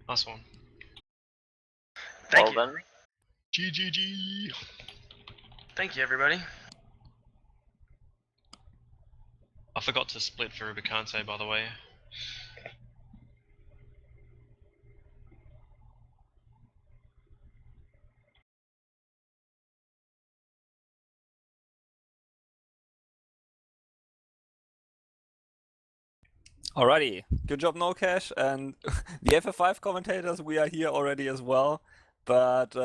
Last one. Thank you. Then. GGG. Thank you, everybody. I forgot to split for Rubicante, by the way. Alrighty, good job, No Cash, and the FF5 commentators, we are here already as well, but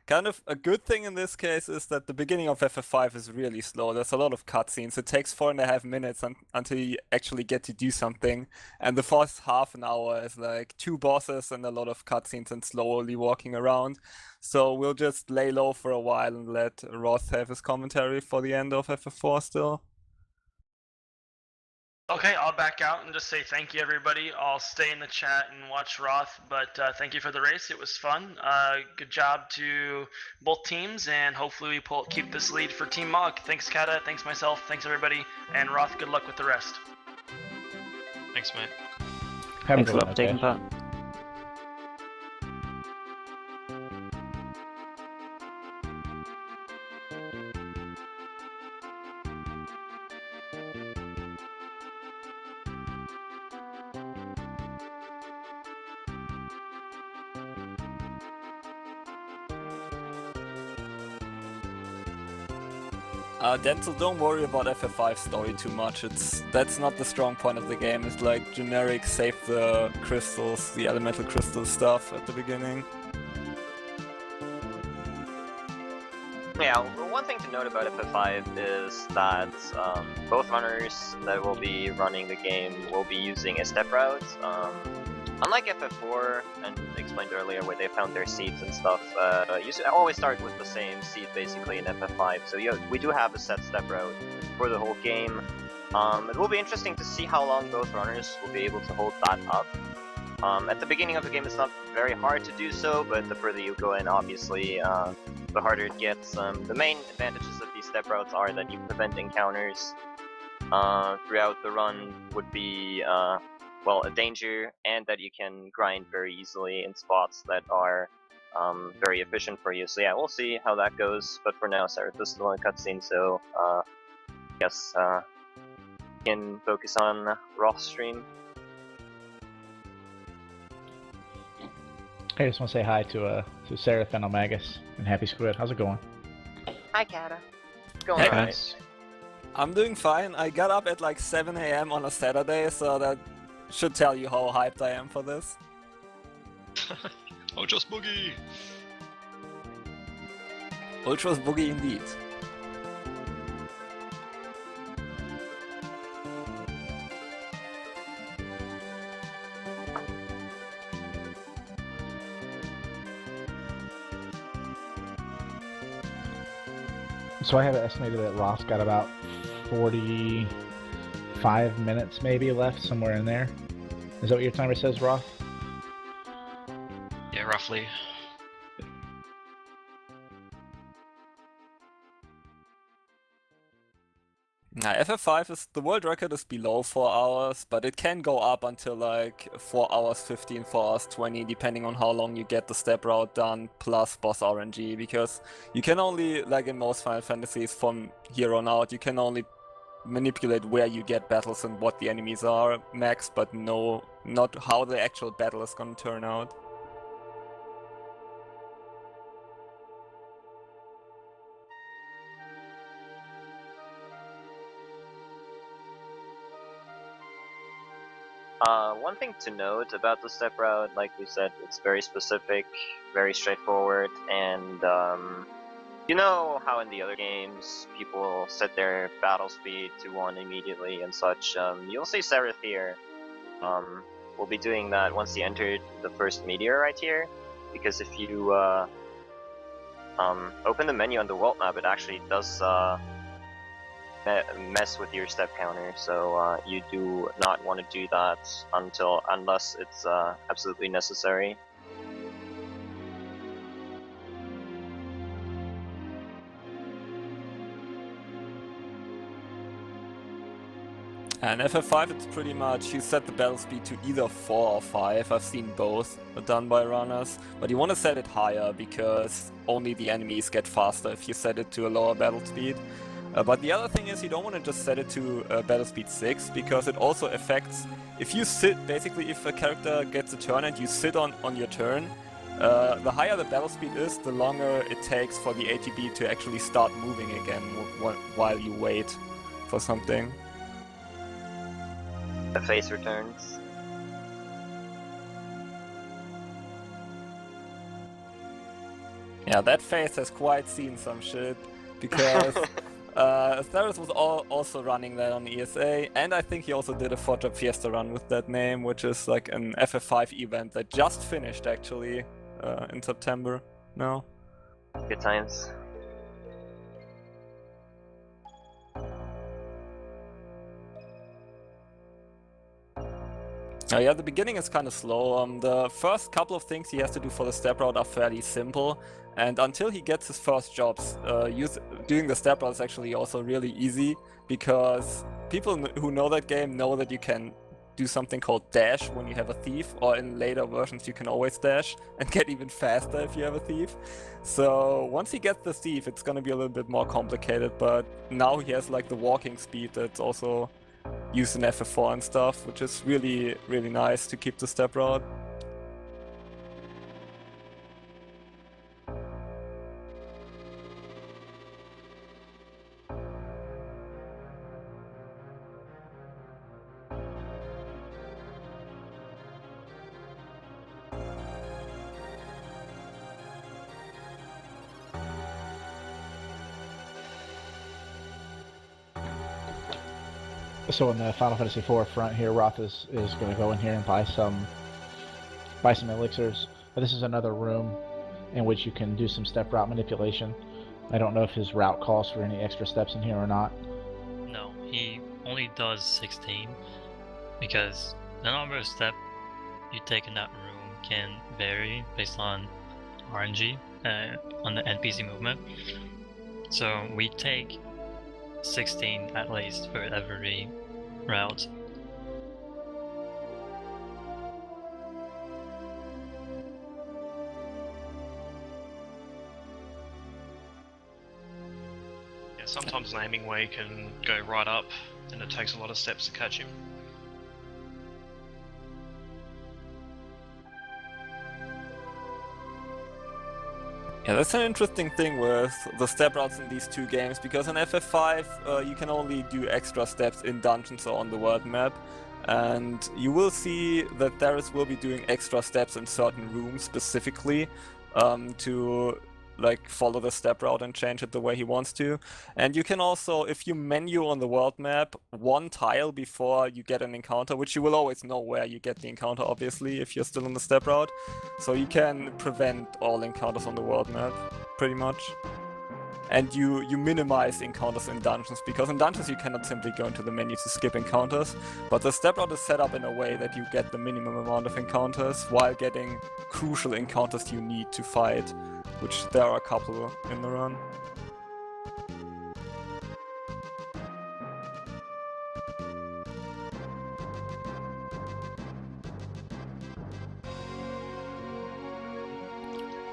kind of a good thing in this case is that the beginning of FF5 is really slow. There's a lot of cutscenes. It takes 4.5 minutes until you actually get to do something, and the first half an hour is like 2 bosses and a lot of cutscenes and slowly walking around. So we'll just lay low for a while and let Roth have his commentary for the end of FF4 still. Okay, I'll back out and just say thank you, everybody. I'll stay in the chat and watch Roth, but thank you for the race. It was fun. Good job to both teams, and hopefully we keep this lead for Team Mog. Thanks, Kata. Thanks, myself. Thanks, everybody. And Roth, good luck with the rest. Thanks, mate. Thanks a lot for taking part. Denzel, don't worry about FF5 story too much. That's not the strong point of the game. It's like generic save the crystals, the elemental crystal stuff at the beginning. Yeah, well, one thing to note about FF5 is that both runners that will be running the game will be using a step route. Unlike FF4, and explained earlier where they found their seeds and stuff, you always start with the same seed basically in FF5, so we do have a set step route for the whole game. It will be interesting to see how long both runners will be able to hold that up. At the beginning of the game it's not very hard to do so, but the further you go in, obviously, the harder it gets. The main advantages of these step routes are that you prevent encounters throughout the run would be well, a danger, and that you can grind very easily in spots that are very efficient for you. So yeah, we'll see how that goes, but for now, Seraph is still in cutscene, so I guess we can focus on Roth's stream. I just want to say hi to Seraph and Omegas and Happy Squid. How's it going? Hi, Kata. Going Hey, alright. I'm doing fine. I got up at like 7 AM on a Saturday, so that should tell you how hyped I am for this. Oh, just boogie! Ultra's boogie indeed. So I have it estimated that Ross got about 45 minutes maybe left, somewhere in there. Is that what your timer says, Roth? Yeah, roughly. Now, FF5 is, the world record is below 4 hours, but it can go up until like 4 hours 15, 4 hours 20, depending on how long you get the step route done, plus boss RNG, because you can only, like in most Final Fantasies from here on out, you can only manipulate where you get battles and what the enemies are max, but no, not how the actual battle is gonna turn out. One thing to note about the step route, like we said, it's very specific, very straightforward, and you know how in the other games people set their battle speed to 1 immediately and such. You'll see Seraph here will be doing that once you enter the first meteor right here, because if you open the menu on the world map, it actually does mess with your step counter, so you do not want to do that unless it's absolutely necessary. And FF5, it's pretty much you set the battle speed to either 4 or 5. I've seen both done by runners, but you want to set it higher because only the enemies get faster if you set it to a lower battle speed. But the other thing is you don't want to just set it to battle speed 6 because it also affects if you sit, basically if a character gets a turn and you sit on your turn, the higher the battle speed is, the longer it takes for the ATB to actually start moving again while you wait for something. The face returns. Yeah, that face has quite seen some shit, because Asteris was also running that on ESA, and I think he also did a 4-drop Fiesta run with that name, which is like an FF5 event that just finished actually in September now. Good times. Yeah, the beginning is kind of slow. The first couple of things he has to do for the step route are fairly simple, and until he gets his first jobs, doing the step route is actually also really easy, because people who know that game know that you can do something called dash when you have a thief, or in later versions you can always dash and get even faster if you have a thief. So once he gets the thief, it's gonna be a little bit more complicated, but now he has like the walking speed that's also used in FF4 and stuff, which is really, really nice to keep the step route. So in the Final Fantasy IV front here, Roth is going to go in here and buy some elixirs. But this is another room in which you can do some step route manipulation. I don't know if his route calls for any extra steps in here or not. No, he only does 16, because the number of steps you take in that room can vary based on RNG, on the NPC movement. So we take 16 at least for every route. Yeah, sometimes an aiming way can go right up, and it takes a lot of steps to catch him. Yeah, that's an interesting thing with the step routes in these two games, because in FF5 you can only do extra steps in dungeons or on the world map, and you will see that Darius will be doing extra steps in certain rooms specifically to like follow the step route and change it the way he wants to. And you can also, if you menu on the world map one tile before you get an encounter, which you will always know where you get the encounter obviously if you're still on the step route, so you can prevent all encounters on the world map pretty much. And you minimize encounters in dungeons, because in dungeons you cannot simply go into the menu to skip encounters, but the step route is set up in a way that you get the minimum amount of encounters while getting crucial encounters you need to fight, which there are a couple in the run.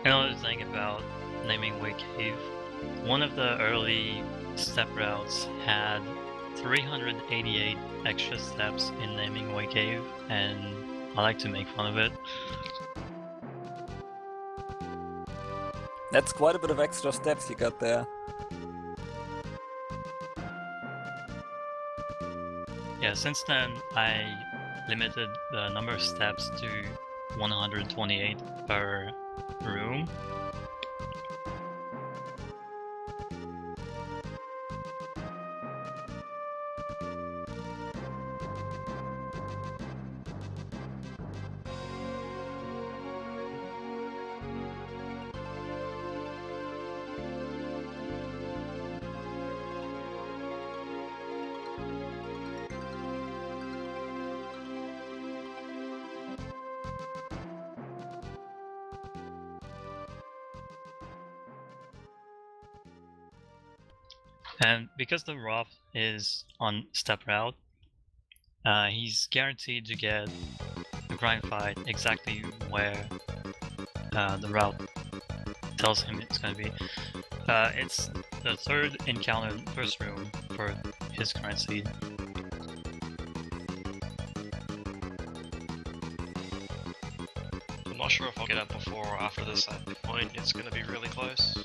Another thing about naming Way Cave, one of the early step routes had 388 extra steps in naming Way Cave, and I like to make fun of it. That's quite a bit of extra steps you got there. Yeah, since then I limited the number of steps to 128 per room. And because the Roth is on step route, He's guaranteed to get a grind fight exactly where the route tells him it's going to be. It's the third encounter in the first room for his grind seed. I'm not sure if I'll get out before or after this point. It's going to be really close.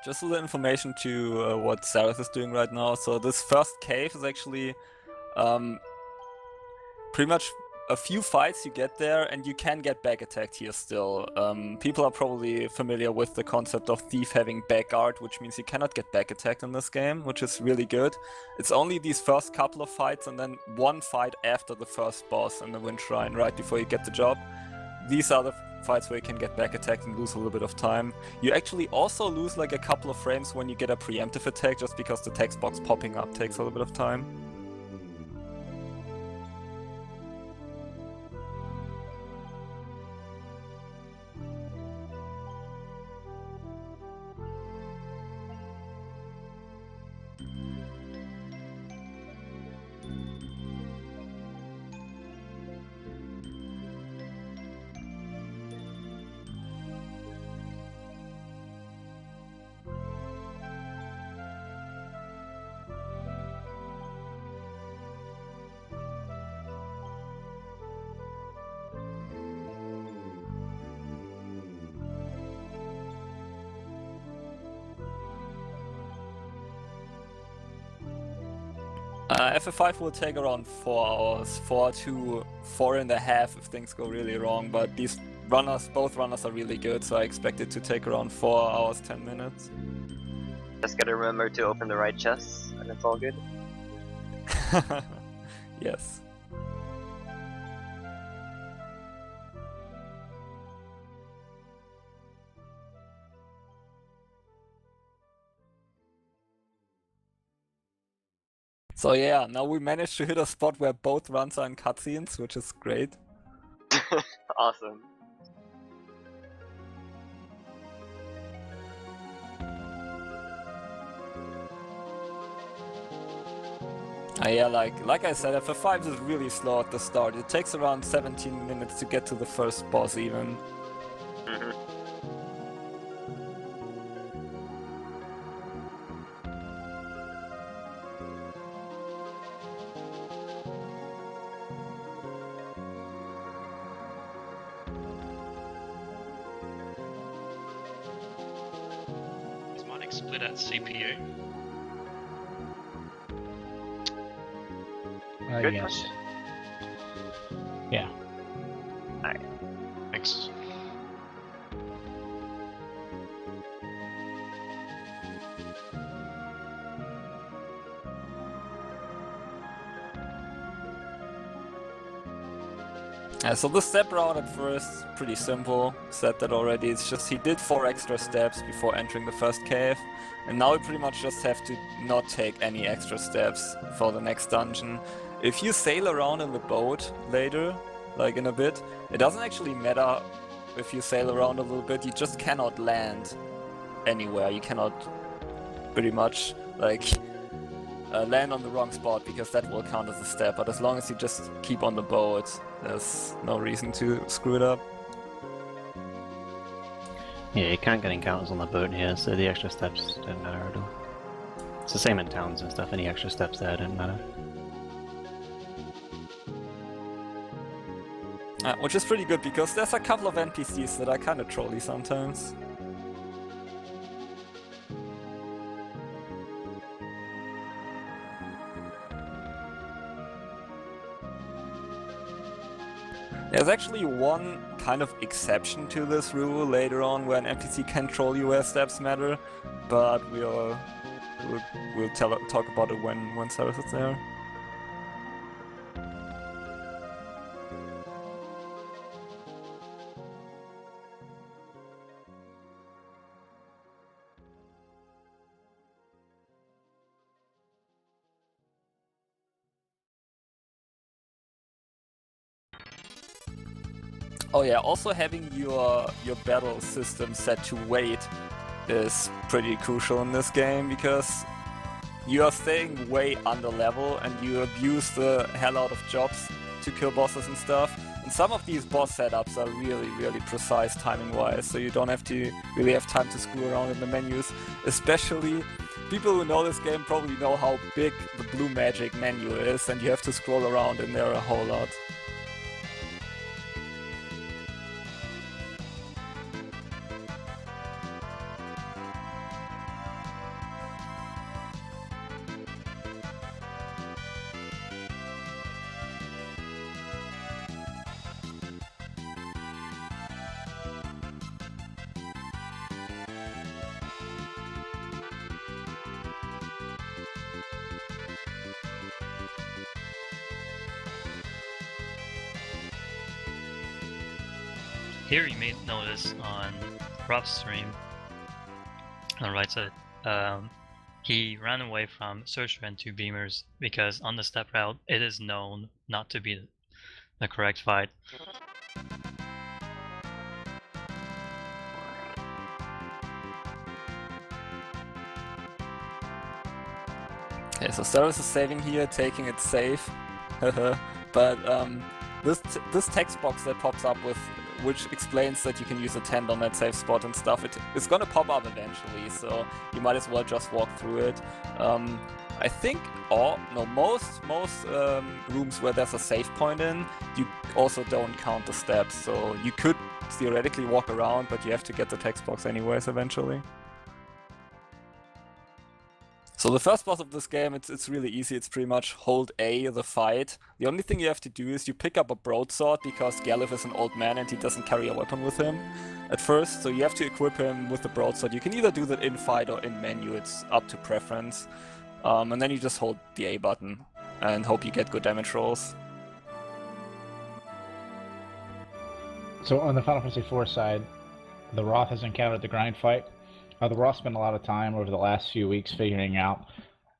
Just a little information to what Sarah is doing right now. So this first cave is actually pretty much a few fights you get there, and you can get back attacked here still. People are probably familiar with the concept of Thief having back guard, which means you cannot get back attacked in this game, which is really good. It's only these first couple of fights and then one fight after the first boss in the Wind Shrine, right before you get the job. These are the fights where you can get back attacked and lose a little bit of time. You actually also lose like a couple of frames when you get a preemptive attack, just because the text box popping up takes a little bit of time. FF5 will take around 4 hours, 4 to 4.5 if things go really wrong, but these runners, both runners are really good, so I expect it to take around 4 hours, 10 minutes. Just gotta remember to open the right chests, and it's all good. Yes. So yeah, now we managed to hit a spot where both runs are in cutscenes, which is great. Awesome. Yeah, like I said, FF5 is really slow at the start. It takes around 17 minutes to get to the first boss even. Mhm. Is Mining split at CPU? Good Yes. question. Yeah. Thanks. So the step route at first, pretty simple, said that already. It's just he did 4 extra steps before entering the first cave, and now we pretty much just have to not take any extra steps for the next dungeon. If you sail around in the boat later, like in a bit, it doesn't actually matter if you sail around a little bit, you just cannot land anywhere. You cannot pretty much like land on the wrong spot, because that will count as a step, but as long as you just keep on the boat, there's no reason to screw it up. Yeah, you can't get encounters on the boat here, so the extra steps don't matter at all. It's the same in towns and stuff, any extra steps there don't matter. Which is pretty good, because there's a couple of NPCs that are kind of trolly sometimes. There's actually one kind of exception to this rule later on, where an NPC can troll you where steps matter, but we'll talk about it when Cyrus is there. Oh yeah, also having your battle system set to wait is pretty crucial in this game, because you are staying way under level and you abuse the hell out of jobs to kill bosses and stuff. And some of these boss setups are really precise timing-wise, so you don't have to really have time to screw around in the menus. Especially people who know this game probably know how big the blue magic menu is, and you have to scroll around in there a whole lot. Here you may notice on Rob's stream, on the right side, he ran away from Searcher and 2 Beamers because on the step route it is known not to be the correct fight. Okay, so Ceres is saving here, taking it safe. But this text box that pops up with, which explains that you can use a tent on that safe spot and stuff, it's gonna pop up eventually, so you might as well just walk through it. I think most rooms where there's a safe point in, you also don't count the steps, so you could theoretically walk around, but you have to get the text box anyways eventually. So the first boss of this game, it's really easy. It's pretty much hold A, the fight. The only thing you have to do is you pick up a broadsword, because Galuf is an old man and he doesn't carry a weapon with him at first. So you have to equip him with the broadsword. You can either do that in fight or in menu. It's up to preference. And then you just hold the A button and hope you get good damage rolls. So on the Final Fantasy IV side, the Roth has encountered the grind fight. The Roth spent a lot of time over the last few weeks figuring out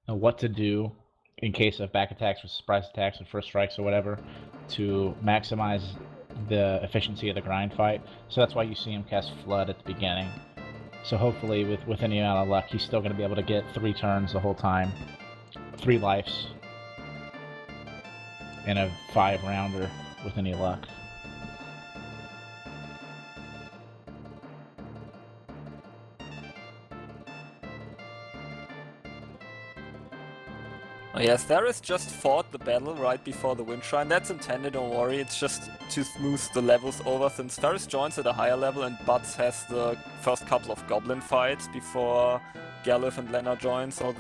what to do in case of back attacks or surprise attacks or first strikes or whatever to maximize the efficiency of the grind fight. So that's why you see him cast Flood at the beginning. So hopefully with any amount of luck, he's still going to be able to get 3 turns the whole time, 3 lives, and a 5-rounder with any luck. Oh yes, Theris just fought the battle right before the Wind Shrine. That's intended, don't worry, it's just to smooth the levels over, since Theris joins at a higher level and Butts has the first couple of goblin fights before Galuf and Lena join, so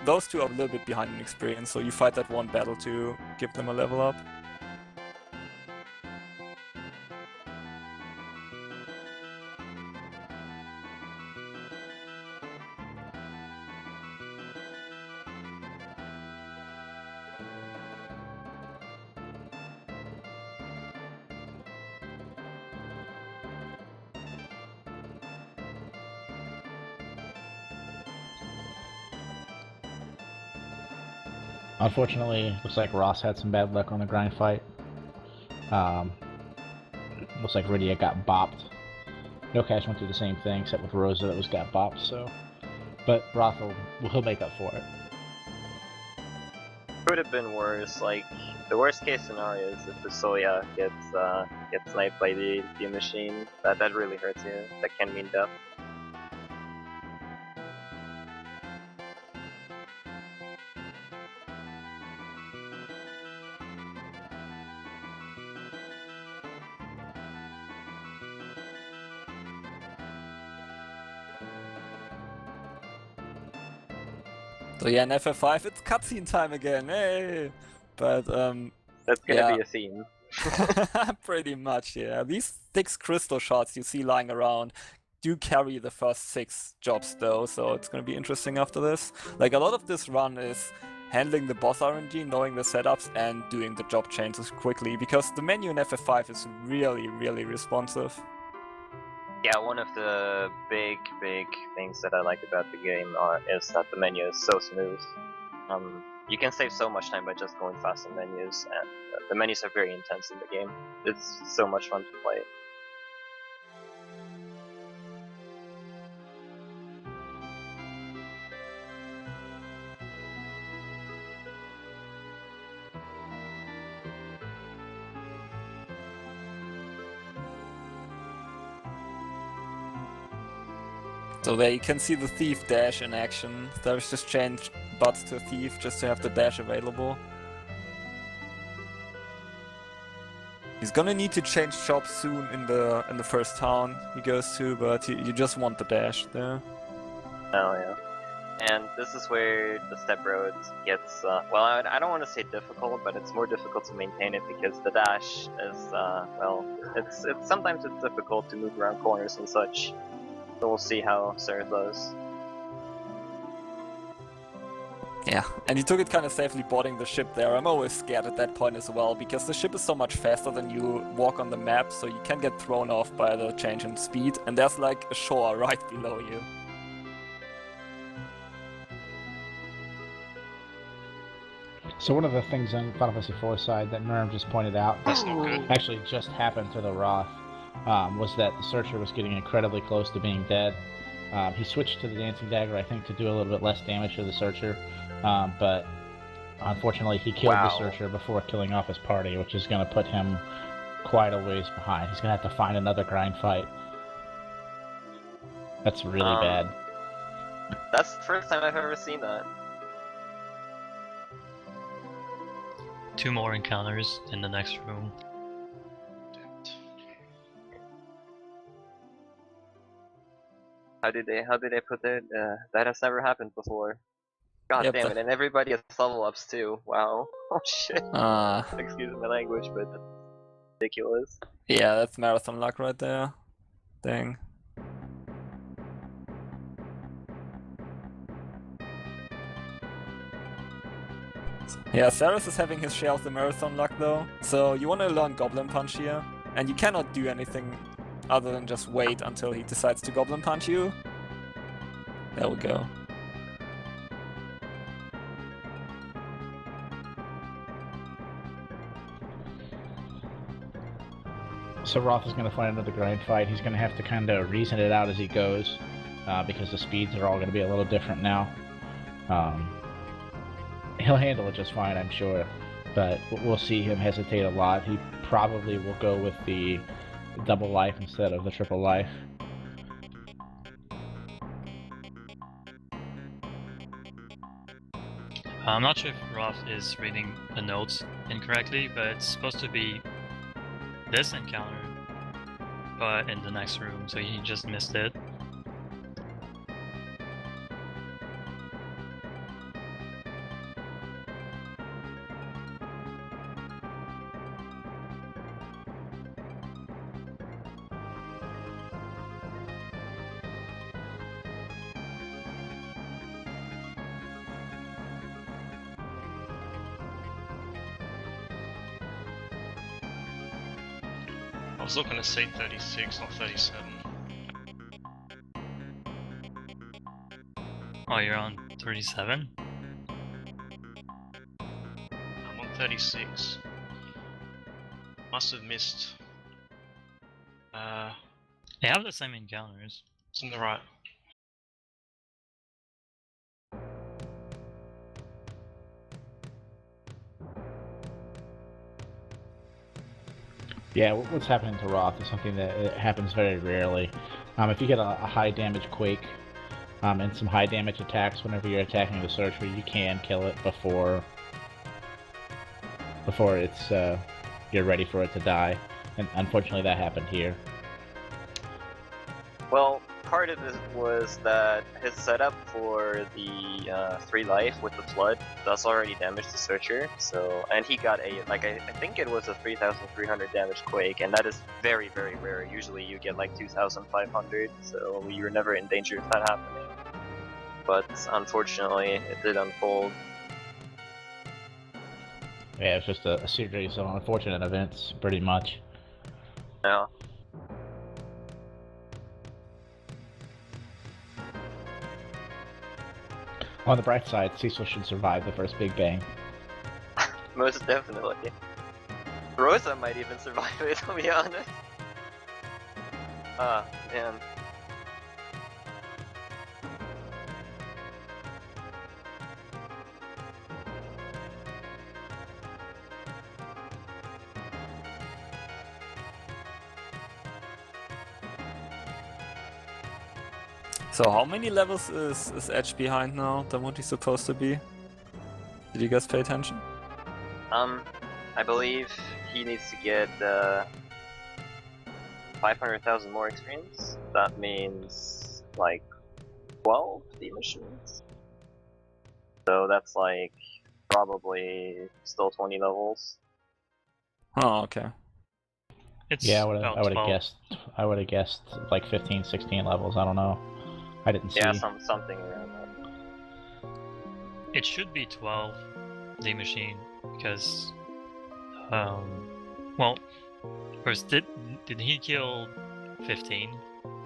those two are a little bit behind in experience, so you fight that one battle to give them a level up. Unfortunately, looks like Ross had some bad luck on the grind fight. Looks like Rydia got bopped. No Cash went through the same thing, except with Rosa that was got bopped, so... But Roth he'll make up for it. Could have been worse, like, the worst case scenario is if Fusoya gets sniped by the machine. That really hurts you. That can mean death. So yeah, in FF5 it's cutscene time again, hey! But That's gonna be a theme. pretty much, yeah. These 6 crystal shards you see lying around do carry the first 6 jobs though, so it's gonna be interesting after this. Like, a lot of this run is handling the boss RNG, knowing the setups, and doing the job changes quickly, because the menu in FF5 is really responsive. Yeah, one of the big things that I like about the game is that the menu is so smooth. You can save so much time by just going fast in menus, and the menus are very intense in the game. It's so much fun to play. So there you can see the thief dash in action. There's just changed bots to thief just to have the dash available. He's gonna need to change jobs soon in the first town he goes to, but you just want the dash there. Oh yeah. And this is where the step road gets, well, I don't want to say difficult, but it's more difficult to maintain it because the dash is, well, it's sometimes it's difficult to move around corners and such. So we'll see how Sarah does. Yeah, and he took it kind of safely boarding the ship there. I'm always scared at that point as well, because the ship is so much faster than you walk on the map, so you can get thrown off by the change in speed, and there's like a shore right below you. So one of the things on Final Fantasy IV side that Nurm just pointed out That's not good. actually just happened to the Roth was that the Searcher was getting incredibly close to being dead. He switched to the Dancing Dagger, I think, to do a little bit less damage to the Searcher, but unfortunately he killed the Searcher before killing off his party, which is going to put him quite a ways behind. He's going to have to find another grind fight. That's really bad. That's the first time I've ever seen that. 2 more encounters in the next room. How did they put it? That has never happened before. God Yep, damn it, and everybody has level ups too. Wow. Oh shit. Excuse my language, but that's ridiculous. Yeah, that's marathon luck right there. Dang. Yeah, Saris is having his share of the marathon luck though, so you want to learn Goblin Punch here, and you cannot do anything other than just wait until he decides to Goblin Punch you. There we go. So Roth is going to find another grind fight. He's going to have to kind of reason it out as he goes, because the speeds are all going to be a little different now. He'll handle it just fine, I'm sure, but we'll see him hesitate a lot. He probably will go with the double life instead of the triple life. I'm not sure if Roth is reading the notes incorrectly, but it's supposed to be this encounter, but in the next room, so he just missed it. I was looking to see 36, not 37. Oh, you're on 37? I'm on 36. Must have missed. They have the same encounters. It's on the right. Yeah, what's happening to Roth is something that happens very rarely. If you get a high damage Quake and some high damage attacks whenever you're attacking the Searcher, you can kill it before it's you're ready for it to die. And unfortunately that happened here. Well, part of it was that his setup for the 3 life with the Flood does already damage the Searcher, so, and he got a, like, I think it was a 3,300 damage Quake, and that is very, very rare. Usually you get like 2,500, so you're never in danger of that happening. But unfortunately, it did unfold. Yeah, it's just a series of unfortunate events, pretty much. Yeah. On the bright side, Cecil should survive the first big bang. Most definitely. Rosa might even survive it, to be honest. Ah, man. So how many levels is Edge behind now than what he's supposed to be? Did you guys pay attention? I believe he needs to get 500,000 more experience. That means like 12 D machines. So that's like probably still 20 levels. Oh, okay. It's Yeah, about I would have 12. guessed. I would have guessed like 15, 16 levels. I don't know. I didn't see. Yeah, something around that. It should be 12, the machine, because, well, first, did he kill 15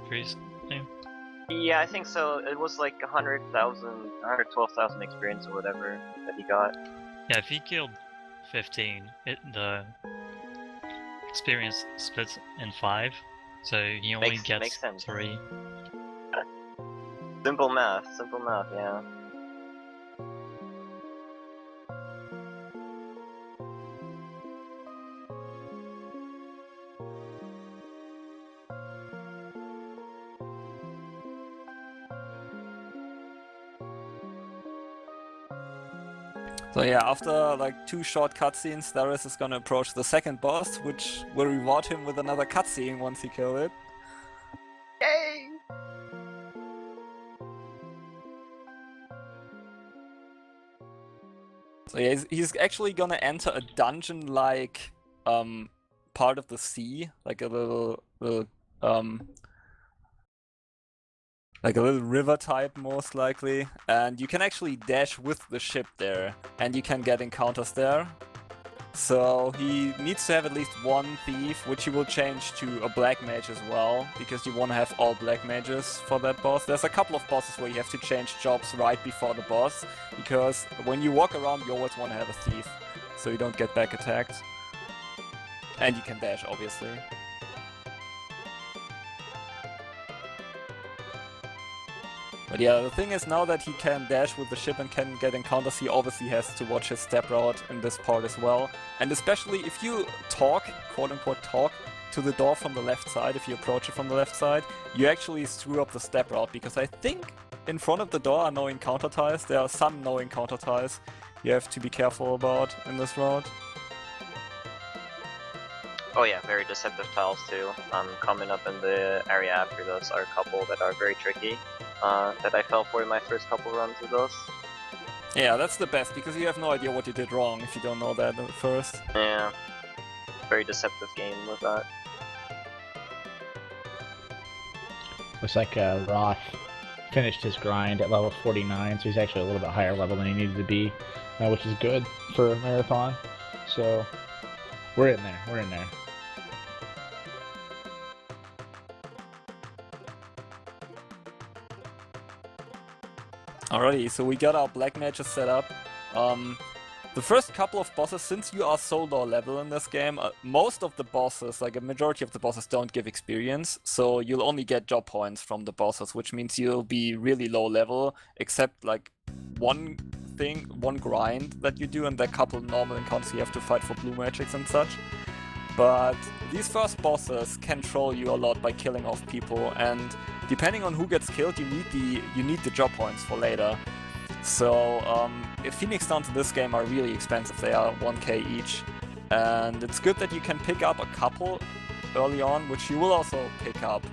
recently? Yeah, I think so. It was like 112,000 experience or whatever that he got. Yeah, if he killed 15, the experience splits in 5, so he only Makes gets sense. 3. Simple math, yeah. So yeah, after like 2 short cutscenes, Darius is gonna approach the second boss, which will reward him with another cutscene once he kills it. Yay! So yeah, he's actually gonna enter a dungeon-like part of the sea, like a little river type most likely, and you can actually dash with the ship there, and you can get encounters there. So he needs to have at least one thief, which he will change to a black mage as well, because you want to have all black mages for that boss. There's a couple of bosses where you have to change jobs right before the boss, because when you walk around you always want to have a thief, so you don't get back attacked. And you can dash, obviously. But yeah, the thing is, now that he can dash with the ship and can get encounters, he obviously has to watch his step route in this part as well. And especially if you talk, quote-unquote talk, to the door from the left side, if you approach it from the left side, you actually screw up the step route, because I think in front of the door are no encounter tiles. There are some no encounter tiles you have to be careful about in this route. Oh yeah, very deceptive tiles too. Coming up in the area after those are a couple that are very tricky. That I fell for in my first couple runs of those. Yeah, that's the best, because you have no idea what you did wrong if you don't know that at first. Yeah. Very deceptive game with that. Looks like Roth finished his grind at level 49, so he's actually a little bit higher level than he needed to be, which is good for a marathon. So we're in there. Alrighty, so we got our black mages set up. The first couple of bosses, since you are so low level in this game, most of the bosses, like a majority of the bosses, don't give experience, so you'll only get job points from the bosses, which means you'll be really low level, except like one grind that you do and the couple normal encounters you have to fight for blue magics and such. But these first bosses can troll you a lot by killing off people, and depending on who gets killed, you need the job points for later. So Phoenix Downs in this game are really expensive. They are 1k each, and it's good that you can pick up a couple early on, which you will also pick up.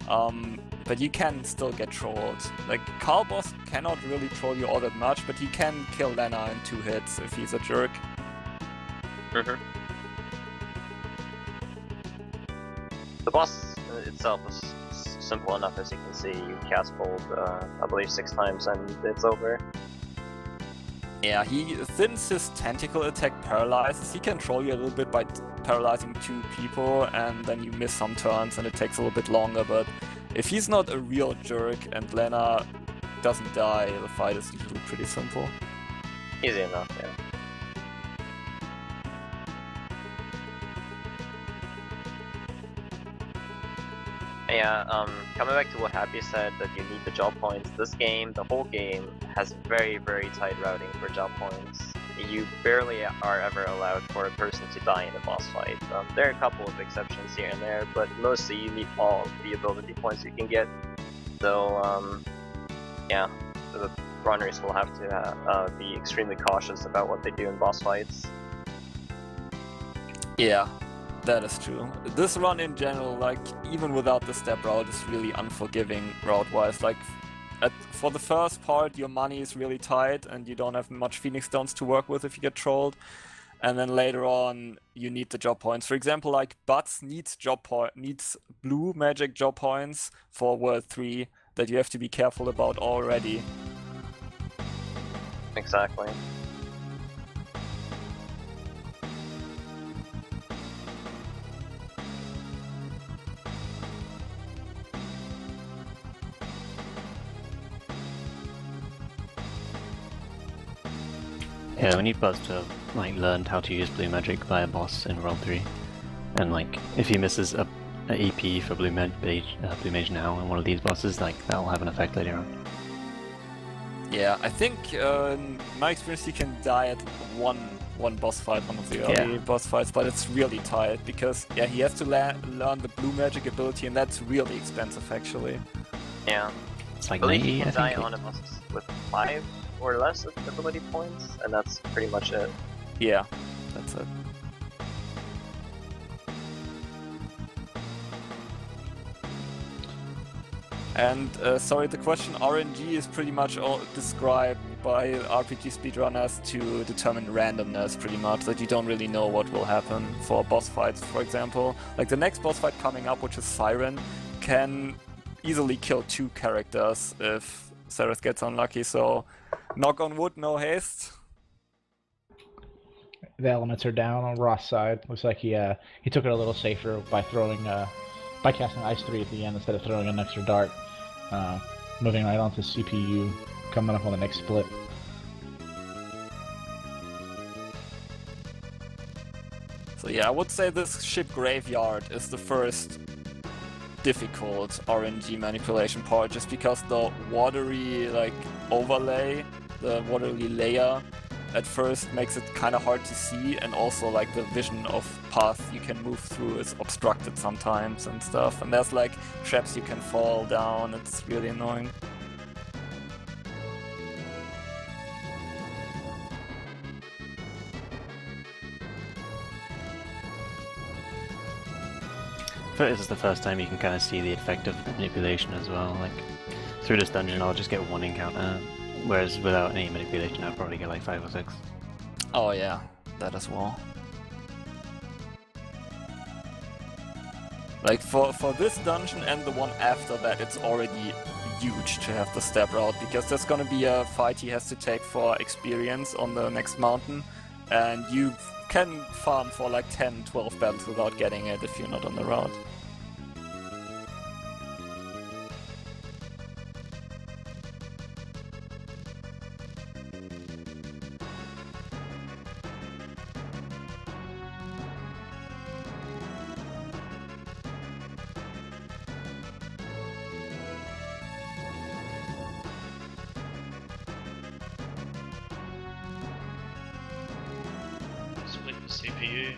But you can still get trolled. Like, Carl Boss cannot really troll you all that much, but he can kill Lena in 2 hits if he's a jerk. The boss itself is simple enough, as you can see. You cast Bolt, I believe 6 times and it's over. Yeah, since his tentacle attack paralyzes, he can troll you a little bit by paralyzing 2 people, and then you miss some turns and it takes a little bit longer, but if he's not a real jerk and Lena doesn't die, the fight is usually pretty simple. Easy enough, yeah. Yeah, coming back to what Happy said, that you need the job points, this game, the whole game, has very, very tight routing for job points. You barely are ever allowed for a person to die in a boss fight. There are a couple of exceptions here and there, but mostly you need all of the ability points you can get. So, yeah, the runners will have to be extremely cautious about what they do in boss fights. Yeah, that is true. This run in general, like, even without the step route, is really unforgiving route-wise. Like, for the first part, your money is really tight and you don't have much Phoenix Stones to work with if you get trolled. And then later on, you need the job points. For example, like, Butts needs blue magic job points for World 3 that you have to be careful about already. Exactly. Yeah, we need Buzz to have, like, learned how to use blue magic by a boss in World 3. And, like, if he misses a EP for blue mage now on one of these bosses, like, that will have an effect later on. Yeah, I think in my experience he can die at one boss fight, one of the early boss fights, but it's really tight because he has to learn the blue magic ability, and that's really expensive actually. Yeah. It's like I believe 90, you I can think. die on a boss with 5 or less ability points, and that's pretty much it. Yeah, that's it. And sorry, the question RNG is pretty much all described by RPG speedrunners to determine randomness, pretty much, that you don't really know what will happen for boss fights, for example. Like the next boss fight coming up, which is Siren, can easily kill 2 characters if Sereth gets unlucky, so knock on wood, no haste. The elements are down on Roth's side. Looks like he took it a little safer by casting Ice 3 at the end instead of throwing an extra dart. Moving right onto CPU, coming up on the next split. So yeah, I would say this ship graveyard is the first difficult RNG manipulation part, just because the watery overlay, the watery layer at first makes it kind of hard to see, and also like the vision of paths you can move through is obstructed sometimes and stuff, and there's like traps you can fall down. It's really annoying. This is the first time you can kind of see the effect of manipulation as well. Like, through this dungeon I'll just get 1 encounter, whereas without any manipulation I'll probably get like 5 or 6. Oh yeah, that as well. Like for this dungeon and the one after that, it's already huge to have the step route, because there's gonna be a fight he has to take for experience on the next mountain, and you can farm for like 10-12 battles without getting it if you're not on the route. Split the CPU.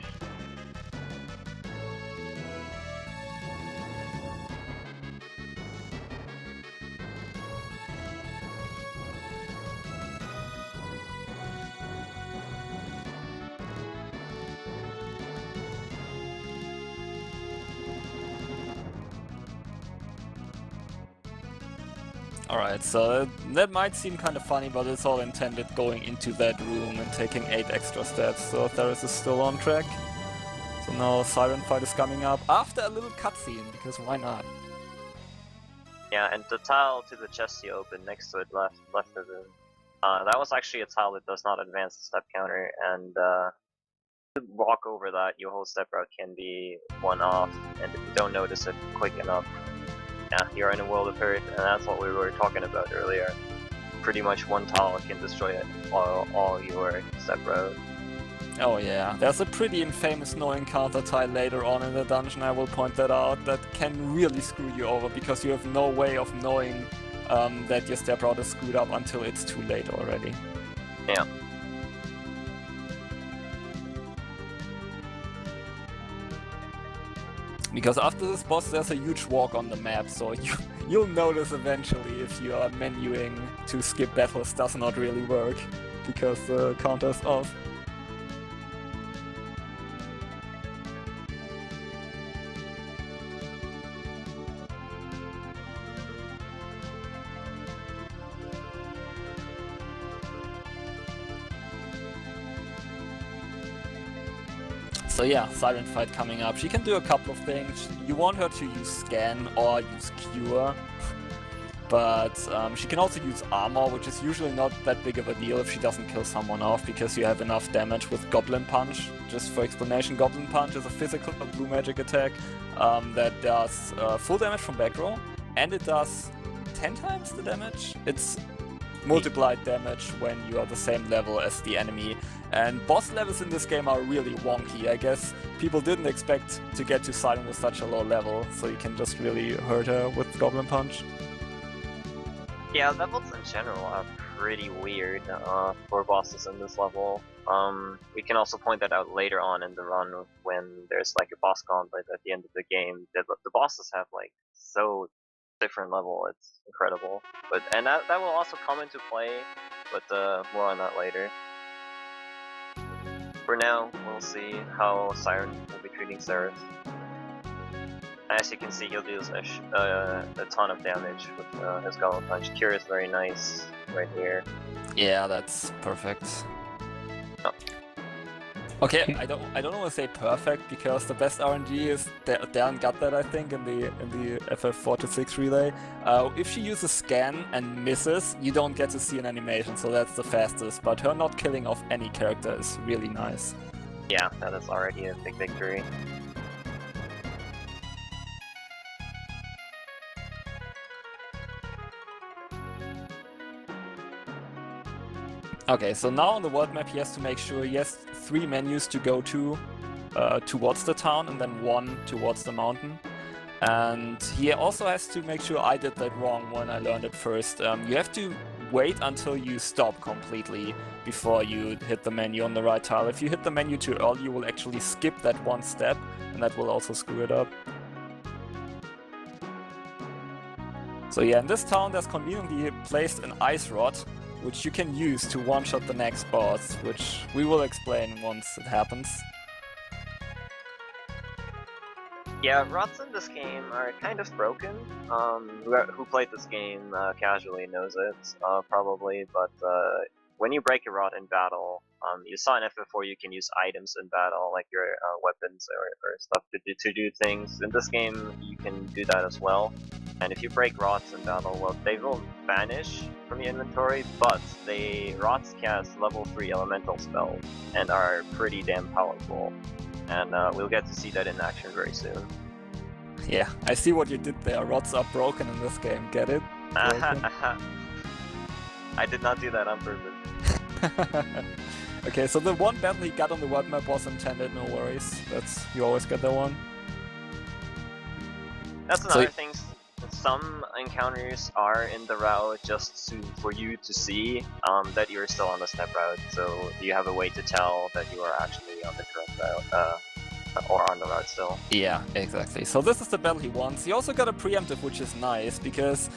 Alright, so that might seem kind of funny, but it's all intended going into that room and taking 8 extra steps, so Theris is still on track. So now Siren fight is coming up after a little cutscene, because why not? Yeah, and the tile to the chest you opened next to it left of it. That was actually a tile that does not advance the step counter, and to walk over that, your whole step route can be 1 off, and if you don't notice it quick enough, yeah, you're in a world of hurt, and that's what we were talking about earlier. pretty much one tile can destroy all your step road. Oh yeah, there's a pretty infamous no encounter tile later on in the dungeon, I will point that out, that can really screw you over because you have no way of knowing that your step route is screwed up until it's too late already. Yeah. Because after this boss there's a huge walk on the map, so you'll notice eventually if you are menuing to skip battles does not really work, because the counter's off. So yeah, Siren fight coming up. She can do a couple of things. You want her to use Scan or use Cure, but she can also use Armor, which is usually not that big of a deal if she doesn't kill someone off, because you have enough damage with Goblin Punch. Just for explanation, Goblin Punch is a physical blue magic attack that does full damage from back row, and it does 10 times the damage. It's multiplied damage when you are the same level as the enemy. And boss levels in this game are really wonky. I guess people didn't expect to get to Siren with such a low level, so you can just really hurt her with Goblin Punch. Yeah, levels in general are pretty weird for bosses in this level. We can also point that out later on in the run when there's like a boss gauntlet at the end of the game. The bosses have like so different level, it's incredible. And that will also come into play, but more on that later. For now, we'll see how Siren will be treating Seraph. As you can see, he'll do a ton of damage with his Goblin Punch. Cure is very nice right here. Yeah, that's perfect. Oh. Okay, I don't want to say perfect because the best RNG is Darren got that, I think, in the FF4 to 6 relay. If she uses Scan and misses, you don't get to see an animation, so that's the fastest. But her not killing off any character is really nice. Yeah, that is already a big victory. Okay, so now on the world map he has to make sure he has 3 menus to go to towards the town and then 1 towards the mountain. And he also has to make sure I did that wrong when I learned it first. You have to wait until you stop completely before you hit the menu on the right tile. If you hit the menu too early, you will actually skip that one step, and that will also screw it up. So yeah, in this town there's conveniently placed an ice rod, which you can use to one-shot the next boss, which we will explain once it happens. Yeah, rods in this game are kind of broken. Who played this game casually knows it, probably, but when you break a rod in battle, you saw in FF4 you can use items in battle, like your weapons or stuff to do things. In this game, you can do that as well. And if you break rods in battle, well, they will vanish from your inventory, but rods cast level 3 elemental spells and are pretty damn powerful. And we'll get to see that in action very soon. Yeah, I see what you did there. Rods are broken in this game, get it? I did not do that on purpose. Okay, so the one battle he got on the world map was intended, no worries. You always get that one. That's another thing. Some encounters are in the route just for you to see that you're still on the step route, so you have a way to tell that you are actually on the correct route, or on the route still. Yeah, exactly. So this is the battle he wants. He also got a preemptive, which is nice, because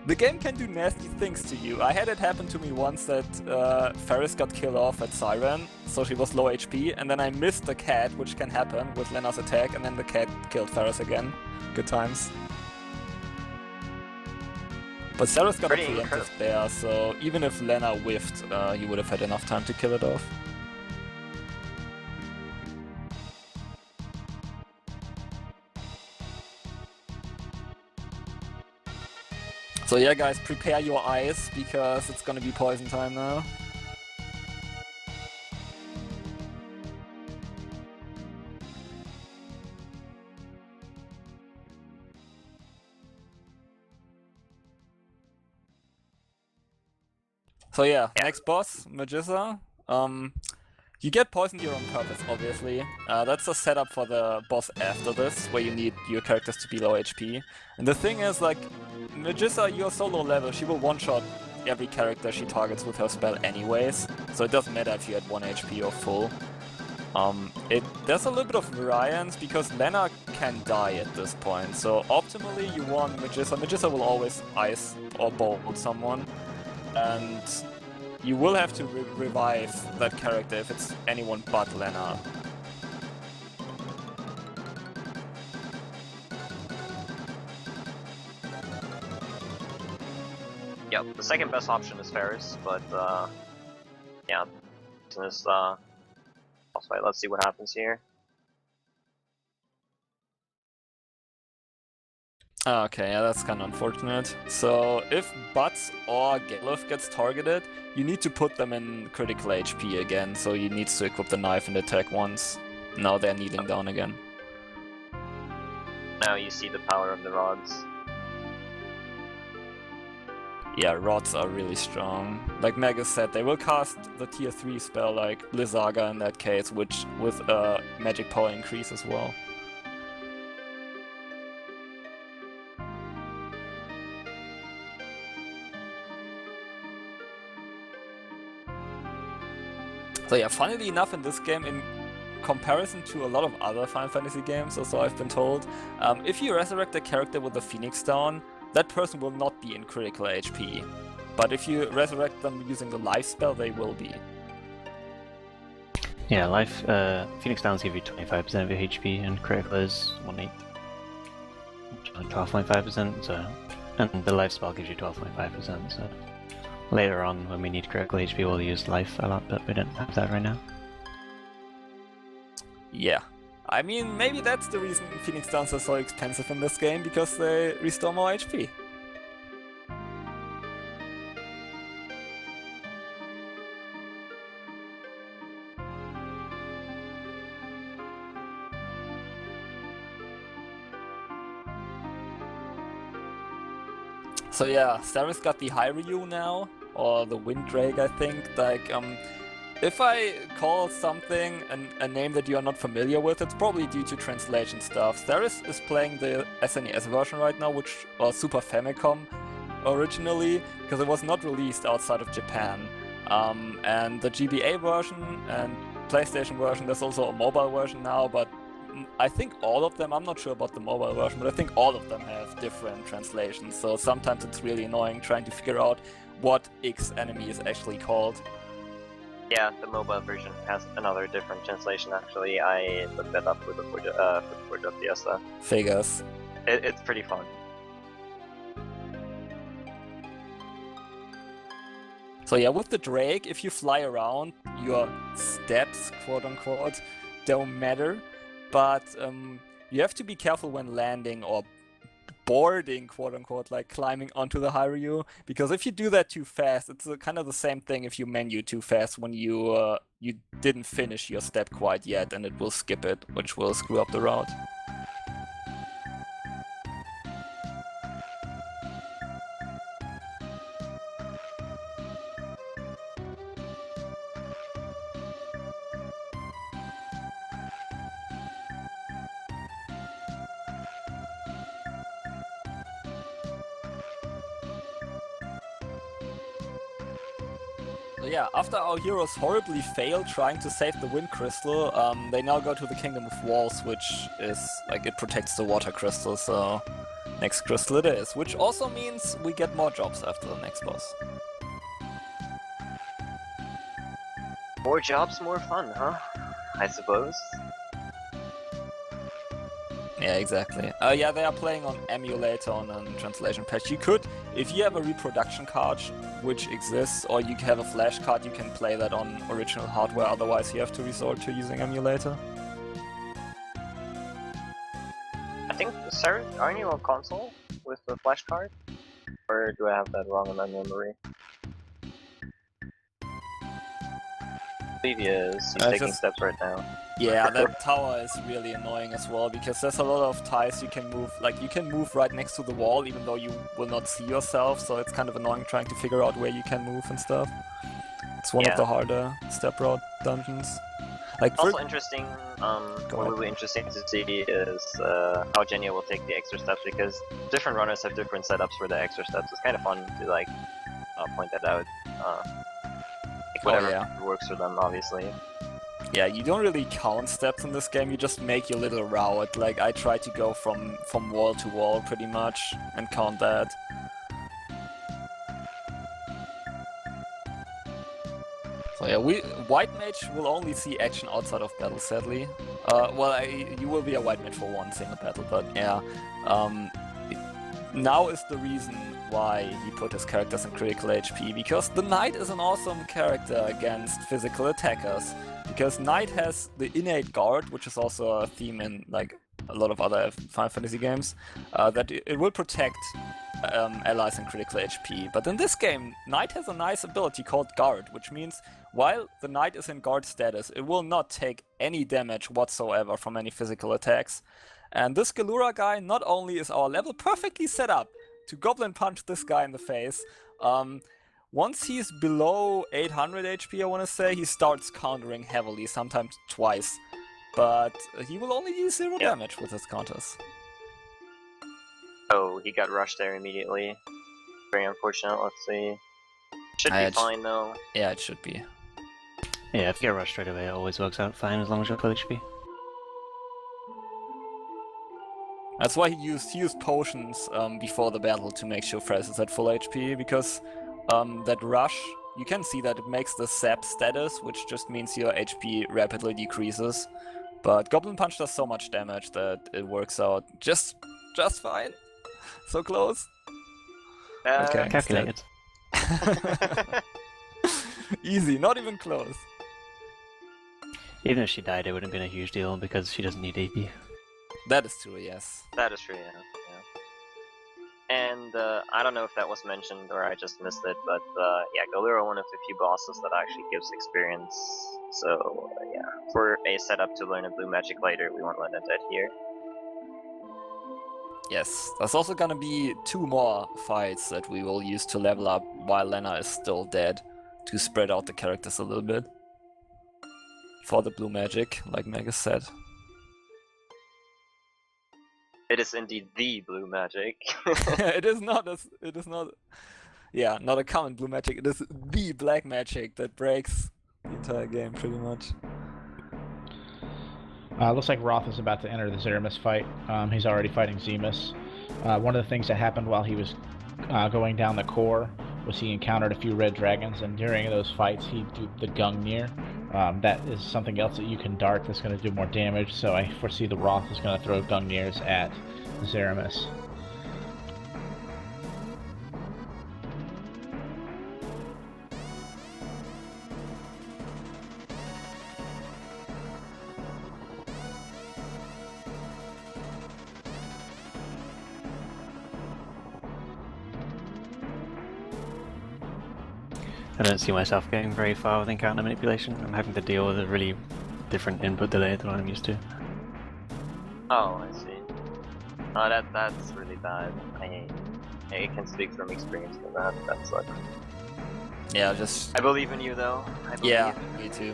the game can do nasty things to you. I had it happen to me once that Ferris got killed off at Siren, so she was low HP, and then I missed the cat, which can happen with Lena's attack, and then the cat killed Ferris again. Good times. But Sarah's got Pretty a preemptive there, so even if Lena whiffed, he would have had enough time to kill it off. So yeah guys, prepare your eyes, because it's gonna be poison time now. So yeah, next boss, Magisa. You get poisoned here on purpose, obviously. That's a setup for the boss after this, where you need your characters to be low HP. And the thing is, like, Magisa, you're so low level, she will one-shot every character she targets with her spell anyways, so it doesn't matter if you're at 1 HP or full. There's a little bit of variance, because Lena can die at this point, so optimally you want Magisa. Magisa will always ice or bolt someone, and you will have to revive that character if it's anyone but Lena. Yep, the second best option is Ferris, but yeah, this boss fight. Let's see what happens here. Okay, yeah, that's kind of unfortunate. So if Butts or Galuf gets targeted, you need to put them in critical HP again, so you need to equip the knife and attack once. Now they're kneeling down again. Now you see the power of the rods. Yeah, rods are really strong. Like Magus said, they will cast the tier 3 spell like Blizzaga in that case, which with a magic power increase as well. So yeah, funnily enough in this game, in comparison to a lot of other Final Fantasy games, or so I've been told, if you resurrect a character with a Phoenix down, that person will not be in critical HP. But if you resurrect them using the life spell, they will be. Yeah, life, Phoenix Downs give you 25% of your HP, and critical is 1/8. 12.5%, so... And the life spell gives you 12.5%, so... Later on, when we need critical HP, we'll use life a lot, but we don't have that right now. Yeah. I mean, maybe that's the reason Phoenix Downs are so expensive in this game, because they restore more HP. So yeah, Sarah's got the Hyrule now, or the Windrake, I think. Like, if I call something a name that you are not familiar with, it's probably due to translation stuff. Saris is playing the SNES version right now, which was Super Famicom originally, because it was not released outside of Japan. And the GBA version and PlayStation version, there's also a mobile version now, but I think all of them, I'm not sure about the mobile version, but I think all of them have different translations, so sometimes it's really annoying trying to figure out what X enemy is actually called. Yeah, the mobile version has another different translation actually. I looked that up with the 4 Fiesta. Figures. It's pretty fun. So yeah, with the Drake, if you fly around, your steps, quote-unquote, don't matter. But you have to be careful when landing or boarding, quote-unquote, like climbing onto the Hyrule, because if you do that too fast, it's kind of the same thing if you menu too fast when you didn't finish your step quite yet, and it will skip it, which will screw up the route. Yeah, after our heroes horribly fail trying to save the Wind Crystal, they now go to the Kingdom of Walls, which is, like, it protects the Water Crystal, so next crystal it is. Which also means we get more jobs after the next boss. More jobs, more fun, huh? I suppose. Yeah, exactly. Yeah, they are playing on emulator on a translation patch. You could, if you have a reproduction card, which exists, or you have a flash card, you can play that on original hardware, otherwise you have to resort to using emulator. I think, Siren, aren't you on console with the flash card? Or do I have that wrong in my memory? believe he is. He's I taking just- steps right now. Yeah, that tower is really annoying as well, because there's a lot of ties you can move. Like, you can move right next to the wall, even though you will not see yourself, so it's kind of annoying trying to figure out where you can move and stuff. It's one of Yeah. the harder step route dungeons. Like, for- Also interesting, what will be interesting to see is how Genya will take the extra steps, because different runners have different setups for the extra steps. It's kind of fun to like point that out. Like whatever yeah. works for them, obviously. Yeah, you don't really count steps in this game, you just make your little route. Like, I try to go from wall to wall pretty much and count that. So yeah, White Mage will only see action outside of battle, sadly. Well, you will be a White Mage for one single battle, but yeah. Now is the reason why he put his characters in critical HP, because the Knight is an awesome character against physical attackers. Because Knight has the innate guard, which is also a theme in like a lot of other Final Fantasy games, that it will protect allies in critical HP. But in this game, Knight has a nice ability called Guard, which means while the Knight is in guard status, it will not take any damage whatsoever from any physical attacks. And this Galura guy, not only is our level perfectly set up to Goblin Punch this guy in the face, once he's below 800 HP, I want to say, he starts countering heavily, sometimes twice. But he will only use 0 damage with his counters. Oh, he got rushed there immediately. Very unfortunate, let's see. Should be fine though. Yeah, it should be. Yeah, if you get rushed straight away, it always works out fine as long as you're full HP. That's why he used potions before the battle to make sure Frez is at full HP, because that rush, you can see that it makes the sap status, which just means your HP rapidly decreases. But Goblin Punch does so much damage that it works out just fine. So close. Okay, Calculated. Easy, not even close. Even if she died, it wouldn't have been a huge deal because she doesn't need AP. That is true, yes. That is true, yeah. And I don't know if that was mentioned or I just missed it, but yeah, Galura, one of the few bosses that actually gives experience. So yeah, for a setup to learn a blue magic later, we want Lena dead here. Yes, there's also gonna be 2 more fights that we will use to level up while Lena is still dead, to spread out the characters a little bit. For the blue magic, like Magus said. It is indeed the blue magic. It is not not a common blue magic, it is the black magic that breaks the entire game pretty much. Looks like Roth is about to enter the Zeramis fight. He's already fighting Zemus. One of the things that happened while he was going down the core was he encountered a few red dragons, and during those fights he duped the Gungnir. That is something else that you can dart that's going to do more damage, so I foresee the Roth is going to throw Gungnirs at Zeramis. I don't see myself getting very far with encounter manipulation. I'm having to deal with a really different input delay than what I'm used to. Oh, I see. Oh, that's really bad. I can speak from experience for that. That sucks. Yeah, just... I believe in you though. I believe. Yeah, me too.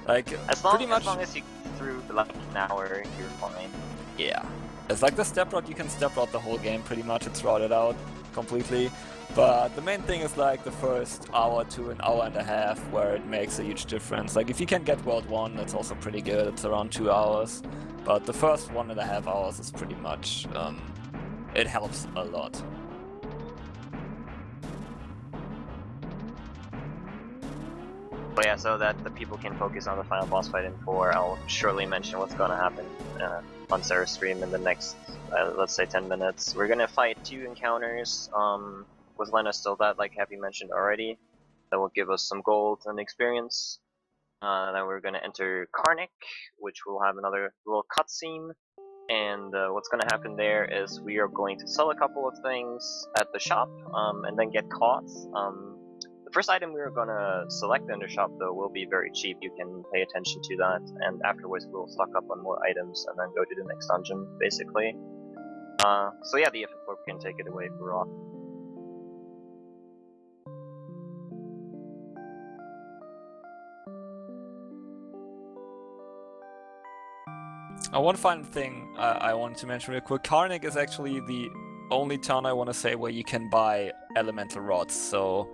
Like, as long as you through like an hour, you're fine. Yeah. It's like the step route, you can step route the whole game pretty much, it's routed out completely. But the main thing is like the first hour to an hour and a half where it makes a huge difference. Like if you can get World 1, that's also pretty good, it's around 2 hours. But the first 1.5 hours is pretty much, it helps a lot. But yeah, so that the people can focus on the final boss fight in 4, I'll shortly mention what's gonna happen on Sarah's stream in the next, let's say 10 minutes. We're gonna fight 2 encounters, with Lena still dead, like Happy mentioned already. That will give us some gold and experience. Then we're gonna enter Karnak, which will have another little cutscene. And what's gonna happen there is we are going to sell a couple of things at the shop, and then get caught. The first item we're gonna select in the shop though will be very cheap, you can pay attention to that, and afterwards we'll stock up on more items and then go to the next dungeon, basically. So yeah, the FF4 can take it away for Rock. One final thing I wanted to mention real quick. Karnak is actually the only town I want to say where you can buy elemental rods, so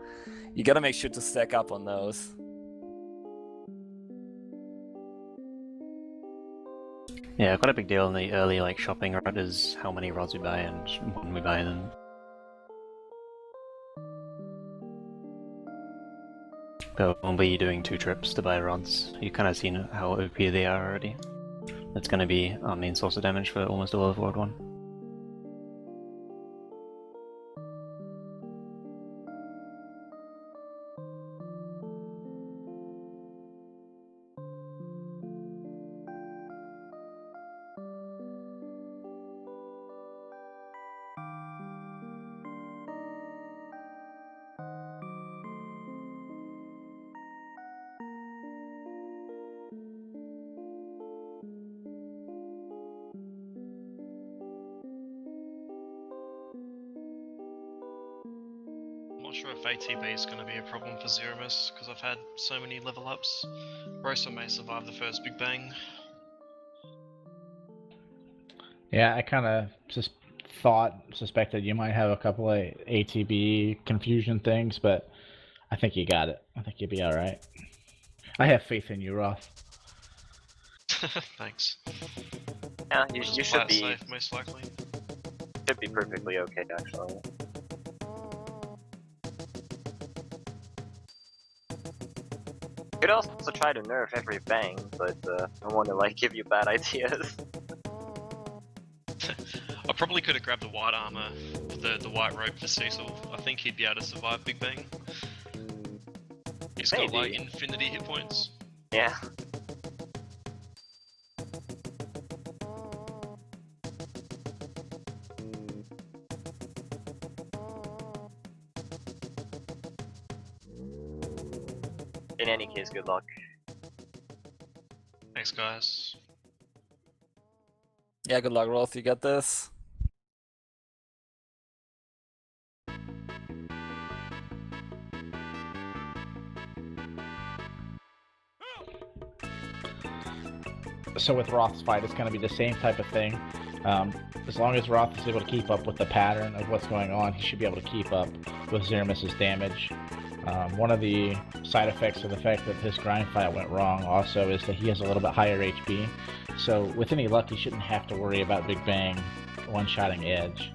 you gotta make sure to stack up on those. Yeah, quite a big deal in the early like shopping route is how many rods we buy and when we buy them. But when we're doing 2 trips to buy rods, you've kind of seen how OP they are already. That's going to be our main source of damage for almost all of World 1. I'm not sure if ATB is going to be a problem for Zeromus, because I've had so many level ups. Rosa may survive the first Big Bang. Yeah, I kind of suspected you might have a couple of ATB confusion things, but I think you got it. I think you'll be alright. I have faith in you, Roth. Thanks. Yeah, you Just should play it be safe, most likely. perfectly okay, actually. You could also try to nerf every bang, but I don't want to like give you bad ideas. I probably could have grabbed the white armor, the white robe for Cecil. I think he'd be able to survive Big Bang. He's got like Maybe. infinity hit points. Yeah. In any case, good luck. Thanks, guys. Yeah, good luck, Roth. You got this. So with Roth's fight, it's going to be the same type of thing. As long as Roth is able to keep up with the pattern of what's going on, he should be able to keep up with Zeromus's damage. One of the side effects of the fact that his grind fight went wrong also is that he has a little bit higher HP. So with any luck, he shouldn't have to worry about Big Bang one-shotting Edge.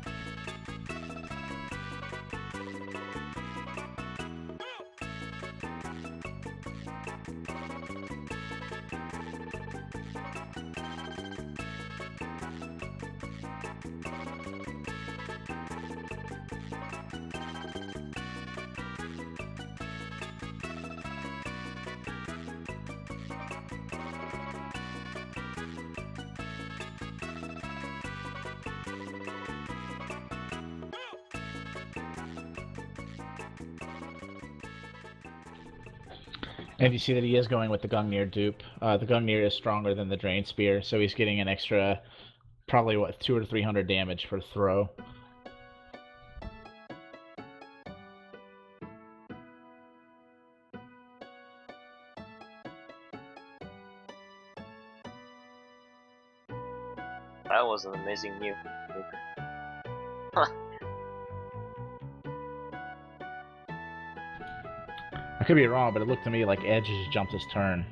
And you see that he is going with the Gungnir dupe. The Gungnir is stronger than the Drain Spear, so he's getting an extra, probably, 200 or 300 damage per throw. That was an amazing nuke. Huh. I could be wrong, but it looked to me like Edge just jumped his turn.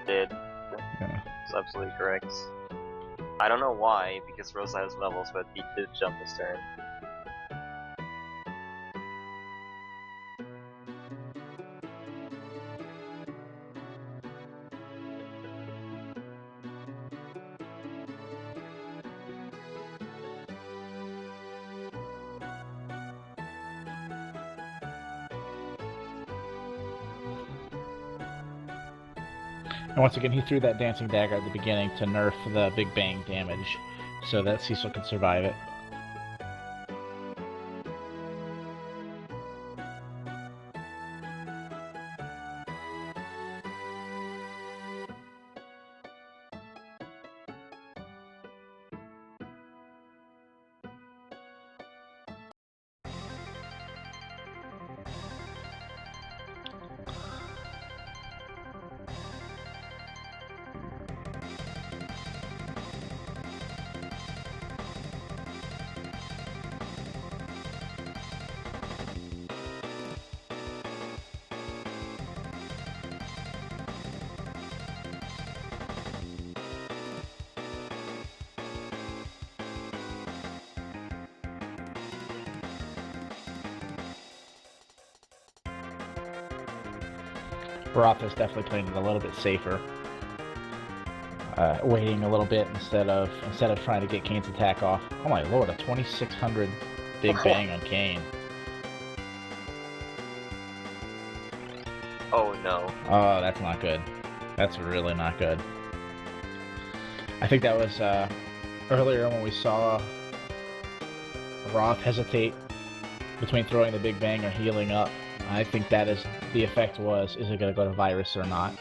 Did. Yeah. That's absolutely correct. I don't know why, because Rosa has levels, but he did jump his turn. And once again, he threw that Dancing Dagger at the beginning to nerf the Big Bang damage, so that Cecil could survive it. Roth is definitely playing it a little bit safer. Waiting a little bit instead of trying to get Kane's attack off. Oh my lord, a 2600 Big Bang on Kane. Oh no. Oh, that's not good. That's really not good. I think that was earlier when we saw Roth hesitate between throwing the Big Bang or healing up. I think that is the effect was, is it going to go to Virus or not?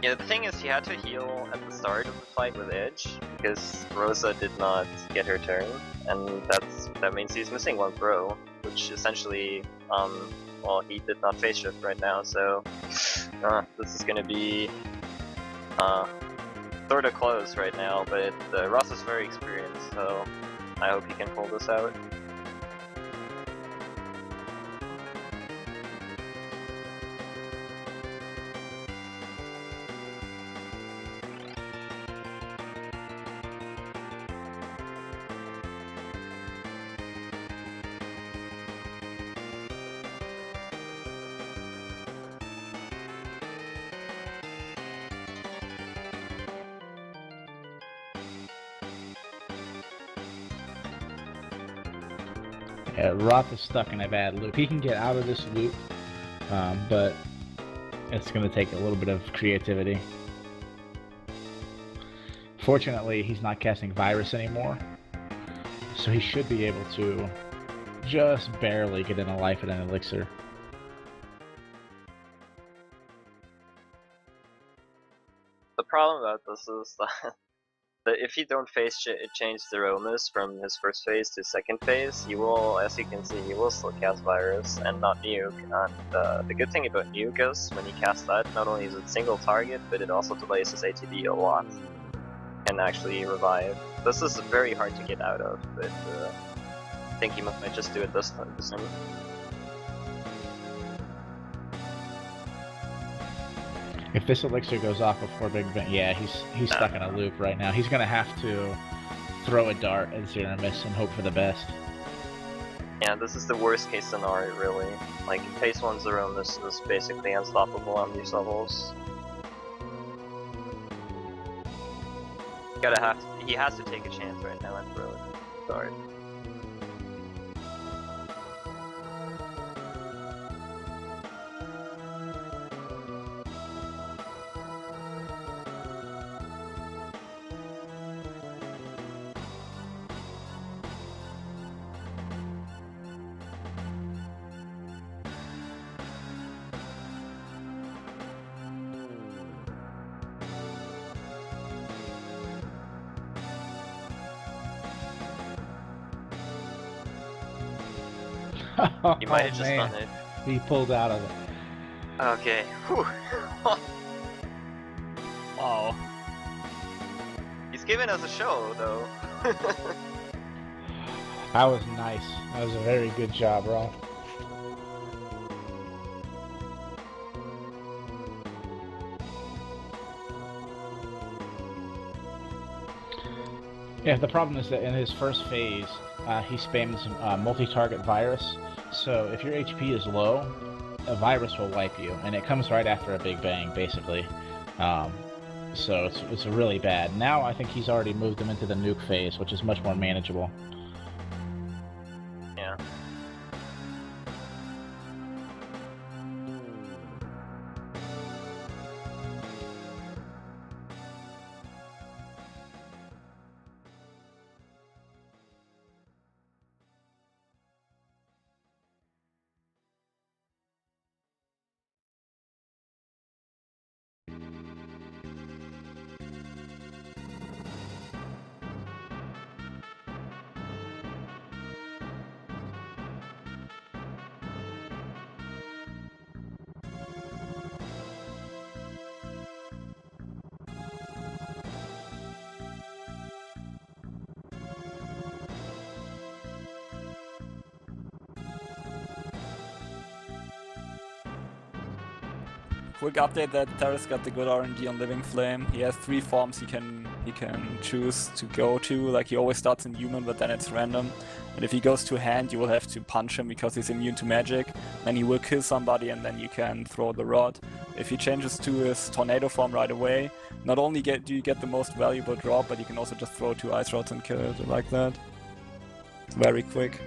Yeah, the thing is he had to heal at the start of the fight with Edge, because Rosa did not get her turn, and that means he's missing one throw, which essentially, well, he did not face shift right now, so this is gonna be sort of close right now, but Ross is very experienced, so I hope he can pull this out. Yeah, Roth is stuck in a bad loop. He can get out of this loop, but it's going to take a little bit of creativity. Fortunately, he's not casting Virus anymore, so he should be able to just barely get in a life and an elixir. The problem about this is that if you don't change the Romus from his first phase to second phase, he will, as you can see, he will still cast Virus and not Nuke. And the good thing about Nuke is, when he casts that, not only is it single target, but it also delays his ATB a lot. Can actually revive. This is very hard to get out of, but I think he might just do it this time. If this elixir goes off before Big Bang, yeah, he's stuck in a loop right now. He's gonna have to throw a dart at Zeramis and hope for the best. Yeah, this is the worst case scenario, really. Like, phase 1 Zeramis is basically unstoppable on these levels. He has to take a chance right now and throw a dart. You might have just done it. He pulled out of it. Okay. Whew. Wow. He's giving us a show, though. That was nice. That was a very good job, Roth. Yeah, the problem is that in his first phase, he spams multi-target Virus. So if your HP is low, a Virus will wipe you, and it comes right after a Big Bang, basically. So it's really bad. Now I think he's already moved him into the nuke phase, which is much more manageable. Yeah. Quick update that Terrace got the good RNG on Living Flame. He has 3 forms he can choose to go to. Like, he always starts in human, but then it's random. And if he goes to hand, you will have to punch him because he's immune to magic. Then he will kill somebody and then you can throw the rod. If he changes to his tornado form right away, not only do you get the most valuable drop, but you can also just throw 2 ice rods and kill it like that. It's very quick.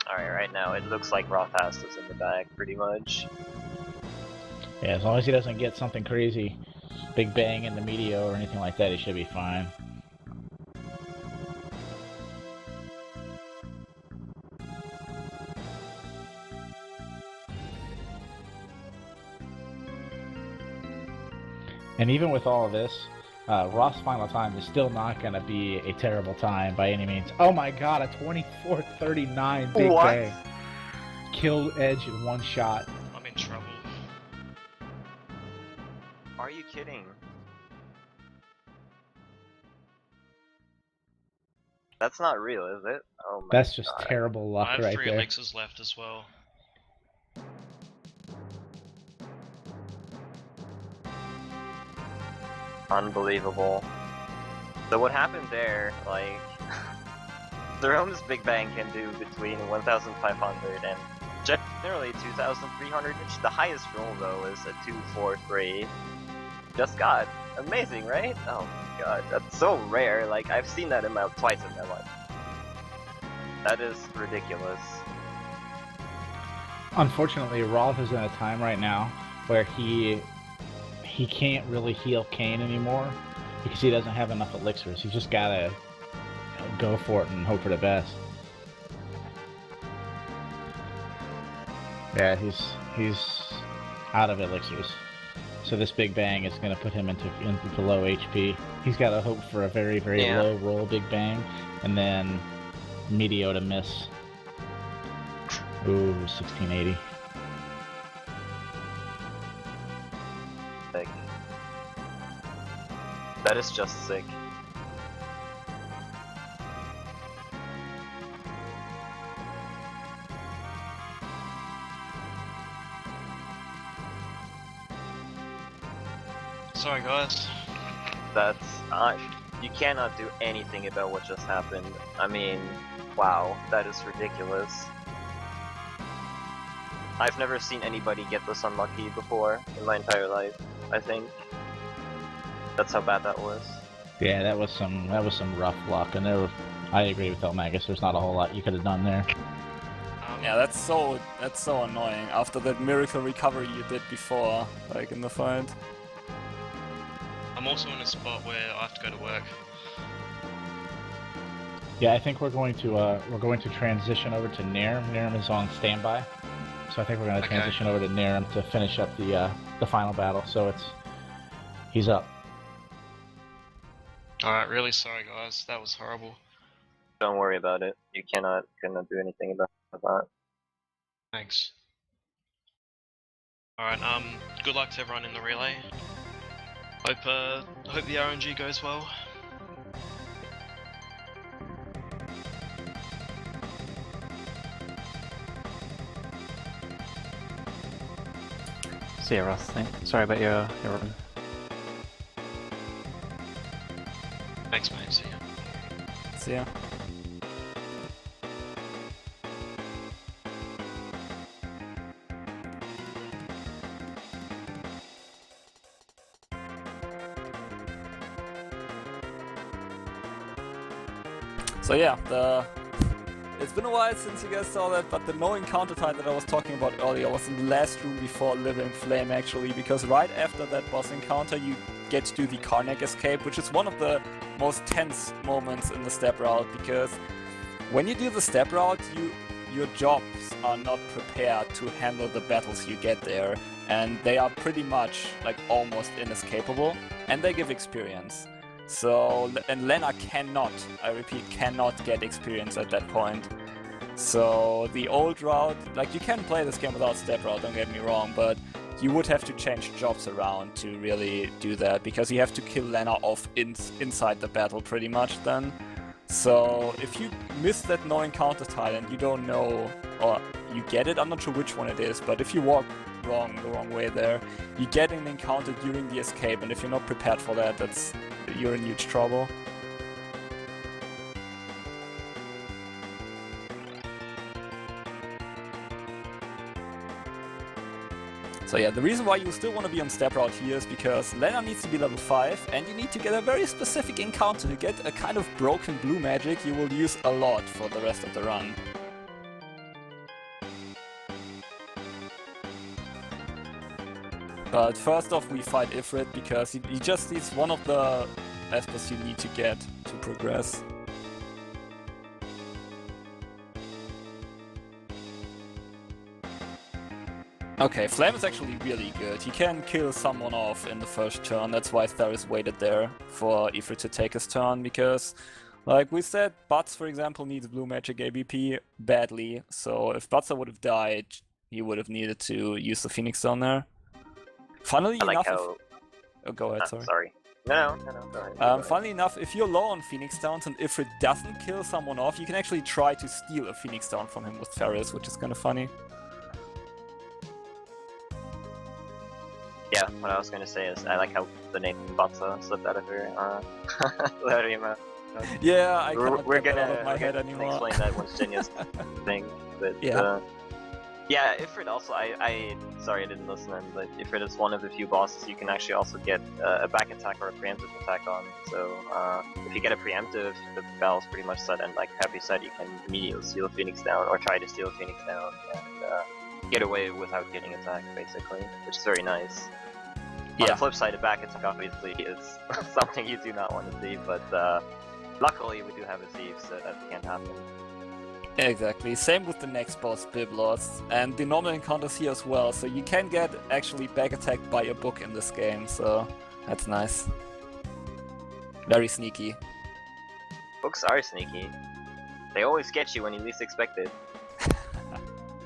Alright, right now it looks like Rothast is in the bag, pretty much. Yeah, as long as he doesn't get something crazy, big bang in the meteor or anything like that, he should be fine. And even with all of this, Roth's final time is still not going to be a terrible time by any means. Oh my god, a 24:39 big bang. Killed Edge in one shot. I'm in trouble. Are you kidding? That's not real, is it? Oh my That's just God. terrible luck I have right 3 there. elixirs left as well. Unbelievable. So what happened there, like, Therome's Big Bang can do between 1,500 and generally 2,300, which the highest roll though is a 243. Just got amazing, right? Oh my god, that's so rare. Like, I've seen that twice in my life. That is ridiculous. Unfortunately, Roth is in a time right now where he can't really heal Kane anymore because he doesn't have enough elixirs. He's just gotta go for it and hope for the best. Yeah, he's out of elixirs. So this Big Bang is going to put him into low HP. He's got to hope for a very, very low roll Big Bang, and then Meteor to miss. Ooh, 1680. Sick. That is just sick. Sorry guys. That's you cannot do anything about what just happened. I mean, wow, that is ridiculous. I've never seen anybody get this unlucky before in my entire life, I think. That's how bad that was. Yeah, that was some rough luck, and I agree with Elmagus. There's not a whole lot you could have done there. Yeah, that's so annoying after that miracle recovery you did before, like in the fight. I'm also in a spot where I have to go to work. Yeah, I think we're going to transition over to Niram. Niram is on standby, so I think we're going to transition over to Niram to finish up the final battle. So he's up. Alright, really sorry guys, that was horrible. Don't worry about it. You cannot do anything about that. Thanks. Alright, good luck to everyone in the relay. Hope the RNG goes well. See ya, Ross. Sorry about your run. Thanks mate, see ya. See ya. So yeah, it's been a while since you guys saw that, but the no encounter type that I was talking about earlier was in the last room before Living Flame actually, because right after that boss encounter you get to do the Karnak escape, which is one of the most tense moments in the step route, because when you do the step route you your jobs are not prepared to handle the battles you get there, and they are pretty much like almost inescapable, and they give experience. So, and Lena cannot, I repeat, cannot get experience at that point. So the old route, like you can play this game without step route, don't get me wrong, but you would have to change jobs around to really do that, because you have to kill Lena off inside the battle pretty much then. So if you miss that no encounter tile and you don't know, or you get it, I'm not sure which one it is, but if you walk the wrong way there, you get an encounter during the escape, and if you're not prepared for that, you're in huge trouble. So yeah, the reason why you still want to be on step route here is because Lena needs to be level 5, and you need to get a very specific encounter to get a kind of broken blue magic you will use a lot for the rest of the run. But first off, we fight Ifrit, because he just needs one of the Espers you need to get to progress. Okay, Flame is actually really good. He can kill someone off in the first turn. That's why Theris waited there for Ifrit to take his turn, because, like we said, Butz, for example, needs blue magic ABP badly. So if Butzer would have died, he would have needed to use the Phoenix Stone there. Funnily enough, oh, go ahead, sorry. Sorry. No, go ahead. Funnily enough, if you're low on Phoenix Stones and Ifrit doesn't kill someone off, you can actually try to steal a Phoenix Stone from him with Theris, which is kind of funny. Yeah, what I was gonna say is I like how the name Batsa slipped out of her Yeah, I cannot we're get that gonna out of my head anymore. explain that once Jenya's thing, but yeah, Ifrit also, I sorry I didn't listen, but Ifrit is one of the few bosses you can actually also get a back attack or a preemptive attack on. So if you get a preemptive, the battle's pretty much set, and like Happy said, you can immediately steal a Phoenix down or try to steal a Phoenix down and get away without getting attacked, basically, which is very nice. On the flip side, a back attack obviously is something you do not want to see, but luckily we do have a thief, so that can't happen. Exactly, same with the next boss, Biblos, and the normal encounters here as well, so you can get actually back attacked by a book in this game, so that's nice. Very sneaky. Books are sneaky. They always get you when you least expect it.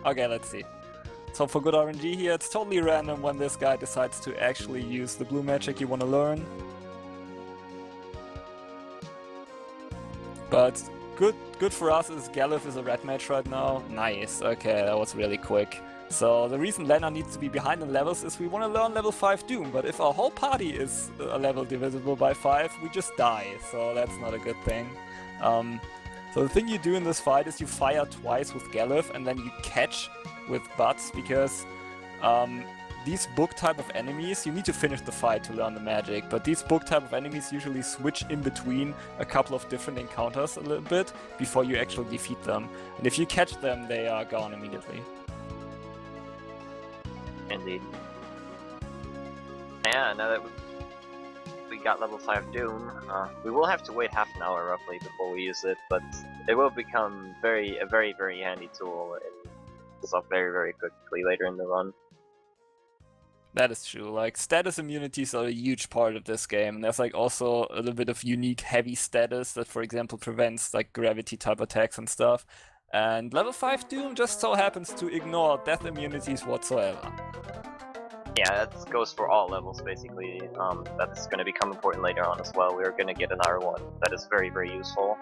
Okay, let's see. So for good RNG here, it's totally random when this guy decides to actually use the blue magic you want to learn. But good for us is Galuf is a red mage right now. Nice, okay, that was really quick. So the reason Lena needs to be behind in levels is we want to learn level 5 Doom, but if our whole party is a level divisible by 5, we just die, so that's not a good thing. So the thing you do in this fight is you fire twice with Galuf and then you catch with Butz, because these book type of enemies, you need to finish the fight to learn the magic, but these book type of enemies usually switch in between a couple of different encounters a little bit before you actually defeat them. And if you catch them, they are gone immediately. Indeed. Yeah, now that we got level 5 Doom, we will have to wait half an hour roughly before we use it, but it will become a very, very handy tool and stuff very quickly later in the run. That is true, like status immunities are a huge part of this game, and there's like also a little bit of unique heavy status that, for example, prevents like gravity type attacks and stuff. And level 5 Doom just so happens to ignore death immunities whatsoever. Yeah, that goes for all levels basically. That's going to become important later on as well. We're going to get an R1 that is very useful.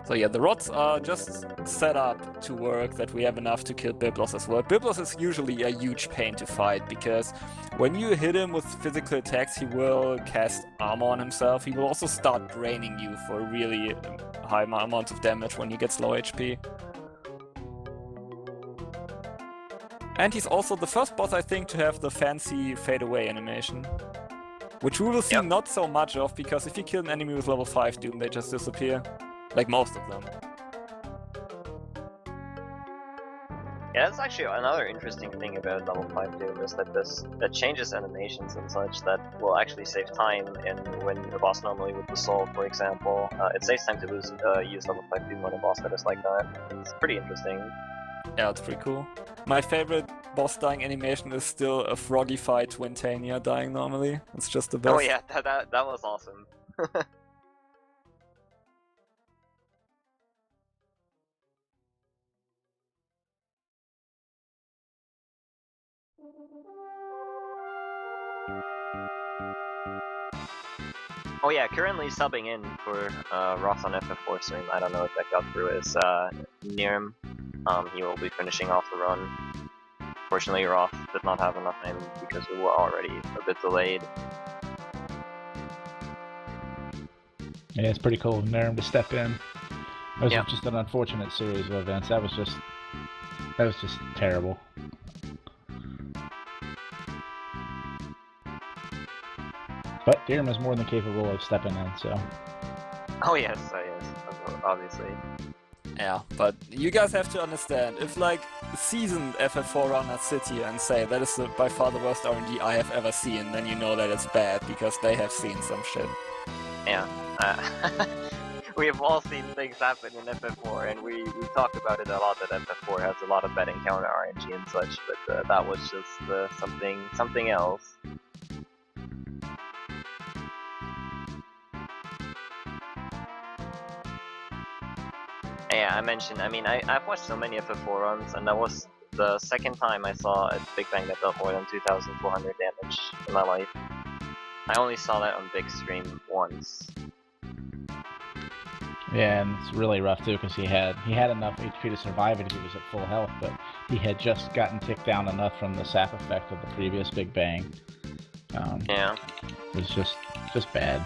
So yeah, the rods are just set up to work that we have enough to kill Biblos as well. Biblos is usually a huge pain to fight, because when you hit him with physical attacks, he will cast armor on himself. He will also start draining you for really high amounts of damage when he gets low HP. And he's also the first boss, I think, to have the fancy fade away animation. Which we will see not so much of, because if you kill an enemy with level 5 Doom, they just disappear. Like most of them. Yeah, Yeah, that's actually another interesting thing about level 5 Doom is that it changes animations and such that will actually save time. And when a boss normally would dissolve, for example, it saves time to use level 5 Doom when a boss that is like that. It's pretty interesting. Yeah, it's pretty cool. My favorite boss dying animation is still a Frogify Twintania dying normally. It's just the best. Oh yeah, that was awesome. Oh yeah, currently subbing in for Roth on FF4 stream. I don't know if that got through. Is Nirim. He will be finishing off the run. Fortunately, Roth did not have enough time because we were already a bit delayed. Yeah, it's pretty cool of Nirim to step in. That was Yeah. just an unfortunate series of events. That was just terrible. But Nirim is more than capable of stepping in, so. Oh yes, obviously. Yeah, but you guys have to understand, if like seasoned FF4 runners sit here and say that is by far the worst RNG I have ever seen, then you know that it's bad, because they have seen some shit. Yeah. We have all seen things happen in FF4, and we talked about it a lot that FF4 has a lot of bad encounter RNG and such, but that was just something else. Yeah, I've watched so many FF4 runs, and that was the second time I saw a Big Bang that dealt more than 2,400 damage in my life. I only saw that on big stream once. Yeah, and it's really rough too because he had enough HP to survive it if he was at full health, but he had just gotten ticked down enough from the sap effect of the previous Big Bang. Yeah. It was just bad.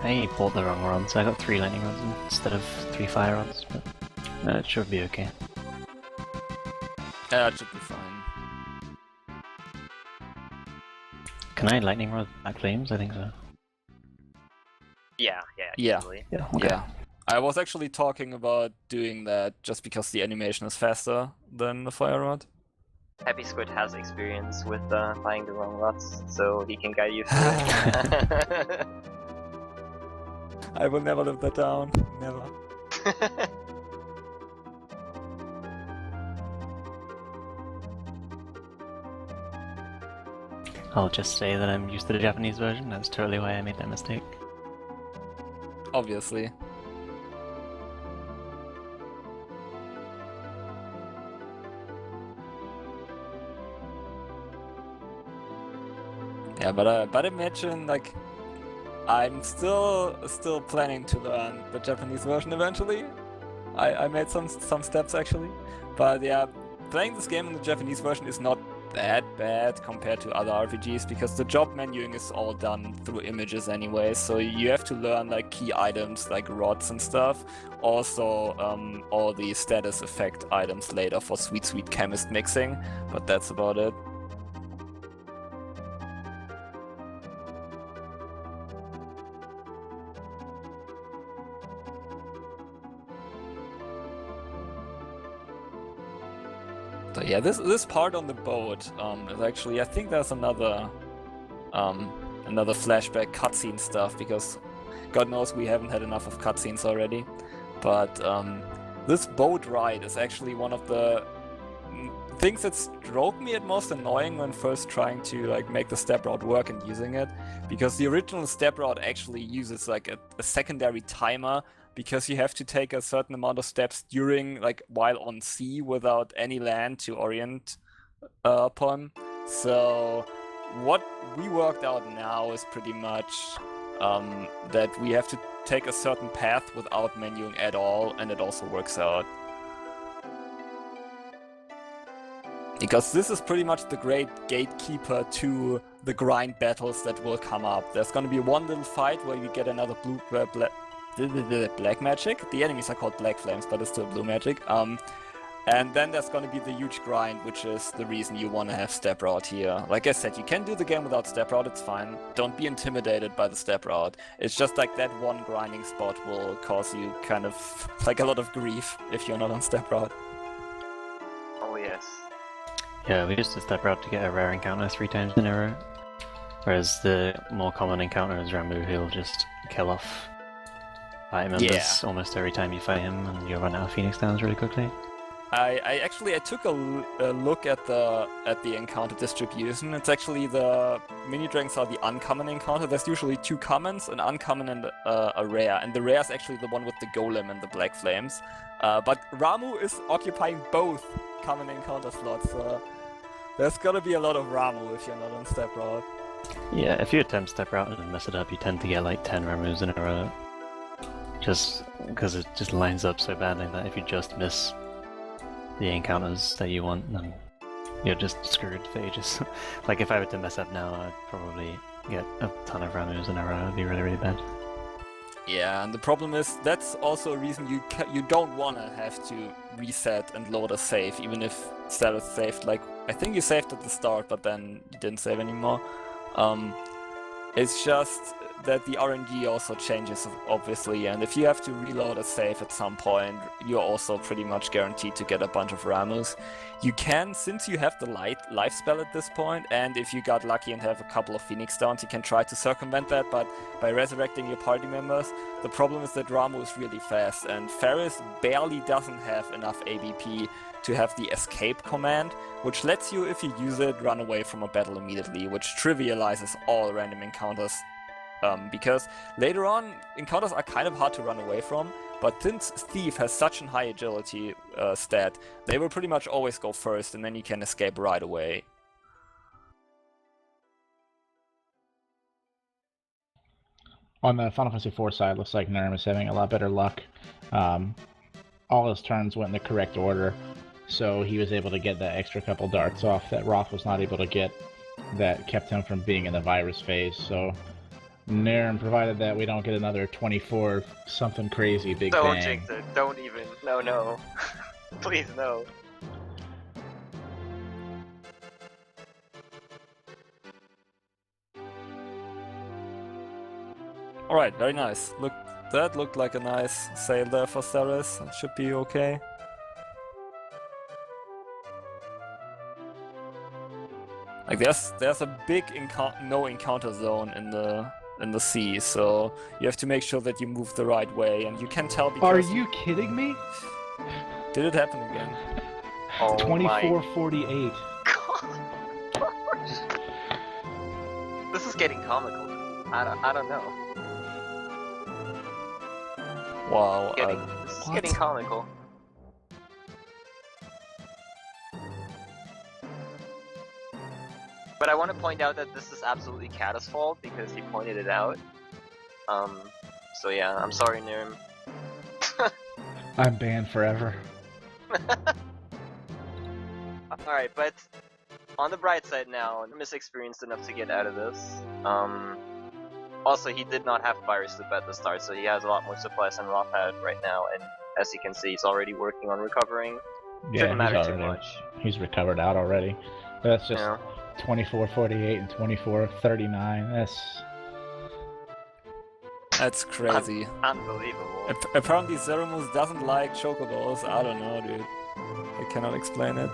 I bought the wrong rod, so I got 3 lightning rods instead of 3 fire rods, but it should be okay. Yeah, it should be fine. Can I lightning rod back flames? I think so. Yeah, Yeah. easily. Yeah, okay. Yeah. I was actually talking about doing that just because the animation is faster than the fire rod. Happy Squid has experience with buying the wrong rods, so he can guide you through it. I will never live that down. Never. I'll just say that I'm used to the Japanese version, that's totally why I made that mistake. Obviously. Yeah, but imagine, like, I'm still planning to learn the Japanese version eventually. I made some steps actually, but yeah, playing this game in the Japanese version is not that bad compared to other RPGs because the job menuing is all done through images anyway, so you have to learn like key items like rods and stuff. Also, all the status effect items later for sweet chemist mixing, but that's about it. So yeah, this part on the boat is actually, I think there's another flashback cutscene stuff because God knows we haven't had enough of cutscenes already. But this boat ride is actually one of the things that drove me at most annoying when first trying to like make the step route work and using it, because the original step route actually uses like a secondary timer, because you have to take a certain amount of steps during, like, while on sea without any land to orient upon. So what we worked out now is pretty much that we have to take a certain path without menuing at all, and it also works out. Because this is pretty much the great gatekeeper to the grind battles that will come up. There's gonna be one little fight where you get another black magic. The enemies are called black flames, but it's still blue magic. And then there's gonna be the huge grind, which is the reason you wanna have step route here. Like I said, you can do the game without step route, it's fine. Don't be intimidated by the step route. It's just like that one grinding spot will cause you kind of like a lot of grief if you're not on step route. Oh yes. Yeah, we used the step route to get a rare encounter 3 times in a row. Whereas the more common encounter is Ramu, he'll just kill off party members almost every time you fight him, and you'll run out of Phoenix Downs really quickly. I took a look at the encounter distribution. It's actually the mini dragons are the uncommon encounter. There's usually 2 commons, an uncommon and a rare, and the rare is actually the one with the golem and the black flames. But Ramu is occupying both common encounter slots. So there's gonna be a lot of Ramu if you're not on step route. Yeah, if you attempt step route and mess it up, you tend to get like 10 Ramus in a row. Just because it just lines up so badly that if you just miss the encounters that you want, then you're just screwed for ages. Like if I were to mess up now, I'd probably get a ton of Ramus in a row. It'd be really, really bad. Yeah, and the problem is that's also a reason you don't want to have to reset and load a save, even if status saved. Like I think you saved at the start, but then you didn't save anymore. It's just that the RNG also changes, obviously, and if you have to reload a save at some point, you're also pretty much guaranteed to get a bunch of Ramus. You can, since you have the life spell at this point, and if you got lucky and have a couple of Phoenix Downs, you can try to circumvent that, but by resurrecting your party members, the problem is that Ramu is really fast, and Ferris barely doesn't have enough ABP to have the escape command, which lets you, if you use it, run away from a battle immediately, which trivializes all random encounters. Because later on, encounters are kind of hard to run away from, but since Thief has such a high agility stat, they will pretty much always go first, and then you can escape right away. On the Final Fantasy IV side, looks like Nurm is having a lot better luck. All his turns went in the correct order, so he was able to get that extra couple darts off that Roth was not able to get, that kept him from being in the virus phase. So Nurm, provided that we don't get another 24 something crazy big Don't bang. jinx it. Don't even. No. Please, no. Alright, very nice. That looked like a nice sail there for Ceres. It should be okay. Like there's a big no encounter zone in the sea, so you have to make sure that you move the right way, and you can tell because... Are you kidding me? Did it happen again? Oh 24:48. This is getting comical. I don't know. Wow. This is getting comical. But I want to point out that this is absolutely Kata's fault because he pointed it out. So yeah, I'm sorry, Nirm. I'm banned forever. Alright, but on the bright side now, Nirm is experienced enough to get out of this. Also, he did not have virus loop at the start, so he has a lot more supplies than Roth had right now, and as you can see, he's already working on recovering. Yeah, Shouldn't matter too much. He's recovered out already. That's just Yeah. 24:48 and 24:39. That's crazy. Unbelievable. Apparently Zeramus doesn't like chocobos. I don't know, dude. I cannot explain it.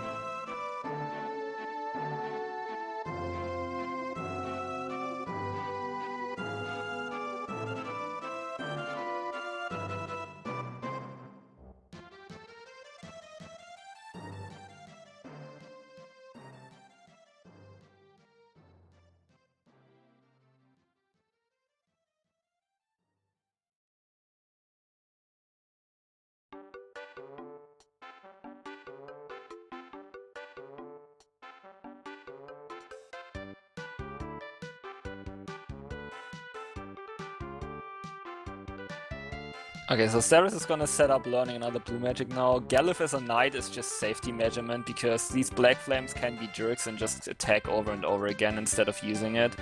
Okay, so Ceres is gonna set up learning another blue magic now. Galif as a knight is just safety measurement because these black flames can be jerks and just attack over and over again instead of using it.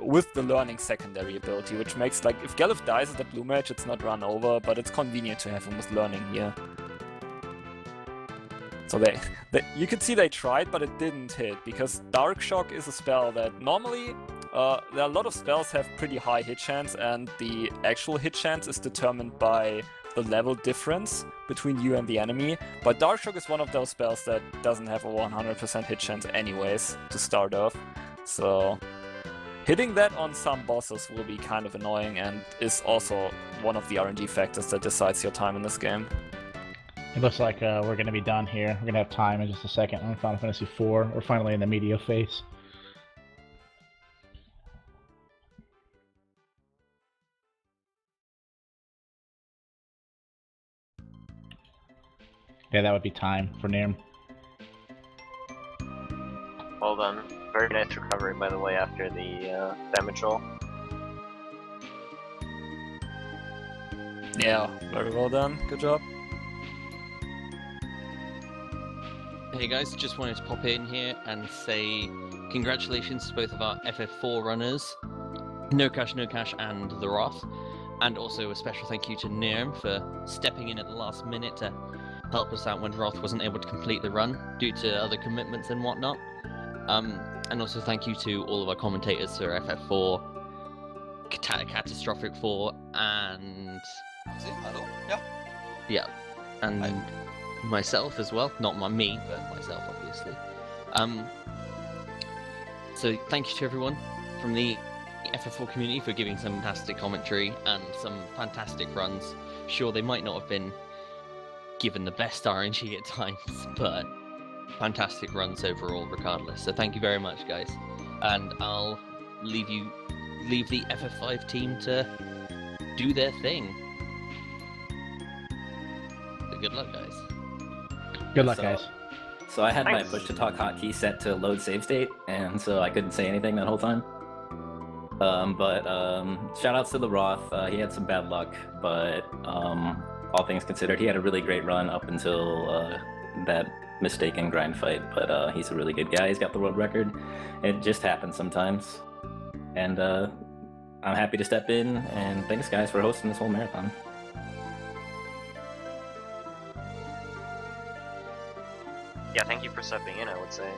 With the learning secondary ability, which makes, like, if Galif dies as a blue mage, it's not run over, but it's convenient to have him with learning here. So you could see they tried, but it didn't hit, because Dark Shock is a spell that normally, there are a lot of spells have pretty high hit chance, and the actual hit chance is determined by the level difference between you and the enemy, but Dark Shock is one of those spells that doesn't have a 100% hit chance anyways to start off, so hitting that on some bosses will be kind of annoying and is also one of the RNG factors that decides your time in this game. It looks like we're going to be done here. We're going to have time in just a second on Final Fantasy IV. We're finally in the media phase. Yeah, that would be time for Nirm. Well done. Very nice recovery, by the way, after the damage roll. Yeah, very well done. Good job. Hey guys, just wanted to pop in here and say congratulations to both of our FF4 runners, No Cash and The Wrath, and also a special thank you to Nirm for stepping in at the last minute to help us out when Wrath wasn't able to complete the run due to other commitments and whatnot. And also thank you to all of our commentators for FF4, Catastrophic 4, and... Hello? Yeah. Yeah, and myself as well. Not me, but myself, obviously. So thank you to everyone from the FF4 community for giving some fantastic commentary and some fantastic runs. Sure, they might not have been given the best RNG at times, but fantastic runs overall regardless. So thank you very much, guys. And I'll leave the FF5 team to do their thing. So good luck, guys. Good luck, guys. So I had Thanks. my push to talk hotkey set to load save state, and so I couldn't say anything that whole time. But shout outs to the Roth. He had some bad luck, but all things considered, he had a really great run up until that mistaken grind fight. But he's a really good guy. He's got the world record. It just happens sometimes. And I'm happy to step in, and thanks guys for hosting this whole marathon. Yeah, thank you for stepping in, I would say.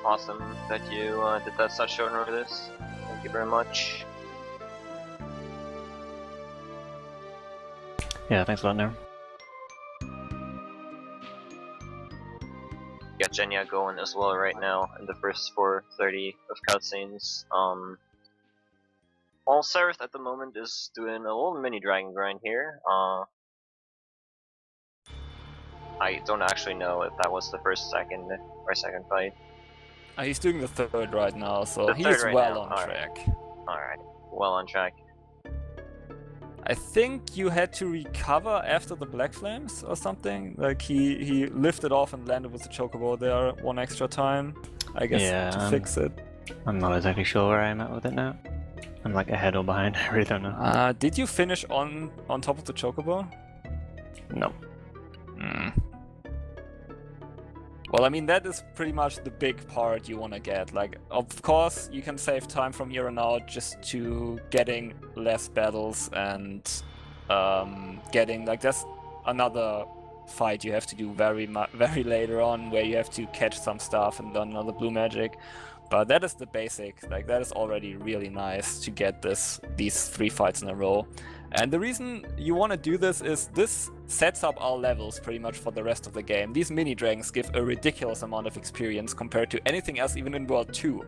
Awesome that you did that such short notice. Thank you very much. Yeah, thanks a lot, Nirm. Got Genya going as well right now in the first 4:30 of cutscenes. Well, Seraph at the moment is doing a little mini dragon grind here. I don't actually know if that was the second fight. He's doing the third right now, so The he third is right well now, on alright. track. Alright, well on track. I think you had to recover after the Black Flames or something. Like he lifted off and landed with the Chocobo there one extra time, I guess, Yeah, to fix it. I'm not exactly sure where I'm at with it now. I'm like ahead or behind, I really don't know. Did you finish on top of the Chocobo? No. Well, I mean, that is pretty much the big part you want to get. Like, of course, you can save time from here on out just to getting less battles and getting, like, there's another fight you have to do very later on where you have to catch some stuff and learn another blue magic. But that is the basic, like, that is already really nice to get these 3 fights in a row. And the reason you want to do this is this sets up our levels pretty much for the rest of the game. These mini dragons give a ridiculous amount of experience compared to anything else, even in World 2.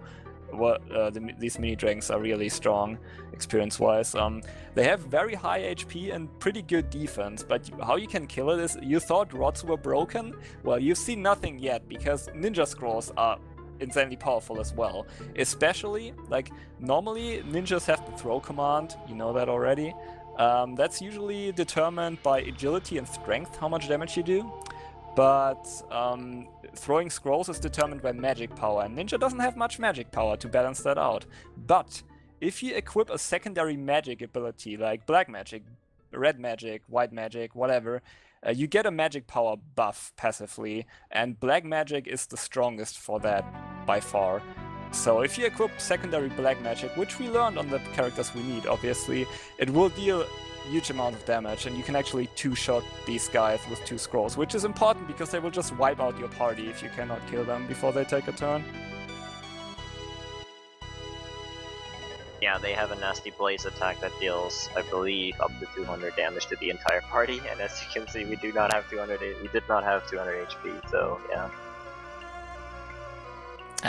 These mini dragons are really strong experience-wise. They have very high HP and pretty good defense, but how you can kill it is, you thought rods were broken? Well, you've seen nothing yet, because ninja scrolls are insanely powerful as well. Especially, like, normally ninjas have the throw command, you know that already. That's usually determined by agility and strength, how much damage you do. But throwing scrolls is determined by magic power, and ninja doesn't have much magic power to balance that out. But if you equip a secondary magic ability, like black magic, red magic, white magic, whatever, you get a magic power buff passively, and black magic is the strongest for that by far. So if you equip secondary black magic, which we learned on the characters we need, obviously, it will deal huge amount of damage, and you can actually two-shot these guys with 2 scrolls, which is important because they will just wipe out your party if you cannot kill them before they take a turn. Yeah, they have a nasty blaze attack that deals, I believe, up to 200 damage to the entire party, and as you can see, we did not have 200 HP, so yeah.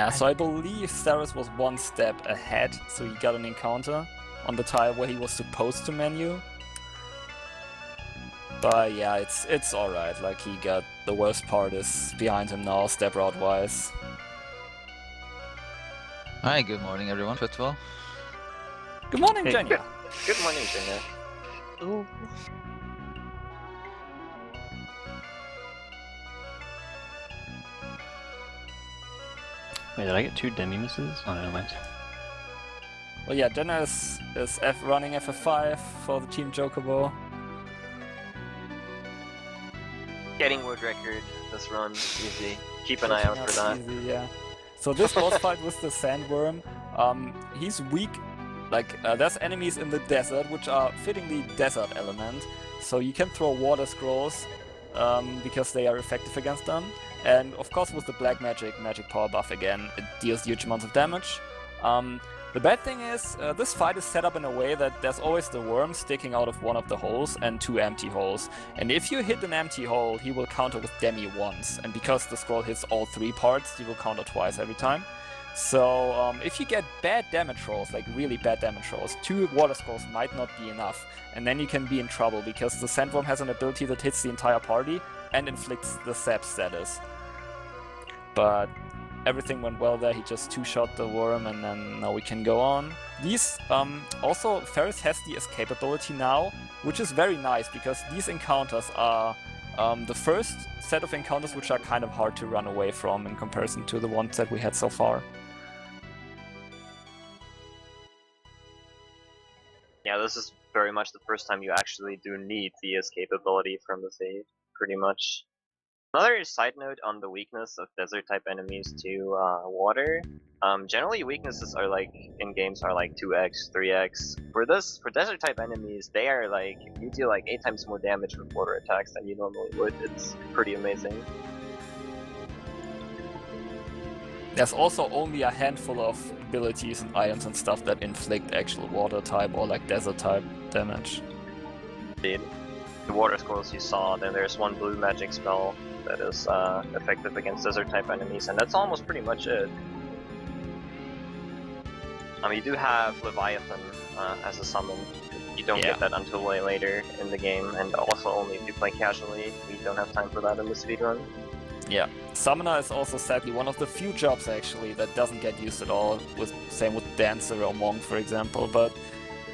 So I believe Saris was 1 step ahead, so he got an encounter on the tile where he was supposed to menu. But yeah, it's alright, like he got the worst part is behind him now, step route wise. Hi, good morning everyone, first of all. Good morning, Hey, Jenya. Good morning, Jenya. Oh. Wait, did I get 2 demi misses? Oh no, wait. Well, yeah, Jenya is running FF5 for the Team Chocobo. Getting world record this run, easy. Keep an eye out for that. Easy, yeah. So this boss fight with the Sandworm, he's weak. Like, there's enemies in the desert, which are fittingly desert element, so you can throw water scrolls, because they are effective against them. And of course with the black magic power buff again, it deals huge amounts of damage. The bad thing is, this fight is set up in a way that there's always the worm sticking out of one of the holes and 2 empty holes. And if you hit an empty hole, he will counter with demi once, and because the scroll hits all 3 parts, he will counter twice every time. So if you get bad damage rolls, like really bad damage rolls, 2 water scrolls might not be enough, and then you can be in trouble because the Sandworm has an ability that hits the entire party and inflicts the sap status. But everything went well there, he just 2-shot the worm and then now we can go on. These, also Ferris has the escape ability now, which is very nice because these encounters are the first set of encounters which are kind of hard to run away from in comparison to the ones that we had so far. Yeah, this is very much the first time you actually do need the escape ability from the save, pretty much. Another side note on the weakness of desert type enemies to water. Generally weaknesses are like in games are like 2x, 3x. For desert type enemies, they are like you deal like 8 times more damage with water attacks than you normally would. It's pretty amazing. There's also only a handful of abilities and items and stuff that inflict actual water type or like desert type damage. Indeed. The water scrolls you saw, then there's 1 blue magic spell that is effective against desert type enemies, and that's almost pretty much it. You do have Leviathan as a summon. You don't get that until way later in the game, and also only if you play casually. We don't have time for that in the speedrun. Yeah, Summoner is also sadly one of the few jobs actually that doesn't get used at all, same with Dancer or Monk for example, but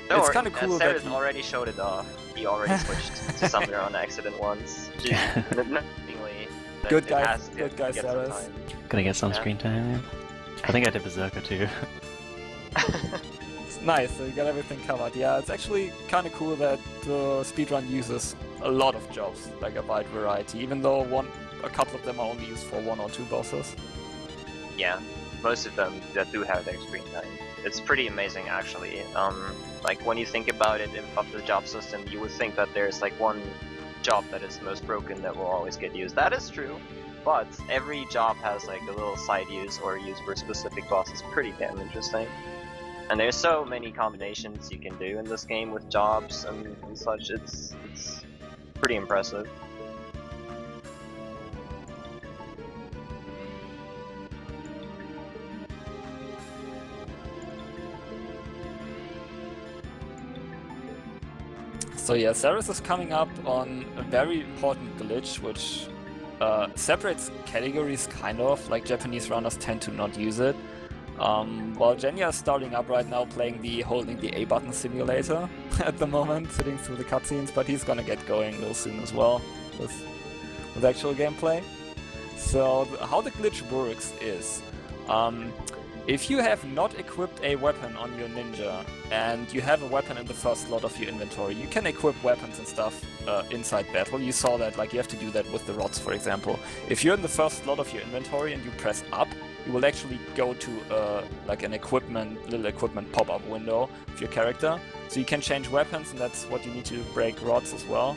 no, it's kind of cool that he already showed it off. He already switched to Summoner on accident once. Good guy, Saris. Gonna get some screen time, yeah. I think I did Berserker too. It's nice, so you got everything covered. Yeah, it's actually kind of cool that the speedrun uses a lot of jobs, like a wide variety, even though a couple of them are only used for 1 or 2 bosses. Yeah, most of them that do have their screen time. It's pretty amazing actually. Like when you think about it of the job system, you would think that there's like one job that is the most broken that will always get used. That is true, but every job has like a little side use or use for a specific boss. It's pretty damn interesting. And there's so many combinations you can do in this game with jobs and such. It's pretty impressive. So yeah, Saris is coming up on a very important glitch which separates categories kind of, like Japanese runners tend to not use it. While Jenya is starting up right now playing holding the A button simulator at the moment, sitting through the cutscenes, but he's gonna get going real soon as well with actual gameplay. So how the glitch works is, if you have not equipped a weapon on your ninja, and you have a weapon in the first slot of your inventory, you can equip weapons and stuff inside battle. You saw that, like you have to do that with the rods, for example. If you're in the first slot of your inventory and you press up, you will actually go to like an little equipment pop-up window of your character. So you can change weapons, and that's what you need to break rods as well.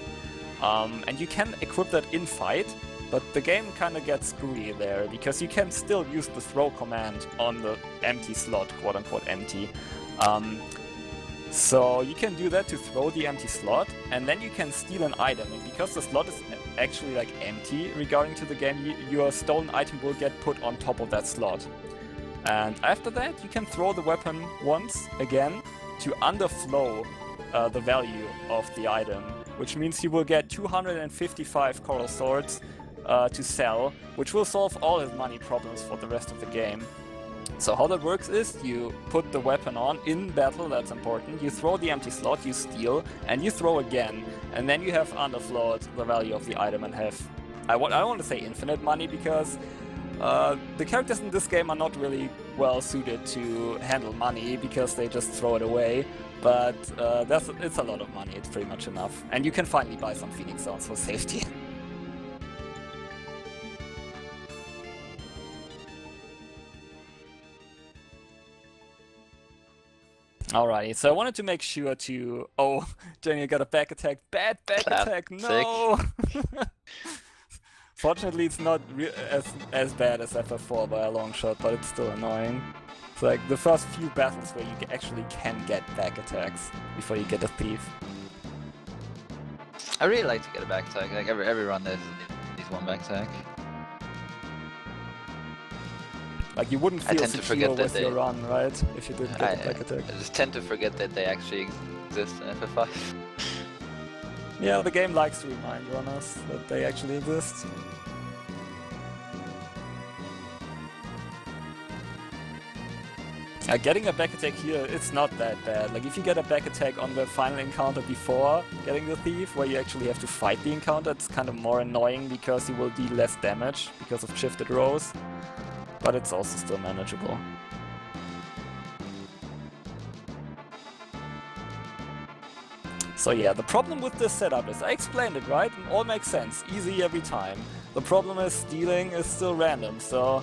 And you can equip that in fight, but the game kind of gets screwy there, because you can still use the throw command on the empty slot, quote-unquote empty. So you can do that to throw the empty slot, and then you can steal an item. And because the slot is actually like empty regarding to the game, your stolen item will get put on top of that slot. And after that, you can throw the weapon once again to underflow the value of the item, which means you will get 255 coral swords to sell, which will solve all his money problems for the rest of the game. So how that works is you put the weapon on in battle, that's important, you throw the empty slot, you steal, and you throw again, and then you have underflowed the value of the item and have, I don't want to say infinite money, because the characters in this game are not really well suited to handle money, because they just throw it away, but it's a lot of money, it's pretty much enough. And you can finally buy some Phoenix Zones for safety. Alrighty, so I wanted to make sure to... Oh, Jenny got a back attack. Bad back attack, no! Fortunately, it's not as bad as FF4 by a long shot, but it's still annoying. It's like the first few battles where you actually can get back attacks before you get a thief. I really like to get a back attack. Like every run there's one back attack. Like you wouldn't feel secure with your run, right? If you didn't get a back attack. I just tend to forget that they actually exist in FF5. Yeah, the game likes to remind runners that they actually exist. Getting a back attack here, it's not that bad. Like if you get a back attack on the final encounter before getting the thief, where you actually have to fight the encounter, it's kind of more annoying because you will deal less damage because of shifted rows. But it's also still manageable. So yeah, the problem with this setup is, I explained it, right? It all makes sense, easy every time. The problem is stealing is still random, so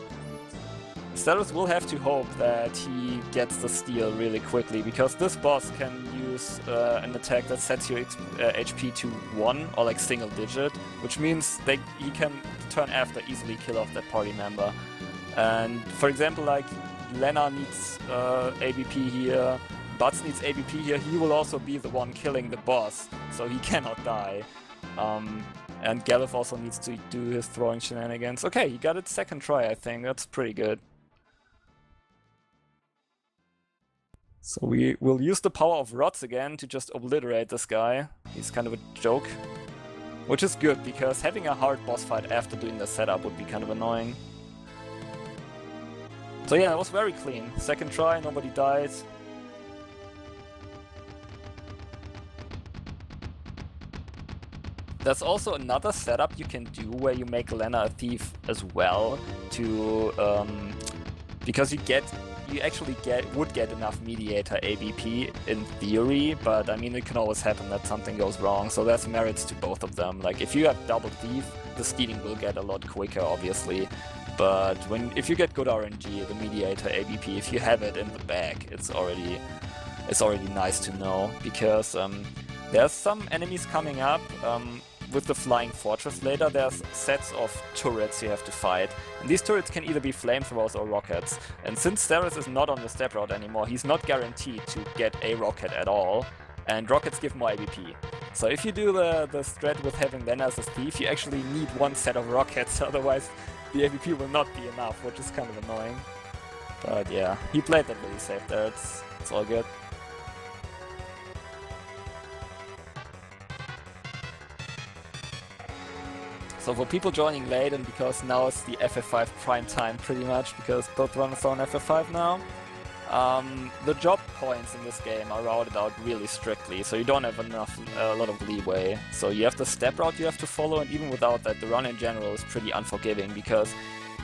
Steros will have to hope that he gets the steal really quickly, because this boss can use an attack that sets your HP to 1 or like single digit, which means he can turn after easily kill off that party member. And for example, like Lena needs ABP here, Butts needs ABP here, he will also be the one killing the boss, so he cannot die. And Galuf also needs to do his throwing shenanigans. Okay, he got it second try, I think, that's pretty good. So we will use the power of rods again to just obliterate this guy. He's kind of a joke. Which is good, because having a hard boss fight after doing the setup would be kind of annoying. So yeah, it was very clean. Second try, nobody died. There's also another setup you can do where you make Lena a thief as well to because you actually would get enough mediator ABP in theory, but I mean it can always happen that something goes wrong, so there's merits to both of them. Like if you have double thief, the stealing will get a lot quicker obviously, but if you get good RNG, the mediator ABP, if you have it in the bag, it's already nice to know, because there's some enemies coming up. With the Flying Fortress later, there's sets of turrets you have to fight, and these turrets can either be flamethrowers or rockets. And since Steros is not on the step route anymore, he's not guaranteed to get a rocket at all, and rockets give more ABP. So if you do the strat with having Lena as a thief, you actually need one set of rockets, otherwise the ABP will not be enough, which is kind of annoying. But yeah, he played that really safe there, it's all good. So for people joining late, and because now it's the FF5 prime time pretty much, because both runners are on FF5 now, the job points in this game are routed out really strictly, so you don't have a lot of leeway. So you have the step route you have to follow, and even without that, the run in general is pretty unforgiving, because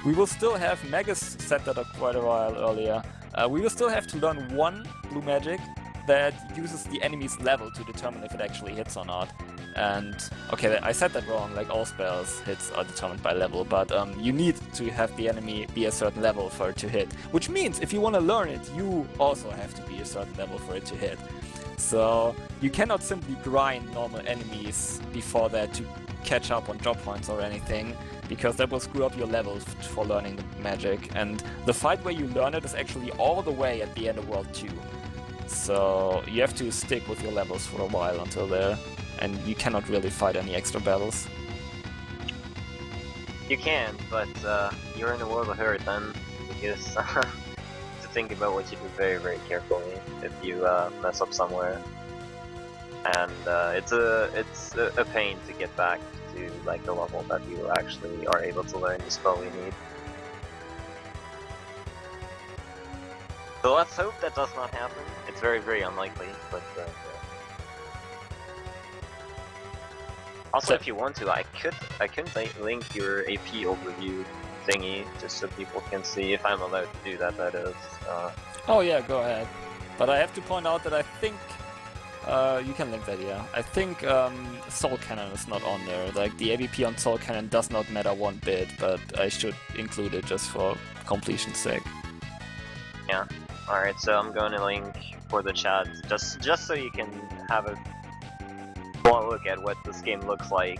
we will still have, Magus set that up quite a while earlier, we will still have to learn one blue magic that uses the enemy's level to determine if it actually hits or not. And okay, I said that wrong, like all spells hits are determined by level, but you need to have the enemy be a certain level for it to hit. Which means if you want to learn it, you also have to be a certain level for it to hit. So you cannot simply grind normal enemies before that to catch up on drop points or anything, because that will screw up your levels for learning the magic. And the fight where you learn it is actually all the way at the end of World 2. So you have to stick with your levels for a while until there, and you cannot really fight any extra battles. You can, but you're in a world of hurt then, because to think about what you do very, very carefully if you mess up somewhere. And it's a pain to get back to like the level that you actually are able to learn the spell you need. So let's hope that does not happen. It's very, very unlikely, but also, if you want to, I could link your AP overview thingy just so people can see if I'm allowed to do that. That is. Oh yeah, go ahead. But I have to point out that I think you can link that. Yeah, I think Soul Cannon is not on there. Like the AVP on Soul Cannon does not matter one bit, but I should include it just for completion's sake. Yeah. All right. So I'm going to link for the chat just so you can have a look at what this game looks like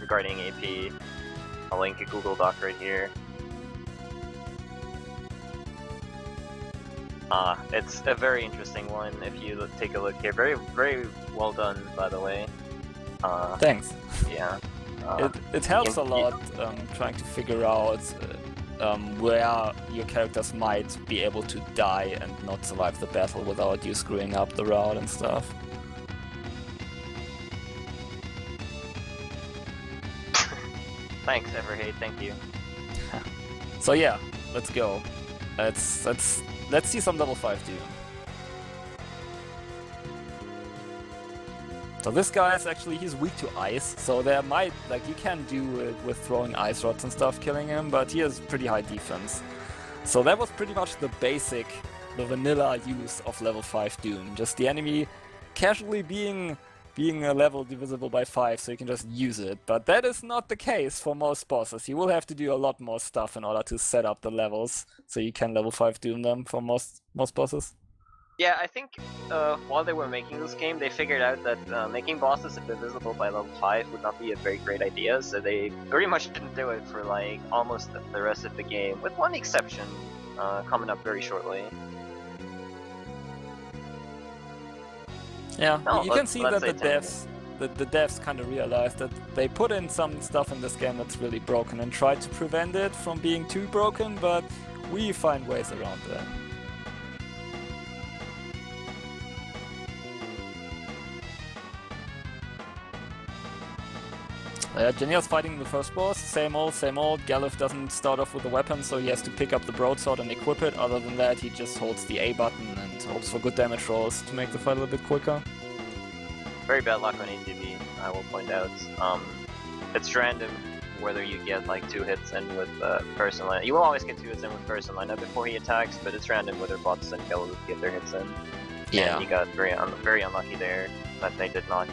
regarding AP. I'll link a Google Doc right here. It's a very interesting one if you take a look here. Very, very well done, by the way. Thanks. Yeah. It helps a lot trying to figure out where your characters might be able to die and not survive the battle without you screwing up the route and stuff. Thanks, Everhate. Thank you. So yeah, let's go. Let's see some level 5 Doom. So this guy is actually, he's weak to ice, so there might, like, you can do it with throwing ice rods and stuff, killing him, but he has pretty high defense. So that was pretty much the basic, the vanilla use of level 5 Doom. Just the enemy casually being a level divisible by 5, so you can just use it. But that is not the case for most bosses. You will have to do a lot more stuff in order to set up the levels, so you can level 5 Doom them for most bosses. Yeah, I think while they were making this game, they figured out that making bosses divisible by level 5 would not be a very great idea, so they pretty much didn't do it for like almost the rest of the game, with one exception coming up very shortly. Yeah, No, you can see that say the devs kind of realized that they put in some stuff in this game that's really broken and tried to prevent it from being too broken, but we find ways around that. Janier's fighting the first boss, same old, same old. Galuf doesn't start off with a weapon, so he has to pick up the broadsword and equip it. Other than that, he just holds the A button and hopes for good damage rolls to make the fight a little bit quicker. Very bad luck on ATB, I will point out. It's random whether you get like 2 hits in with person line. You will always get 2 hits in with person lineup before he attacks, but it's random whether bots and Galuf get their hits in. Yeah. And he got very unlucky there, that they did not.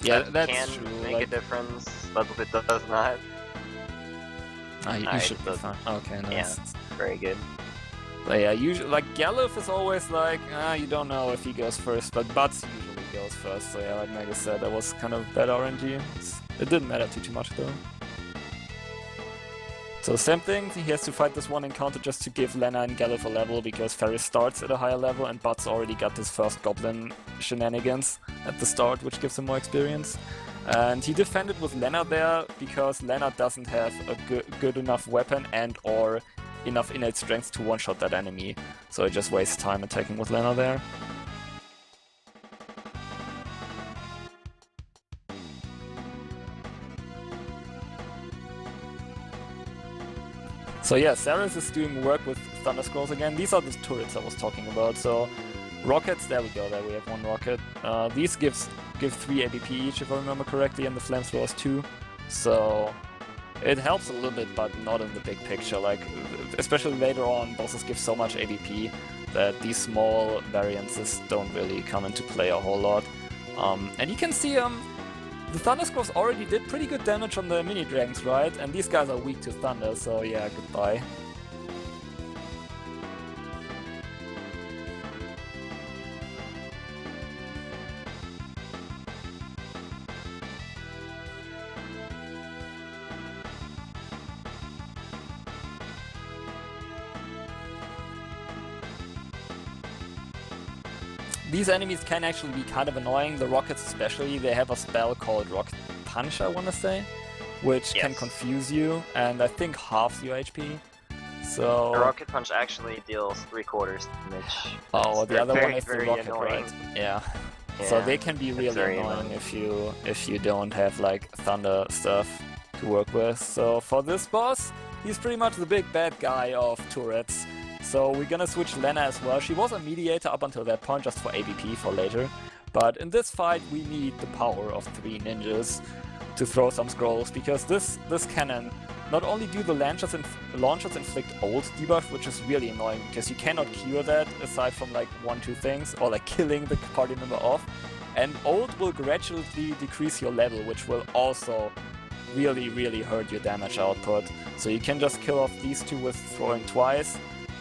Yeah, that that's can true. make like... a difference, but it does not. You should be fine. Okay, nice. Yeah, very good. But yeah, usually, like, Galuf is always like, you don't know if he goes first, but Butts usually goes first, so yeah, like Mega said, that was kind of bad RNG. It didn't matter too much though. So same thing, he has to fight this one encounter just to give Lena and Galuf a level, because Ferris starts at a higher level and Butts already got his first goblin shenanigans at the start, which gives him more experience. And he defended with Lena there, because Lena doesn't have a good enough weapon and or enough innate strength to one-shot that enemy, so he just wastes time attacking with Lena there. So yeah, Saris is doing work with Thunder Scrolls again. These are the turrets I was talking about. So rockets, there we go, there we have 1 rocket. These give 3 ABP each, if I remember correctly, and the flamethrowers 2. So it helps a little bit, but not in the big picture. Like, especially later on, bosses give so much ABP that these small variances don't really come into play a whole lot. And you can see the Thunder Scrolls already did pretty good damage on the mini dragons, right? And these guys are weak to thunder, so yeah, goodbye. These enemies can actually be kind of annoying, the rockets especially. They have a spell called Rocket Punch, I want to say, which can confuse you and I think halves your HP. So the Rocket Punch actually deals 3/4 damage. Oh, the other very, one is the very rocket, annoying. right? Yeah. Yeah, So they can be it's really very annoying if you don't have like thunder stuff to work with. So for this boss, he's pretty much the big bad guy of turrets. So we're gonna switch Lena as well. She was a mediator up until that point, just for ABP for later. But in this fight, we need the power of 3 ninjas to throw some scrolls, because this cannon not only do the launchers inflict ult debuff, which is really annoying because you cannot cure that aside from like 1-2 things, or like killing the party member off. And ult will gradually decrease your level, which will also really hurt your damage output. So you can just kill off these two with throwing twice.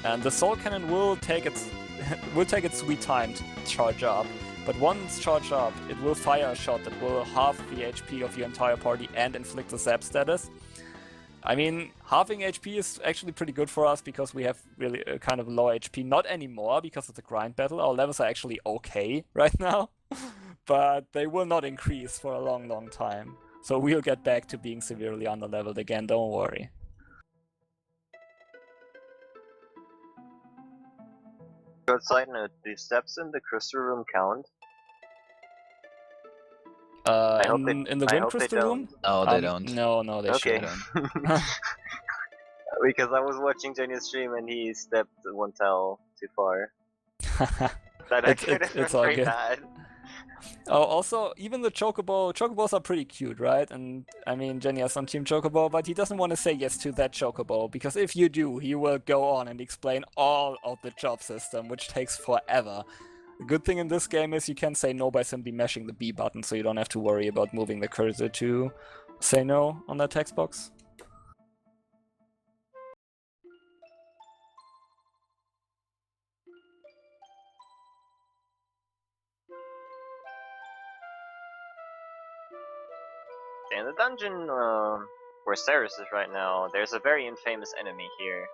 And the Soul Cannon will take its sweet time to charge up, but once charged up, it will fire a shot that will halve the HP of your entire party and inflict the zap status. I mean, halving HP is actually pretty good for us because we have really kind of low HP. Not anymore because of the grind battle. Our levels are actually okay right now, but they will not increase for a long time. So we'll get back to being severely underleveled again, don't worry. Good side note, the steps in the crystal room count? In the Wind Crystal room? No, they don't. No, they shouldn't. Because I was watching Jenny's stream and he stepped one tile too far. That actually it's was very all good. bad. Oh, also, even the Chocobos are pretty cute, right? And I mean, Jenny has on Team Chocobo, but he doesn't want to say yes to that Chocobo, because if you do, he will go on and explain all of the job system, which takes forever. The good thing in this game is you can say no by simply mashing the B button, so you don't have to worry about moving the cursor to say no on that text box. In the dungeon where Ceres is right now, there's a very infamous enemy here,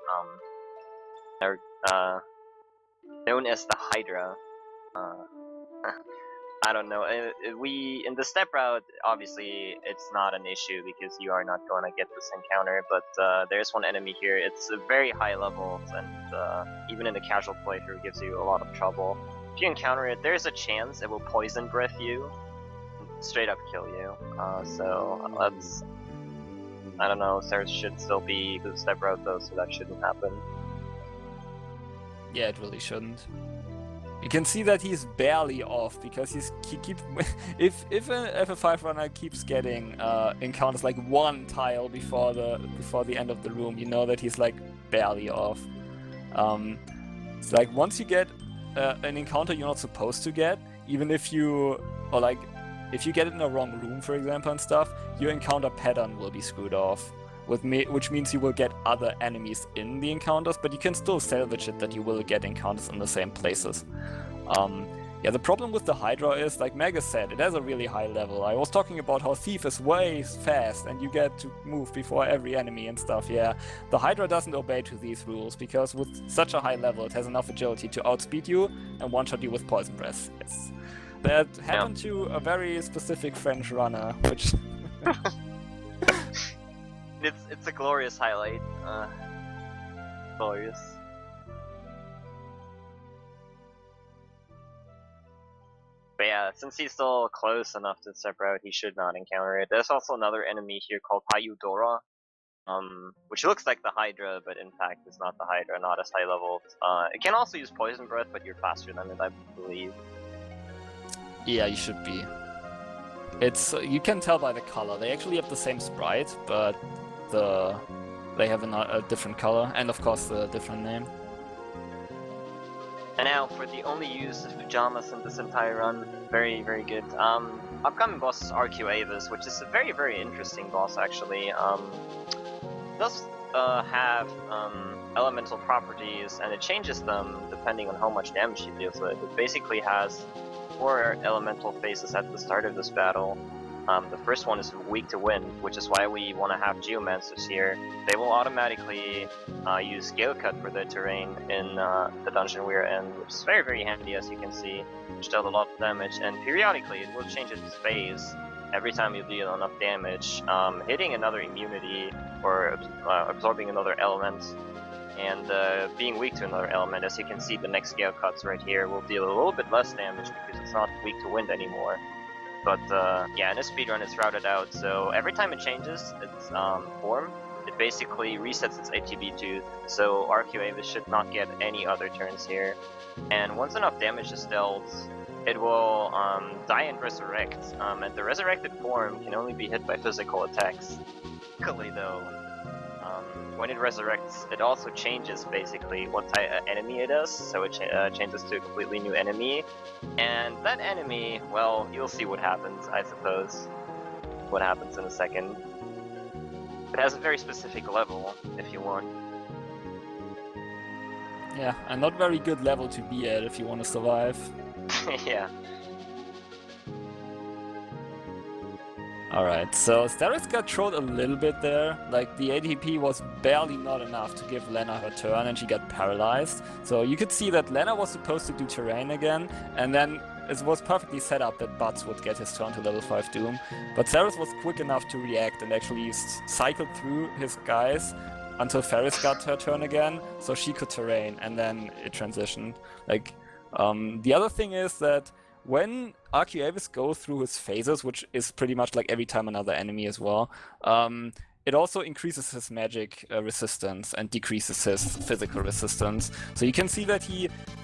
known as the Hydra. I don't know. In the step route, obviously it's not an issue because you are not going to get this encounter. But there's one enemy here. It's a very high level, and even in the casual playthrough, it gives you a lot of trouble. If you encounter it, there's a chance it will poison breath you, straight up kill you. So that's, I don't know. Ceres should still be the step route though, so that shouldn't happen. Yeah, it really shouldn't. You can see that he's barely off because he keeps if an FF5 runner keeps getting encounters like one tile before the end of the room, you know that he's like barely off. It's like once you get an encounter you're not supposed to get, even if you if you get it in the wrong room, for example, and stuff, your encounter pattern will be screwed off. Which means you will get other enemies in the encounters, but you can still salvage it that you will get encounters in the same places. Yeah, the problem with the Hydra is, like Magus said, it has a really high level. I was talking about how Thief is way fast and you get to move before every enemy and stuff, yeah. The Hydra doesn't obey to these rules, because with such a high level it has enough agility to outspeed you and one-shot you with Poison Breath, yes. That happened to a very specific French runner, which... It's a glorious highlight. Glorious. But yeah, since he's still close enough to step out, he should not encounter it. There's also another enemy here called Hayudora, which looks like the Hydra, but in fact is not the Hydra, not as high level. It can also use Poison Breath, but you're faster than it, I believe. Yeah, you should be. It's you can tell by the color. They actually have the same sprite, but they have a different color, and of course a different name. And now for the only use of pajamas in this entire run. Very, very good. Upcoming boss is RQ Avis, which is a very, very interesting boss actually. Does have elemental properties, and it changes them depending on how much damage you deal to it. It basically has 4 elemental phases at the start of this battle. The first one is weak to wind, which is why we want to have Geomancers here. They will automatically use Gale Cut for their terrain in the dungeon we're in, which is very, very handy, as you can see, which dealt a lot of damage, and periodically it will change its phase every time you deal enough damage, hitting another immunity or absorbing another element, and being weak to another element. As you can see, the next Gale Cuts right here will deal a little bit less damage because it's not weak to wind anymore. But yeah, in a speedrun it's routed out, so every time it changes its form, it basically resets its ATB tooth, so RQ Avis should not get any other turns here. And once enough damage is dealt, it will die and resurrect, and the resurrected form can only be hit by physical attacks. Luckily though, when it resurrects, it also changes basically what type of enemy it is, so it changes to a completely new enemy. And that enemy, well, you'll see what happens, I suppose. What happens in a second. It has a very specific level, if you want. Yeah, a not very good level to be at if you want to survive. Yeah. Alright, so Steris got trolled a little bit there. Like, the ATP was barely not enough to give Lena her turn, and she got paralyzed. So you could see that Lena was supposed to do terrain again, and then it was perfectly set up that Butts would get his turn to level 5 Doom. But Steris was quick enough to react and actually cycled through his guys until Ferris got her turn again, so she could terrain, and then it transitioned. Like, the other thing is that when RQ Avis goes through his phases, which is pretty much like every time another enemy as well, it also increases his magic resistance and decreases his physical resistance. So you can see that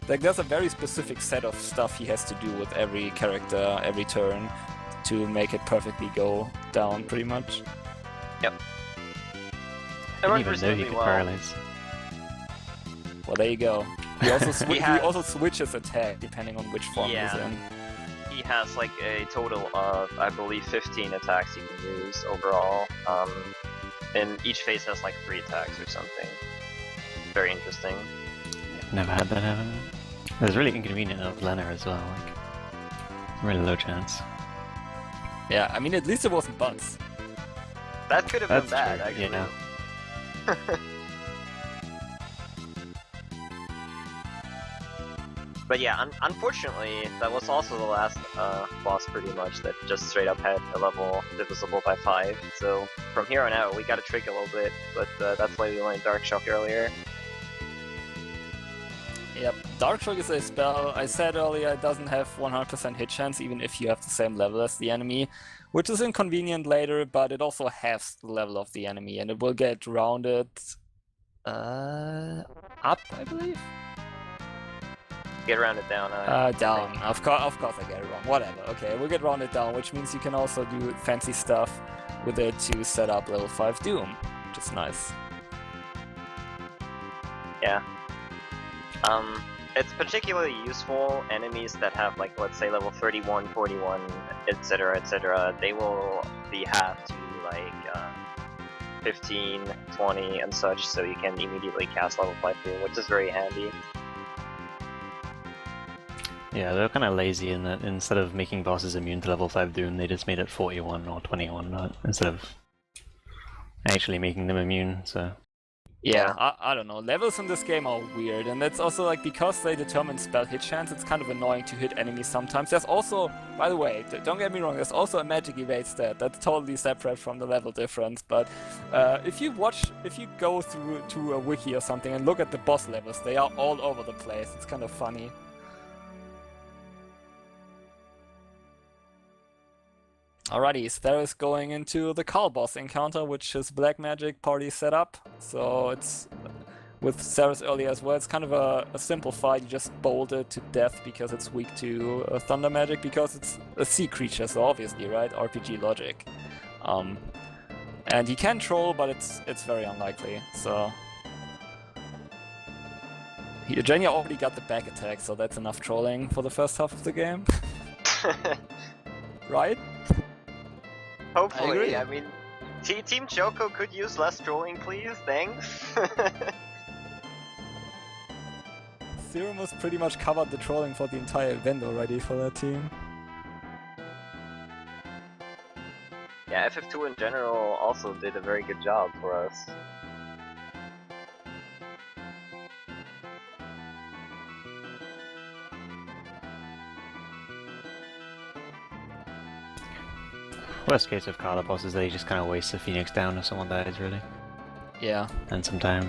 there's a very specific set of stuff he has to do with every character, every turn, to make it perfectly go down, pretty much. Yep. I didn't even know you could paralyze. Well, there you go. He also, he also switches attack depending on which form he's in. He has like a total of, I believe, 15 attacks he can use overall. And each phase has like 3 attacks or something. Very interesting. Never had that happen. It was really inconvenient of Lena as well, like, really low chance. Yeah, I mean, at least it wasn't Butts. That could have been bad, true. actually. Yeah. But yeah, unfortunately, that was also the last boss pretty much that just straight up had a level divisible by 5. So from here on out, we gotta trick a little bit, but that's why we learned Dark Shock earlier. Yep, Dark Shock is a spell, I said earlier, it doesn't have 100% hit chance even if you have the same level as the enemy, which is inconvenient later, but it also halves the level of the enemy, and it will get rounded up, I believe? Get rounded down. Down. Of course I get it wrong. Whatever. Okay, we'll get rounded down, which means you can also do fancy stuff with it to set up level 5 Doom, which is nice. Yeah. It's particularly useful enemies that have, like, let's say level 31, 41, etc., etc. They will be halved to, like, 15, 20, and such, so you can immediately cast level 5 Doom, which is very handy. Yeah, they're kind of lazy in that instead of making bosses immune to level 5 Doom, they just made it 41 or 21 instead of actually making them immune, so... Yeah, I don't know. Levels in this game are weird, and that's also like because they determine spell hit chance, it's kind of annoying to hit enemies sometimes. There's also, by the way, don't get me wrong, there's also a magic evade stat that's totally separate from the level difference, but if you go through to a wiki or something and look at the boss levels, they are all over the place. It's kind of funny. Alrighty, so there is going into the Carl boss encounter, which is black magic party setup. So it's with Ceres earlier as well. It's kind of a simple fight. You just bolt it to death because it's weak to thunder magic, because it's a sea creature. So obviously, right? RPG logic. And he can troll, but it's very unlikely. So Eugenia already got the back attack, so that's enough trolling for the first half of the game. Right? Hopefully, I I mean, Team Choco could use less trolling, please. Thanks. Siren was pretty much covered the trolling for the entire event already for that team. Yeah, FF2 in general also did a very good job for us. Worst case of Carla boss is that he just kind of wastes a Phoenix down if someone dies, really. Yeah. And some time.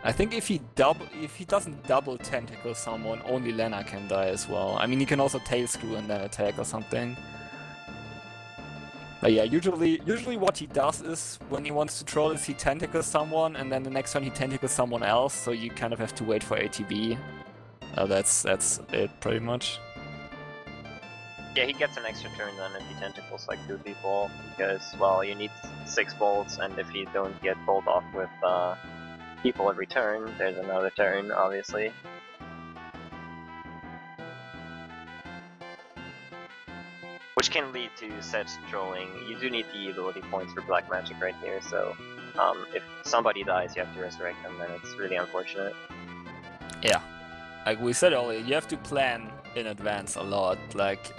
I think if he doesn't double tentacle someone, only Lena can die as well. I mean, he can also tail screw and then attack or something. But yeah, usually what he does is, when he wants to troll, is he tentacles someone, and then the next turn he tentacles someone else, so you kind of have to wait for ATB. That's it, pretty much. Yeah, he gets an extra turn then if he tentacles like 2 people, because, well, you need 6 bolts, and if you don't get bolt off with people every turn, there's another turn, obviously. Which can lead to set trolling. You do need the ability points for black magic right here, so if somebody dies, you have to resurrect them, then it's really unfortunate. Yeah. Like we said earlier, you have to plan in advance a lot. Like,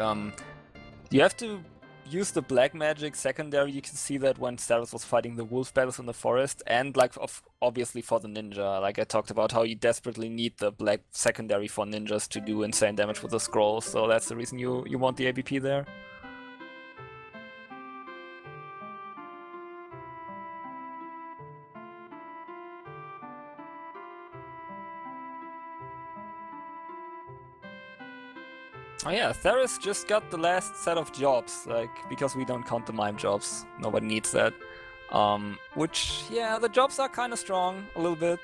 you have to use the black magic secondary. You can see that when Staros was fighting the wolf battles in the forest, and like obviously for the ninja. Like I talked about how you desperately need the black secondary for ninjas to do insane damage with the scroll. So that's the reason you want the ABP there. Oh yeah, Theris just got the last set of jobs, like, because we don't count the mime jobs. Nobody needs that. Which, yeah, the jobs are kind of strong, a little bit.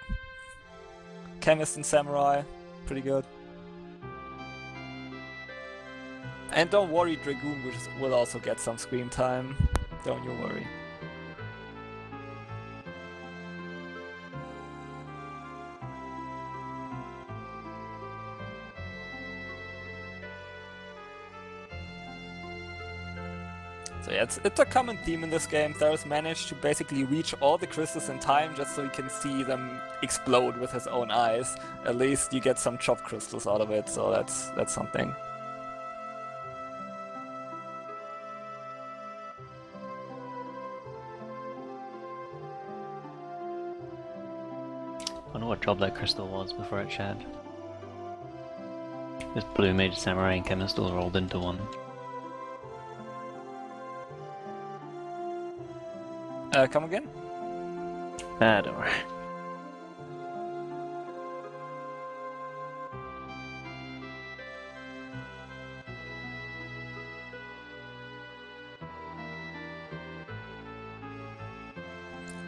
Chemist and Samurai, pretty good. And don't worry, Dragoon will also get some scream time. Don't you worry. So yeah, it's a common theme in this game. Theris managed to basically reach all the crystals in time just so he can see them explode with his own eyes. At least you get some chopped crystals out of it, so that's something. I wonder what job that crystal was before it shed. This blue mage, samurai, and chemist all rolled into one. Come again? Don't worry.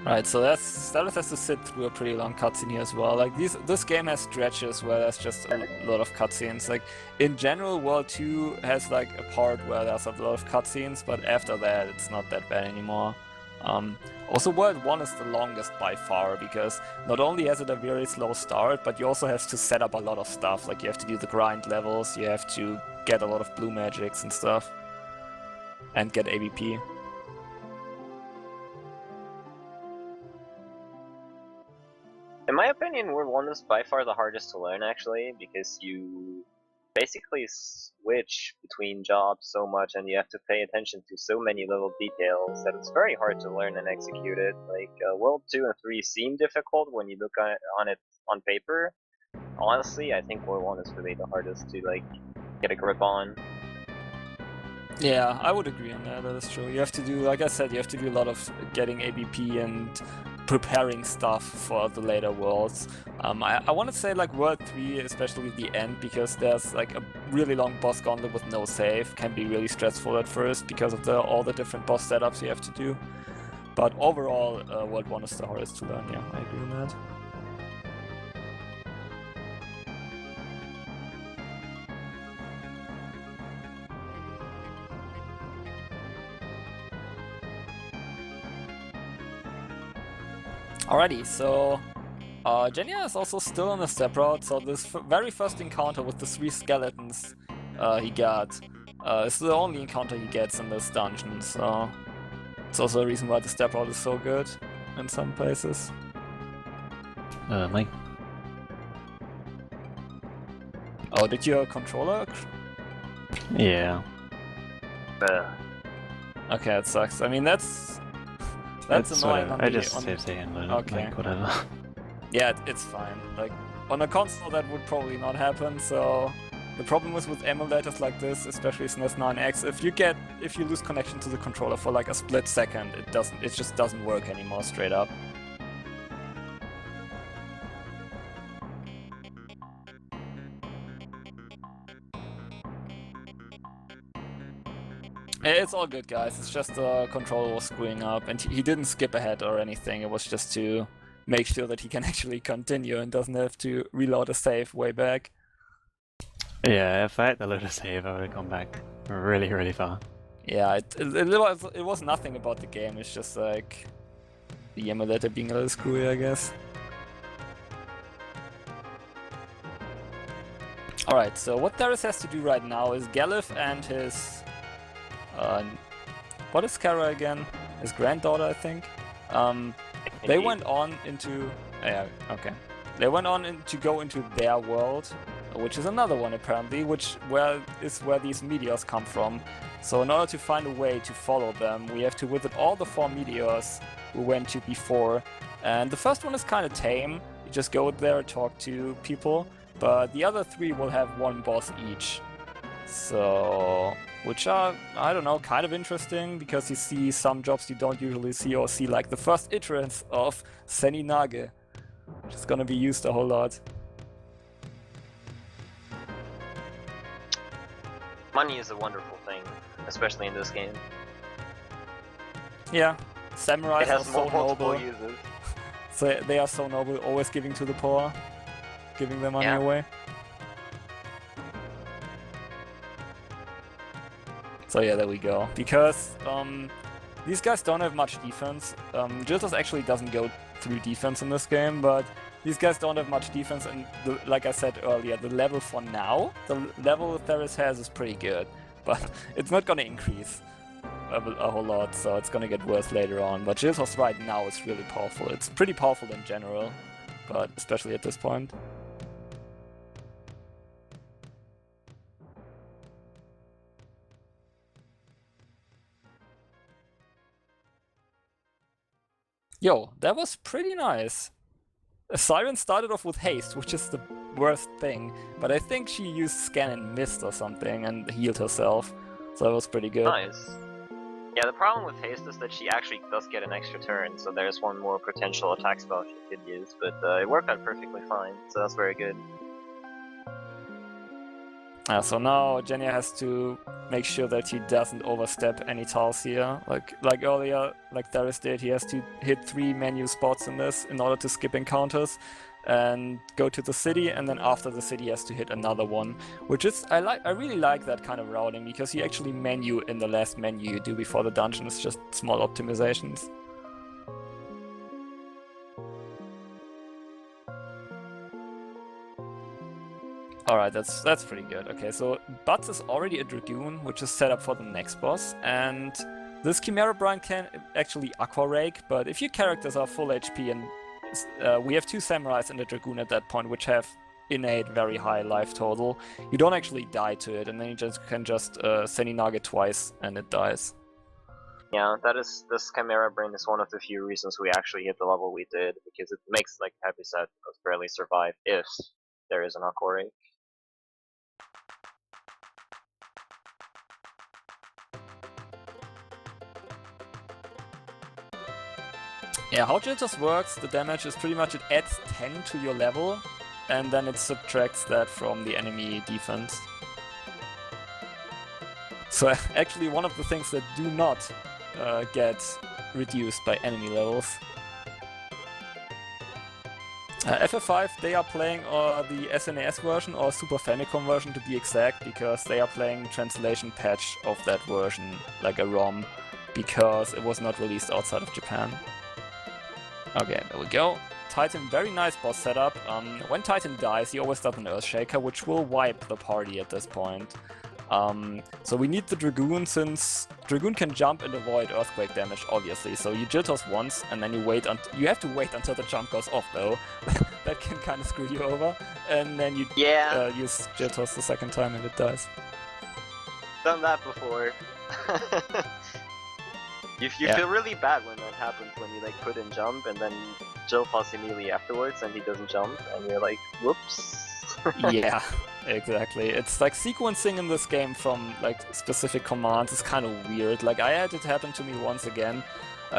Right, so Staros has to sit through a pretty long cutscene here as well. Like this game has stretches where there's just a lot of cutscenes. Like in general, World 2 has like a part where there's a lot of cutscenes, but after that it's not that bad anymore. Also, World 1 is the longest by far, because not only has it a very slow start, but you also have to set up a lot of stuff. Like you have to do the grind levels, you have to get a lot of blue magics and stuff, and get ABP. In my opinion, World 1 is by far the hardest to learn, actually, because you basically switch between jobs so much and you have to pay attention to so many little details that it's very hard to learn and execute it. Like, World 2 and 3 seem difficult when you look on it on paper. Honestly, I think World 1 is really the hardest to, like, get a grip on. Yeah, I would agree on that, that is true. You have to do, like I said, you have to do a lot of getting ABP and preparing stuff for the later worlds. I want to say like World 3, especially the end, because there's like a really long boss gauntlet with no save, can be really stressful at first because of all the different boss setups you have to do. But overall, World 1 is the hardest to learn, yeah, I agree on that. Alrighty, so Genya is also still on the step route, so this very first encounter with the 3 skeletons he got is the only encounter he gets in this dungeon, so it's also a reason why the step route is so good in some places. Mike. Oh, did your controller? Yeah. Okay, it sucks. I mean, that's annoying. I just save state and load it, like, whatever. Yeah, it's fine. Like, on a console that would probably not happen, so... The problem is with emulators like this, especially SNES 9X, if you lose connection to the controller for like a split second, it just doesn't work anymore straight up. It's all good, guys. It's just the controller was screwing up, and he didn't skip ahead or anything. It was just to make sure that he can actually continue and doesn't have to reload a save way back. Yeah, if I had to load a save, I would have gone back really, really far. Yeah, it was nothing about the game. It's just like the emulator being a little screwy, I guess. Alright, so what Darius has to do right now is Galif and his... what is Kara again? His granddaughter, I think? They went on into... yeah, okay. They went on to go into their world, which is another one apparently, where these meteors come from. So in order to find a way to follow them, we have to visit all the 4 meteors we went to before. And the first one is kind of tame. You just go there, talk to people. But the other 3 will have 1 boss each. So... which are, I don't know, kind of interesting, because you see some jobs you don't usually see, or see like the first iterance of Seninage, which is gonna be used a whole lot. Money is a wonderful thing, especially in this game. Yeah, samurais It has are so multiple noble. uses. So they are so noble, always giving to the poor, giving their money away. So yeah, there we go. Because these guys don't have much defense. Jiltos actually doesn't go through defense in this game, but these guys don't have much defense, and like I said earlier, the level for now, the level Theris has is pretty good, but it's not gonna increase a whole lot, so it's gonna get worse later on. But Jiltos right now is really powerful. It's pretty powerful in general, but especially at this point. Yo, that was pretty nice. Siren started off with haste, which is the worst thing, but I think she used scan and missed or something and healed herself, so that was pretty good. Nice. Yeah, the problem with haste is that she actually does get an extra turn, so there's one more potential attack spell she could use, but it worked out perfectly fine, so that's very good. So now Genya has to make sure that he doesn't overstep any tiles here. Like earlier, like Darius did, he has to hit 3 menu spots in this in order to skip encounters and go to the city, and then after the city he has to hit another one, which is I really like that kind of routing, because you actually menu in the last menu you do before the dungeon. It's just small optimizations. Alright, that's pretty good. Okay, so Butts is already a Dragoon, which is set up for the next boss, and this Chimera Brine can actually Aqua Rake, but if your characters are full HP, and we have 2 Samurais and a Dragoon at that point, which have innate very high life total, you don't actually die to it, and then you can just Seninage twice and it dies. Yeah, this Chimera Brain is one of the few reasons we actually hit the level we did, because it makes, like Happy said, us barely survive if there is an Aqua Rake. Yeah, how Jiltos works, the damage is pretty much it adds 10 to your level, and then it subtracts that from the enemy defense. So actually one of the things that do not get reduced by enemy levels. FF5, they are playing the SNES version or Super Famicom version to be exact, because they are playing translation patch of that version, like a ROM, because it was not released outside of Japan. Okay, there we go. Titan, very nice boss setup. When Titan dies, he always does an Earthshaker, which will wipe the party at this point. So we need the Dragoon, since Dragoon can jump and avoid earthquake damage, obviously. So you Jitters once, and then you wait. You have to wait until the jump goes off, though. That can kind of screw you over. And then you use Jitters the second time, and it dies. Done that before. You feel really bad when that happens, when you like put in jump and then Jill falls immediately afterwards and he doesn't jump and you're like, whoops. Yeah, exactly. It's like sequencing in this game from like specific commands is kind of weird. Like I had it happen to me once again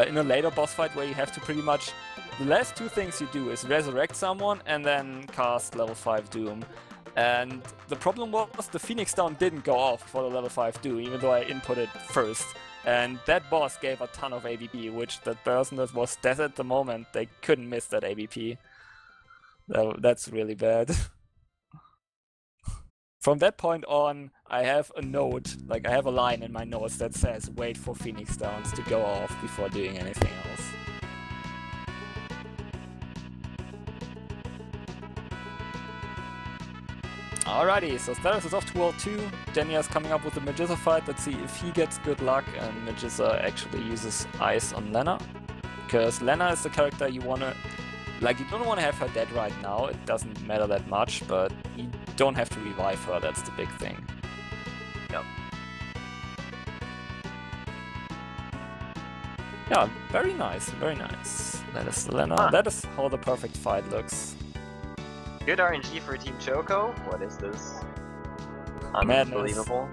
in a later boss fight where you have to pretty much, the last two things you do is resurrect someone and then cast level 5 Doom. And the problem was the Phoenix Down didn't go off for the level 5 Doom, even though I inputted first. And that boss gave a ton of ABP, which the person that was dead at the moment, they couldn't miss that ABP. That's really bad. From that point on, I have a note, like I have a line in my notes that says, wait for Phoenix Downs to go off before doing anything else. Alrighty, so status is off to World 2. Denia's coming up with the Magisa fight. Let's see if he gets good luck and Magisa actually uses Ice on Lena. Because Lena is the character you wanna... Like, you don't want to have her dead right now, it doesn't matter that much, but you don't have to revive her, that's the big thing. Yep. Yeah, very nice, very nice. That is Lena. Huh. That is how the perfect fight looks. Good RNG for Team Choco. What is this? Madness. Unbelievable.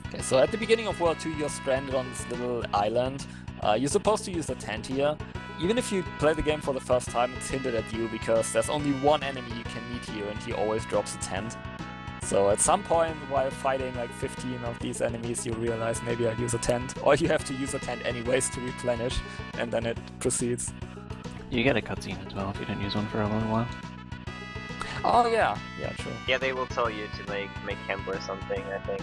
Okay, so at the beginning of World 2 you're stranded on this little island. You're supposed to use a tent here. Even if you play the game for the first time, it's hinted at you because there's only one enemy you can meet here and he always drops a tent. So at some point while fighting like 15 of these enemies you realize maybe I'll use a tent. Or you have to use a tent anyways to replenish and then it proceeds. You get a cutscene as well if you don't use one for a little while. Oh yeah, yeah, true. Yeah, they will tell you to like make camp or something, I think.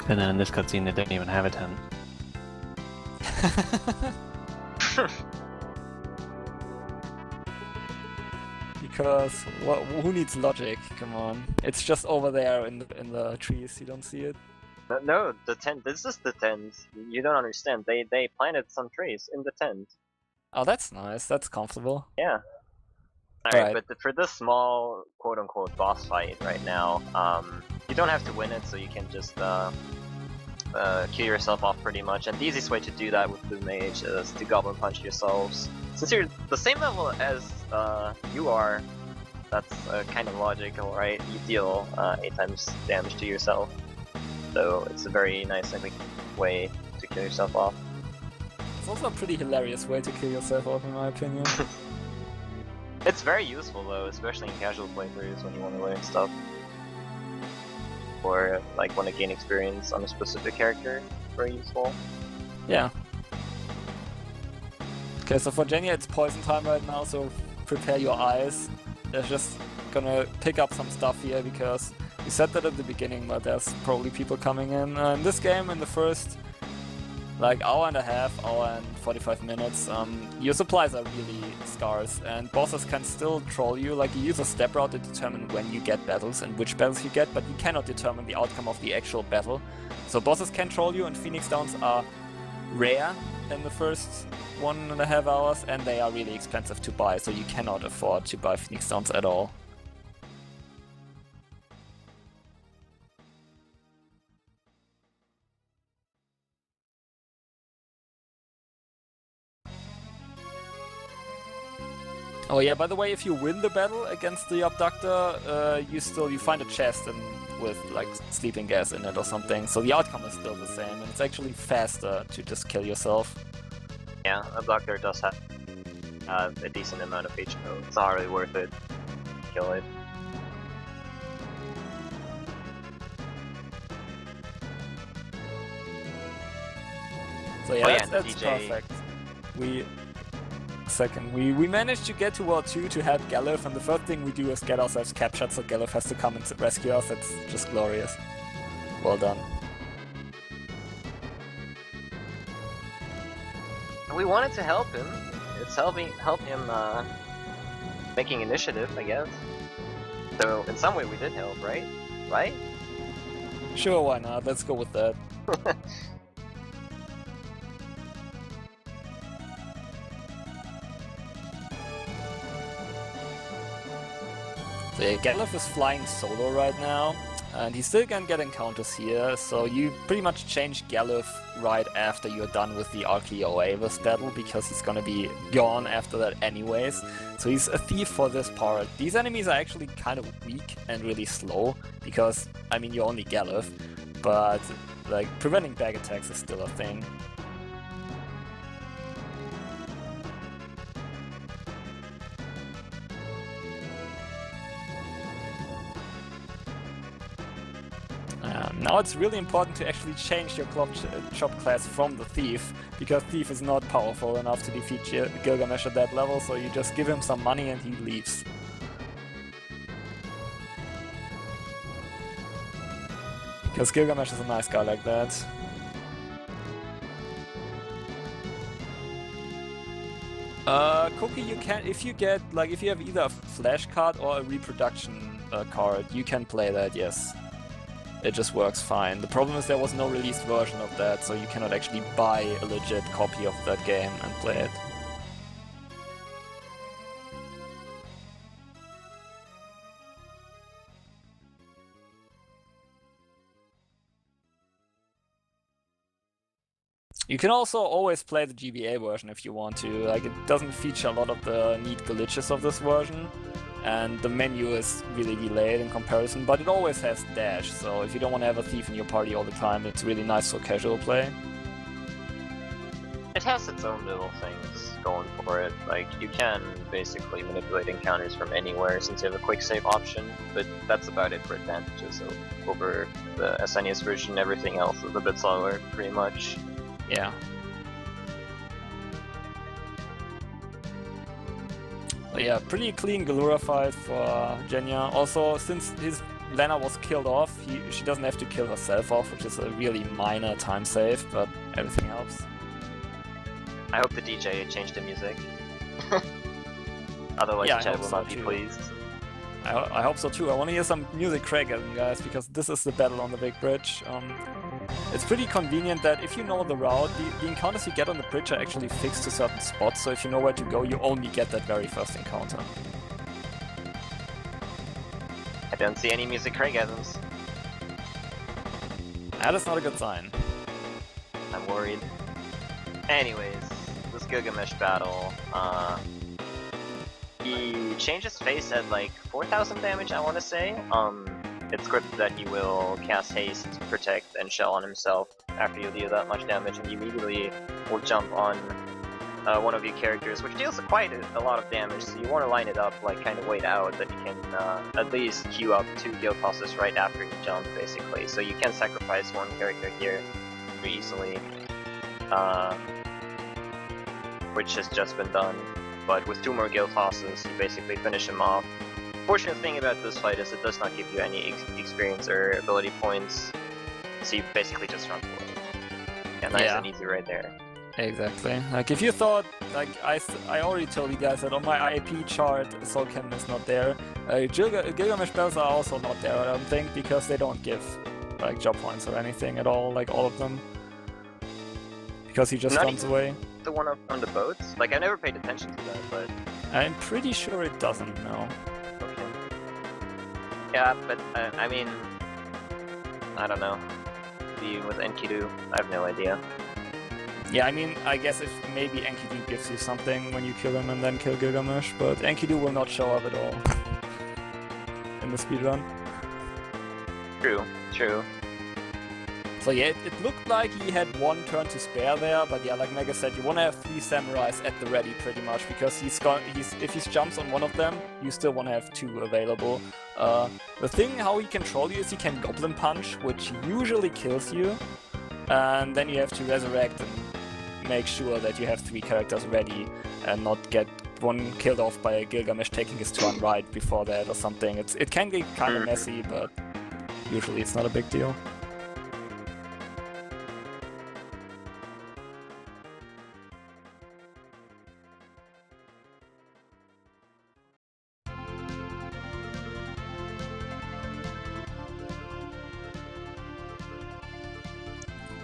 And then in this cutscene they don't even have a tent. Because who needs logic? Come on, it's just over there in the trees. You don't see it. No, the tent. This is the tent. You don't understand. They planted some trees in the tent. Oh, that's nice. That's comfortable. Yeah. Alright, Right. but for this small quote-unquote boss fight right now, you don't have to win it, so you can just kill yourself off pretty much. And the easiest way to do that with Blue Mage is to Goblin Punch yourselves. Since you're the same level as you are, that's kind of logical, right? You deal 8 times damage to yourself. So it's a very nice and quick way to kill yourself off. It's also a pretty hilarious way to kill yourself off, in my opinion. It's very useful though, especially in casual playthroughs when you want to learn stuff. Or like want to gain experience on a specific character. Very useful. Yeah. Okay, so for Genia it's poison time right now, so prepare your eyes. They're just gonna pick up some stuff here because we said that at the beginning, but there's probably people coming in. In this game, in the first like hour and a half, hour and 45 minutes, your supplies are really scarce and bosses can still troll you. Like you use a step route to determine when you get battles and which battles you get, but you cannot determine the outcome of the actual battle. So bosses can troll you and Phoenix Downs are rare in the first 1.5 hours and they are really expensive to buy, so you cannot afford to buy Phoenix Downs at all. Oh yeah, by the way, if you win the battle against the Abductor, you find a chest and with like sleeping gas in it or something, so the outcome is still the same, and it's actually faster to just kill yourself. Yeah, Abductor does have a decent amount of HP. It's not really worth it to kill it. So yeah, Oh, yeah, that's the DJ perfect. We managed to get to World 2 to help Galuf, and the first thing we do is get ourselves captured, so Galuf has to come and rescue us. It's just glorious. Well done. We wanted to help him. It's help him making initiative, I guess. So in some way we did help, right? Right? Sure, why not? Let's go with that. So yeah, Galuf is flying solo right now, and he still can get encounters here, so you pretty much change Galuf right after you're done with the Archeo Avis battle, because he's gonna be gone after that anyways. So he's a thief for this part. These enemies are actually kind of weak and really slow, because, I mean, you're only Galuf, but like preventing back attacks is still a thing. Now it's really important to actually change your chop class from the Thief, because Thief is not powerful enough to defeat Gilgamesh at that level, so you just give him some money and he leaves. Because Gilgamesh is a nice guy like that. Cookie, you can, if you have either a flash card or a reproduction card, you can play that, yes. It just works fine. The problem is there was no released version of that, so you cannot actually buy a legit copy of that game and play it. You can also always play the GBA version if you want to. Like, it doesn't feature a lot of the neat glitches of this version, and the menu is really delayed in comparison, but it always has dash, so if you don't want to have a thief in your party all the time, it's really nice for casual play. It has its own little things going for it. Like, you can basically manipulate encounters from anywhere since you have a quick save option, but that's about it for advantages. So over the SNES version, everything else is a bit slower, pretty much. Yeah. But yeah, pretty clean Galura fight for Genya. Also, since his Lena was killed off, she doesn't have to kill herself off, which is a really minor time save, but everything helps. I hope the DJ changed the music. Otherwise, yeah, the chat will not be pleased. I hope so too. I want to hear some music cracking, guys, because this is the battle on the big bridge. It's pretty convenient that if you know the route, the encounters you get on the bridge are actually fixed to certain spots, so if you know where to go, you only get that very first encounter. I don't see any music craigasms. That is not a good sign. I'm worried. Anyways, this Gilgamesh battle, he changes face at like 4,000 damage, I want to say. It's scripted that he will cast Haste, Protect, and Shell on himself after you deal that much damage, and he immediately will jump on one of your characters, which deals quite a lot of damage, so you want to line it up, like kind of wait out, that you can at least queue up 2 guild tosses right after you jump, basically. So you can sacrifice one character here pretty easily, which has just been done. But with 2 more guild tosses, you basically finish him off. Fortunate thing about this fight is it does not give you any experience or ability points, so you basically just run for it. Yeah, nice and easy right there. Exactly. Like, if you thought, like, I already told you guys that on my IAP chart, Soul Cannon is not there. Gilgamesh bells are also not there, I don't think, because they don't give, like, job points or anything at all, like, all of them. Because he just runs away. The one up on the boats? Like, I never paid attention to that, but... I'm pretty sure it doesn't, no. Okay. Yeah, but, I mean... I don't know. With Enkidu, I have no idea. Yeah, I mean, I guess if maybe Enkidu gives you something when you kill him and then kill Gilgamesh, but Enkidu will not show up at all in the speedrun. True, true. So yeah, it looked like he had 1 turn to spare there, but yeah, like Mega said, you want to have 3 samurais at the ready pretty much, because if he jumps on one of them, you still want to have 2 available. The thing how he can troll you is he can goblin punch, which usually kills you, and then you have to resurrect and make sure that you have 3 characters ready and not get one killed off by a Gilgamesh taking his turn right before that or something. It can get kind of messy, but usually it's not a big deal.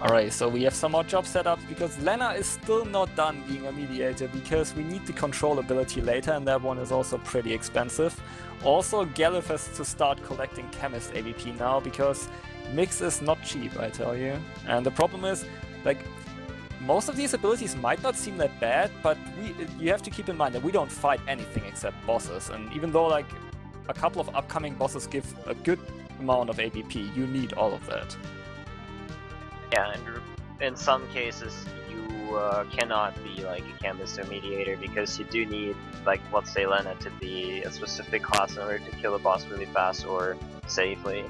Alright, so we have some more job setups because Lena is still not done being a mediator because we need the control ability later and that one is also pretty expensive. Also, Galif has to start collecting Chemist AVP now because Mix is not cheap, I tell you. And the problem is, like, most of these abilities might not seem that bad, but you have to keep in mind that we don't fight anything except bosses. And even though, like, a couple of upcoming bosses give a good amount of AVP, you need all of that. Yeah, and in some cases you cannot be like a chemist or mediator because you do need, like, let's say Lena to be a specific class in order to kill a boss really fast or safely.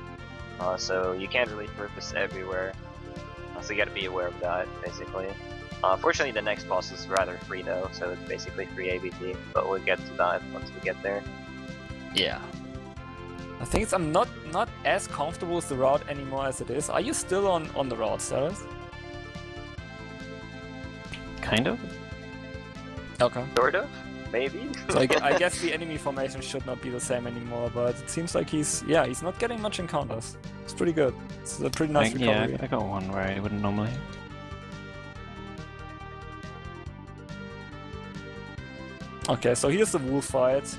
So you can't really purpose everywhere. So you gotta be aware of that, basically. Fortunately, the next boss is rather free though, so it's basically free AVP, but we'll get to that once we get there. Yeah. I think I'm not as comfortable with the route anymore as it is. Are you still on the route, Cyrus? Kind of. Okay. Sort of? Maybe? So I guess the enemy formation should not be the same anymore, but it seems like he's not getting much encounters. It's pretty good. It's a pretty nice recovery. Yeah, I got one where I wouldn't normally. Okay, so here's the wolf fight.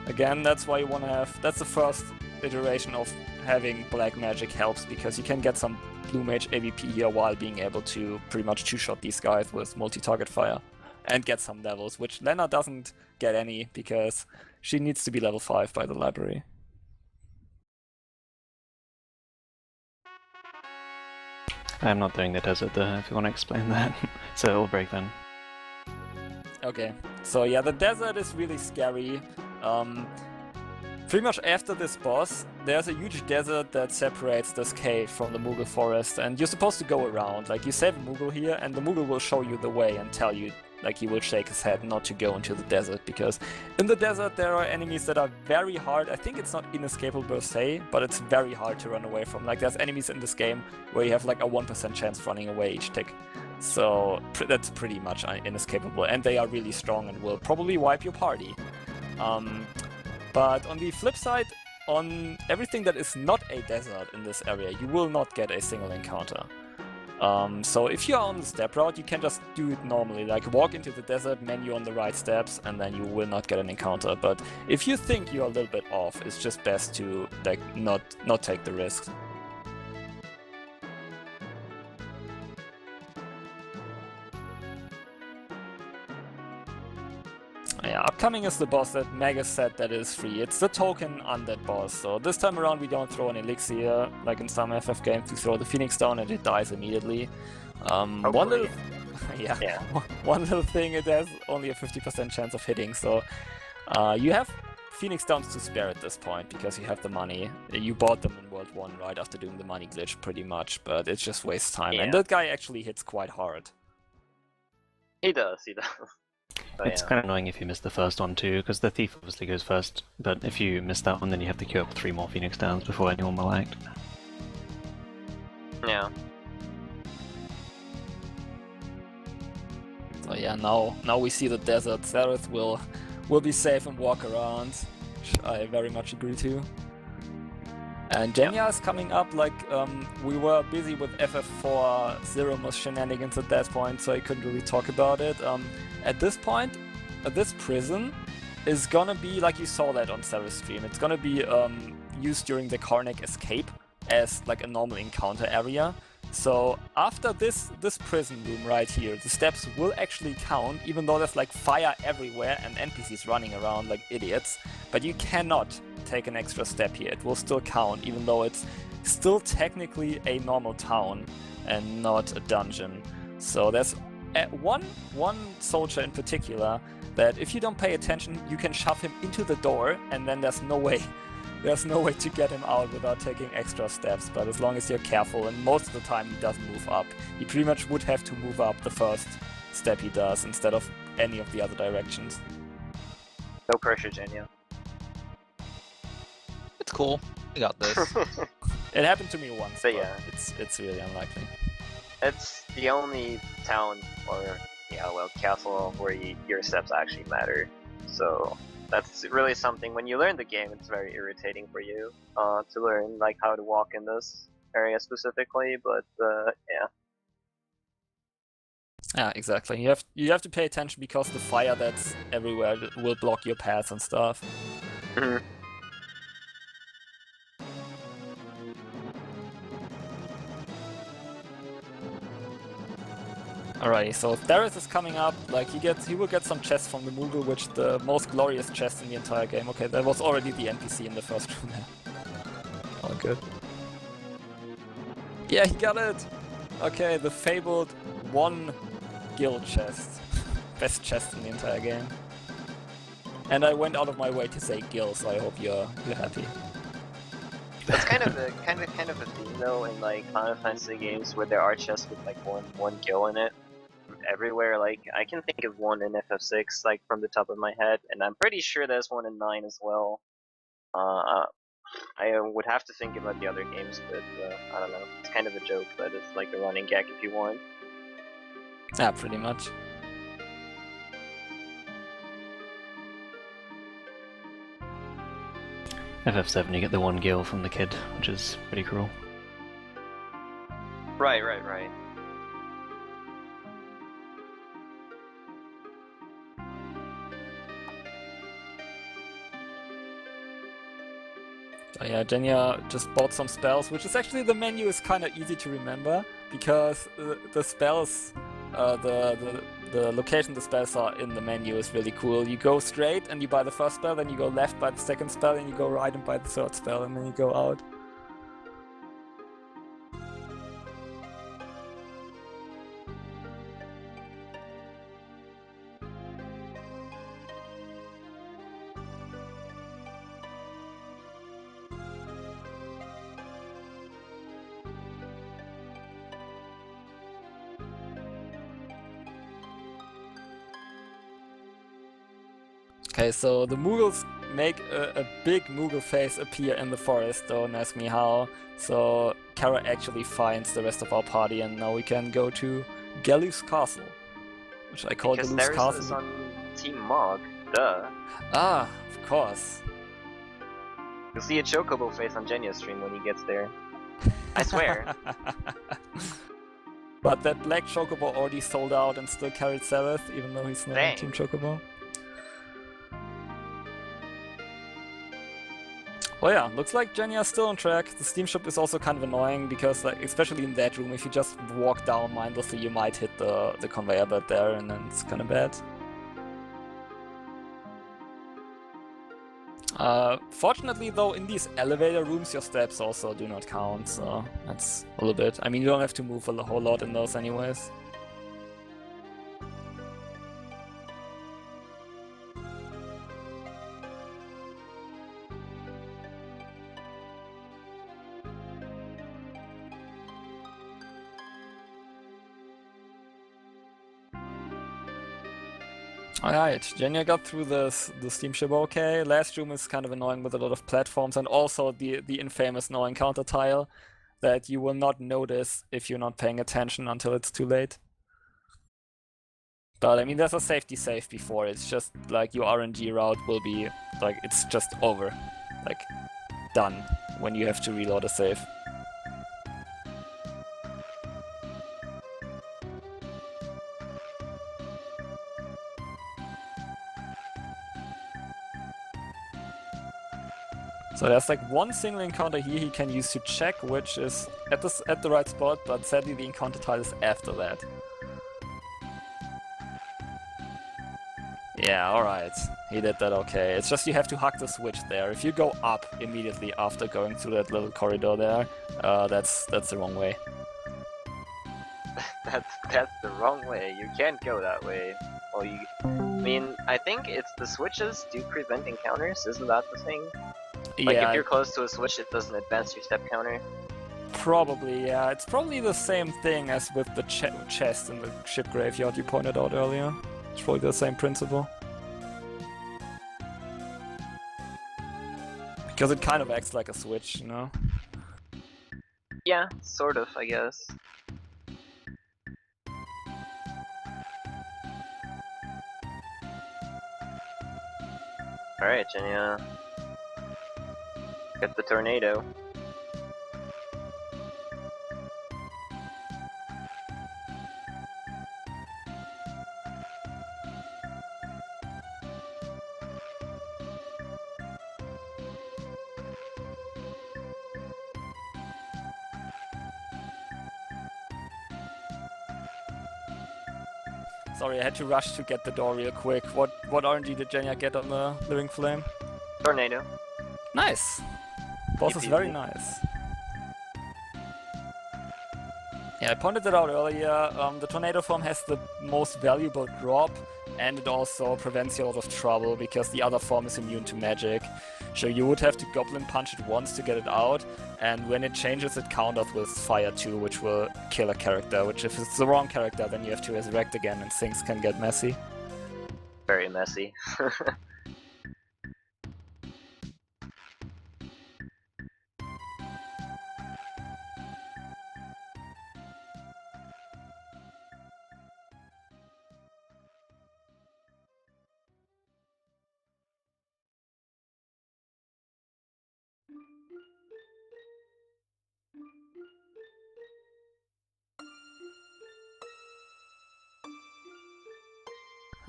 Again, that's why you want to have... That's the first iteration of having black magic helps, because you can get some blue mage AVP here while being able to pretty much two-shot these guys with multi-target fire. And get some levels, which Lena doesn't get any, because she needs to be level 5 by the library. I'm not doing the desert though, if you want to explain that. So it'll break then. Okay, so yeah, the desert is really scary. Pretty much after this boss, there's a huge desert that separates this cave from the Moogle forest, and you're supposed to go around. Like, you save a Moogle here, and the Moogle will show you the way and tell you, like, he will shake his head not to go into the desert, because in the desert there are enemies that are very hard. I think it's not inescapable per se, but it's very hard to run away from. Like, there's enemies in this game where you have like a 1% chance of running away each tick. So that's pretty much inescapable, and they are really strong and will probably wipe your party. But on the flip side, on everything that is not a desert in this area, you will not get a single encounter. So if you are on the step route, you can just do it normally, like walk into the desert, menu on the right steps, and then you will not get an encounter. But if you think you're a little bit off, it's just best to like not take the risk. Yeah, upcoming is the boss that Magus said that is free. It's the token undead boss. So this time around we don't throw an elixir like in some FF games. We throw the Phoenix down and it dies immediately. One little one little thing, it has only a 50% chance of hitting. So you have Phoenix Downs to spare at this point because you have the money. You bought them in World 1 right after doing the money glitch pretty much, but it just wastes time. Yeah. And that guy actually hits quite hard. He does. But it's kind of annoying if you miss the first one too, because the thief obviously goes first, but if you miss that one then you have to queue up 3 more Phoenix Downs before anyone will act. Yeah. So yeah, now we see the desert. Zareth will be safe and walk around, which I very much agree to. And Genya is coming up. Like, we were busy with FF4 Zeromus shenanigans at that point, so I couldn't really talk about it. At this point, this prison is gonna be, like you saw that on Sarah's stream, it's gonna be used during the Karnak escape as like a normal encounter area. So after this prison room right here, the steps will actually count, even though there's like fire everywhere and NPCs running around like idiots. But you cannot take an extra step here. It will still count, even though it's still technically a normal town and not a dungeon. So there's one soldier in particular that if you don't pay attention, you can shove him into the door, and then there's no way to get him out without taking extra steps. But as long as you're careful, and most of the time he doesn't move up. He pretty much would have to move up the first step he does instead of any of the other directions. No pressure, Genya. It's cool. We got this. It happened to me once, But but yeah. it's really unlikely. It's the only town or castle where your steps actually matter. So that's really something. When you learn the game, it's very irritating for you to learn like how to walk in this area specifically. But yeah. Yeah, exactly. You have to pay attention because the fire that's everywhere will block your paths and stuff. Alrighty, so Darius is coming up. Like he will get some chests from the Moogle, which the most glorious chest in the entire game. Okay, that was already the NPC in the first room there. Oh, good. Yeah, he got it. Okay, the fabled 1 guild chest, best chest in the entire game. And I went out of my way to say guild, so I hope you're happy. That's kind of a theme though in like Final Fantasy games where there are chests with like one gil in it. Everywhere, like I can think of one in FF6 like from the top of my head, and I'm pretty sure there's one in 9 as well. I would have to think about the other games, but I don't know. It's kind of a joke, but it's like a running gag if you want. Yeah, pretty much. FF7, you get the 1 gil from the kid, which is pretty cruel. Right. Oh yeah, Genya just bought some spells, which is actually the menu is kind of easy to remember because the spells, the location the spells are in the menu is really cool. You go straight and you buy the first spell, then you go left by the second spell, and you go right and buy the third spell, and then you go out. Okay, so the Moogles make a big Moogle face appear in the forest. Don't ask me how. So Kara actually finds the rest of our party, and now we can go to Galus Castle, which I call Because Galus Darius Castle. is on Team Mog, duh. Ah, of course. You'll see a Chocobo face on Genya's stream when he gets there. I swear. But that black Chocobo already sold out and still carried 7th, even though he's not on Dang. Team Chocobo. Well, yeah, looks like Genya's still on track. The Steam Shop is also kind of annoying because, like, especially in that room, if you just walk down mindlessly, you might hit the conveyor belt there, and then it's kind of bad. Fortunately, though, in these elevator rooms, your steps also do not count, so that's a little bit. I mean, you don't have to move a whole lot in those anyways. Alright, Genya got through the steam ship okay. Last room is kind of annoying with a lot of platforms, and also the infamous no encounter tile that you will not notice if you're not paying attention until it's too late. But I mean, there's a safety save before. It's just like your RNG route will be like, it's just over, like done when you have to reload a save. So there's like one single encounter here he can use to check, which is at the right spot, but sadly the encounter tile is after that. Yeah, alright. He did that okay. It's just you have to hug the switch there. If you go up immediately after going through that little corridor there, that's the wrong way. That's the wrong way. You can't go that way. Well, I mean, I think it's the switches do prevent encounters. Isn't that the thing? Like if Yeah, you're close to a switch, it doesn't advance your step counter. Probably, yeah. It's probably the same thing as with the chest in the ship graveyard you pointed out earlier. It's probably the same principle. Because it kind of acts like a switch, you know? Yeah, sort of, I guess. Alright, Genya. Get the tornado. Sorry, I had to rush to get the door real quick. What RNG did Genya get on the Living Flame? Tornado. Nice! Boss is very nice. Yeah, I pointed it out earlier. The tornado form has the most valuable drop, and it also prevents you a lot of trouble because the other form is immune to magic. So you would have to goblin punch it once to get it out, and when it changes it counters with fire too, which will kill a character, which if it's the wrong character then you have to resurrect again and things can get messy. Very messy.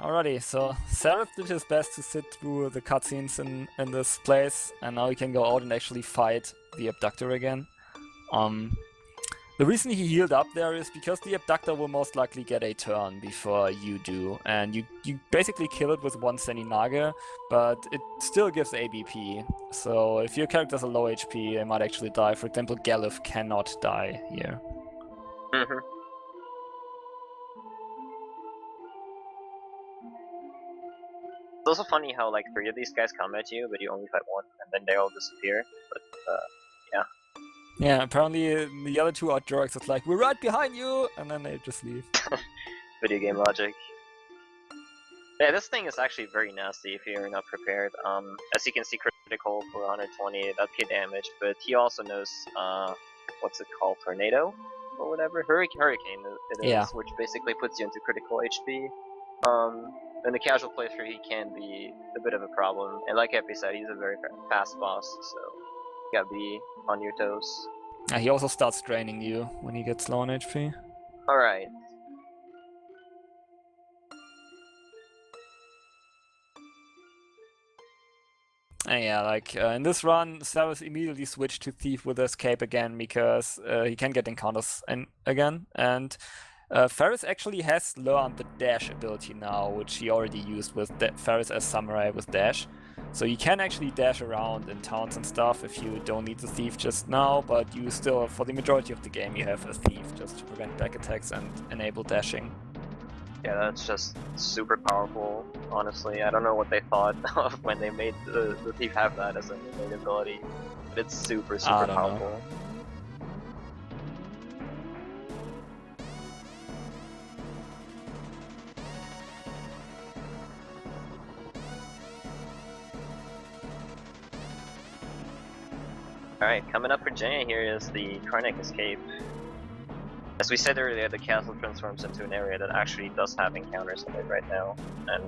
Alrighty, so Siren did his best to sit through the cutscenes in this place, and now he can go out and actually fight the Abductor again. The reason he healed up there is because the Abductor will most likely get a turn before you do, and you basically kill it with one Seninage, but it still gives ABP. So if your character's a low HP, they might actually die. For example, Galuf cannot die here. Mm-hmm. It's also funny how like 3 of these guys come at you, but you only fight 1, and then they all disappear. But yeah. Yeah, apparently the other 2 Outdroids is like, we're right behind you, and then they just leave. Video game logic. Yeah, this thing is actually very nasty if you're not prepared. As you can see, critical for 120, that K damage, but he also knows what's it called, tornado or whatever, hurricane it is, Yeah. which basically puts you into critical HP. In the casual playthrough, he can be a bit of a problem, and like Epi said, he's a very fast boss, so you gotta be on your toes. He also starts draining you when he gets low on HP. Alright. And yeah, like in this run, Cyrus immediately switched to Thief with Escape again because he can get encounters again, and Ferris actually has learned the dash ability now, which he already used with Ferris as Samurai with dash. So you can actually dash around in towns and stuff if you don't need the Thief just now, but you still, for the majority of the game, you have a Thief just to prevent back attacks and enable dashing. Yeah, that's just super powerful, honestly. I don't know what they thought of when they made the Thief have that as an innate ability, but it's super powerful. Know. Alright, coming up for Jaya here is the Karnak Escape. As we said earlier, the castle transforms into an area that actually does have encounters in it right now, and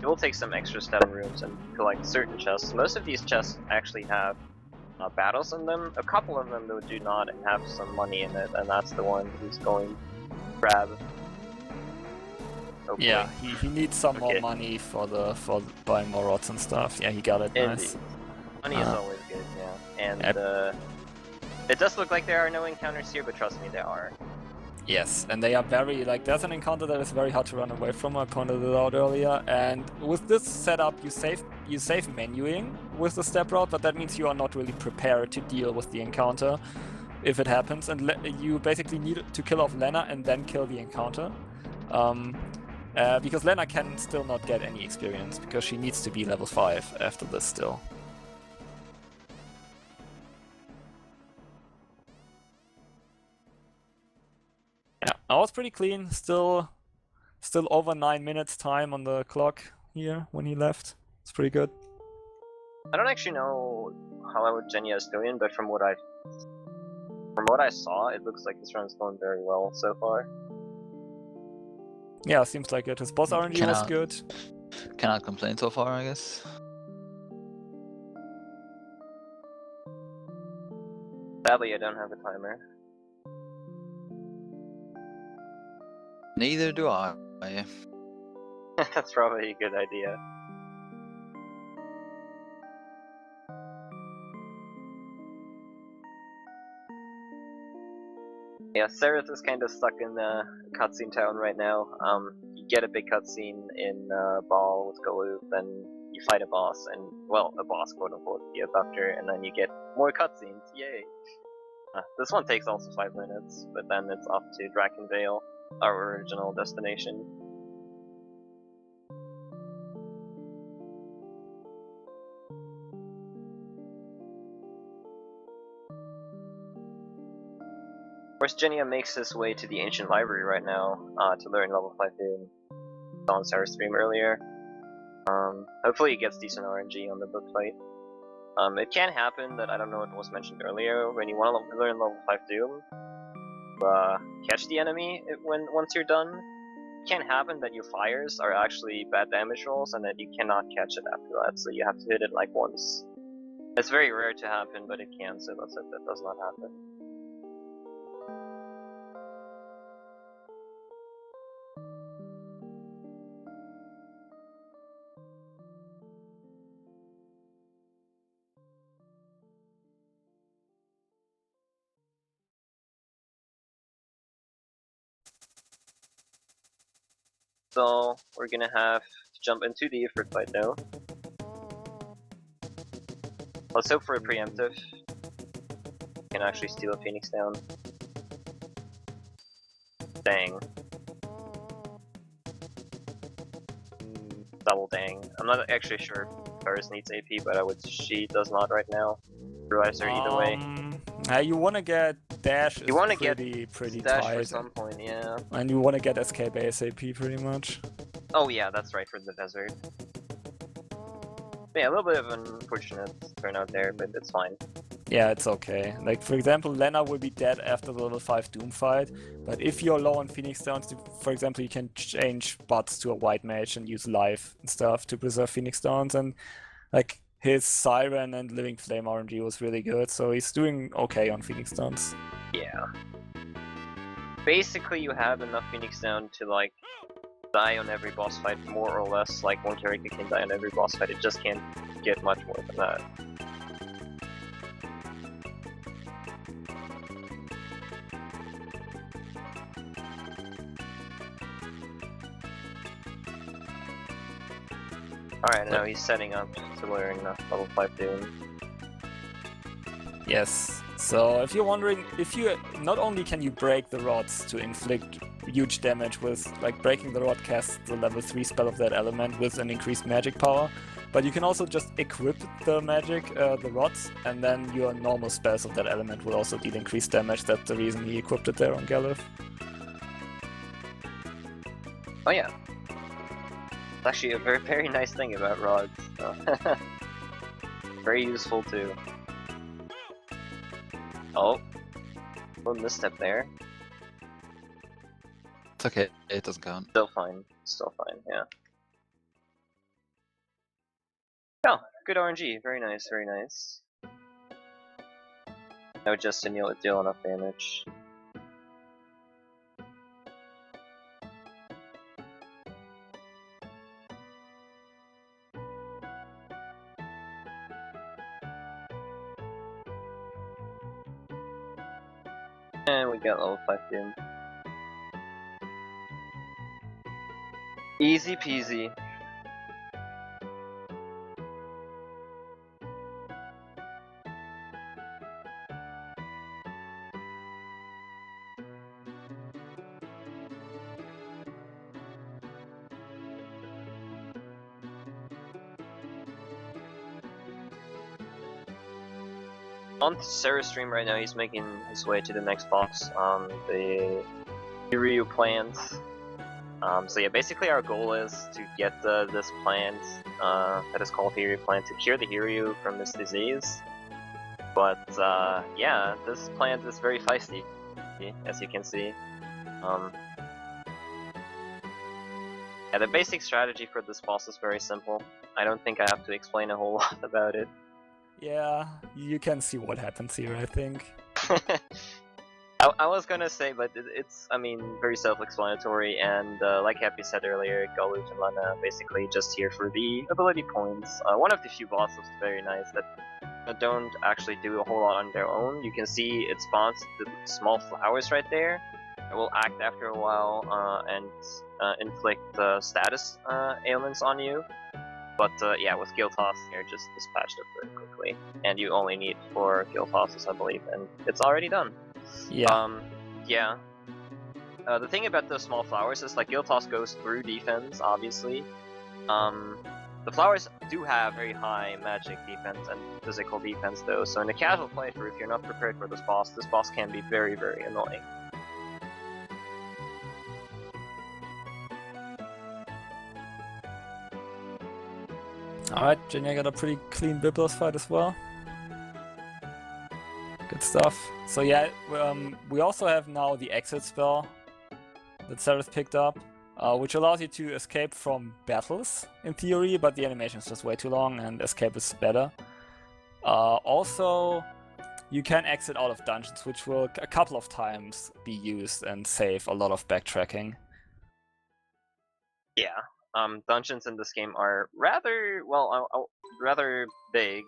it will take some extra step rooms and collect certain chests. Most of these chests actually have battles in them. A couple of them though do not and have some money in it, and that's the one he's going to grab. Hopefully. Yeah, he needs some more money for buying more rods and stuff. Yeah, he got it. Indeed. Nice. Money is always good, yeah. And it does look like there are no encounters here, but trust me, there are. Yes, and they are very, like, there's an encounter that is very hard to run away from, I pointed it out earlier, and with this setup you save menuing with the step route, but that means you are not really prepared to deal with the encounter if it happens, and you basically need to kill off Lena and then kill the encounter. Because Lena can still not get any experience, because she needs to be level 5 after this still. that was pretty clean. Still over 9 minutes time on the clock here when he left. It's pretty good. I don't actually know how Genya is doing, but from what I saw, it looks like his run's going very well so far. Yeah, seems like it. His boss RNG was good. Cannot complain so far, I guess. Sadly, I don't have a timer. Neither do I. That's probably a good idea. Yeah, Sereth is kind of stuck in the cutscene town right now. You get a big cutscene in Ball with Galoob, then you fight a boss, and, well, a boss, quote unquote, the Abductor, and then you get more cutscenes, yay! This one takes also 5 minutes, but then it's off to Drakenvale, our original destination. Of course, Genya makes his way to the Ancient Library right now to learn level 5 Doom. Saw on Sarah's stream earlier. Hopefully he gets decent RNG on the book fight. It can happen that, I don't know if it was mentioned earlier, when you want to learn level 5 Doom, catch the enemy once you're done, it can happen that your fires are actually bad damage rolls and that you cannot catch it after that, so you have to hit it like once. It's very rare to happen, but it can, so let's hope that does not happen. So we're gonna have to jump into the Ifrit fight now. Let's hope for a preemptive. Can actually steal a Phoenix down. Dang. Double dang. I'm not actually sure if Paris needs AP, but she does not right now. Realize her either way. You wanna get dash You wanna pretty Dash tight. for some point, yeah. And you wanna get escape ASAP pretty much. Oh yeah, that's right, for the desert. Yeah, a little bit of an unfortunate turnout there, but it's fine. Yeah, it's okay. Like, for example, Lena will be dead after the level 5 Doom fight, but if you're low on Phoenix Downs, for example, you can change bots to a White Mage and use Life and stuff to preserve Phoenix Downs, and like, his Siren and Living Flame RNG was really good, so he's doing okay on Phoenix Downs. Yeah. Basically, you have enough Phoenix Down to, like, die on every boss fight, more or less. Like, one character can die on every boss fight, it just can't get much more than that. Alright, now he's setting up to learn level 5 Doom. Yes. So if you're wondering, not only can you break the rods to inflict huge damage with, like, breaking the rod casts the level 3 spell of that element with an increased magic power, but you can also just equip the magic, the rods, and then your normal spells of that element will also deal increased damage. That's the reason he equipped it there on Galuf. Oh yeah. It's actually a very, very nice thing about rods. So. Very useful too. Oh, little misstep there. It's okay, it doesn't count. Still fine, yeah. Oh, good RNG, very nice, very nice. Now just to deal enough damage. And we got level 5 Doom. Easy peasy. On Sarah's stream right now, he's making his way to the next boss, the Hiryu plant. So yeah, basically our goal is to get this plant that is called Hiryu plant to cure the Hiryu from this disease. But yeah, this plant is very feisty, as you can see. Yeah, the basic strategy for this boss is very simple. I don't think I have to explain a whole lot about it. Yeah, you can see what happens here, I think. I was gonna say, but it's, I mean, very self-explanatory, and like Happy said earlier, Galuj and Lana basically just here for the ability points. One of the few bosses very nice that don't actually do a whole lot on their own. You can see it spawns the small flowers right there. It will act after a while and inflict status ailments on you. But yeah, with Guild Toss here, just dispatched it very quickly. And you only need 4 Guild Tosses, I believe, and it's already done. Yeah. Yeah. The thing about the small flowers is, like, Guild Toss goes through defense, obviously. The flowers do have very high magic defense and physical defense, though, so in a casual playthrough, if you're not prepared for this boss can be very, very annoying. Alright, Jinya got a pretty clean Biblos fight as well. Good stuff. So yeah, we also have now the exit spell that Sarah's picked up, which allows you to escape from battles, in theory, but the animation is just way too long and escape is better. Also, you can exit out of dungeons, which will a couple of times be used and save a lot of backtracking. Yeah. Dungeons in this game are rather, well, rather big,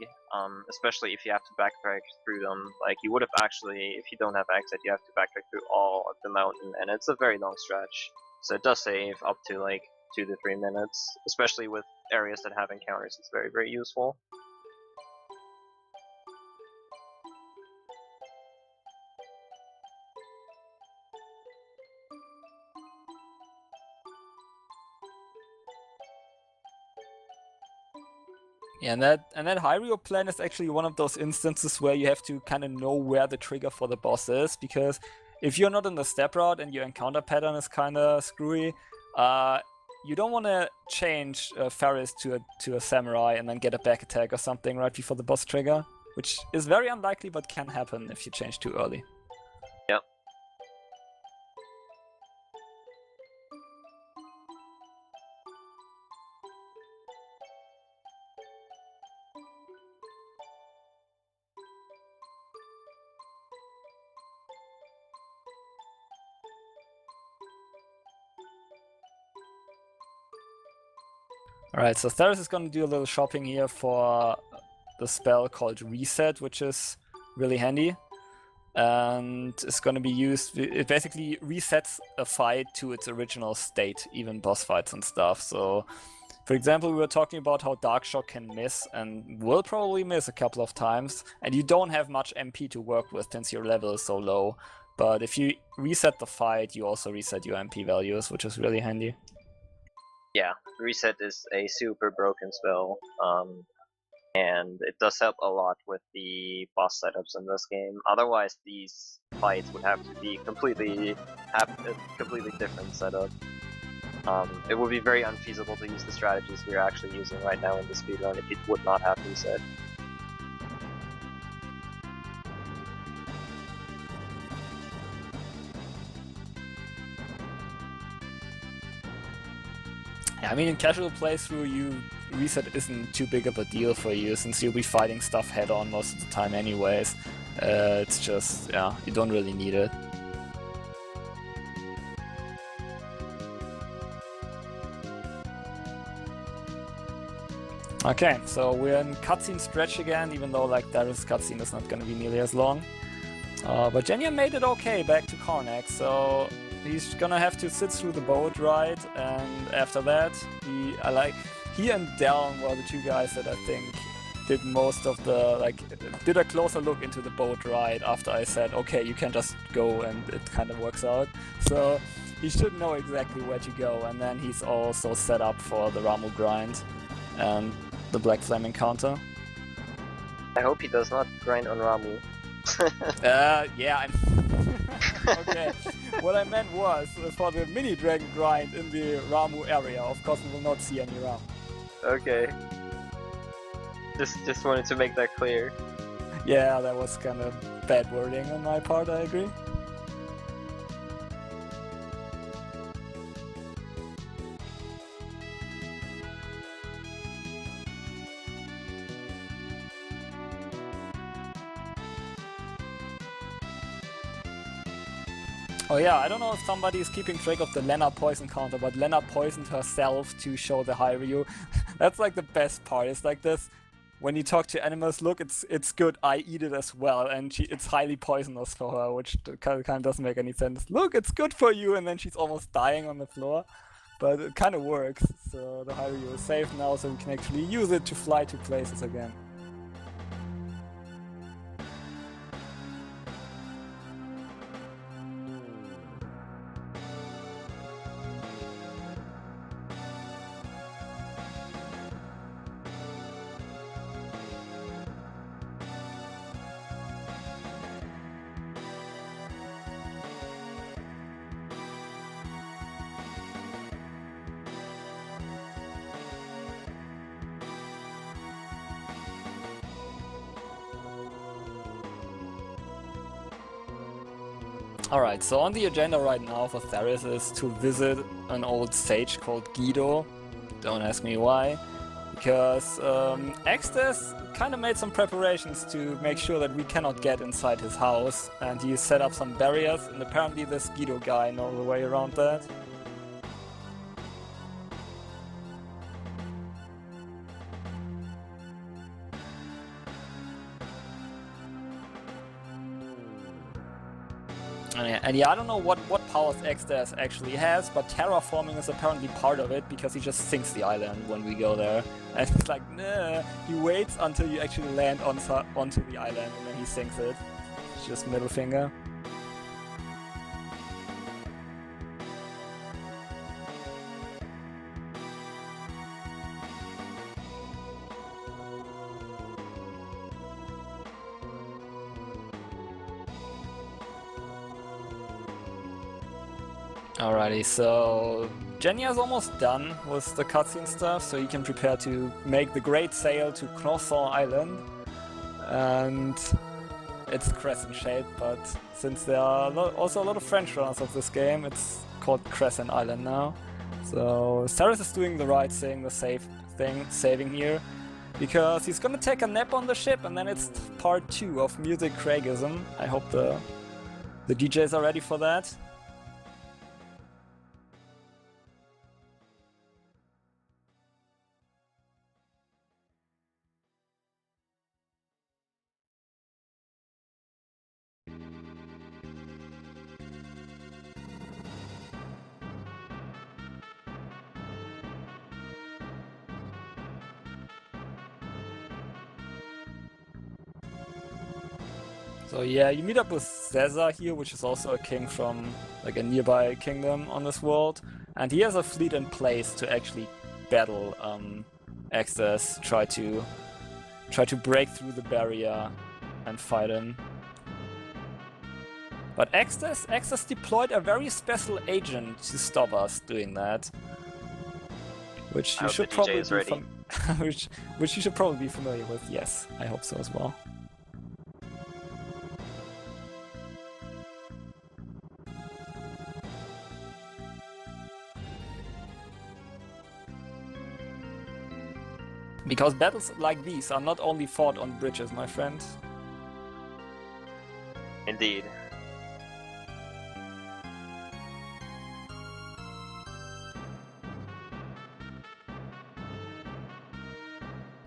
especially if you have to backtrack through them. Like, you would have actually, if you don't have exit, you have to backtrack through all of the mountain, and it's a very long stretch. So it does save up to like 2 to 3 minutes, especially with areas that have encounters. It's very, very useful. Yeah, and that Hyrule plan is actually one of those instances where you have to kind of know where the trigger for the boss is, because if you're not in the step route and your encounter pattern is kind of screwy, you don't want to change Faris to a samurai and then get a back attack or something right before the boss trigger, which is very unlikely but can happen if you change too early. Yep. Alright, so Theris is going to do a little shopping here for the spell called Reset, which is really handy. And it's going to be used, it basically resets a fight to its original state, even boss fights and stuff. So, for example, we were talking about how Darkshock can miss and will probably miss a couple of times. And you don't have much MP to work with since your level is so low. But if you reset the fight, you also reset your MP values, which is really handy. Yeah, Reset is a super broken spell, and it does help a lot with the boss setups in this game. Otherwise, these fights would have to be completely different setup. It would be very unfeasible to use the strategies we're actually using right now in the speedrun if it would not have Reset. I mean, in casual playthrough, Reset isn't too big of a deal for you, since you'll be fighting stuff head-on most of the time anyways. It's just, yeah, you don't really need it. Okay, so we're in cutscene stretch again, even though, like, Darius' cutscene is not gonna be nearly as long. But Genya made it okay back to Karnak, so he's gonna have to sit through the boat ride, and after that, he and Dallin were the 2 guys that I think did most of the, did a closer look into the boat ride after I said, okay, you can just go, and it kind of works out. So he should know exactly where to go, and then he's also set up for the Ramu grind and the Black Flame encounter. I hope he does not grind on Ramu. Yeah, I'm... Okay, what I meant was for the mini dragon grind in the Ramu area. Of course, we will not see any Ramu. Okay. Just wanted to make that clear. Yeah, that was kind of bad wording on my part, I agree. Oh yeah, I don't know if somebody is keeping track of the Lena poison counter, but Lena poisoned herself to show the Hyrule. That's like the best part. It's like this, when you talk to animals, look, it's good, I eat it as well, and it's highly poisonous for her, which kind of doesn't make any sense. Look, it's good for you, and then she's almost dying on the floor. But it kind of works, so the Hyrule is safe now, so we can actually use it to fly to places again. Alright, so on the agenda right now for Theris is to visit an old sage called Guido. Don't ask me why. Because Extes kind of made some preparations to make sure that we cannot get inside his house. And he set up some barriers, and apparently this Guido guy knows the way around that. And yeah, I don't know what powers Extes actually has, but terraforming is apparently part of it, because he just sinks the island when we go there. And it's like, nah, he waits until you actually land onto the island, and then he sinks it. It's just middle finger. Alrighty, so Genya is almost done with the cutscene stuff, so you can prepare to make the great sail to Croissant Island. And it's crescent shaped, but since there are also a lot of French runners of this game, it's called Crescent Island now. So Cyrus is doing the right thing, the safe thing, saving here, because he's gonna take a nap on the ship, and then it's part 2 of Music Craigism. I hope the DJs are ready for that. So yeah, you meet up with Caesar here, which is also a king from like a nearby kingdom on this world, and he has a fleet in place to actually battle Extes, try to break through the barrier and fight him. But Extes deployed a very special agent to stop us doing that, which you should probably be which you should probably be familiar with. Yes, I hope so as well. Because battles like these are not only fought on bridges, my friend. Indeed.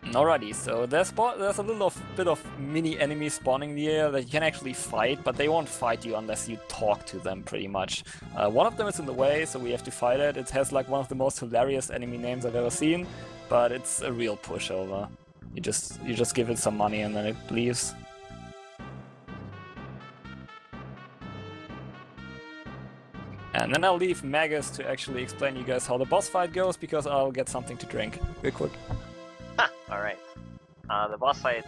Alrighty, so there's a little bit of mini enemies spawning in the air that you can actually fight, but they won't fight you unless you talk to them, pretty much. One of them is in the way, so we have to fight it. It has like one of the most hilarious enemy names I've ever seen, but it's a real pushover. You just give it some money and then it leaves. And then I'll leave Magus to actually explain you guys how the boss fight goes, because I'll get something to drink real quick. Alright. The boss fight,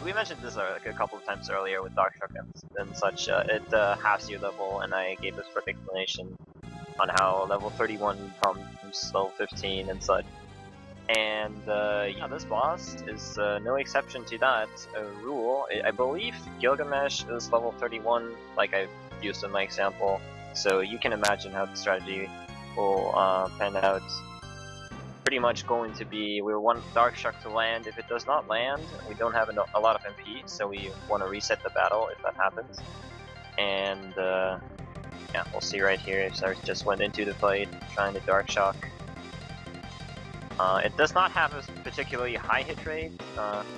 we mentioned this like a couple of times earlier with Darkshock and such. It halves your level, and I gave this quick explanation on how level 31 becomes level 15 and such. And yeah, this boss is no exception to that rule. I believe Gilgamesh is level 31, like I've used in my example, so you can imagine how the strategy will pan out. Pretty much going to be, we want Darkshock to land. If it does not land, we don't have a lot of MP, so we want to reset the battle if that happens. And yeah, we'll see right here if Cyrus just went into the fight trying to Darkshock. It does not have a particularly high hit rate.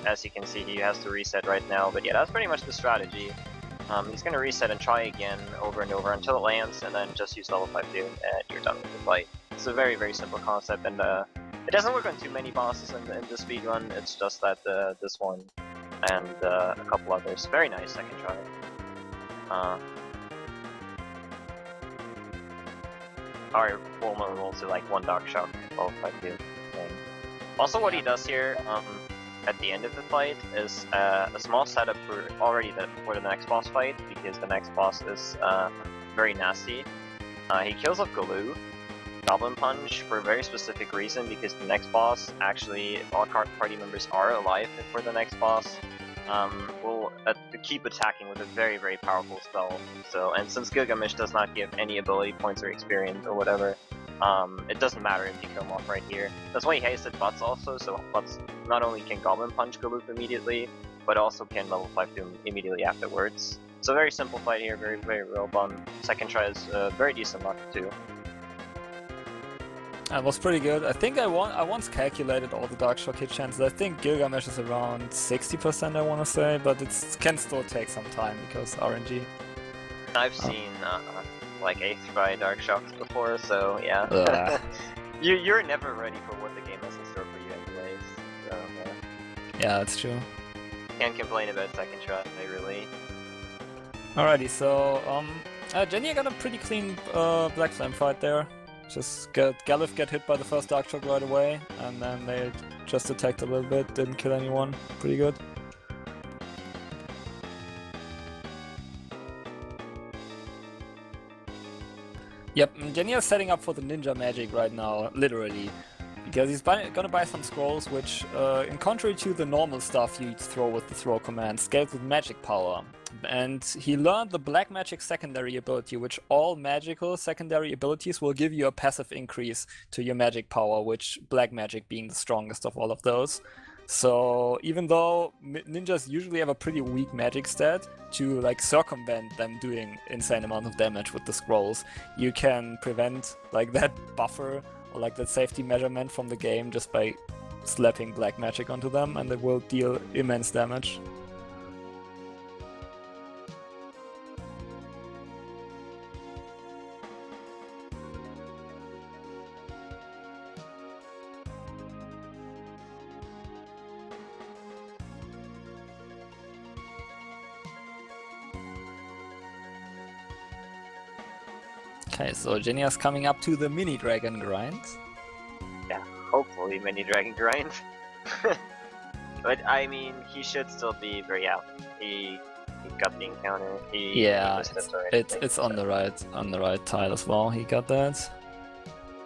As you can see, he has to reset right now, but yeah, that's pretty much the strategy. He's going to reset and try again over and over until it lands, and then just use level 5 Doom, and you're done with the fight. It's a very, very simple concept, and it doesn't work on too many bosses in the speedrun. It's just that this one and a couple others. Very nice second try. Our Wolma will to like one Darkshock, level 5 Doom. Also, what he does here at the end of the fight is a small setup for the next boss fight, because the next boss is very nasty. He kills off Galoo, Goblin Punch, for a very specific reason, because the next boss, actually, if all party members are alive for the next boss, will keep attacking with a very, very powerful spell. So, and since Gilgamesh does not give any ability points or experience or whatever, it doesn't matter if you kill him off right here. That's why he hasted Butts also, so Butts not only can Goblin Punch Galoof immediately, but also can level 5 Doom immediately afterwards. So very simple fight here, very, very well done. Second try is very decent luck too. That was pretty good. I think I once calculated all the Darkshock hit chances. I think Gilgamesh is around 60%, I want to say, but it can still take some time because RNG. I've seen like 8th try Darkshocks before, so yeah. You're never ready for what the game has in store for you anyways. So, yeah, that's true. Can't complain about second try, really. Alrighty, so Jenny got a pretty clean Black Flame fight there. Just Galuf get hit by the first Darkshock right away, and then they just attacked a little bit, didn't kill anyone. Pretty good. Yep, Genia is setting up for the ninja magic right now, literally. Because he's gonna buy some scrolls, which, in contrary to the normal stuff you throw with the throw command, scales with magic power. And he learned the black magic secondary ability, which all magical secondary abilities will give you a passive increase to your magic power, which black magic being the strongest of all of those. So even though ninjas usually have a pretty weak magic stat, to like circumvent them doing insane amount of damage with the scrolls, you can prevent like that buffer or like that safety measurement from the game just by slapping black magic onto them, and it will deal immense damage. Okay, so Genia's coming up to the mini dragon grind. Yeah, hopefully mini dragon grind. But I mean, he should still be very out. He got the encounter. Yeah, it's on the right tile as well. He got that.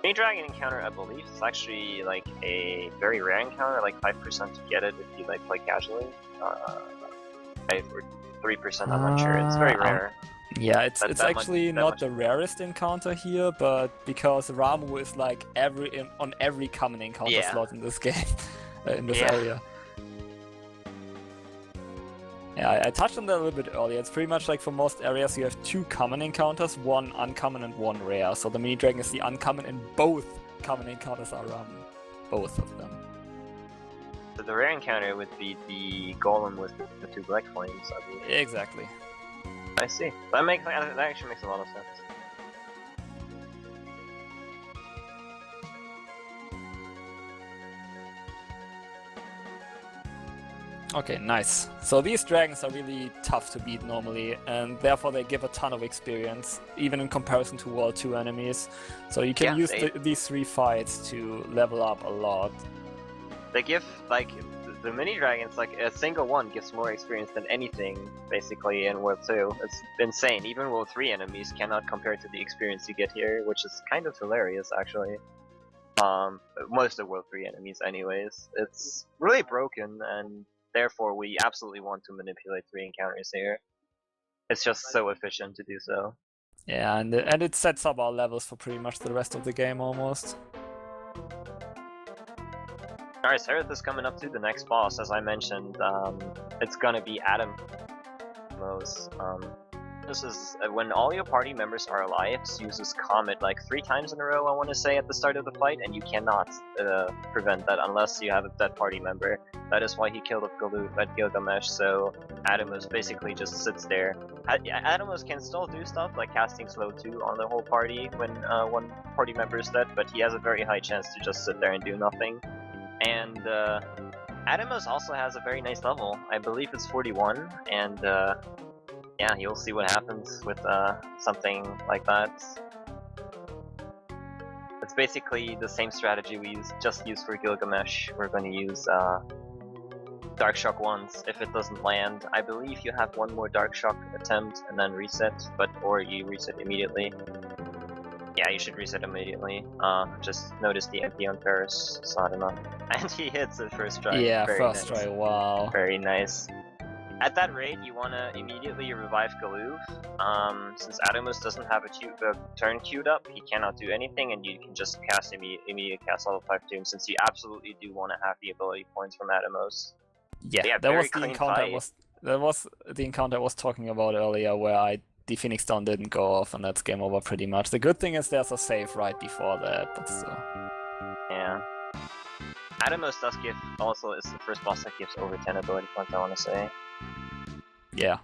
Mini dragon encounter, I believe, is actually like a very rare encounter, like 5% to get it if you like play casually. 5 or 3%, I'm not sure. It's very rare. Yeah, it's actually not the rarest encounter here, but because Ramu is like on every common encounter slot in this game, in this area. Yeah, I touched on that a little bit earlier. It's pretty much like for most areas you have 2 common encounters, 1 uncommon and 1 rare. So the mini dragon is the uncommon, and both common encounters are Ramu. Both of them. So the rare encounter would be the golem with the 2 black flames, I believe. Exactly. I see. That actually makes a lot of sense. Okay, nice. So these dragons are really tough to beat normally, and therefore they give a ton of experience, even in comparison to World 2 enemies. So you can use these 3 fights to level up a lot. They give, like, the mini dragons, like a single one gives more experience than anything basically in World 2. It's insane. Even World 3 enemies cannot compare to the experience you get here, which is kind of hilarious actually. Most of World 3 enemies anyways. It's really broken, and therefore we absolutely want to manipulate 3 encounters here. It's just so efficient to do so. Yeah, and it sets up our levels for pretty much the rest of the game almost. Alright, Siren is coming up to the next boss, as I mentioned. It's gonna be Adamos. This is when all your party members are alive, uses Comet like 3 times in a row, I want to say, at the start of the fight, and you cannot prevent that unless you have a dead party member. That is why he killed Gilgamesh, so Adamos basically just sits there. Adamos can still do stuff like casting Slow 2 on the whole party when one party member is dead, but he has a very high chance to just sit there and do nothing. And Adamos also has a very nice level. I believe it's 41, and yeah, you'll see what happens with something like that. It's basically the same strategy we just used for Gilgamesh. We're going to use Dark Shock once. If it doesn't land, I believe you have one more Dark Shock attempt and then reset, or you reset immediately. Yeah, you should reset immediately. Just notice the MP on Ferris, it's not enough. And he hits it first try. Yeah, very first nice. try, wow. Very nice. At that rate, you want to immediately revive Galoof. Since Adamos doesn't have a turn queued up, he cannot do anything, and you can just cast immediate cast level 5 Doom, since you absolutely do want to have the ability points from Adamos. Yeah, that was the encounter I was talking about earlier, where the Phoenix Down didn't go off, and that's game over pretty much. The good thing is there's a save right before that, but still. Yeah. Adamos does give, also is the first boss that gives over 10 ability points, I want to say. Yeah.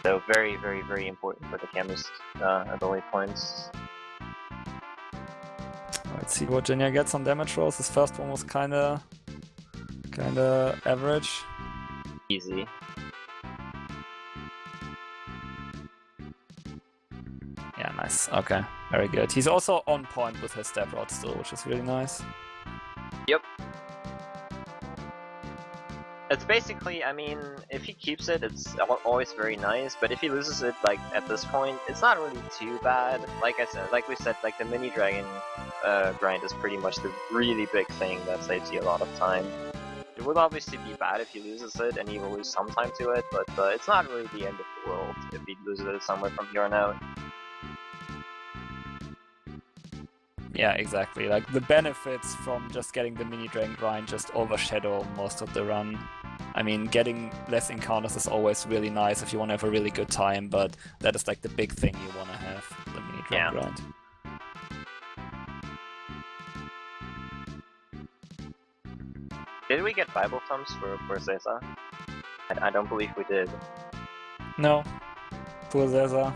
So very, very, very important for the chemist ability points. Let's see what Jenya gets on damage rolls. His first one was kinda average. Easy. Yeah, nice. Okay, very good. He's also on point with his step rod still, which is really nice. Yep. It's basically, I mean, if he keeps it, it's always very nice, but if he loses it, like, at this point, it's not really too bad. Like we said, like, the mini dragon grind is pretty much the really big thing that saves you a lot of time. It would obviously be bad if he loses it, and he will lose some time to it, but it's not really the end of the world if he loses it somewhere from here on out. Yeah, exactly. Like, the benefits from just getting the mini dragon grind just overshadow most of the run. I mean, getting less encounters is always really nice if you want to have a really good time, but that is like the big thing you want to have, the mini dragon grind. Did we get Bible thumbs for Zeza? I don't believe we did. No. Poor Zeza.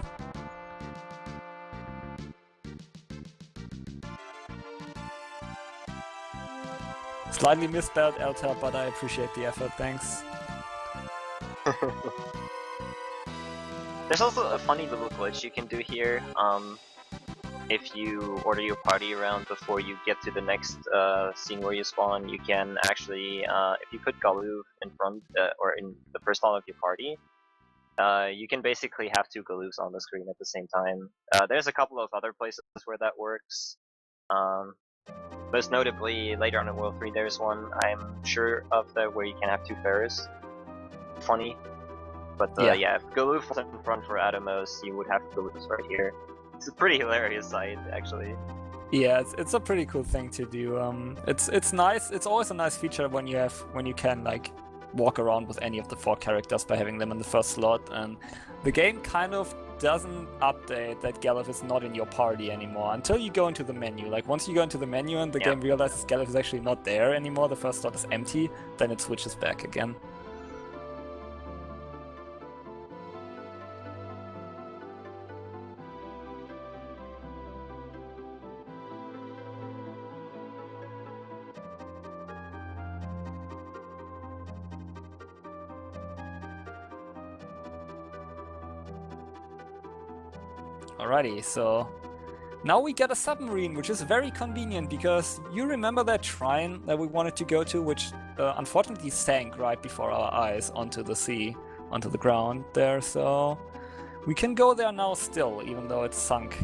Slightly misspelled Elter, but I appreciate the effort, thanks. There's also a funny little glitch you can do here. If you order your party around before you get to the next scene where you spawn, you can actually, if you put Galoof in front, or in the first slot of your party, you can basically have 2 Galoofs on the screen at the same time. There's a couple of other places where that works. Most notably, later on in World 3 there's one, I'm sure of that, where you can have 2 Ferris. Funny. But yeah, if Galoof was in front for Adamos, you would have Galoofs right here. It's a pretty hilarious sight, actually. Yeah, it's a pretty cool thing to do. It's nice. It's always a nice feature when you can like walk around with any of the 4 characters by having them in the first slot. And the game kind of doesn't update that Galoof is not in your party anymore until you go into the menu. Like, once you go into the menu and the game realizes Galoof is actually not there anymore, the first slot is empty, then it switches back again. Alrighty, so Now we get a submarine, which is very convenient because you remember that shrine that we wanted to go to, which unfortunately sank right before our eyes onto the sea, onto the ground there, so we can go there now still, even though it's sunk.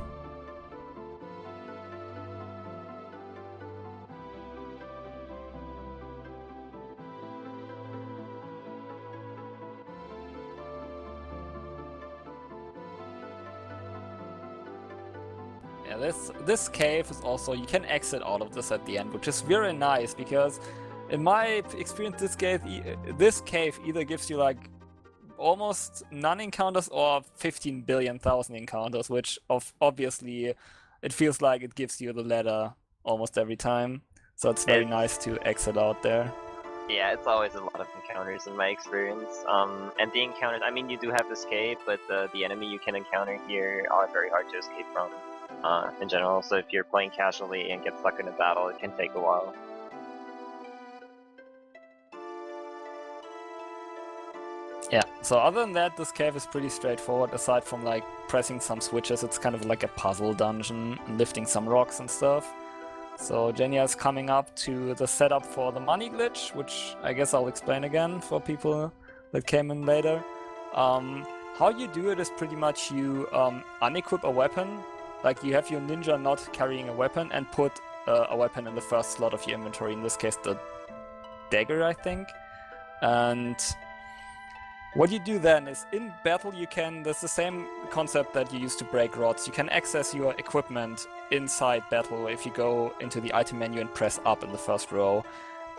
Yeah, this cave is also, you can exit out of this at the end, which is very nice because in my experience this cave either gives you like almost none encounters or 15 billion thousand encounters, which obviously it feels like it gives you the latter almost every time. So it's very nice to exit out there. Yeah, it's always a lot of encounters in my experience. And the encounters, I mean, you do have this cave, but the enemy you can encounter here are very hard to escape from in general. So if you're playing casually and get stuck in a battle, it can take a while. Yeah, so other than that, this cave is pretty straightforward. Aside from like pressing some switches, it's kind of like a puzzle dungeon, lifting some rocks and stuff. So Genya is coming up to the setup for the money glitch, which I guess I'll explain again for people that came in later. How you do it is pretty much you unequip a weapon, like you have your ninja not carrying a weapon, and put a weapon in the first slot of your inventory, in this case the dagger, I think. And what you do then is, in battle there's the same concept that you use to break rods. You can access your equipment inside battle if you go into the item menu and press up in the first row.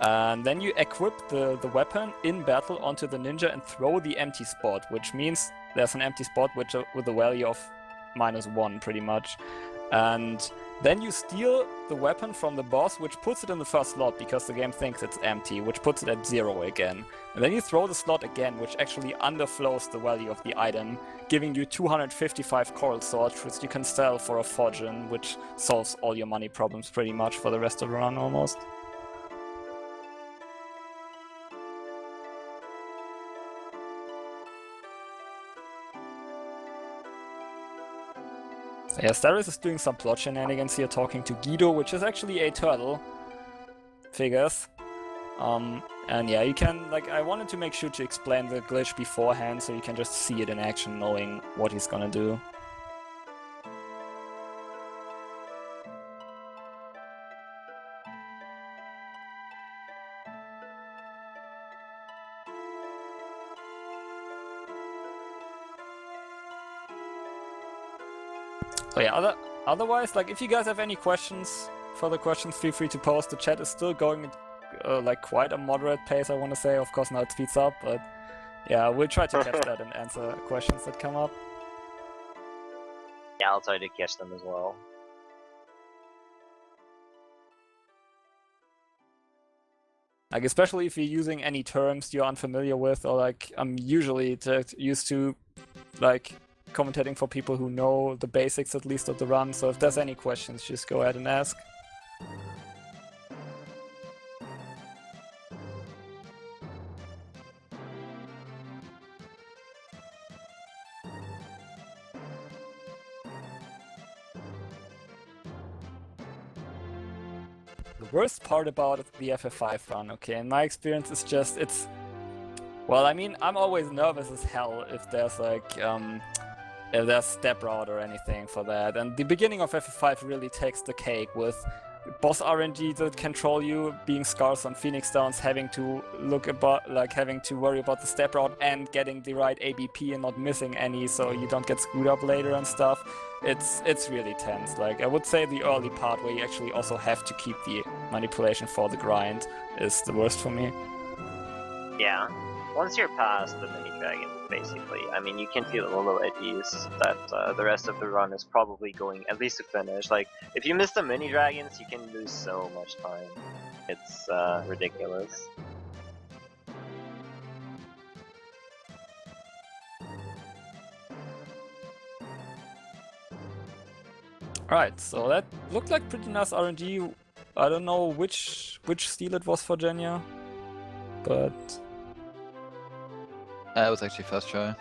And then you equip the weapon in battle onto the ninja and throw the empty spot, which means there's an empty spot with a value of -1 pretty much. And then you steal the weapon from the boss, which puts it in the first slot because the game thinks it's empty, which puts it at 0 again. And then you throw the slot again, which actually underflows the value of the item, giving you 255 coral swords, which you can sell for a fortune, which solves all your money problems pretty much for the rest of the run almost. Yeah, Staris is doing some plot shenanigans here, talking to Guido, which is actually a turtle. Figures. And yeah, you can, like, I wanted to make sure to explain the glitch beforehand so you can just see it in action, knowing what he's gonna do. So yeah, otherwise, like, if you guys have any further questions, feel free to post. The chat is still going at like quite a moderate pace, I want to say. Of course, now it speeds up, but yeah, we'll try to catch that and answer questions that come up. Yeah, I'll try to catch them as well. Like, especially if you're using any terms you're unfamiliar with, or like, I'm usually used to, like, commentating for people who know the basics at least of the run, so if there's any questions, just go ahead and ask. The worst part about the FF5 run, okay, in my experience, is just, well, I mean, I'm always nervous as hell if there's like, if there's step route or anything for that. And the beginning of FF5 really takes the cake with boss RNG that control you, being scarce on Phoenix Downs, having to worry about the step route and getting the right ABP and not missing any so you don't get screwed up later and stuff. It's really tense. Like, I would say the early part where you actually also have to keep the manipulation for the grind is the worst for me. Yeah. Once you're past the mini dragons, basically, I mean, you can feel a little at ease that the rest of the run is probably going at least to finish. Like, if you miss the mini dragons, you can lose so much time. It's ridiculous. Alright, so that looked like pretty nice RNG. I don't know which steal it was for Genya, but it was actually first try.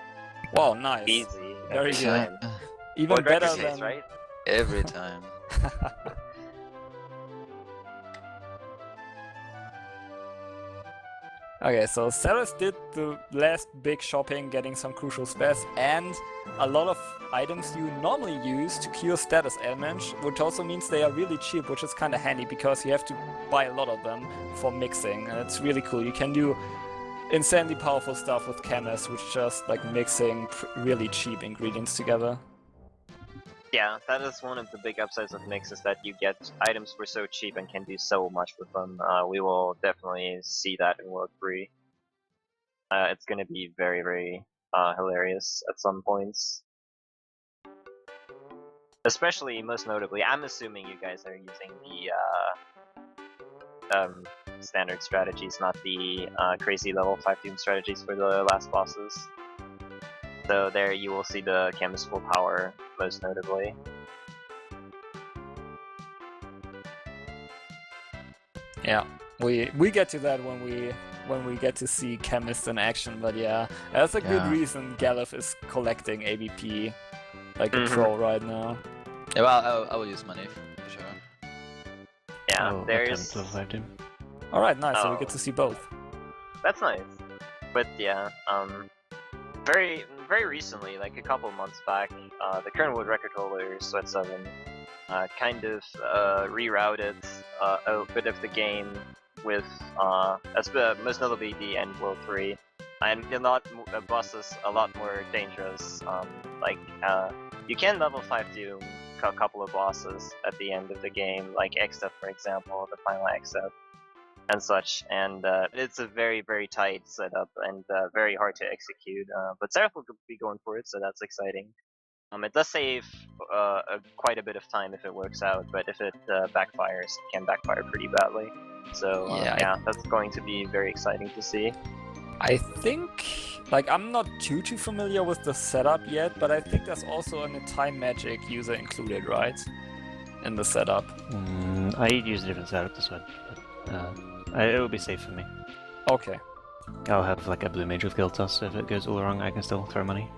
wow, nice. Easy. Very Every good. time. Even What better record than is, right? Every time. Okay, so Ceres did the last big shopping, getting some crucial spares and a lot of items you normally use to cure status ailments, which also means they are really cheap, which is kind of handy because you have to buy a lot of them for mixing, and it's really cool. You can do insanely powerful stuff with chemists, which just like mixing really cheap ingredients together. Yeah, that is one of the big upsides of Mix, is that you get items for so cheap and can do so much with them. We will definitely see that in World 3. It's gonna be very, very hilarious at some points. Especially, most notably, I'm assuming you guys are using the standard strategies, not the crazy level 5 Doom strategies for the last bosses. So there you will see the chemist full power, most notably. Yeah, we get to that when we get to see chemist in action, but yeah, that's a good reason Galef is collecting ABP like a pro right now. Yeah, well, I will use money for sure. Yeah, there's... Alright, nice, so we get to see both. That's nice. But yeah, very recently, like a couple months back, the current world record holder, Sweat 7, kind of rerouted a bit of the game with, most notably the end World 3, and a lot bosses a lot more dangerous. You can level 5 Doom a couple of bosses at the end of the game, like Extep for example, the final Extep, and such, and it's a very, very tight setup and very hard to execute, but Seraph will be going for it, so that's exciting. It does save quite a bit of time if it works out, but if it backfires, it can backfire pretty badly. So yeah, that's going to be very exciting to see. I think, like, I'm not too familiar with the setup yet, but I think there's also a time magic user included, right? In the setup. I use a different setup this one, but it will be safe for me. Okay. I'll have like a blue mage with guild toss, so if it goes all wrong I can still throw money.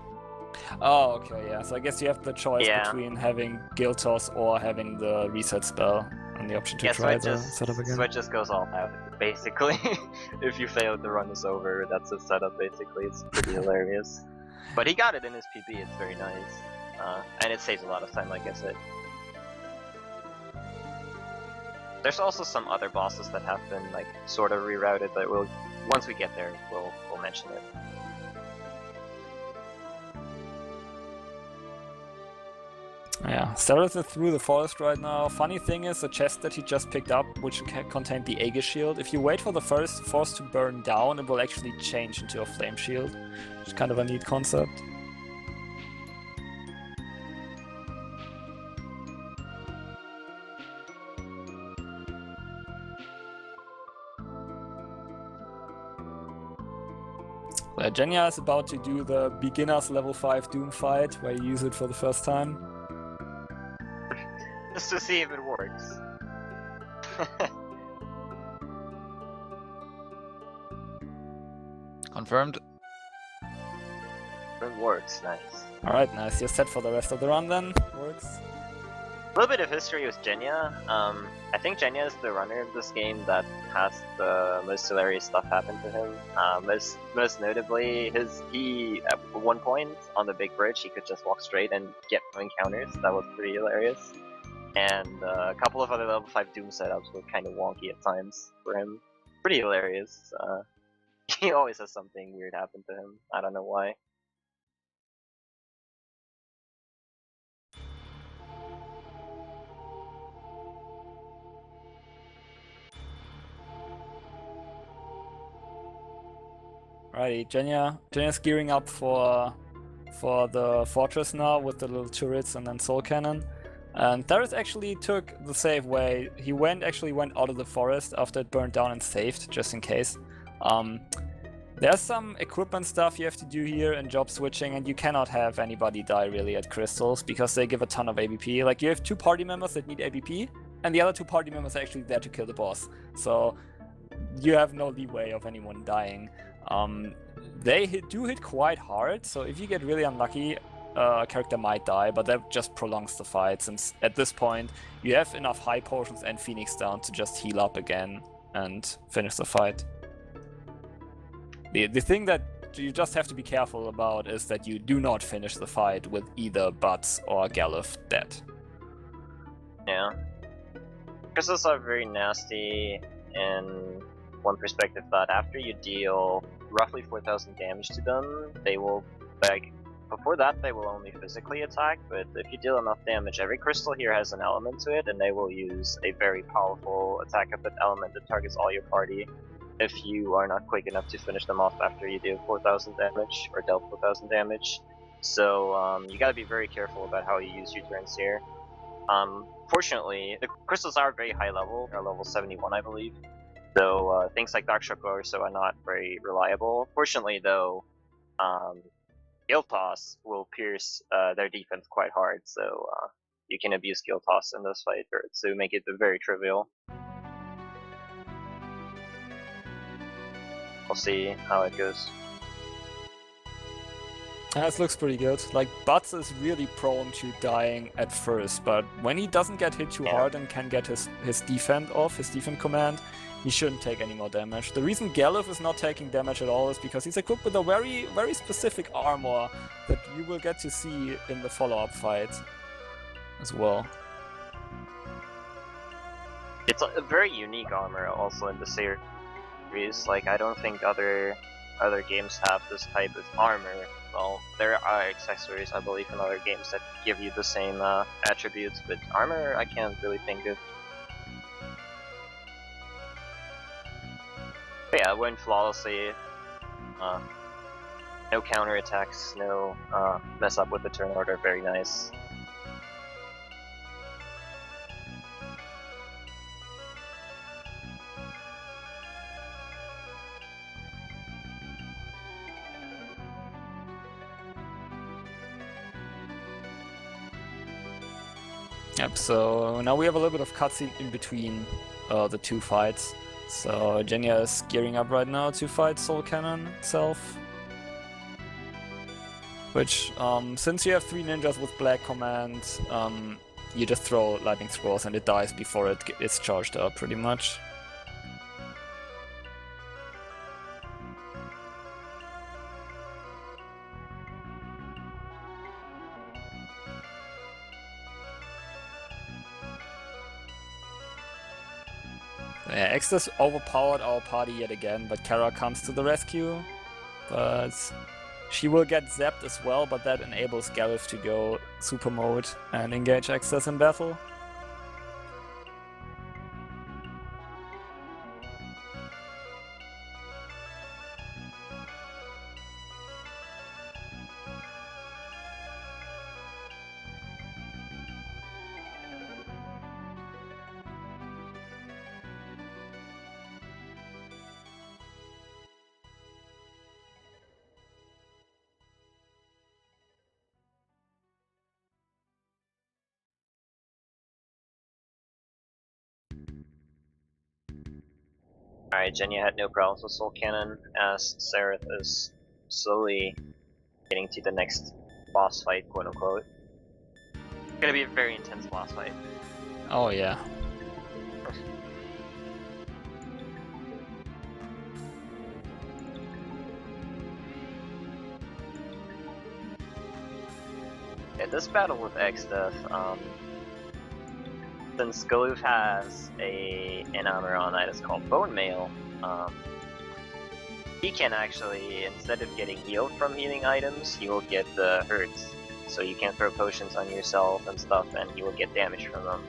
Oh, okay, yeah. So I guess you have the choice between having guild toss or having the reset spell, and the option to try the setup again. Sweat just goes all out, basically. If you fail, the run is over. That's the setup, basically. It's pretty hilarious. But he got it in his PB, it's very nice. And it saves a lot of time, like I said. There's also some other bosses that have been, like, sort of rerouted, but once we get there, we'll mention it. Yeah, Seraph is through the forest right now. Funny thing is, the chest that he just picked up, which contained the Aegis shield, if you wait for the first forest to burn down, it will actually change into a flame shield, which is kind of a neat concept. Genya is about to do the beginner's level 5 Doom fight, where you use it for the first time. Just to see if it works. Confirmed. It works, nice. Alright, nice. You're set for the rest of the run then. Works. A little bit of history with Genya. I think Genya is the runner of this game that has the most hilarious stuff happen to him. Most notably, he at one point on the big bridge, he could just walk straight and get no encounters. That was pretty hilarious. And a couple of other level 5 Doom setups were kind of wonky at times for him. Pretty hilarious. He always has something weird happen to him. I don't know why. Alrighty, Genya's gearing up for the fortress now with the little turrets and then soul cannon. And Darius actually took the safe way. He actually went out of the forest after it burned down and saved, just in case. There's some equipment stuff you have to do here and job switching, and you cannot have anybody die really at crystals because they give a ton of ABP. Like, you have 2 party members that need ABP, and the other 2 party members are actually there to kill the boss. So you have no leeway of anyone dying. They do hit quite hard, so if you get really unlucky, a character might die, but that just prolongs the fight, since at this point you have enough high potions and Phoenix down to just heal up again and finish the fight. The thing that you just have to be careful about is that you do not finish the fight with either Butts or Galuf dead. Yeah. Crystals are very nasty in one perspective, that after you deal roughly 4,000 damage to them, they will beg. Before that, they will only physically attack, but if you deal enough damage, every crystal here has an element to it, and they will use a very powerful attack of that element that targets all your party if you are not quick enough to finish them off after you deal 4,000 damage, or dealt 4,000 damage. So you gotta be very careful about how you use your turns here. Fortunately, the crystals are very high level, they're level 71 I believe, so things like Darkshock also are not very reliable. Fortunately though, Guild Toss will pierce their defense quite hard, so you can abuse Guild Toss in this fight to make it very trivial. We'll see how it goes. This looks pretty good. Like, Butts is really prone to dying at first, but when he doesn't get hit too hard and can get his defense off, his defense command, he shouldn't take any more damage. The reason Galuf is not taking damage at all is because he's equipped with a very, very specific armor that you will get to see in the follow-up fight as well. It's a very unique armor also in the series. Like, I don't think other games have this type of armor. Well, there are accessories, I believe, in other games that give you the same attributes, but armor I can't really think of. But yeah, it went flawlessly. No counterattacks, no mess up with the turn order, very nice. Yep, so now we have a little bit of cutscene in between the two fights. So Genya is gearing up right now to fight Soul Cannon itself. Which, since you have 3 ninjas with black command, you just throw lightning scrolls and it dies before it's charged up, pretty much. Yeah, Exodus overpowered our party yet again, but Kara comes to the rescue. But she will get zapped as well, but that enables Galuf to go super mode and engage Exodus in battle. Alright, Genya had no problems with Soul Cannon, as Sereth is slowly getting to the next boss fight, quote unquote. It's gonna be a very intense boss fight. Oh yeah. Yeah, this battle with Exdeath, since Galuf has an armor on that is called Bone Mail, he can actually, instead of getting healed from healing items, he will get the hurts. So you can throw potions on yourself and stuff, and he will get damage from them.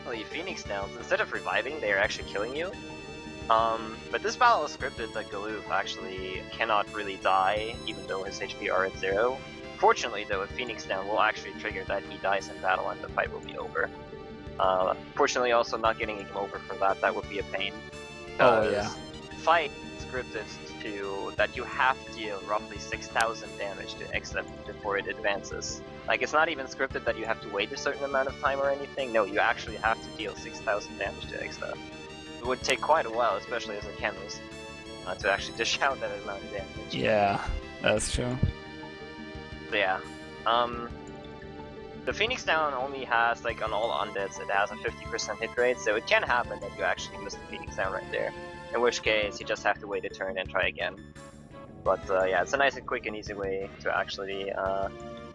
The Phoenix Downs, instead of reviving, they are actually killing you. But this battle is scripted that Galuf actually cannot really die, even though his HP are at 0. Fortunately though, a Phoenix Down will actually trigger that he dies in battle and the fight will be over. Fortunately also not getting him over for that would be a pain. Oh yeah. Fight scripted to that you have to deal roughly 6,000 damage to Exdeath before it advances. Like, it's not even scripted that you have to wait a certain amount of time or anything, no, you actually have to deal 6,000 damage to Exdeath. It would take quite a while, especially as a chemist, to actually dish out that amount of damage. Yeah, that's true. So yeah, the Phoenix Down only has, like, on all undeads, it has a 50% hit rate, so it can happen that you actually miss the Phoenix Down right there. In which case, you just have to wait a turn and try again. But yeah, it's a nice and quick and easy way to actually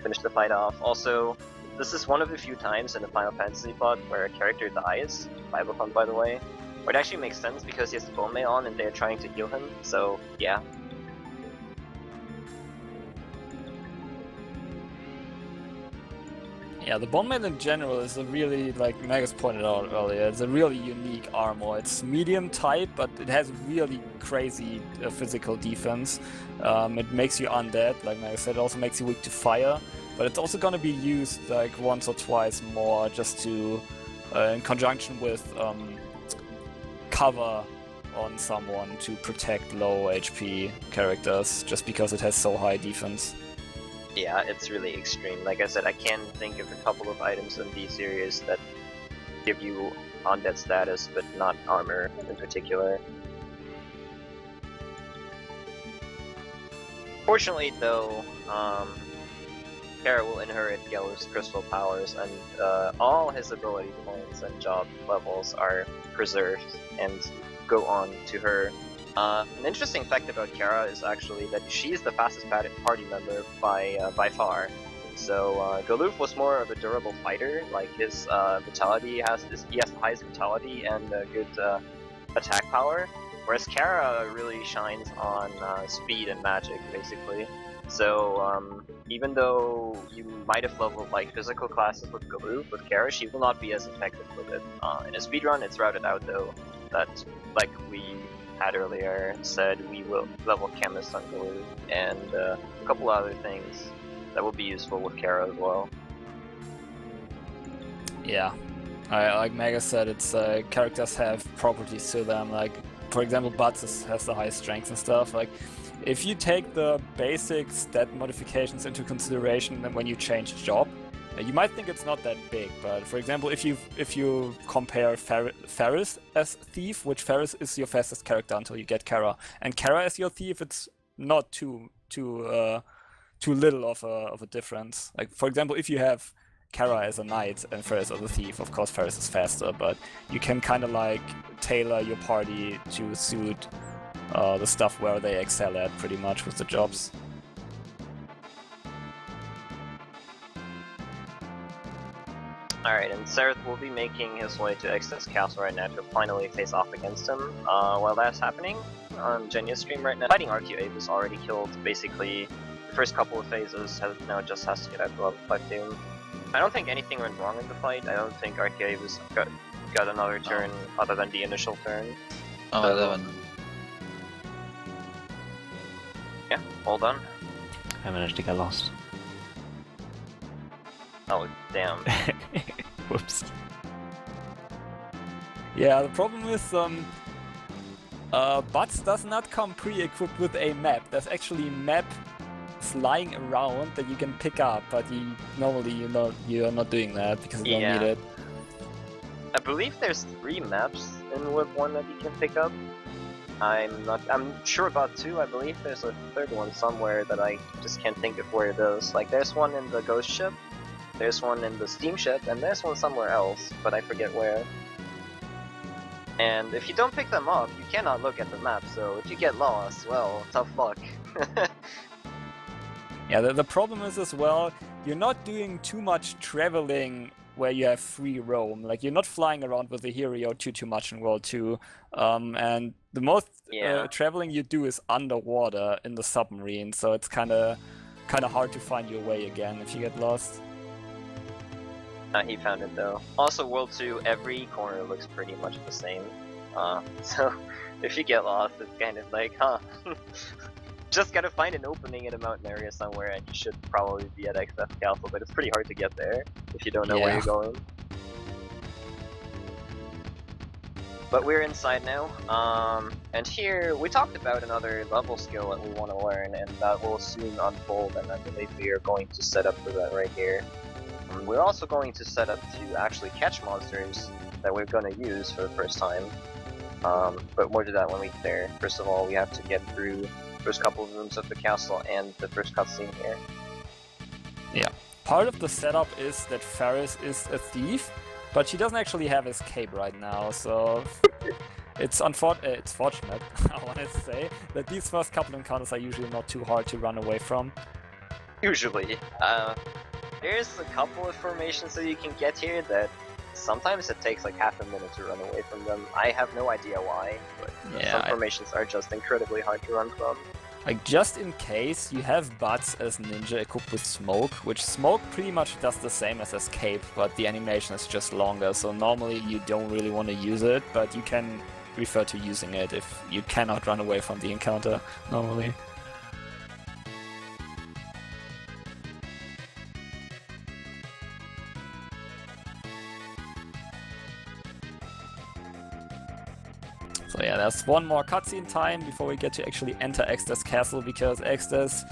finish the fight off. Also, this is one of the few times in the Final Fantasy plot where a character dies, Biblethon by the way, where it actually makes sense because he has the bone mail on and they're trying to heal him, so yeah. Yeah, the bone mail in general is a really, like Magus pointed out earlier, it's a really unique armor. It's medium type, but it has really crazy physical defense. It makes you undead, like Magus said, it also makes you weak to fire, but it's also gonna be used like once or twice more just to, in conjunction with cover on someone to protect low HP characters, just because it has so high defense. Yeah, it's really extreme. Like I said, I can think of a couple of items in the series that give you undead status, but not armor in particular. Fortunately though, Kara will inherit Geller's crystal powers, and all his ability points and job levels are preserved and go on to her. An interesting fact about Kara is actually that she is the fastest party member by far. So Galoof was more of a durable fighter. Like his vitality he has the highest vitality and good attack power, whereas Kara really shines on speed and magic basically. So even though you might have leveled like physical classes with Galoof, with Kara she will not be as effective with it. In a speedrun it's routed out though, that like we had earlier said, we will level Chemist on Galoof, and a couple other things that will be useful with Kara as well. Yeah, like Mega said, it's characters have properties to them, like for example Butts has the highest strength and stuff. Like if you take the basic stat modifications into consideration and when you change job, you might think it's not that big, but for example, if you compare Ferris as Thief, which Ferris is your fastest character until you get Kara, and Kara as your Thief, it's not too little of a difference. Like for example, if you have Kara as a knight and Ferris as a thief, of course Ferris is faster, but you can kind of like tailor your party to suit the stuff where they excel at pretty much with the jobs. Alright, and Sereth will be making his way to Exodus Castle right now to finally face off against him. While that's happening, on Jenya's stream right now, fighting RQ8 was already killed. Basically, the first couple of phases now just has to get out to level 5 Doom. I don't think anything went wrong in the fight. I don't think RQ8 was got another turn other than the initial turn. Oh, So, 11. Yeah, all done. I managed to get lost. Oh, damn. Whoops. Yeah, the problem is Butts does not come pre-equipped with a map. There's actually maps lying around that you can pick up, but normally you're not doing that because you don't need it. I believe there's 3 maps in Web 1 that you can pick up. I'm sure about 2. I believe there's a 3rd one somewhere that I just can't think of where it is. Like there's one in the Ghost Ship, there's one in the Steamship, and there's one somewhere else, but I forget where. And if you don't pick them up, you cannot look at the map, so if you get lost, well, tough luck. Yeah, the problem is as well, you're not doing too much traveling where you have free roam. Like you're not flying around with the hero too much in World 2. And the most traveling you do is underwater in the submarine, so it's kind of hard to find your way again if you get lost. He found it though. Also, World 2, every corner looks pretty much the same. So if you get lost, it's kind of like, huh. Just gotta find an opening in a mountain area somewhere and you should probably be at XF Castle, but it's pretty hard to get there if you don't know where you're going. But we're inside now, and here we talked about another level skill that we want to learn, and that will soon unfold, and I believe we are going to set up for that right here. We're also going to set up to actually catch monsters that we're going to use for the first time, but more to that when we get there. First of all, we have to get through the first couple of rooms of the castle and the first cutscene here. Yeah. Part of the setup is that Ferris is a thief, but she doesn't actually have his cape right now, so it's fortunate, I want to say, that these first couple encounters are usually not too hard to run away from. Usually. There's a couple of formations that you can get here that sometimes it takes like half a minute to run away from them. I have no idea why, but some formations are just incredibly hard to run from. Like, just in case, you have Butts as ninja equipped with Smoke, which Smoke pretty much does the same as Escape, but the animation is just longer, so normally you don't really want to use it, but you can refer to using it if you cannot run away from the encounter normally. So yeah, there's one more cutscene time before we get to actually enter Exter's castle, because Exter's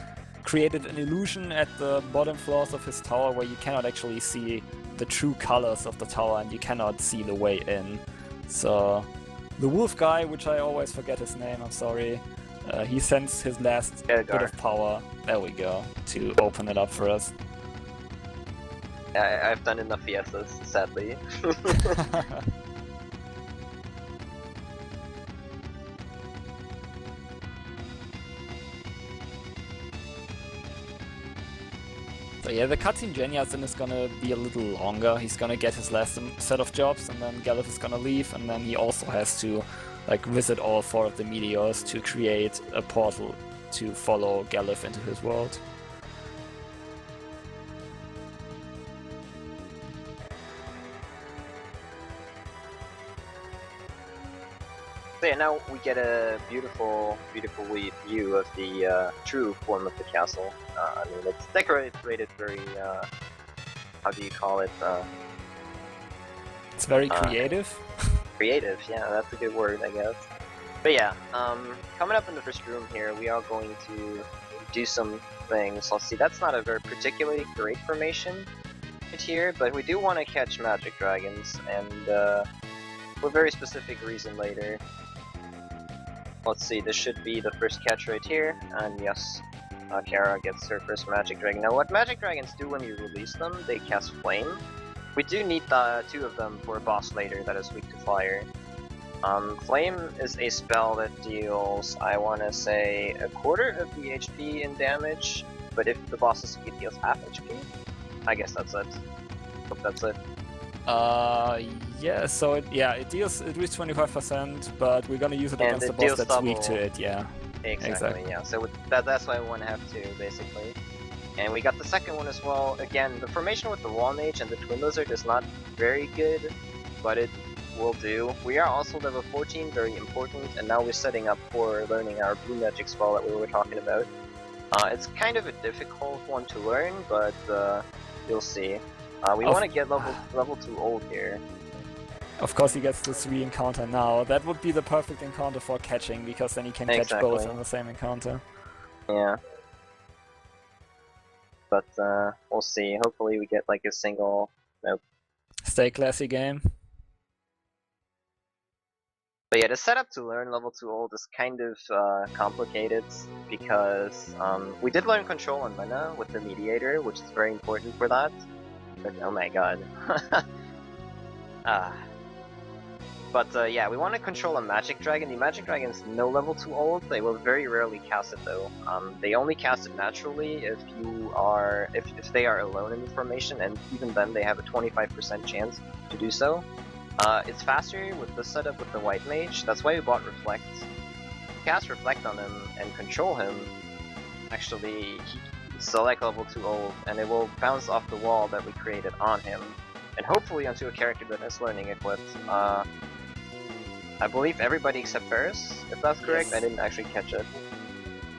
created an illusion at the bottom floors of his tower where you cannot actually see the true colors of the tower and you cannot see the way in. So the wolf guy, which I always forget his name, I'm sorry, he sends his last bit of power, there we go, to open it up for us. I've done enough fiestas, sadly. So yeah, the cutscene Jenyasin is gonna be a little longer. He's gonna get his last set of jobs, and then Galuf is gonna leave, and then he also has to like visit all 4 of the meteors to create a portal to follow Galuf into his world. So yeah, now we get a beautiful view of the true form of the castle. I mean, it's decorated very, how do you call it? It's very creative. Creative, yeah, that's a good word, I guess. But yeah, coming up in the first room here, we are going to do some things. Let's see, that's not a very particularly great formation right here, but we do want to catch magic dragons, and for a very specific reason later. Let's see, this should be the first catch right here, and yes, Kara gets her first magic dragon. Now what magic dragons do when you release them, they cast flame. We do need 2 of them for a boss later that is weak to fire. Flame is a spell that deals, I want to say, a quarter of the HP in damage, but if the boss is weak, it deals half HP. I guess that's it. Hope that's it. Yeah, so it deals at least 25%, but we're gonna use it against the boss that's weak to it, yeah. Exactly, yeah. So that's why we want to have 2, basically. And we got the second one as well. Again, the formation with the Wall Mage and the Twin Lizard is not very good, but it will do. We are also level 14, very important, and now we're setting up for learning our Blue Magic spell that we were talking about. It's kind of a difficult one to learn, but you'll see. We want to get level 2 old here. Of course he gets this re-encounter now. That would be the perfect encounter for catching, because then he can catch both on the same encounter. Yeah. But we'll see. Hopefully we get like a single... Nope. Stay classy game. But yeah, the setup to learn level 2 old is kind of complicated, because we did learn control on mana with the mediator, which is very important for that. But oh my god. But yeah, we want to control a magic dragon. The magic dragon's no level 2 old. They will very rarely cast it though. They only cast it naturally if they are alone in the formation, and even then they have a 25% chance to do so. It's faster with the setup with the white mage. That's why we bought Reflect. Cast Reflect on him and control him. Actually, select level 2 old, and it will bounce off the wall that we created on him, and hopefully onto a character that is learning equipped. I believe everybody except Ferris, if that's correct. Yes. I didn't actually catch it.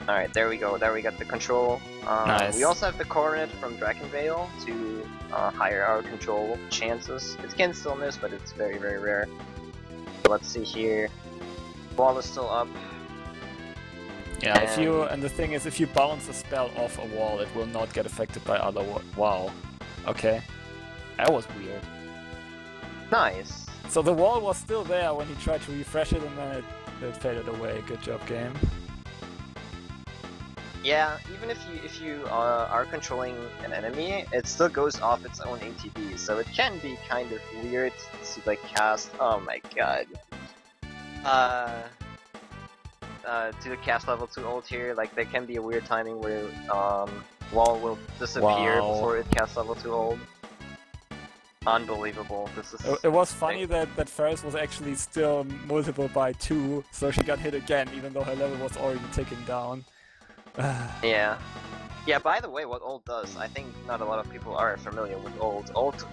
Alright, there we go. There we got the control. Nice. We also have the coronet from Drakenvale to higher our control chances. It can still miss, but it's very, very rare. So let's see here. Wall is still up. Yeah, and the thing is, if you bounce a spell off a wall, it will not get affected by other wow. Okay. That was weird. Nice. So the wall was still there when he tried to refresh it, and then it faded away. Good job, game. Yeah, even if you are controlling an enemy, it still goes off its own ATB, so it can be kind of weird to like cast. Oh my god. To the cast level 2 ult here, like there can be a weird timing where wall will disappear Wow. before it casts level 2 ult. Unbelievable. This is. It was funny that Ferris was actually still multiple by 2, so she got hit again, even though her level was already ticking down. Yeah. Yeah, by the way, what ult does, I think not a lot of people are familiar with ult. Ult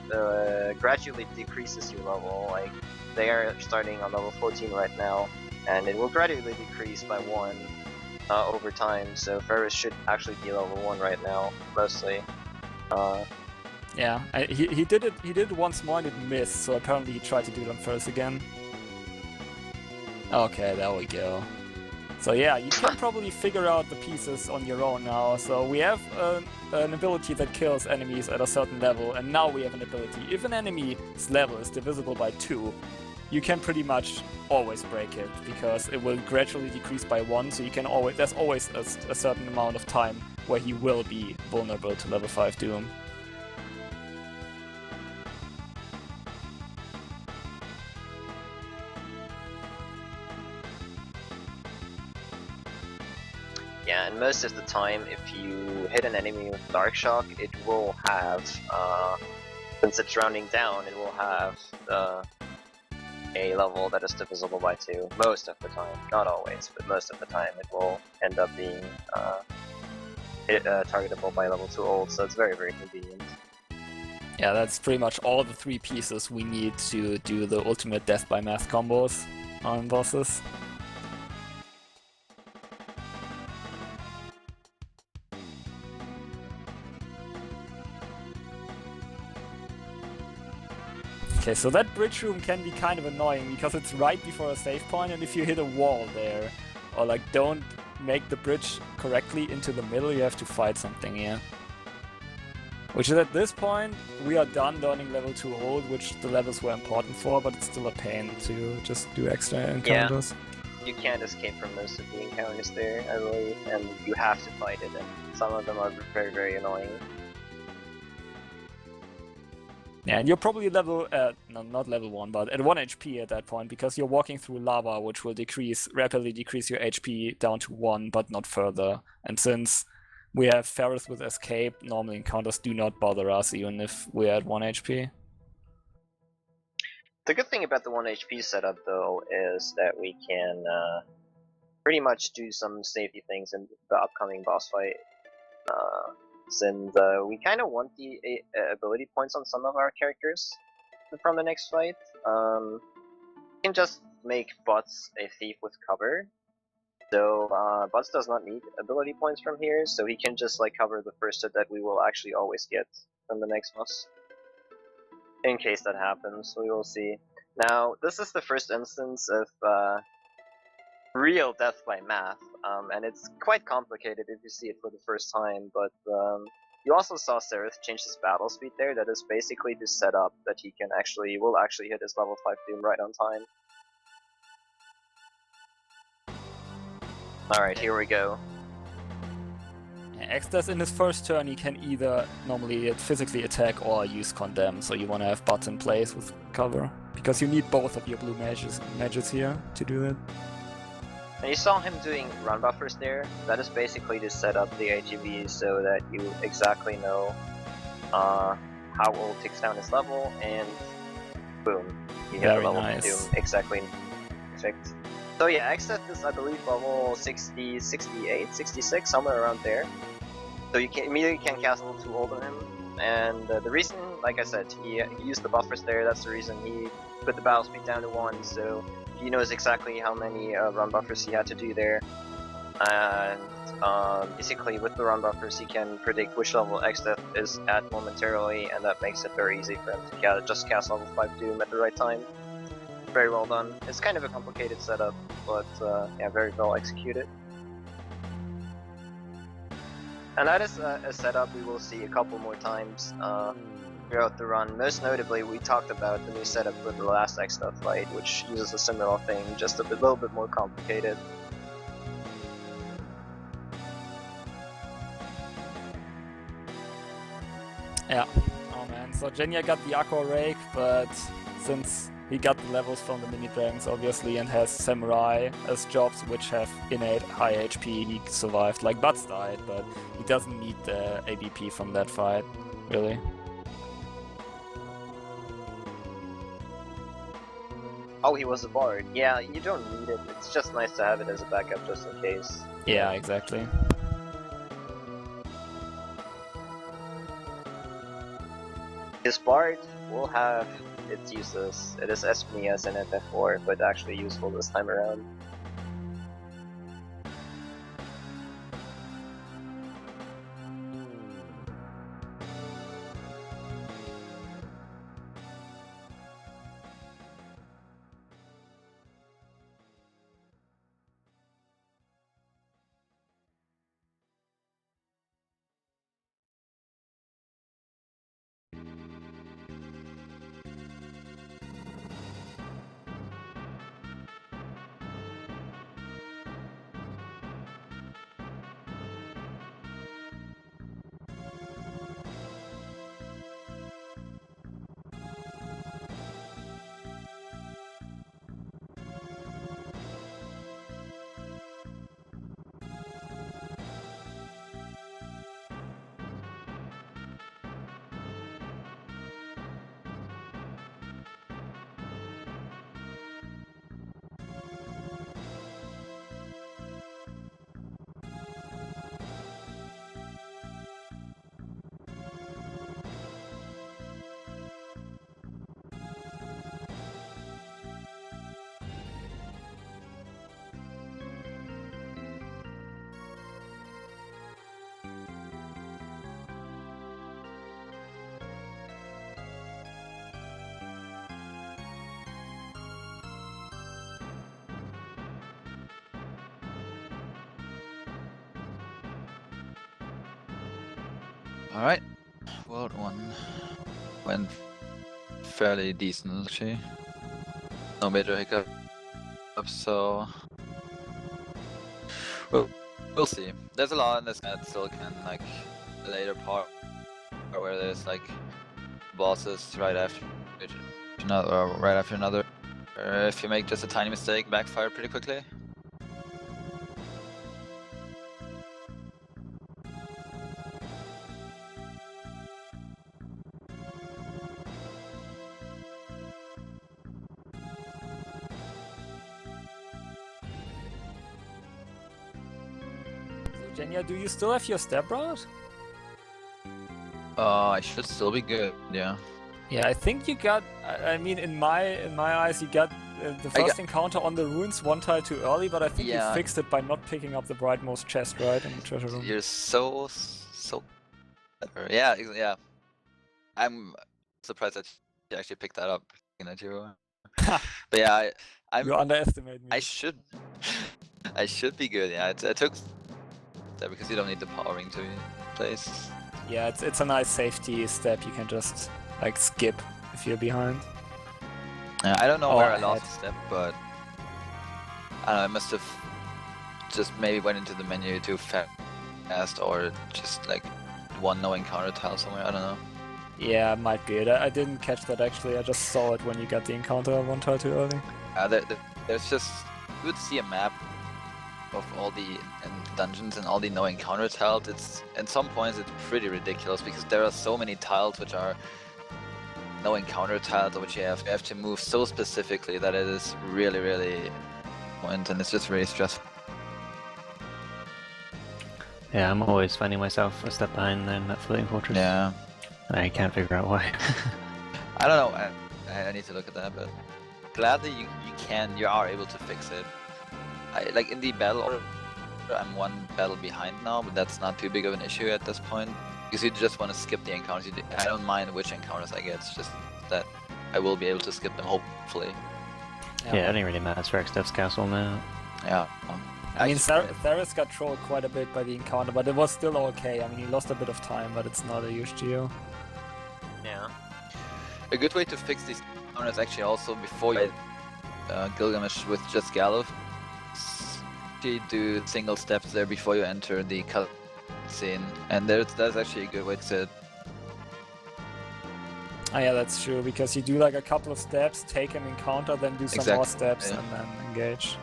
gradually decreases your level, like they are starting on level 14 right now, and it will gradually decrease by 1 over time, so Ferris should actually be level 1 right now, mostly. Yeah, he did it once more and it missed, so apparently he tried to do it on Ferris again. Okay, there we go. So yeah, you can probably figure out the pieces on your own now. So we have an ability that kills enemies at a certain level, and now we have an ability. If an enemy's level is divisible by 2, you can pretty much always break it, because it will gradually decrease by 1, so you can always, there's always a certain amount of time where he will be vulnerable to level 5 Doom. Yeah, and most of the time, if you hit an enemy with Dark Shock, it will have, since it's rounding down, it will have a level that is divisible by 2. Most of the time. Not always, but most of the time it will end up being targetable by level 2 ult, so it's very, very convenient. Yeah, that's pretty much all the 3 pieces we need to do the ultimate death by math combos on bosses. Okay, so that bridge room can be kind of annoying because it's right before a save point, and if you hit a wall there, or like don't make the bridge correctly into the middle, you have to fight something here. Which is at this point, we are done learning level 2 ult, which the levels were important for, but it's still a pain to just do extra encounters. Yeah. You can't escape from most of the encounters there, I believe, and you have to fight it, and some of them are very, very annoying. Yeah, and you're probably level, no, not level 1, but at 1 HP at that point, because you're walking through lava, which will rapidly decrease your HP down to 1, but not further. And since we have Ferris with Escape, normal encounters do not bother us, even if we're at 1 HP. The good thing about the 1 HP setup, though, is that we can pretty much do some safety things in the upcoming boss fight. Since we kind of want the ability points on some of our characters from the next fight. You can just make Butts a thief with cover. So Butts does not need ability points from here, so he can just like cover the first hit that we will actually always get from the next boss. In case that happens, we will see. Now, this is the first instance of real death by math, and it's quite complicated if you see it for the first time, but you also saw Sereth change his battle speed there. That is basically the setup that he will actually hit his level 5 Doom right on time. Alright, here we go. Extras in his first turn, he can either normally physically attack or use Condemn, so you want to have Butts in place with cover, because you need both of your blue mages here to do that. And you saw him doing run buffers there. That is basically to set up the ATB so that you exactly know how ult takes down his level, and boom, you hit the level of Doom exactly perfect. So yeah, Exeth is, I believe, level 60, 68, 66, somewhere around there. So you immediately can cast level 2 ult on him. And the reason, like I said, he used the buffers there. That's the reason he put the battle speed down to 1, so he knows exactly how many run buffers he had to do there. And basically with the run buffers he can predict which level Exeth is at momentarily, and that makes it very easy for him to just cast level 5 Doom at the right time. Very well done. It's kind of a complicated setup, but yeah, very well executed. And that is a setup we will see a couple more times throughout the run. Most notably, we talked about the new setup for the last Exeth fight, which uses a similar thing, just a little bit more complicated. Yeah. Oh man. So Genya got the Aqua Rake, but since he got the levels from the mini dragons, obviously, and has Samurai as jobs which have innate high HP, he survived. Like Butts died, but he doesn't need the ABP from that fight, really. Oh, he was a bard. Yeah, you don't need it. It's just nice to have it as a backup just in case. Yeah, exactly. His bard will have its uses. It is as many as an FF4, but actually useful this time around. Alright, World 1 went fairly decent actually. No major hiccups, so we'll see. There's a lot in this that still can, like, the later part where there's like bosses right after another. If you make just a tiny mistake, backfire pretty quickly. So Genya, do you still have your step route? I should still be good, yeah. Yeah, I think you got. I mean, in my eyes, you got the first encounter on the runes one tile too early, but I think you fixed it by not picking up the brightmost chest, right, in the treasure room. You're so clever. Yeah. I'm surprised that you actually picked that up. Looking at you. But yeah, You underestimate me. I should be good. Yeah, I took that because you don't need the powering to place. Yeah, it's a nice safety step. You can just like skip if you're behind. I don't know where I ahead. lost a step, but I don't know. I must have just maybe went into the menu too fast, or just like one no encounter tile somewhere. I don't know. Yeah, might be it. I didn't catch that actually. I just saw it when you got the encounter one tile too early. There's just, you would see a map of all the dungeons and all the no encounter tiles. It's at some points it's pretty ridiculous because there are so many tiles which are no encounter tiles, which you have to move so specifically that it is really point, and it's just really stressful. Yeah, I'm always finding myself a step behind in that floating fortress. Yeah. I can't figure out why. I don't know. I need to look at that, but gladly you are able to fix it. Like in the battle order, I'm one battle behind now, but that's not too big of an issue at this point because you just want to skip the encounters. I don't mind which encounters I get. It's just that I will be able to skip them, hopefully. Yeah, it didn't really matter for Xdev's castle now. Yeah. I mean, Theris got trolled quite a bit by the encounter, but it was still okay. I mean, he lost a bit of time, but it's not a huge deal. Yeah. A good way to fix these encounters actually also before you Gilgamesh with just Galuf. You do single steps there before you enter the cutscene, and that's actually a good way to Oh yeah, that's true, because you do like a couple of steps, take an encounter, then do some more steps, yeah. and then engage.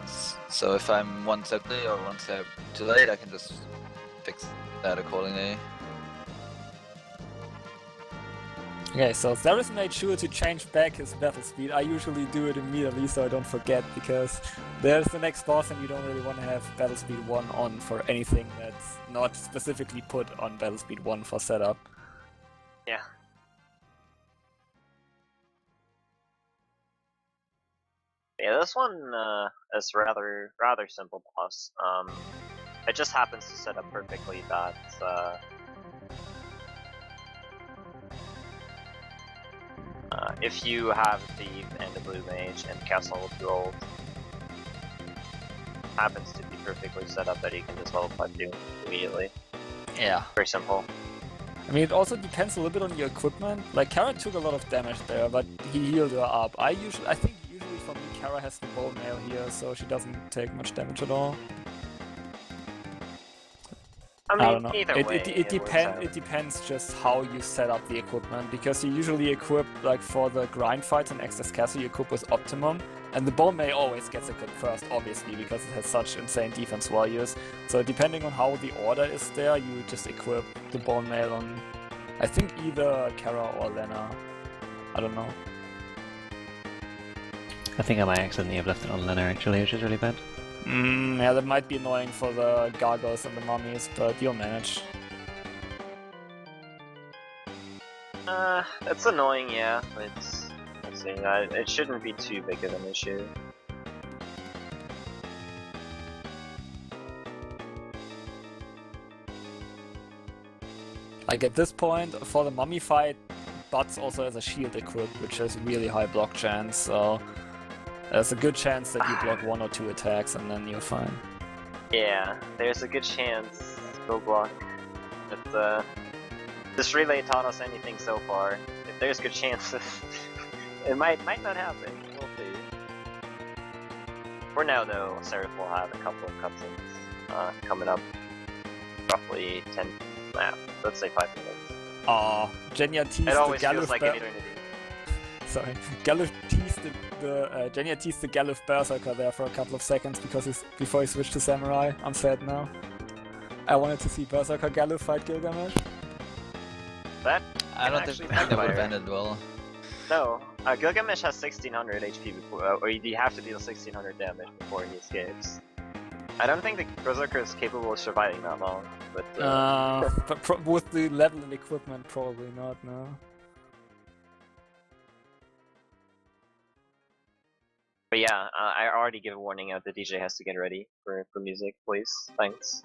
So if I'm one step late or one step too late, I can just fix that accordingly. Okay, so Siren made sure to change back his battle speed. I usually do it immediately so I don't forget, because there's the next boss and you don't really want to have battle speed 1 on for anything that's not specifically put on battle speed 1 for setup. Yeah. Yeah, this one is rather simple boss. It just happens to set up perfectly that if you have a thief and a blue mage and cast level 2 ult, happens to be perfectly set up that you can just level 5 2 immediately. Yeah. Very simple. I mean, it also depends a little bit on your equipment. Like, Kara took a lot of damage there, but he healed her up. I think usually for me, Kara has the bone mail here, so she doesn't take much damage at all. I mean, don't know. either way, It depends just how you set up the equipment, because you usually equip, like for the grind fights and Exodus Castle, you equip with Optimum, and the Bone Mail always gets equipped first, obviously, because it has such insane defense values. So depending on how the order is there, you just equip the Bone Mail on, I think, either Kara or Lena. I don't know. I think I might accidentally have left it on Lena actually, which is really bad. Yeah, that might be annoying for the gargoyles and the mummies, but you'll manage. It's annoying, yeah. It shouldn't be too big of an issue. Like at this point, for the mummy fight, Butts also has a shield equipped, which has really high block chance, so there's a good chance that you block 1 or 2 attacks and then you're fine. Yeah, there's a good chance go block. But this relay taught us anything so far. If there's good chances, it might not happen. We'll see. For now, though, Seraph will have a couple of cutscenes coming up. Roughly 10, let's say 5 minutes. Aw, Genya teased It always the feels like an eternity. Sorry, Genya teased the Galuf Berserker there for a couple of seconds before he switched to Samurai. I'm sad now. I wanted to see Berserker Galuf fight Gilgamesh. That I don't think that would have ended well. No, Gilgamesh has 1600 HP before, or you have to deal 1600 damage before he escapes. I don't think the Berserker is capable of surviving that long, but... but with the level and equipment, probably not, no. But yeah, I already give a warning out. The DJ has to get ready for music, please. Thanks.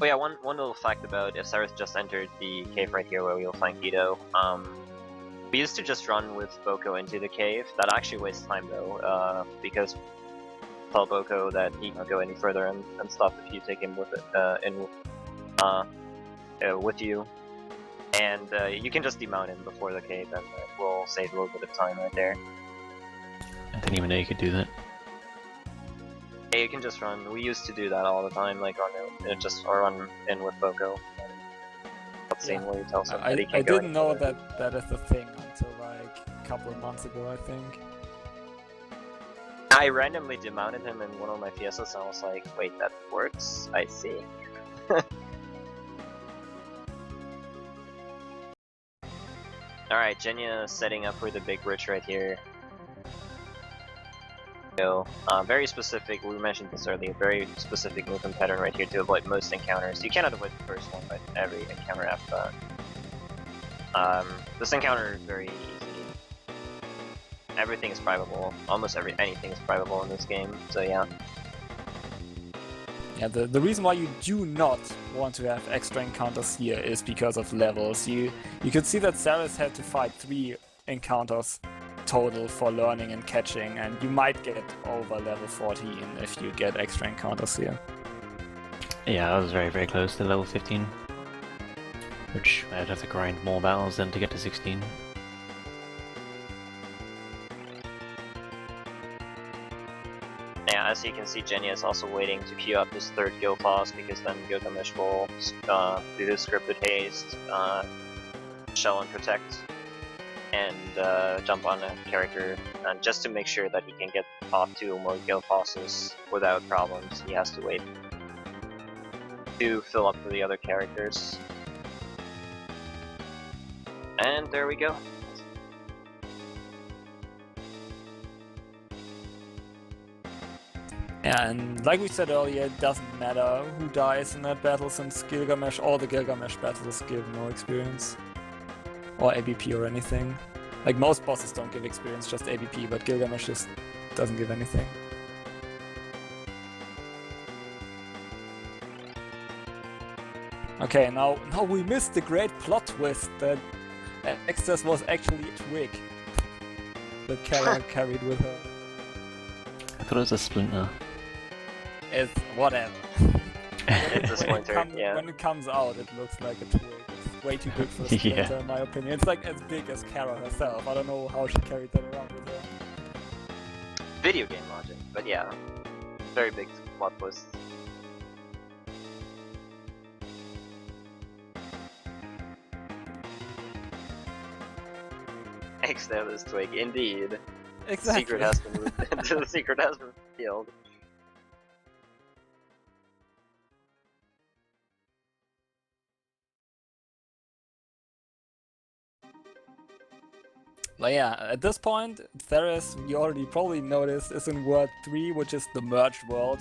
Oh yeah, one little fact about if Cyrus just entered the cave right here where we'll find Guido. We used to just run with Boko into the cave. That actually wastes time though, because tell Boko that he can't go any further and stuff if you take him with it with you. And you can just demount him before the cave, and we'll save a little bit of time right there. I didn't even know you could do that. Yeah, you can just run. We used to do that all the time, like run in with Boko. Cutscene where you tell someone that he can't go didn't know further. that is a thing until like a couple of months ago, I think. I randomly demounted him in one of my Fiestas and I was like, wait, that works? I see. Alright, Genya setting up for the big bridge right here. So, very specific, we mentioned this earlier, very specific movement pattern right here to avoid most encounters. You cannot avoid the first one, but every encounter after that. This encounter is very easy. Everything is privable. Almost anything is privable in this game, so yeah. Yeah, the reason why you do not want to have extra encounters here is because of levels. You could see that Saris had to fight 3 encounters total for learning and catching, and you might get over level 14 if you get extra encounters here. Yeah, I was very, very close to level 15. Which I'd have to grind more battles than to get to 16. as you can see, Genya is also waiting to queue up his third guild boss, because then Gilgamesh will do the scripted haste, shell and protect, and jump on a character, and just to make sure that he can get off 2 more guild bosses without problems, he has to wait to fill up for the other characters. And there we go. Yeah, and like we said earlier, it doesn't matter who dies in that battle, since Gilgamesh, all the Gilgamesh battles give no experience. Or ABP or anything. Like, most bosses don't give experience, just ABP, but Gilgamesh just doesn't give anything. Okay, now we missed the great plot twist that Exodus was actually a twig that Kara carried with her. I thought it was a splinter. It's whatever. It's a splinter, yeah. When it comes out, it looks like a twig. It's way too big for a splinter, in my opinion. It's like as big as Kara herself. I don't know how she carried that around with her. Video game logic, but yeah. Very big plot twist. Exodus twig, indeed. Exactly. Secret has been the secret has been revealed. But yeah, at this point, Theris, you already probably noticed, is in World 3, which is the merged world.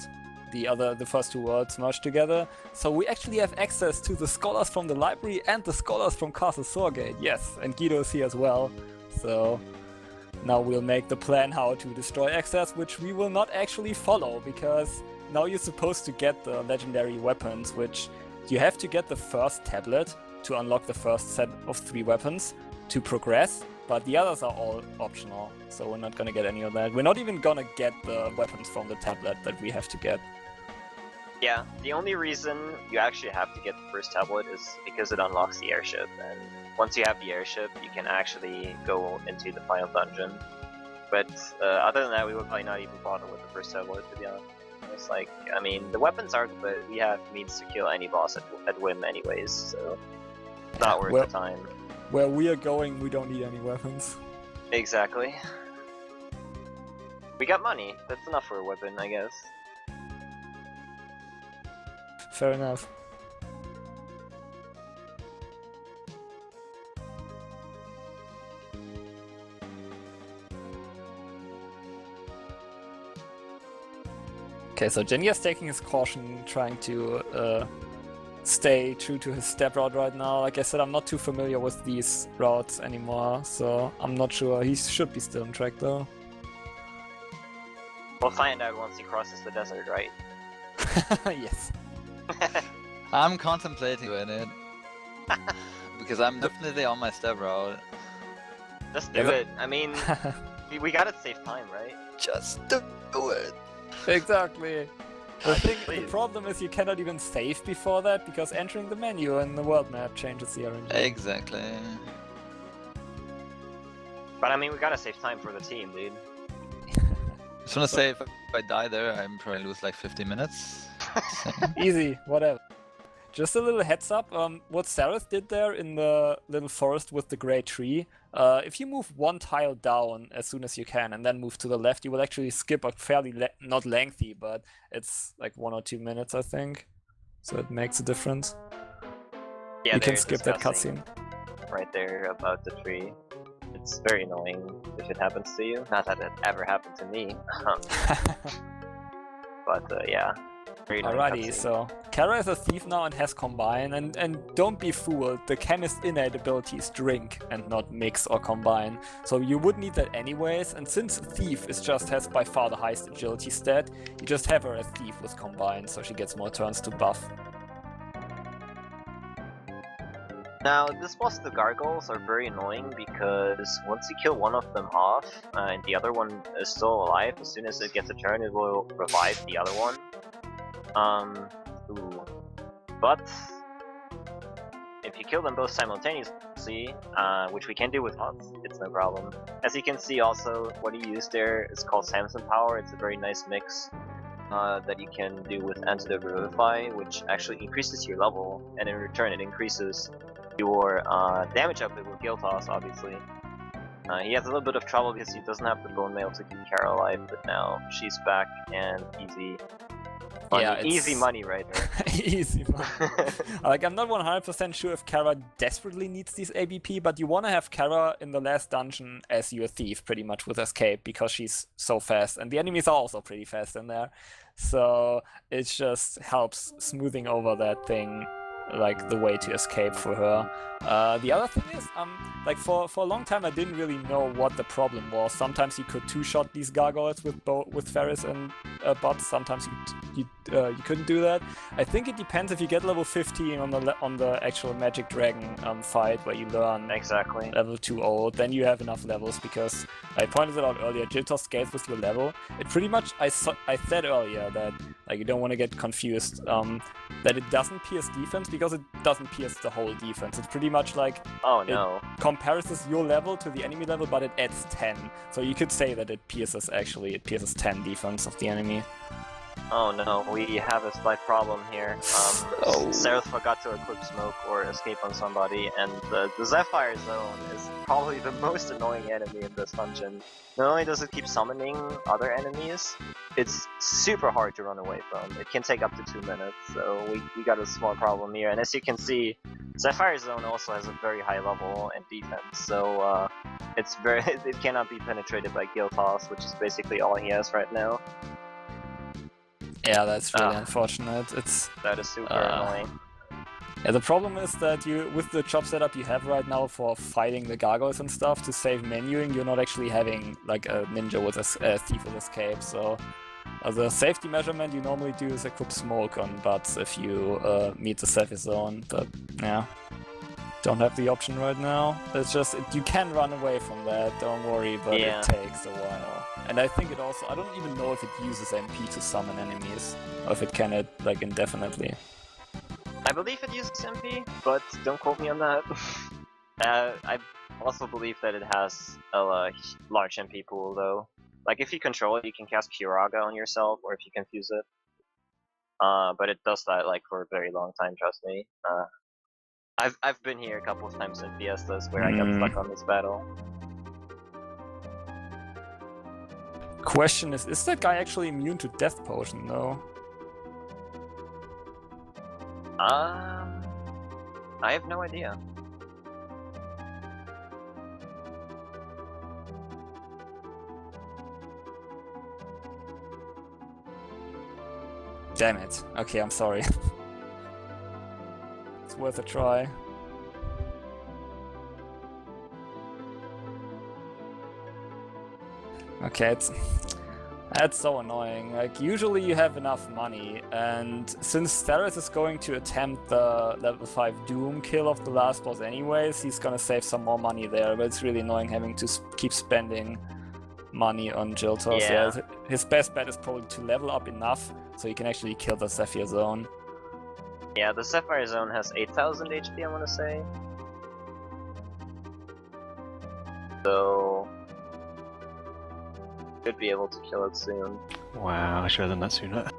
The first 2 worlds merged together. So we actually have access to the scholars from the library and the scholars from Castle Sorgate. Yes, and Guido is here as well. So now we'll make the plan how to destroy Access, which we will not actually follow, because now you're supposed to get the legendary weapons, which you have to get the first tablet to unlock the first set of 3 weapons to progress, but the others are all optional, so we're not gonna get any of that. We're not even gonna get the weapons from the tablet that we have to get. Yeah, the only reason you actually have to get the first tablet is because it unlocks the airship, and once you have the airship, you can actually go into the final dungeon. But other than that, we would probably not even bother with the first tablet, to be honest. It's like, I mean, the weapons are good, but we have means to kill any boss at whim anyways, so it's not worth the time. Where we are going, we don't need any weapons. Exactly. We got money, that's enough for a weapon, I guess. Fair enough. Okay, so Genya's taking his caution, trying to stay true to his step route right now. Like I said, I'm not too familiar with these routes anymore, so I'm not sure. He should be still on track though. We'll find out once he crosses the desert, right? Yes. I'm contemplating doing it. Because I'm definitely on my step route. Just do it. I mean, we gotta save time, right? Just do it. Exactly. The Please. problem is you cannot even save before that, because entering the menu in the world map changes the RNG. Exactly. But I mean, we gotta save time for the team, dude. I just wanna say, if I die there, I'm probably lose like 50 minutes. Easy, whatever. Just a little heads up, what Sareth did there in the little forest with the grey tree, if you move 1 tile down as soon as you can and then move to the left, you will actually skip a fairly, not lengthy, but it's like 1 or 2 minutes, I think. So it makes a difference. Yeah, you can skip that cutscene. Right there about the tree. It's very annoying if it happens to you. Not that it ever happened to me. But yeah. Alrighty, so Kara is a thief now and has combine, and don't be fooled, the chemist's innate abilities drink and not mix or combine, so you would need that anyways, and since thief has by far the highest agility stat, you just have her as thief with combine, so she gets more turns to buff. Now, this boss, the gargoyles, are very annoying because once you kill one of them off, and the other one is still alive, as soon as it gets a turn, it will revive the other one. But if you kill them both simultaneously, which we can do with HOTS, it's no problem. As you can see also, what he used there is called Samson Power. It's a very nice mix that you can do with Antidote Revivify, which actually increases your level, and in return it increases your damage output with Guild Toss, obviously. He has a little bit of trouble because he doesn't have the bone mail to keep Kara alive, but now she's back and easy. Money. Yeah, easy money right there. Easy money. Like, I'm not 100% sure if Kara desperately needs these ABP, but you want to have Kara in the last dungeon as your thief, pretty much, with Escape, because she's so fast, and the enemies are also pretty fast in there. So it just helps smoothing over that thing, like the way to escape for her. The other thing is, like for a long time I didn't really know what the problem was. Sometimes you could two-shot these gargoyles with Ferris and bots. Sometimes you couldn't do that. I think it depends if you get level 15 on the actual Magic Dragon fight where you learn exactly level 2-0, then you have enough levels, because I pointed it out earlier, Jiltos scales with your level. It pretty much, I said earlier that like you don't want to get confused, that it doesn't pierce defense, because it doesn't pierce the whole defense. It's pretty much like it compares your level to the enemy level, but it adds 10. So you could say that it pierces 10 defense of the enemy. Oh no, we have a slight problem here. Seraph forgot to equip Smoke or Escape on somebody, and the Zephyr Zone is probably the most annoying enemy in this dungeon. Not only does it keep summoning other enemies, it's super hard to run away from. It can take up to 2 minutes, so we got a small problem here. And as you can see, Zephyr Zone also has a very high level and defense, so it cannot be penetrated by Guild Toss, which is basically all he has right now. Yeah, that's really unfortunate. That is super annoying. Yeah, the problem is that with the job setup you have right now for fighting the gargoyles and stuff, to save menuing, you're not actually having like a ninja with a thief with escape. So the safety measurement you normally do is equip Smoke on bots if you meet the Zephyr Zone, but yeah. Don't have the option right now. It's just, you can run away from that, don't worry, but it takes a while. And I think it also, I don't even know if it uses MP to summon enemies, or if it can like indefinitely. I believe it uses MP, but don't quote me on that. I also believe that it has a large MP pool though. Like if you control it, you can cast Kiraga on yourself, or if you confuse it. But it does that like for a very long time, trust me. I've been here a couple of times in Fiestas where I got stuck on this battle. Question is that guy actually immune to Death Potion, though? I have no idea. Damn it. Okay, I'm sorry. It's worth a try. Okay, that's so annoying. Like, usually you have enough money, and since Theros is going to attempt the level 5 Doom kill of the last boss anyways, he's gonna save some more money there, but it's really annoying having to keep spending money on Jiltos. Yeah, his best bet is probably to level up enough so he can actually kill the Zephyr Zone. Yeah, the Zephyr Zone has 8,000 HP, I want to say. So should be able to kill it soon. Wow, I should have done that sooner.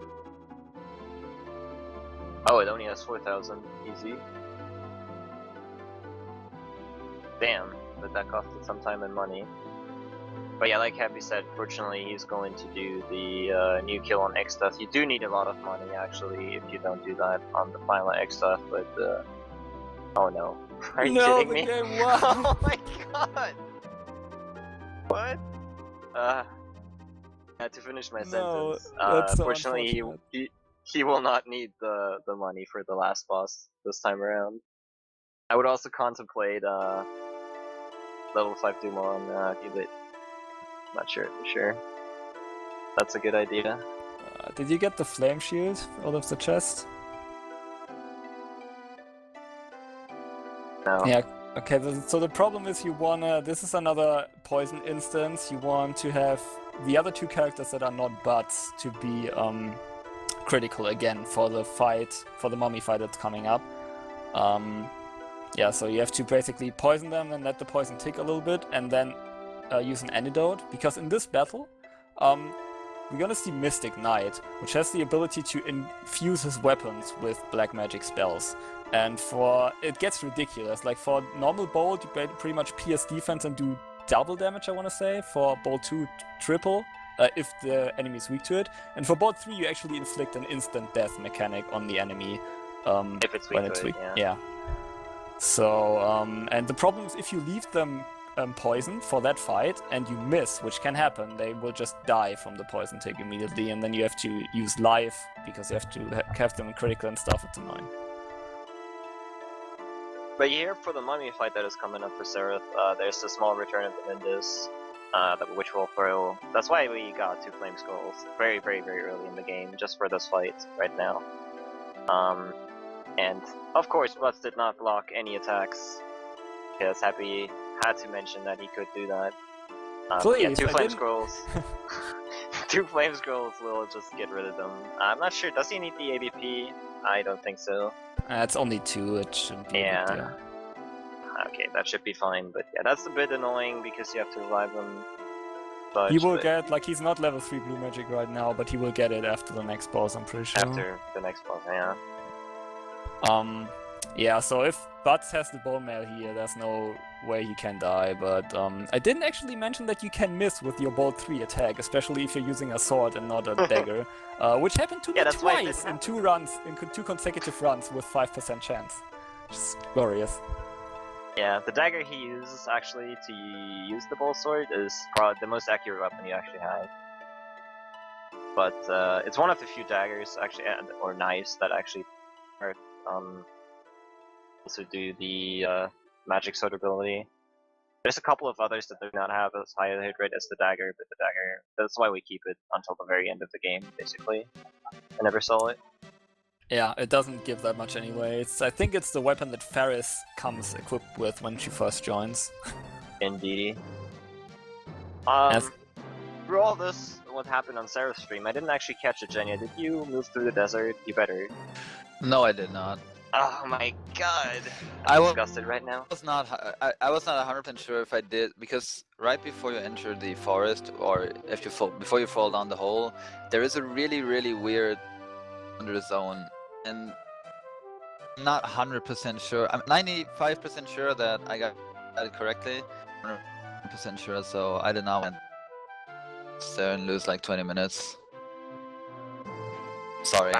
Oh, it only has 4,000. Easy. Damn, but that costed some time and money. But yeah, like Happy said, fortunately he's going to do the new kill on X-Stuff. You do need a lot of money actually if you don't do that on the final X-Stuff, but oh no. Are you kidding me? Game won. Oh my god! What? I had to finish my sentence. So fortunately he will not need the money for the last boss this time around. I would also contemplate level 5 Dumo on Hubit. Not sure for sure. That's a good idea. Did you get the flame shield out of the chest? No. Yeah, okay, so the problem is you wanna, this is another poison instance, you want to have the other two characters that are not bots to be critical again for the fight, for the mummy fight that's coming up. Yeah, so you have to basically poison them and let the poison tick a little bit, and then use an antidote, because in this battle, we're gonna see Mystic Knight, which has the ability to infuse his weapons with black magic spells. And it gets ridiculous. Like for normal Bolt, you pretty much pierce defense and do double damage, I want to say. For Bolt 2, triple, if the enemy is weak to it. And for Bolt 3, you actually inflict an instant death mechanic on the enemy. If it's weak to it, yeah. So, and the problem is if you leave them poisoned for that fight and you miss, which can happen, they will just die from the poison tick immediately, and then you have to use life because you have to have them critical and stuff. It's annoying. But here for the mummy fight that is coming up for Seraph, there's a small return of the Mindus, which will throw. That's why we got 2 Flame Scrolls very, very, very early in the game, just for this fight right now. And of course, Butts did not block any attacks, because Happy had to mention that he could do that. Please, yeah, 2 Flame Scrolls. 2 Flame Scrolls will just get rid of them. I'm not sure, does he need the ABP? I don't think so. It's only 2, it shouldn't be a big deal. Okay, that should be fine, but yeah, that's a bit annoying because you have to revive them. He will get, like, he's not level 3 blue magic right now, but he will get it after the next boss, I'm pretty sure. After the next boss, yeah. Yeah, so if Butts has the bone mail here, there's no way he can die, but I didn't actually mention that you can miss with your Bolt 3 attack, especially if you're using a sword and not a dagger, which happened to me twice in 2 runs, in 2 consecutive runs with 5% chance. Just glorious. Yeah, the dagger he uses actually to use the bolt sword is probably the most accurate weapon you actually have. But it's one of the few daggers actually, or knives that actually are also do the magic sword ability. There's a couple of others that do not have as high a hit rate as the dagger, but the dagger, that's why we keep it until the very end of the game, basically. I never saw it. Yeah, it doesn't give that much anyway. I think it's the weapon that Ferris comes equipped with when she first joins. Indeed. Through all this, what happened on Sarah's stream, I didn't actually catch it, Jenya. Did you move through the desert? You better. No, I did not. Oh my god! I'm disgusted right now. I was not 100% sure if I did, because right before you enter the forest, or if you before you fall down the hole, there is a really, really weird under zone, and I'm not 100% sure. I'm 95% sure that I got it correctly. 100% sure, so I did not want to there and lose like 20 minutes. Sorry.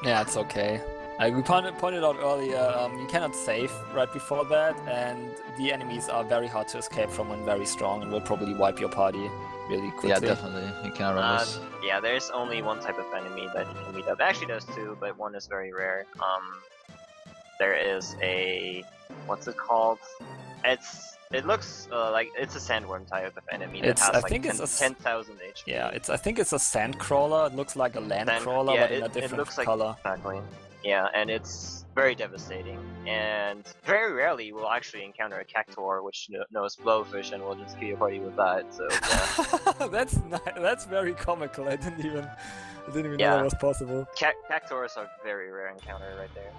Yeah, it's okay. We pointed out earlier, you cannot save right before that, and the enemies are very hard to escape from and very strong, and will probably wipe your party really quickly. Yeah, definitely. You cannot run this. Yeah, there's only one type of enemy that you can meet up. Actually, there's 2, but one is very rare. There is a... what's it called? It looks like it's a sandworm type of enemy that has like 10,000 HP. Yeah, I think it's a sand crawler. It looks like a land crawler, but in a different color. Exactly. Yeah, and it's very devastating. And very rarely you will actually encounter a cactuar which knows blowfish and will just kill your party with that. So yeah. that's very comical. I didn't even know that was possible. Cactuars are a very rare encounter right there.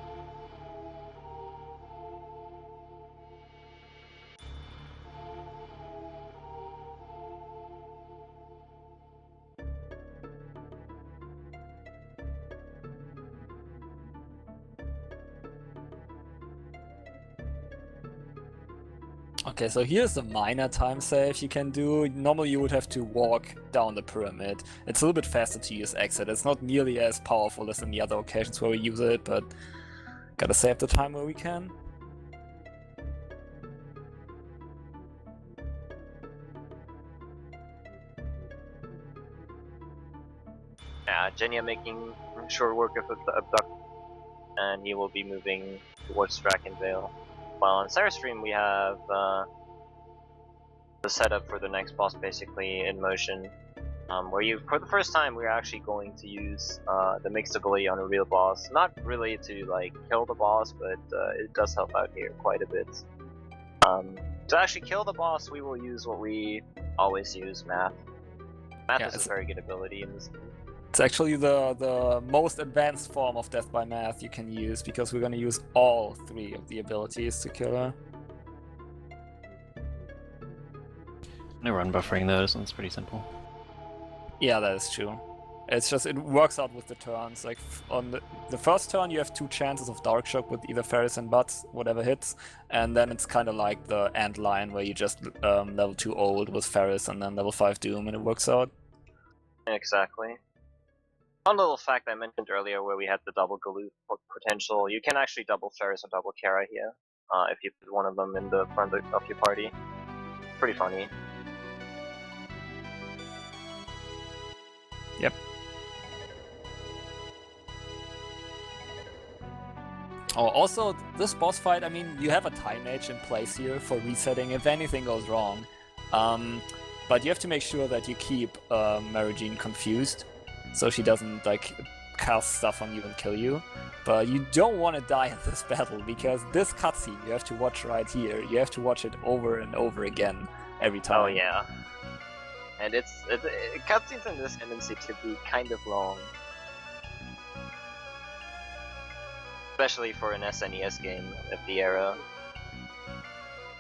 Okay, so here's the minor time save you can do. Normally you would have to walk down the pyramid. It's a little bit faster to use exit. It's not nearly as powerful as in the other occasions where we use it, but gotta save the time where we can. Yeah, Jenya making short work of the abduct, and he will be moving towards Drakenvale. While on Sarah's stream we have the setup for the next boss basically in motion, where for the first time we're actually going to use the mixed ability on a real boss. Not really to like kill the boss, but it does help out here quite a bit. To actually kill the boss, we will use what we always use, Math. Math is a very good ability in this game. It's actually the most advanced form of Death by Math you can use, because we're gonna use all 3 of the abilities to kill her. No run buffering though, this one's pretty simple. Yeah, that is true. It's just, it works out with the turns. Like, on the first turn, you have 2 chances of Dark Shock with either Ferris and Butts, whatever hits. And then it's kind of like the Ant Lion, where you just level 2 Old with Ferris and then level 5 Doom, and it works out. Exactly. One little fact I mentioned earlier where we had the double Galoof potential, you can actually double Ferris or double Kara here, if you put one of them in the front of your party. Pretty funny. Yep. Oh, also, this boss fight, I mean, you have a Time Mage in place here for resetting if anything goes wrong. But you have to make sure that you keep Mary Jean confused, so she doesn't, like, cast stuff on you and kill you. But you don't want to die in this battle, because this cutscene you have to watch right here. You have to watch it over and over again every time. Oh yeah. And cutscenes in this tendency to be kind of long. Especially for an SNES game of the era.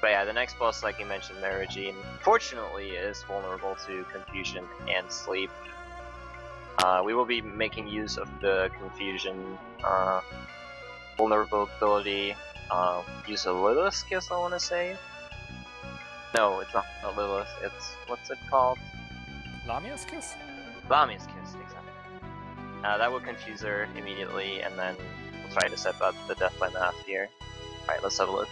But yeah, the next boss, like you mentioned, Mary Jean, fortunately is vulnerable to confusion and sleep. We will be making use of the confusion vulnerability. Use a Lilith's Kiss, I want to say. No, it's not Lilith. It's, what's it called? Lamia's Kiss? Lamia's Kiss, exactly. That will confuse her immediately, and then we'll try to set up the Death by Math here. Alright, let's have a look.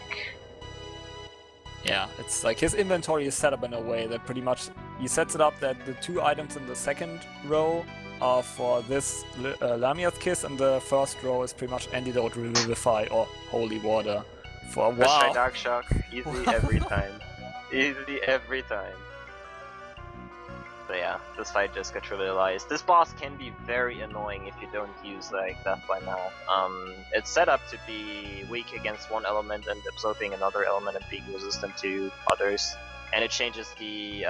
Yeah, it's like his inventory is set up in a way that pretty much he sets it up that the 2 items in the second row are for this Lamia's Kiss, and the first row is pretty much Antidote, Revivify, or Holy Water. For Let's try wow. Dark Shock, easy every time. Easy every time. So yeah, this fight just got trivialized. This boss can be very annoying if you don't use like Death by Mouth. It's set up to be weak against one element and absorbing another element and being resistant to others. And it changes the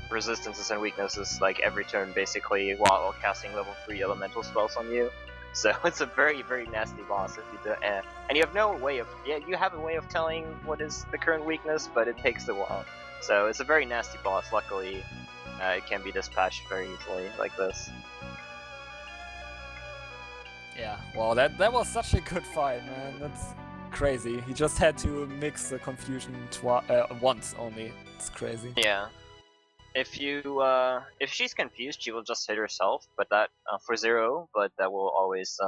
resistances and weaknesses like every turn basically while casting level 3 elemental spells on you. So it's a very, very nasty boss if you do, and you have no way of, you have a way of telling what is the current weakness, but it takes a while. So it's a very nasty boss. Luckily, it can be dispatched very easily like this. Yeah, well, that was such a good fight, man. That's crazy. He just had to mix the confusion once only. It's crazy. Yeah. If she's confused, she will just hit herself, but that for 0, but that will always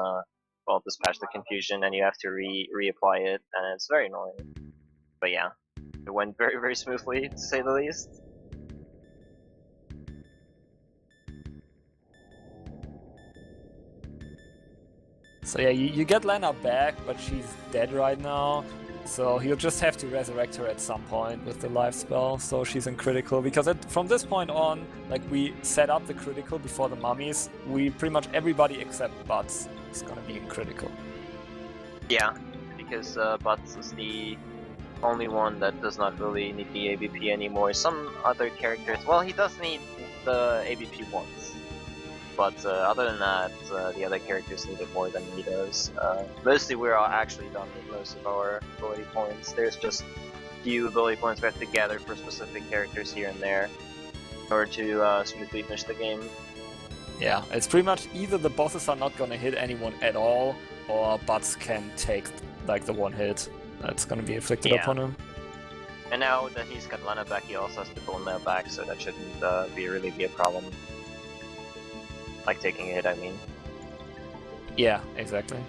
dispatch the confusion, and you have to reapply it, and it's very annoying. But yeah, it went very, very smoothly, to say the least. So yeah, you get Lena back, but she's dead right now. So he'll just have to resurrect her at some point with the life spell, so she's in critical, because from this point on, like, we set up the critical before the mummies, pretty much everybody except Butts is gonna be in critical. Yeah, because Butts is the only one that does not really need the ABP anymore. Some other characters, well, he does need the ABP once. But other than that, the other characters need it more than he does. Mostly we're actually done with most of our ability points. There's just a few ability points we have to gather for specific characters here and there in order to smoothly finish the game. Yeah, it's pretty much either the bosses are not gonna hit anyone at all, or Butts can take like the one hit that's gonna be inflicted upon him. And now that he's got Lena back, he also has the Bone Mail back, so that shouldn't really be a problem. Like taking a hit, I mean. Yeah, exactly.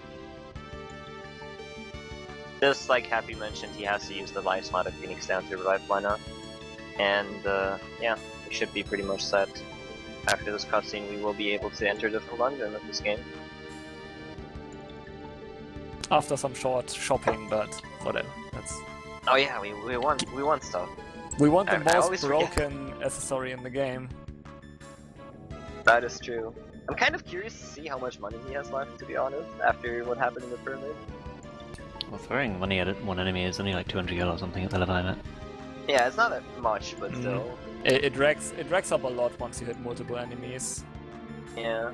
Just like Happy mentioned, he has to use the life slot of Phoenix down to revive Lena. And yeah, we should be pretty much set. After this cutscene, we will be able to enter the full dungeon of this game. After some short shopping, but whatever. That's. Oh yeah, we want stuff. We want the I most broken accessory in the game. That is true. I'm kind of curious to see how much money he has left, to be honest, after what happened in the pyramid. Well, throwing money at one enemy is only like 200 gil or something at the level I'm at. Yeah, it's not that much, but still. It racks up a lot once you hit multiple enemies. Yeah.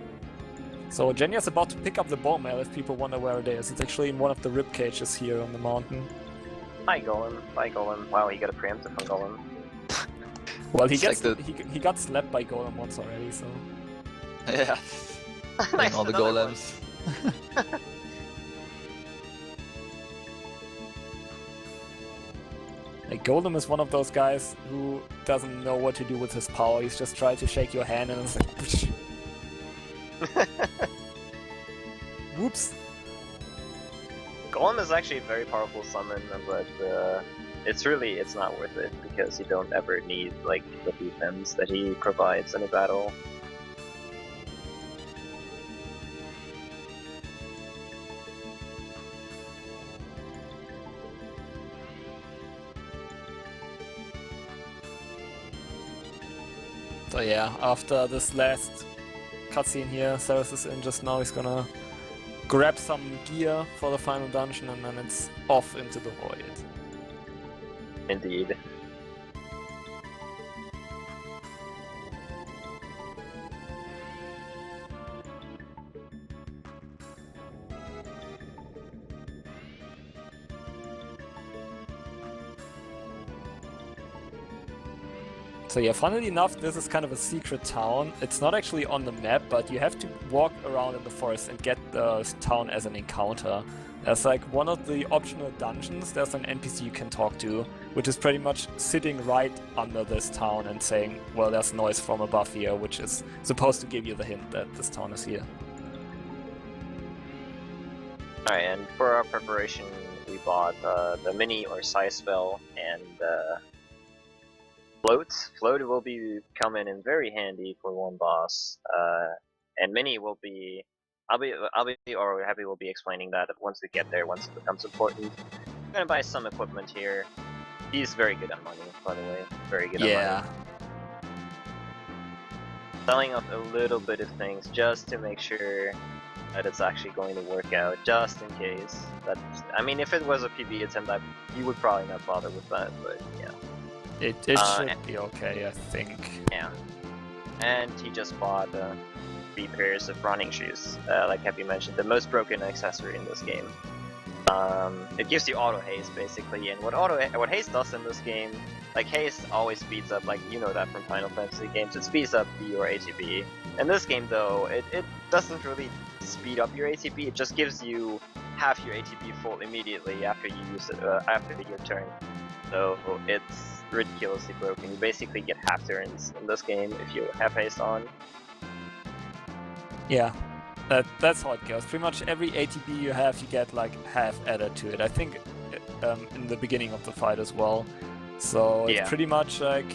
So Jenya's about to pick up the bone mail if people wonder where it is. It's actually in one of the rib cages here on the mountain. Hi Golem, bye Golem. Wow, you got a preemptive on Golem. Well, he It's gets like he got slapped by golem once already, so Yeah. Nice, all the another one. golems. like golem is one of those guys who doesn't know what to do with his power. He's just trying to shake your hand and it's like, whoops. Golem is actually a very powerful summon, but it's not worth it because you don't ever need like the defense that he provides in a battle. So yeah, after this last cutscene here, Ceres is in just now. He's gonna grab some gear for the final dungeon and then it's off into the void. Indeed. So yeah, funnily enough, this is kind of a secret town. It's not actually on the map, but you have to walk around in the forest and get the town as an encounter. There's like one of the optional dungeons, there's an NPC you can talk to, which is pretty much sitting right under this town and saying, well, there's noise from above here, which is supposed to give you the hint that this town is here. Alright, and for our preparation, we bought the mini or size spell and float. Float will be coming in very handy for one boss, and mini will be. I'll be or Happy will be explaining that once we get there, once it becomes important. I'm gonna buy some equipment here. He's very good at money, by the way. Very good at money. Selling up a little bit of things just to make sure that it's actually going to work out, just in case. I mean, if it was a PB attempt, you would probably not bother with that, but yeah. It should be okay, I think. Yeah. And he just bought 3 pairs of running shoes. Like Happy mentioned, the most broken accessory in this game. It gives you auto haste basically, and what haste does in this game, like haste always speeds up, like you know that from Final Fantasy games, it speeds up your ATB. In this game though, it doesn't really speed up your ATB, it just gives you half your ATB full immediately after you use it, after your turn. So it's ridiculously broken. You basically get half turns in this game if you have haste on. Yeah, that's how it goes. Pretty much every ATB you have, you get like half added to it. I think in the beginning of the fight as well. So it's pretty much like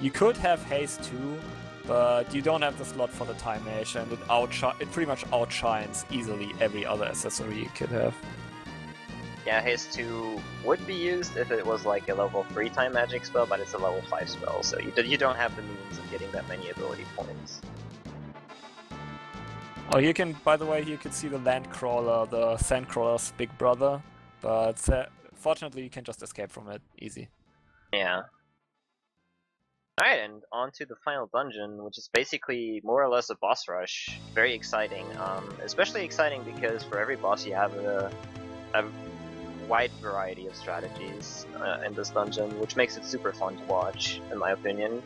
you could have haste too, but you don't have the slot for the time mage, and it pretty much outshines easily every other accessory you could have. Yeah, haste 2 would be used if it was like a level 3 time magic spell, but it's a level 5 spell, so you don't have the means of getting that many ability points. Oh, you can, by the way, you can see the land crawler, the sand crawler's big brother, but fortunately you can just escape from it easy. Yeah. Alright, and on to the final dungeon, which is basically more or less a boss rush. Very exciting, especially exciting because for every boss you have a wide variety of strategies in this dungeon, which makes it super fun to watch, in my opinion.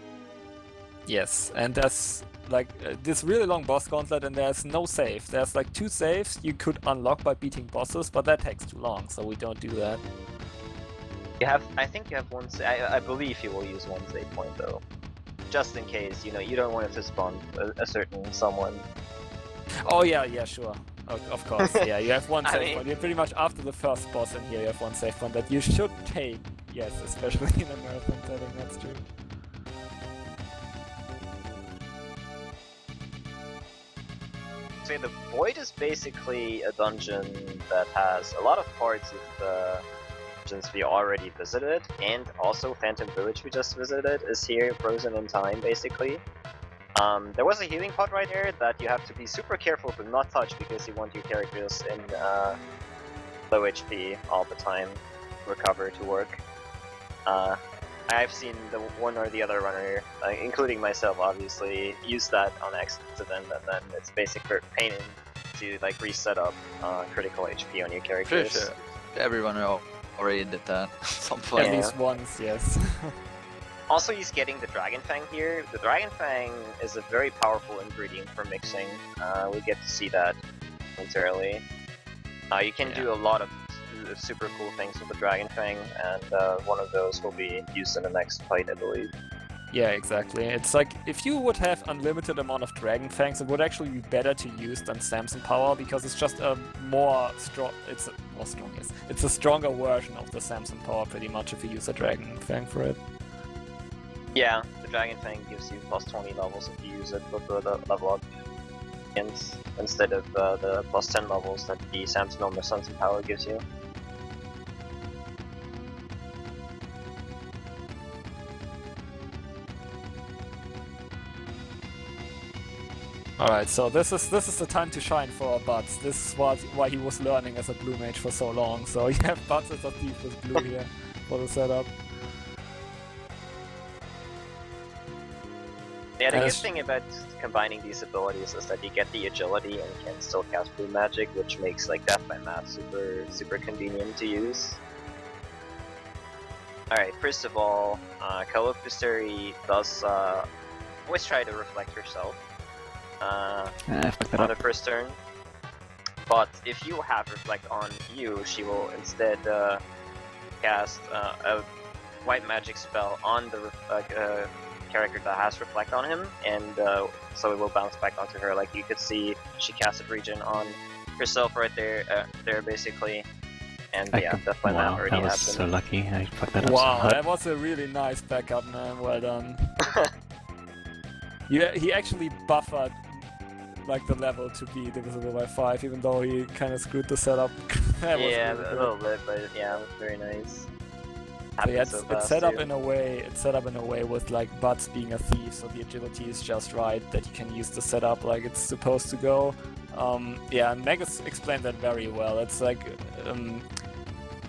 Yes, and there's like this really long boss gauntlet, and there's no save. There's like 2 saves you could unlock by beating bosses, but that takes too long, so we don't do that. I think you have one. I believe you will use one save point though, just in case. You know, you don't want to fist bump a certain someone. Oh yeah, sure. Of course, yeah, you have one save point. You're pretty much after the first boss in here, you have one save point that you should take. Yes, especially in a marathon setting, that's true. So the Void is basically a dungeon that has a lot of parts of the dungeons we already visited, and also Phantom Village we just visited is here, frozen in time, basically. There was a healing pot right there that you have to be super careful to not touch because you want your characters in low HP all the time recover to work. I've seen the one or the other runner, including myself obviously, use that on accident, and then it's basic pain to like reset up critical HP on your characters. Sure. Every runner already did that at some point. At least once, yes. Also, he's getting the Dragon Fang here. The Dragon Fang is a very powerful ingredient for mixing. We get to see that momentarily. You can do a lot of super cool things with the Dragon Fang, and one of those will be used in the next fight, I believe. Yeah, exactly. It's like, if you would have unlimited amount of Dragon Fangs, it would actually be better to use than Samson Power, because it's just a more strong... It's a stronger version of the Samson Power, pretty much, if you use a Dragon Fang for it. Yeah, the Dragon Fang gives you plus 20 levels if you use it with the level up. Instead of the plus 10 levels that the Samson or Samson Power gives you. Alright, so this is the time to shine for Butts. This is why he was learning as a blue mage for so long. So you have Butts as a thief with blue here for the setup. Yeah, the good thing about combining these abilities is that you get the agility and can still cast blue magic, which makes like Death by Math super convenient to use. Alright, first of all, Caliphystery does always try to reflect herself on the first turn. But if you have Reflect on you, she will instead cast a white magic spell on the character that has Reflect on him, and so it will bounce back onto her. Like you could see, she casted Regen on herself right there, basically. And yeah, Death by Math already happened. That was so lucky. I fucked that up. Wow, that was a really nice backup, man. Well done. Yeah, he actually buffered like the level to be divisible by 5, even though he kind of screwed the setup. Yeah, really a little bit, but yeah, it was very nice. So yeah, it's set up in a way. It's set up in a way with like Butts being a thief, so the agility is just right that you can use the setup like it's supposed to go. Yeah, and Megas explained that very well. It's like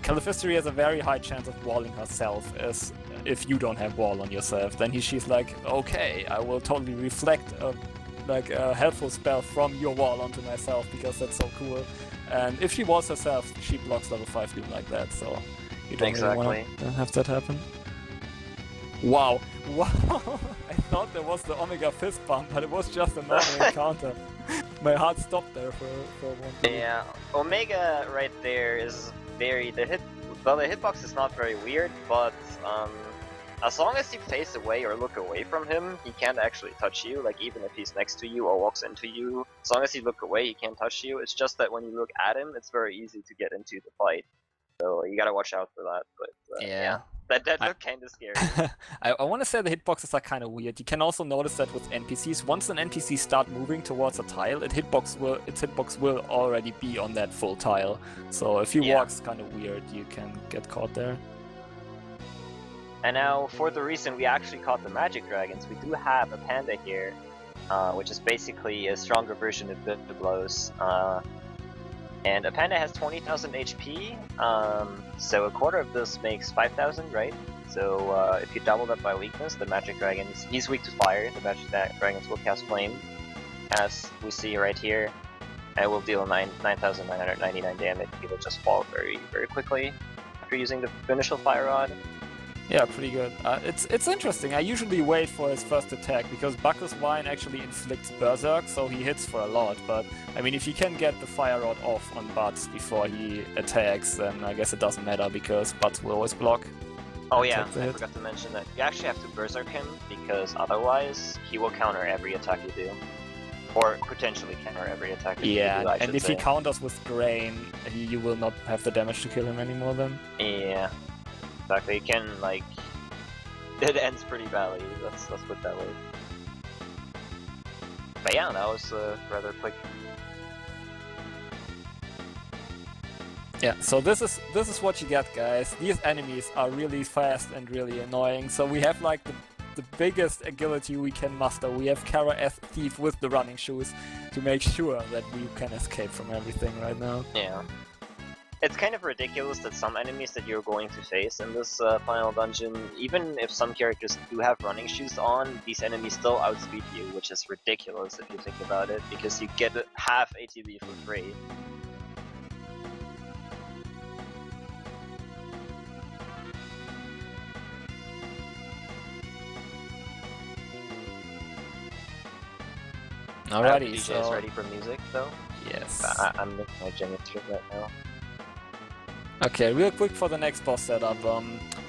Caliphystery has a very high chance of walling herself, as if you don't have wall on yourself. Then she's like, okay, I will totally reflect a helpful spell from your wall onto myself because that's so cool. And if she walls herself, she blocks level 5 Doom like that. So. You don't really want to have that happen. Wow. Wow! I thought there was the Omega Fist Bump, but it was just a normal encounter. My heart stopped there for one second. Yeah, Omega right there is very... the hitbox is not very weird, but as long as you face away or look away from him, he can't actually touch you, like even if he's next to you or walks into you. As long as you look away, he can't touch you. It's just that when you look at him, it's very easy to get into the fight. So you gotta watch out for that, but yeah. That looked kinda scary. I wanna say the hitboxes are kinda weird. You can also notice that with NPCs, once an NPC start moving towards a tile, its hitbox will already be on that full tile. So if he walks kinda weird, you can get caught there. And now, for the reason we actually caught the Magic Dragons, we do have a Panda here, which is basically a stronger version of the Blows. And a Panda has 20,000 HP, so a quarter of this makes 5,000, right? So if you double that by weakness, the Magic Dragons, he's weak to fire, the Magic Dragons will cast Flame, as we see right here. And will deal 9,999 damage. He will just fall very, very quickly after using the Initial Fire Rod. Yeah, pretty good. It's interesting. I usually wait for his first attack, because Bacchus Wine actually inflicts Berserk, so he hits for a lot. But, I mean, if you can get the Fire Rod off on Butts before he attacks, then I guess it doesn't matter, because Butts will always block. Oh yeah, I forgot to mention that. You actually have to Berserk him, because otherwise he will counter every attack you do. Or potentially counter every attack you do, and if he counters with Grain, you will not have the damage to kill him anymore then. Yeah. Exactly, it can, like, it ends pretty badly, let's put it that way. But yeah, that was rather quick. Yeah, so this is what you get, guys. These enemies are really fast and really annoying, so we have like the biggest agility we can muster. We have Kara as Thief with the running shoes to make sure that we can escape from everything right now. Yeah. It's kind of ridiculous that some enemies that you're going to face in this final dungeon, even if some characters do have running shoes on, these enemies still outspeed you, which is ridiculous if you think about it, because you get half ATB for free. Alrighty, PJ so is ready for music though. yes. I'm looking at Jenny's stream right now. Okay, real quick for the next boss setup.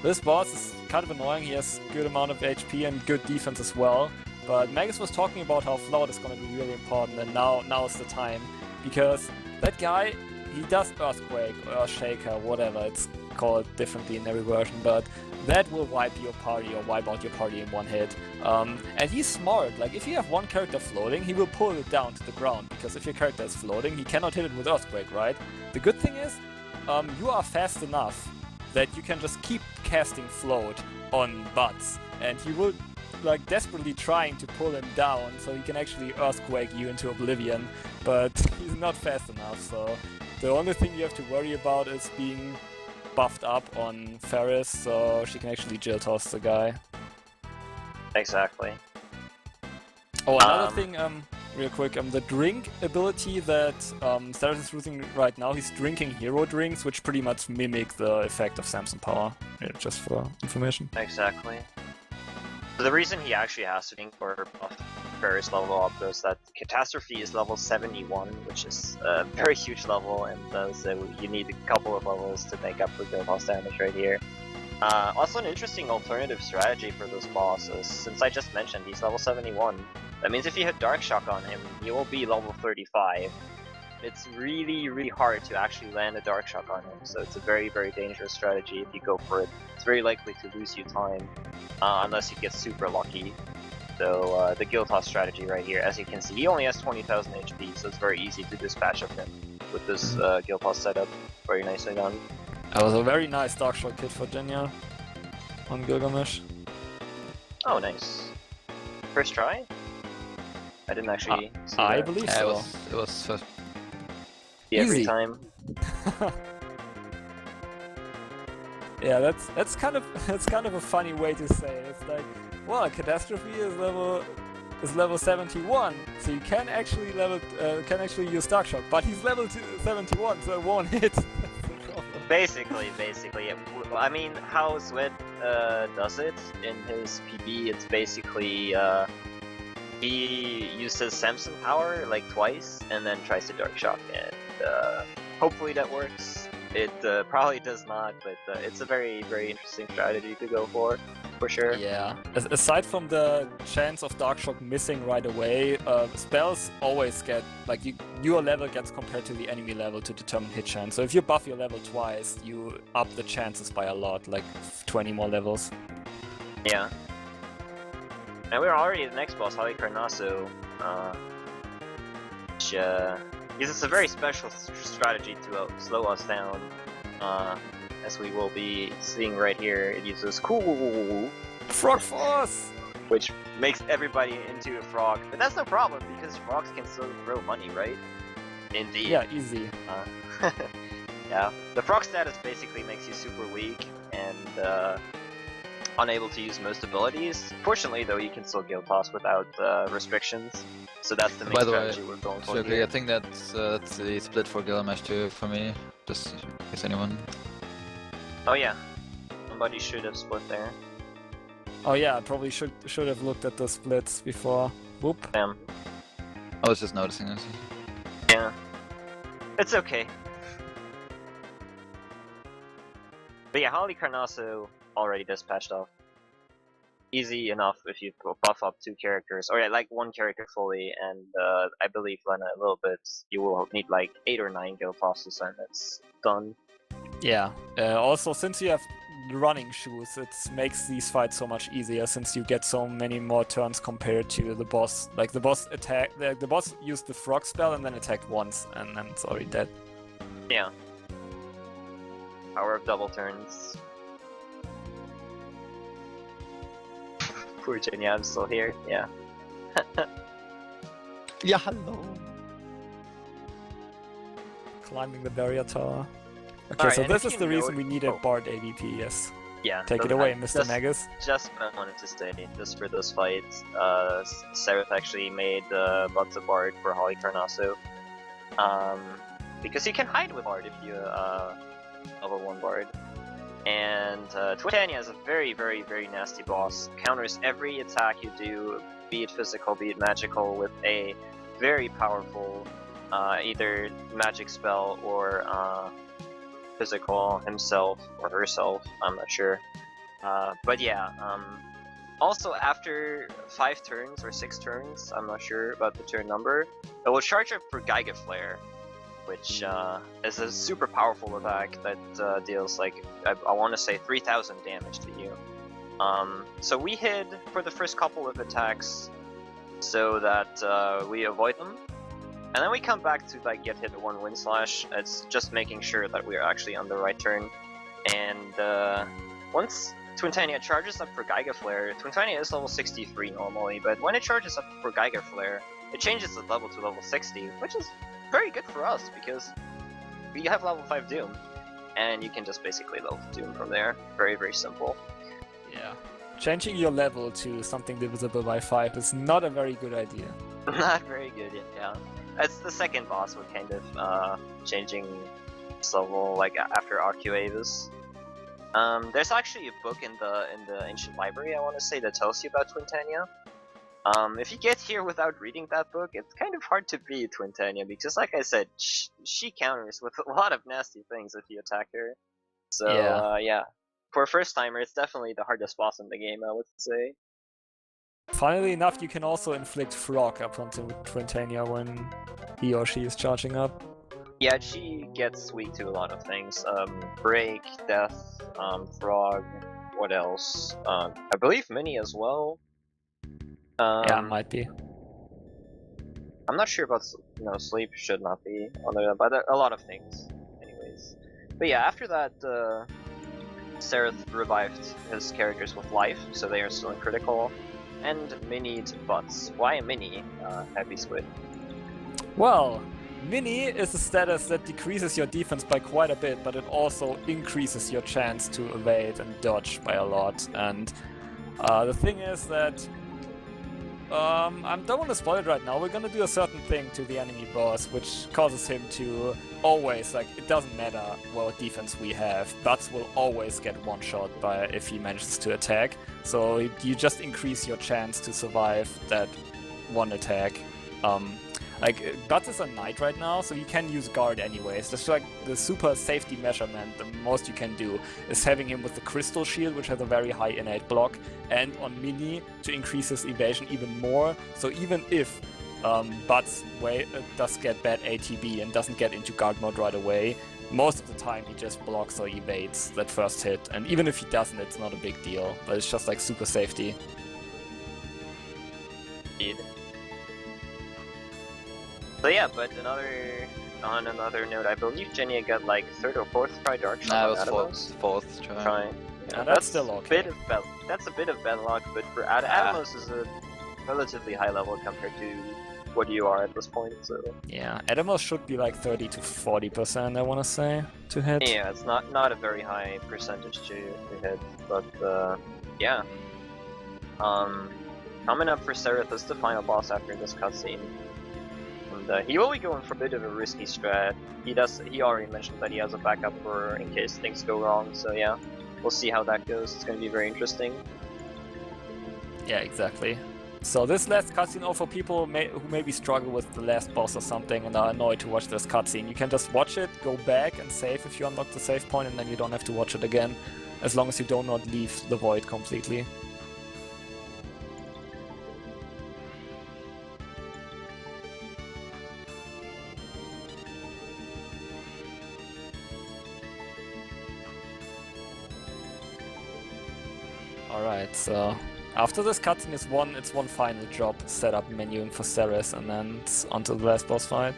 This boss is kind of annoying. He has good amount of HP and good defense as well. But Magus was talking about how float is going to be really important, and now's the time, because that guy, he does Earthquake or Shaker, whatever it's called differently in every version, but that will wipe your party or wipe out your party in one hit. And he's smart. Like, if you have one character floating, he will pull it down to the ground, because if your character is floating, he cannot hit it with Earthquake, right? The good thing is, you are fast enough that you can just keep casting float on butts, and he will like desperately trying to pull him down so he can actually Earthquake you into oblivion, but he's not fast enough, so the only thing you have to worry about is being buffed up on Ferris so she can actually Jill toss the guy. Exactly. Oh, another thing, real quick, the drink ability that Siren is using right now, he's drinking hero drinks, which pretty much mimic the effect of Samson Power, just for information. Exactly. The reason he actually has to drink for Ferris level up is that Catastrophe is level 71, which is a very huge level, and so you need a couple of levels to make up for the boss damage right here. Also an interesting alternative strategy for those bosses, since I just mentioned he's level 71. That means if you hit Dark Shock on him, he will be level 35. It's really, really hard to actually land a Dark Shock on him, so it's a very, very dangerous strategy if you go for it. It's very likely to lose you time, unless you get super lucky. So the Guild Toss strategy right here, as you can see, he only has 20,000 HP, so it's very easy to dispatch of him with this Guild Toss setup. Very nicely done. That was a very nice Dark Shock kit for Jenya on Gilgamesh. Oh, nice. First try? I didn't actually see I that. believe Yeah, so. it was first. Every Easy. time. Yeah, that's kind of a funny way to say it. It's like, well, Catastrophe is level 71, so you can actually use Dark Shock, but he's level 71, so it won't hit. Basically. I mean, how Sweat does it in his PB, it's basically he uses Samson Power like twice, and then tries to Dark Shock, and hopefully that works. It probably does not, but it's a very, very interesting strategy to go for sure. Yeah. Aside from the chance of Dark Shock missing right away, spells always get, like, your level gets compared to the enemy level to determine hit chance. So if you buff your level twice, you up the chances by a lot, like 20 more levels. Yeah. And we're already at the next boss, Holly Carnasso, which uses a very special strategy to slow us down. As we will be seeing right here, it uses cool Frog Force, which makes everybody into a frog. But that's no problem because frogs can still throw money, right? Indeed. Yeah, easy. Yeah. The frog status basically makes you super weak and unable to use most abilities. Fortunately, though, you can still Guild Toss without restrictions. So that's the main By the strategy way, we're going for. so I think that's the split for Gilgamesh too for me. Just in case anyone. Oh yeah, somebody should have split there. Oh yeah, I probably should have looked at the splits before. Whoop. Damn. I was just noticing this. Yeah. It's okay. But yeah, Holly Carnasso already dispatched off. Easy enough if you buff up 2 characters, or yeah, like 1 character fully, and I believe Lena a little bit. You will need like 8 or 9 Guild Tosses, and it's done. Yeah. Also, since you have running shoes, it makes these fights so much easier since you get so many more turns compared to the boss. Like the boss the boss used the frog spell and then attacked once, and then it's already dead. Yeah. Power of double turns. Poor Jenny, I'm still here. Yeah. Yeah, hello. Climbing the barrier tower. Okay, Alright, so and this if is you the reason note- we needed oh. Bard AVP, yes. Yeah. Take so it away, I Mr. Magus. Just what I wanted to say, just for this fight, Seraph actually made Butts a Bard for Holly Carnasso. Because you can hide with Bard if you level 1 Bard. And Twitania is a very, very, very nasty boss. Counters every attack you do, be it physical, be it magical, with a very powerful, either magic spell or physical himself or herself. I'm not sure. But yeah. Also, after 5 turns or 6 turns, I'm not sure about the turn number, it will charge up for Giga Flare, which is a super powerful attack that deals like, I want to say 3,000 damage to you. So we hid for the first couple of attacks so that we avoid them. And then we come back to like get hit with 1 Wind Slash. It's just making sure that we're actually on the right turn. And once Twintania charges up for Giga Flare, Twintania is level 63 normally, but when it charges up for Giga Flare, it changes the level to level 60, which is very good for us because we have level 5 Doom, and you can just basically level Doom from there. Very, very simple. Yeah. Changing your level to something divisible by 5 is not a very good idea. Not very good, yeah. It's the second boss with kind of changing its level like after Arcuavis. There's actually a book in the ancient library, I want to say, that tells you about Twintania. If you get here without reading that book, it's kind of hard to beat Twintania because, like I said, she counters with a lot of nasty things if you attack her. So yeah, for a first timer, it's definitely the hardest boss in the game, I would say. Funnily enough, you can also inflict Frog upon Twintania when he or she is charging up. Yeah, she gets weak to a lot of things. Break, Death, Frog, what else? I believe Mini as well. Yeah, might be. I'm not sure about Sleep should not be on there, but a lot of things. Anyways. But yeah, after that, Sereth revived his characters with life, so they are still in critical. And Mini'd butts. Why Mini, Happy Squid? Well, Mini is a status that decreases your defense by quite a bit, but it also increases your chance to evade and dodge by a lot. And the thing is that I don't want to spoil it right now. We're gonna do a certain thing to the enemy boss, which causes him to always, like, it doesn't matter what defense we have, Butts will always get one-shot by if he manages to attack. So you just increase your chance to survive that one attack. Like, Butts is a knight right now, so you can use guard anyways. That's like the super safety measurement. The most you can do is having him with the crystal shield, which has a very high innate block, and on Mini to increase his evasion even more. So even if Butts does get bad ATB and doesn't get into guard mode right away, most of the time he just blocks or evades that first hit. And even if he doesn't, it's not a big deal. But it's just like super safety. Indeed. So yeah, but on another note, I believe Genia got like 3rd or 4th try Dark Shot. Nah, it was fourth try. Yeah, that's still okay. That's a bit of bad luck, but for Adamos is a relatively high level compared to what you are at this point. So yeah, Adamos should be like 30 to 40%, I want to say, to hit. yeah, it's not a very high percentage to hit, but yeah. Coming up for Sereth is the final boss after this cutscene. And he will be going for a bit of a risky strat. He already mentioned that he has a backup for in case things go wrong, so yeah. We'll see how that goes. It's going to be very interesting. Yeah, exactly. So this last cutscene, for people who maybe struggle with the last boss or something and are annoyed to watch this cutscene, you can just watch it, go back and save if you unlock the save point, and then you don't have to watch it again, as long as you do not leave the void completely. Alright, so after this cutscene is one final job, set up menuing for Ceres, and then it's onto the last boss fight.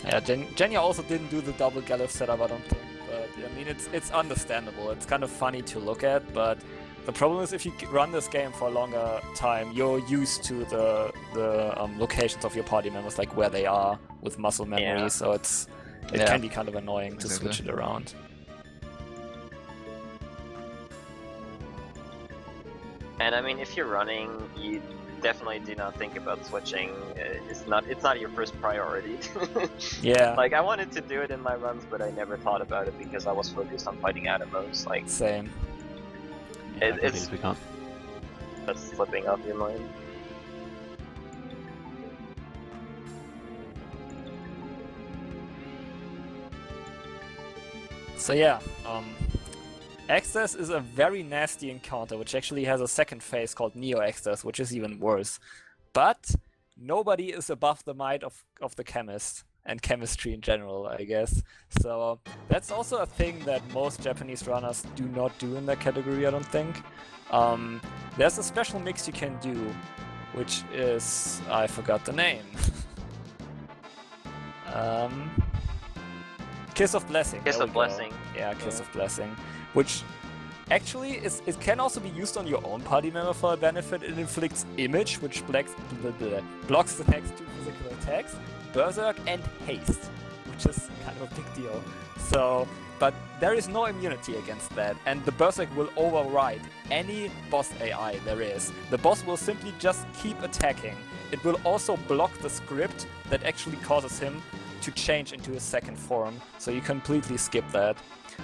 Yeah, Genya also didn't do the double Galuf setup, I don't think. But I mean, it's understandable. It's kind of funny to look at, but the problem is if you run this game for a longer time, you're used to the locations of your party members, like where they are with muscle memory. Yeah. So it can be kind of annoying to switch it around. And I mean, if you're running, you definitely do not think about switching. It's not your first priority. Yeah. Like, I wanted to do it in my runs, but I never thought about it because I was focused on fighting Atomos. Like, Same. Yeah, I it's completely can't. that's slipping off your mind. So yeah, Access is a very nasty encounter, which actually has a second phase called Neo Access, which is even worse. But nobody is above the might of the chemist and chemistry in general, I guess. So that's also a thing that most Japanese runners do not do in their category, I don't think. There's a special mix you can do, which is... I forgot the name. Kiss of Blessing. Kiss there of we go. Blessing. Yeah, Kiss of Blessing. Which actually it can also be used on your own party member for a benefit. It inflicts Image, which blocks the next 2 physical attacks, Berserk, and Haste, which is kind of a big deal. So, but there is no immunity against that, and the Berserk will override any boss AI there is. The boss will simply just keep attacking. It will also block the script that actually causes him to change into his second form, so you completely skip that.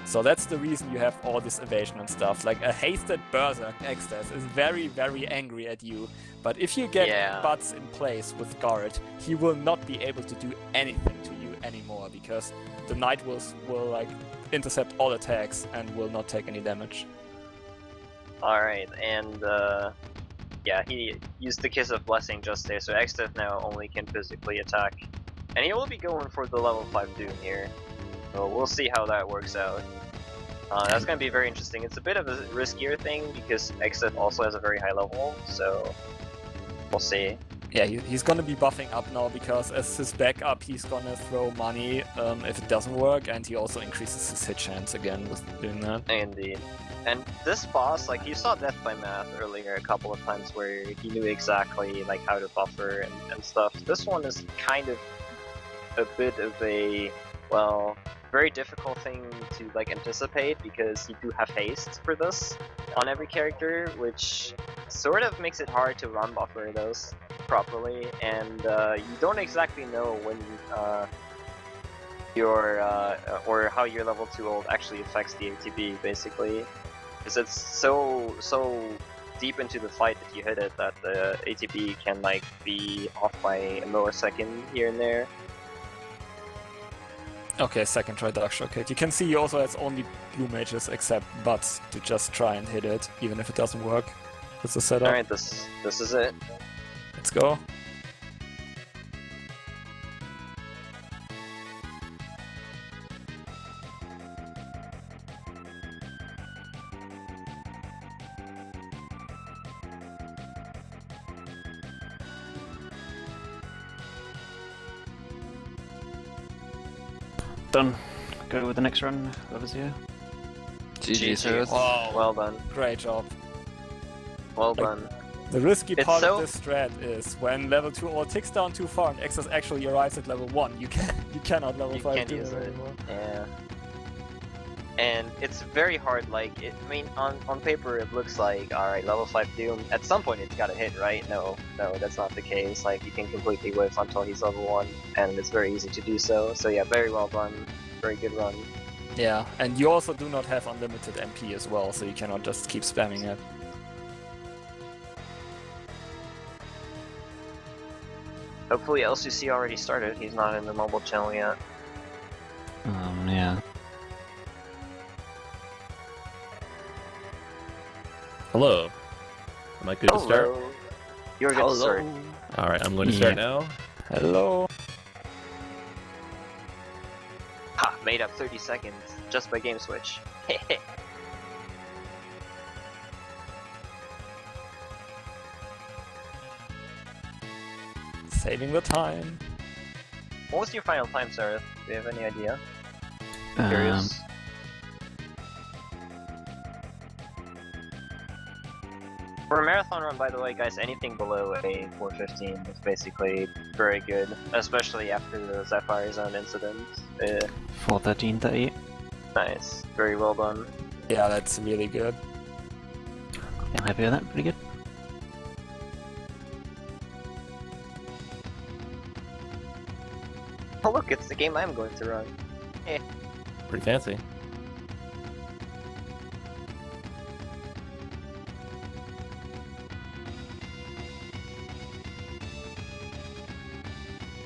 So that's the reason you have all this evasion and stuff. Like, a hasted Berserk Access is very, very angry at you, but if you get butts in place with Guard, he will not be able to do anything to you anymore, because the Knight will like intercept all attacks and will not take any damage. Alright, and yeah, he used the Kiss of Blessing just there, so Access now only can physically attack. And he will be going for the level 5 Doom here. So we'll see how that works out. That's going to be very interesting. It's a bit of a riskier thing because Exit also has a very high level, so we'll see. Yeah, he's going to be buffing up now because as his backup he's going to throw money if it doesn't work, and he also increases his hit chance again with doing that. Indeed. And this boss, like, you saw Death by Math earlier a couple of times where he knew exactly like how to buffer and stuff. This one is kind of a bit of a, well, very difficult thing to like anticipate because you do have haste for this on every character, which sort of makes it hard to run buffer those properly, and you don't exactly know when your or how your level 2 ult actually affects the ATB basically, because it's so deep into the fight if you hit it that the ATB can like be off by a millisecond here and there. Okay, second try Dark Shock hit. You can see he also has only blue mages except butts to just try and hit it, even if it doesn't work. That's the setup. Alright, this is it. Let's go. Done. Go with the next run, whoever's here. GG, Siren. Wow. Well done. Great job. Well done. The risky It's part so- of this strat is when level 2 all ticks down too far and Access actually arrives at level 1, you cannot level You 5 can't do use it it. anymore. Yeah. And it's very hard, like, I mean, on paper it looks like, alright, level 5 Doom, at some point it's gotta hit, right? No, that's not the case. Like, you can completely whiff until he's level 1, and it's very easy to do so. So yeah, very well done. Very good run. Yeah, and you also do not have unlimited MP as well, so you cannot just keep spamming it. Hopefully LCC already started, he's not in the mobile channel yet. Yeah. Hello. Am I good to start? Hello. You're good to start. Alright, I'm going to start now. Hello. Ha! Made up 30 seconds just by game switch. Saving the time. What was your final time, Sarah? Do you have any idea? Curious. For a marathon run, by the way, guys, anything below a 4:15 is basically very good, especially after the Sapphire Zone incident. 4:13:38. Nice, very well done. Yeah, that's really good. I'm happy with that, pretty good. Oh look, it's the game I'm going to run. Pretty fancy.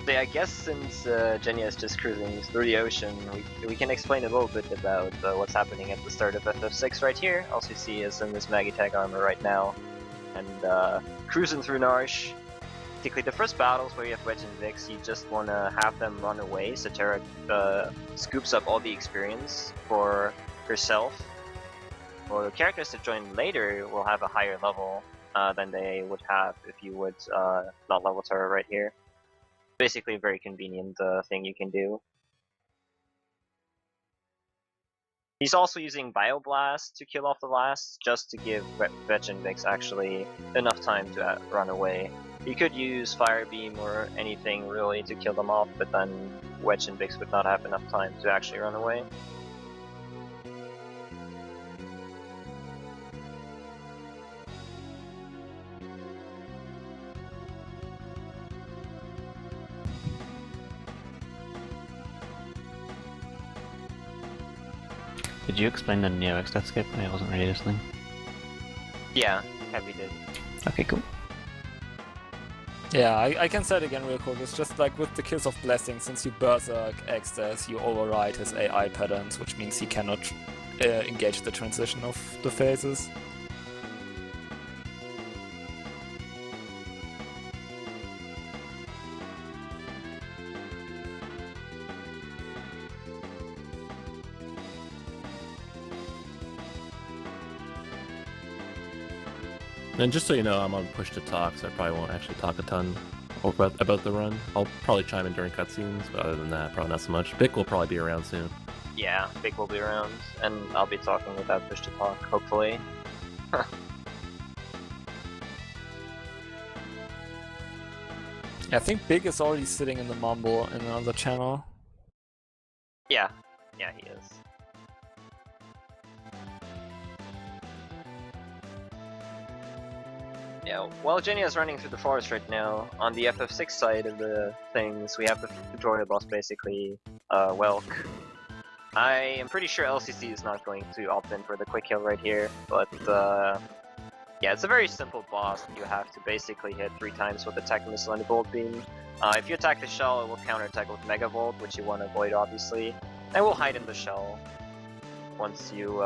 I guess since Genya is just cruising through the ocean, we can explain a little bit about what's happening at the start of FF6 right here. LCC is in this Magitech armor right now, and cruising through Narsh. Basically, the first battles where you have Wedge and Vix, you just want to have them run away, so Terra scoops up all the experience for herself. Well, the characters that join later will have a higher level than they would have if you would not level Terra right here. Basically a very convenient thing you can do. He's also using Bioblast to kill off the last, just to give Vetch and Vix actually enough time to run away. You could use Fire Beam or anything really to kill them off, but then Wedge and Vix would not have enough time to actually run away. Did you explain the Neo X Skip? I wasn't really listening. Yeah, Heavy did. Okay, cool. Yeah, I can say it again real quick. It's just like with the Kiss of Blessing, since you Berserk Extras, you override his AI patterns, which means he cannot engage the transition of the phases. And just so you know, I'm on push to talk, so I probably won't actually talk a ton about the run. I'll probably chime in during cutscenes, but other than that, probably not so much. Bick will probably be around soon. Yeah, Big will be around, and I'll be talking without push to talk, hopefully. I think Big is already sitting in the mumble in another channel. Yeah, he is. Yeah, while Genya is running through the forest right now, on the FF6 side of the things, we have the tutorial boss basically, Welk. I am pretty sure LCC is not going to opt in for the quick kill right here, but yeah, it's a very simple boss that you have to basically hit 3 times with Attack Missile and Bolt Beam. If you attack the shell, it will counterattack with Mega Volt, which you want to avoid obviously, and will hide in the shell once you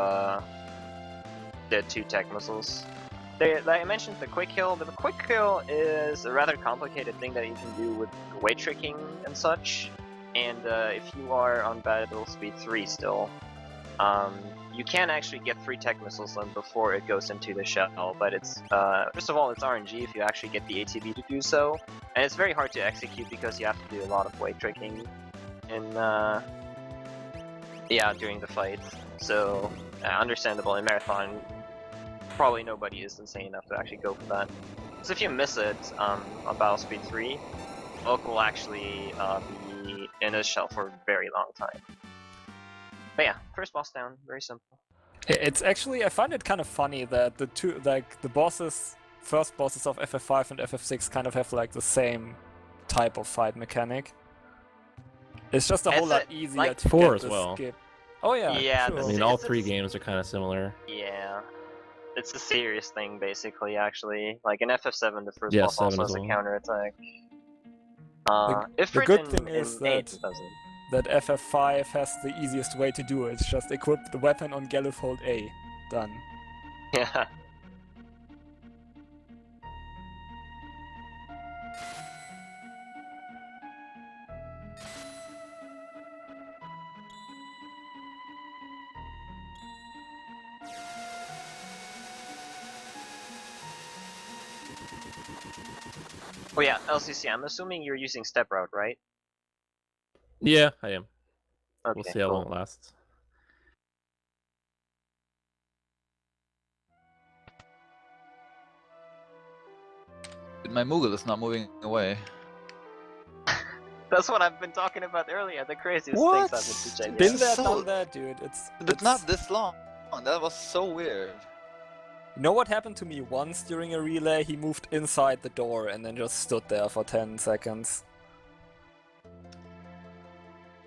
did 2 Tech Missiles. I mentioned the quick kill, but the quick kill is a rather complicated thing that you can do with weight tricking and such. And if you are on battle speed 3 still, you can actually get 3 tech missiles in before it goes into the shell. But it's first of all, it's RNG if you actually get the ATB to do so, and it's very hard to execute because you have to do a lot of weight tricking in during the fight. So understandable in Marathon. Probably nobody is insane enough to actually go for that. So if you miss it on battle speed 3, Oak will actually be in his shell for a very long time. But yeah, first boss down, very simple. It's actually, I find it kind of funny that the two, like the first bosses of FF5 and FF6 kind of have like the same type of fight mechanic. It's just a whole lot easier to 4 get as the well. skip. Oh yeah, Yeah, sure. I mean, all 3 games are kind of similar. Yeah. It's a serious thing, basically, actually. Like in FF7, the first Yeah, boss 7 also as has a well. counterattack. The good thing in is 8 that doesn't. that FF5 has the easiest way to do it. It's just equip the weapon on Gallifhold A. Done. Yeah. Oh yeah, LCC, I'm assuming you're using step route, right? Yeah, I am. Okay, We'll see how cool. long it lasts. My Moogle is not moving away. That's what I've been talking about earlier, the craziest What? things happened to Been Genya. there, So- done that, dude. But not this long. That was so weird. You know what happened to me once during a relay? He moved inside the door and then just stood there for 10 seconds.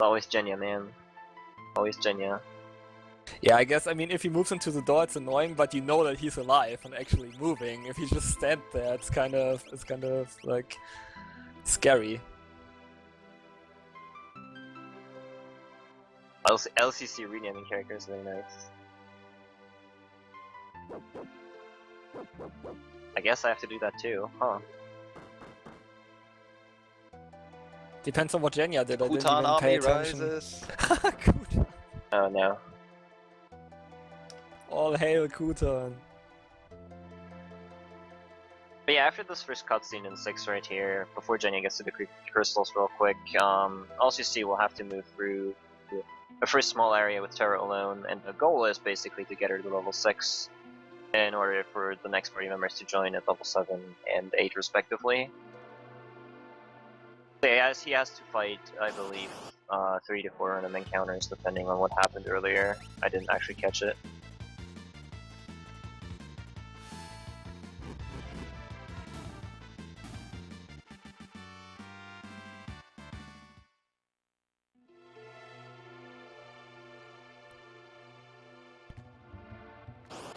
Always Genya, man. Always Genya. Yeah, I guess, I mean, if he moves into the door, it's annoying, but you know that he's alive and actually moving. If he just stands there, it's kind of, like, scary. LCC renaming characters, very nice. I guess I have to do that too, huh? Depends on what Genya did, I didn't Kutan even pay army attention. rises. Kutan. Oh no. All hail Kutan. But yeah, after this first cutscene in 6 right here, before Genya gets to the crystals real quick, LCC will have to move through a first small area with Terra alone, and the goal is basically to get her to level 6 in order for the next party members to join at level 7 and 8 respectively. So yeah, he has to fight, I believe, 3 to 4 random encounters depending on what happened earlier. I didn't actually catch it.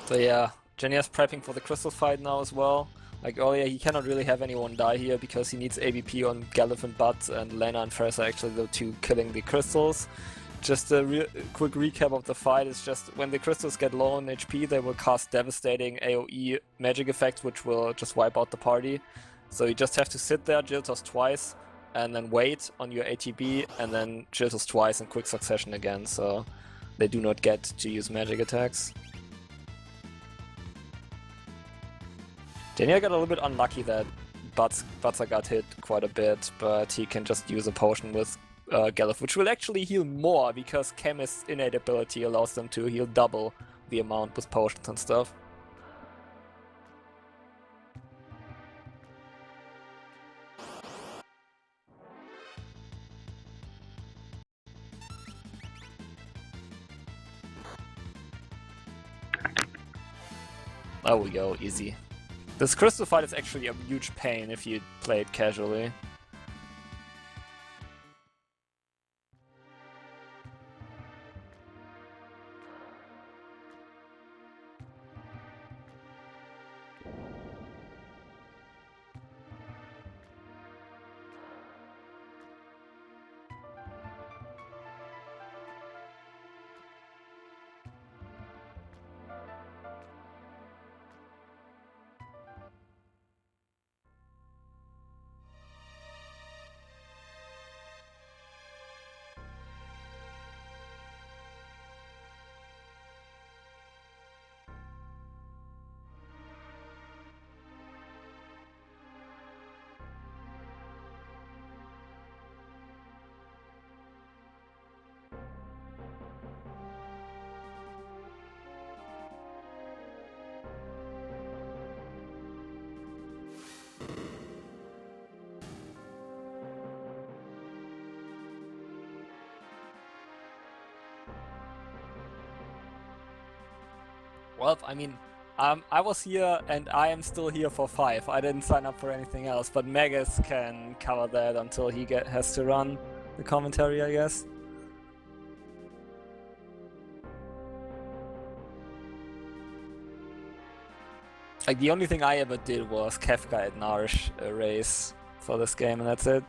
So yeah, Genya's prepping for the crystal fight now as well. Like earlier, he cannot really have anyone die here because he needs ABP on Galif and Butts, and Lena and Ferris are actually the two killing the crystals. Just a quick recap of the fight is just when the crystals get low on HP, they will cast devastating AoE magic effects which will just wipe out the party. So you just have to sit there, Jiltos twice, and then wait on your ATB, and then Jiltos twice in quick succession again, so they do not get to use magic attacks. Genya got a little bit unlucky that Butzer got hit quite a bit, but he can just use a potion with Galif, which will actually heal more because Chemist's innate ability allows them to heal double the amount with potions and stuff. There we go, easy. This crystal fight is actually a huge pain if you play it casually. Well, I mean, I was here and I am still here for 5. I didn't sign up for anything else, but Magus can cover that until he has to run the commentary, I guess. Like, the only thing I ever did was Kefka at Narsh race for this game, and that's it.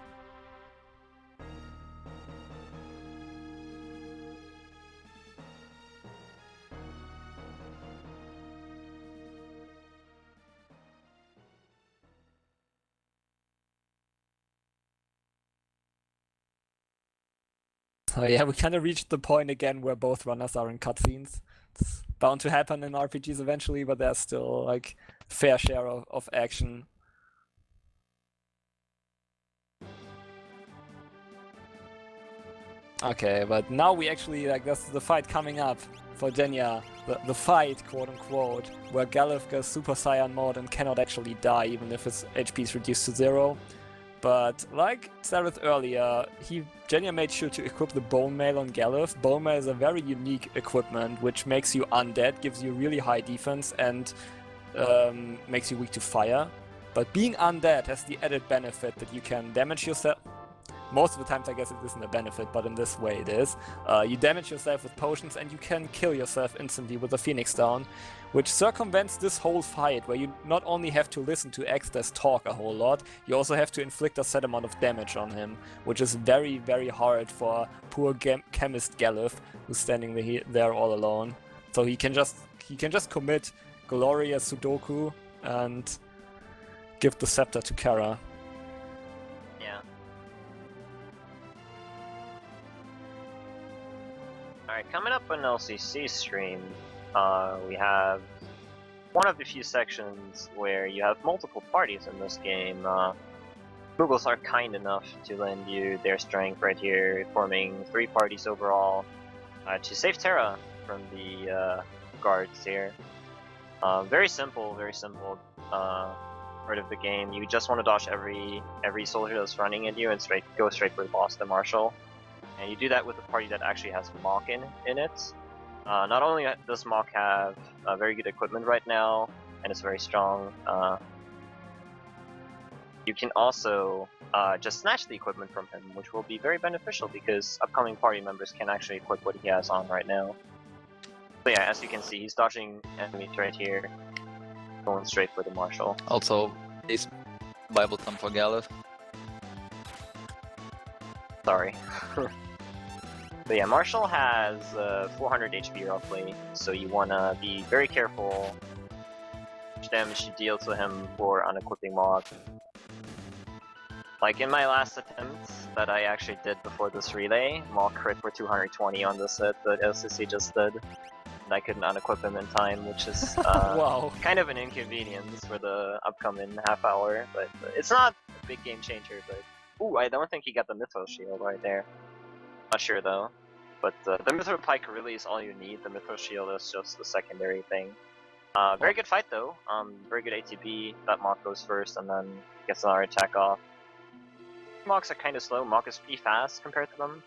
So yeah, we kind of reached the point again where both runners are in cutscenes. It's bound to happen in RPGs eventually, but there's still like fair share of action. Okay, but now we actually, like, that's the fight coming up for Genya. The fight, quote unquote, where Galif goes Super Saiyan mode and cannot actually die even if his HP is reduced to 0. But like Sareth earlier, Genya made sure to equip the Bone Mail on Galif. Bone Mail is a very unique equipment which makes you undead, gives you really high defense, and makes you weak to fire. But being undead has the added benefit that you can damage yourself. Most of the times I guess it isn't a benefit, but in this way it is. You damage yourself with potions and you can kill yourself instantly with a Phoenix Down, which circumvents this whole fight where you not only have to listen to Exter's talk a whole lot, you also have to inflict a set amount of damage on him, which is very, very hard for poor chemist Galuf, who's standing there all alone. So he can just commit glorious Sudoku and give the scepter to Kara. Yeah. Alright, coming up on LCC stream, we have one of the few sections where you have multiple parties in this game. Googles are kind enough to lend you their strength right here, forming 3 parties overall to save Terra from the guards here. Very simple part of the game. You just want to dodge every soldier that's running at you and go straight for the boss, the Marshal. And you do that with a party that actually has Mach in it. Not only does Mach have very good equipment right now, and it's very strong, you can also just snatch the equipment from him, which will be very beneficial because upcoming party members can actually equip what he has on right now. So yeah, as you can see, he's dodging enemies right here, going straight for the Marshal. Also, is Bible thumb for Galuf. Sorry. But yeah, Marshal has 400 HP roughly, so you want to be very careful which damage you deal to him for unequipping Mog. Like in my last attempt that I actually did before this relay, Mog crit for 220 on this hit that LCC just did. And I couldn't unequip him in time, which is Wow. kind of an inconvenience for the upcoming half hour, but it's not a big game changer, but... Ooh, I don't think he got the Mythos Shield right there. Not sure though. But the Mythos Pike really is all you need. The Mythos Shield is just the secondary thing. Very good fight though. Very good ATB. That Mach goes first and then gets another attack off. Machs are kind of slow. Mach is pretty fast compared to them.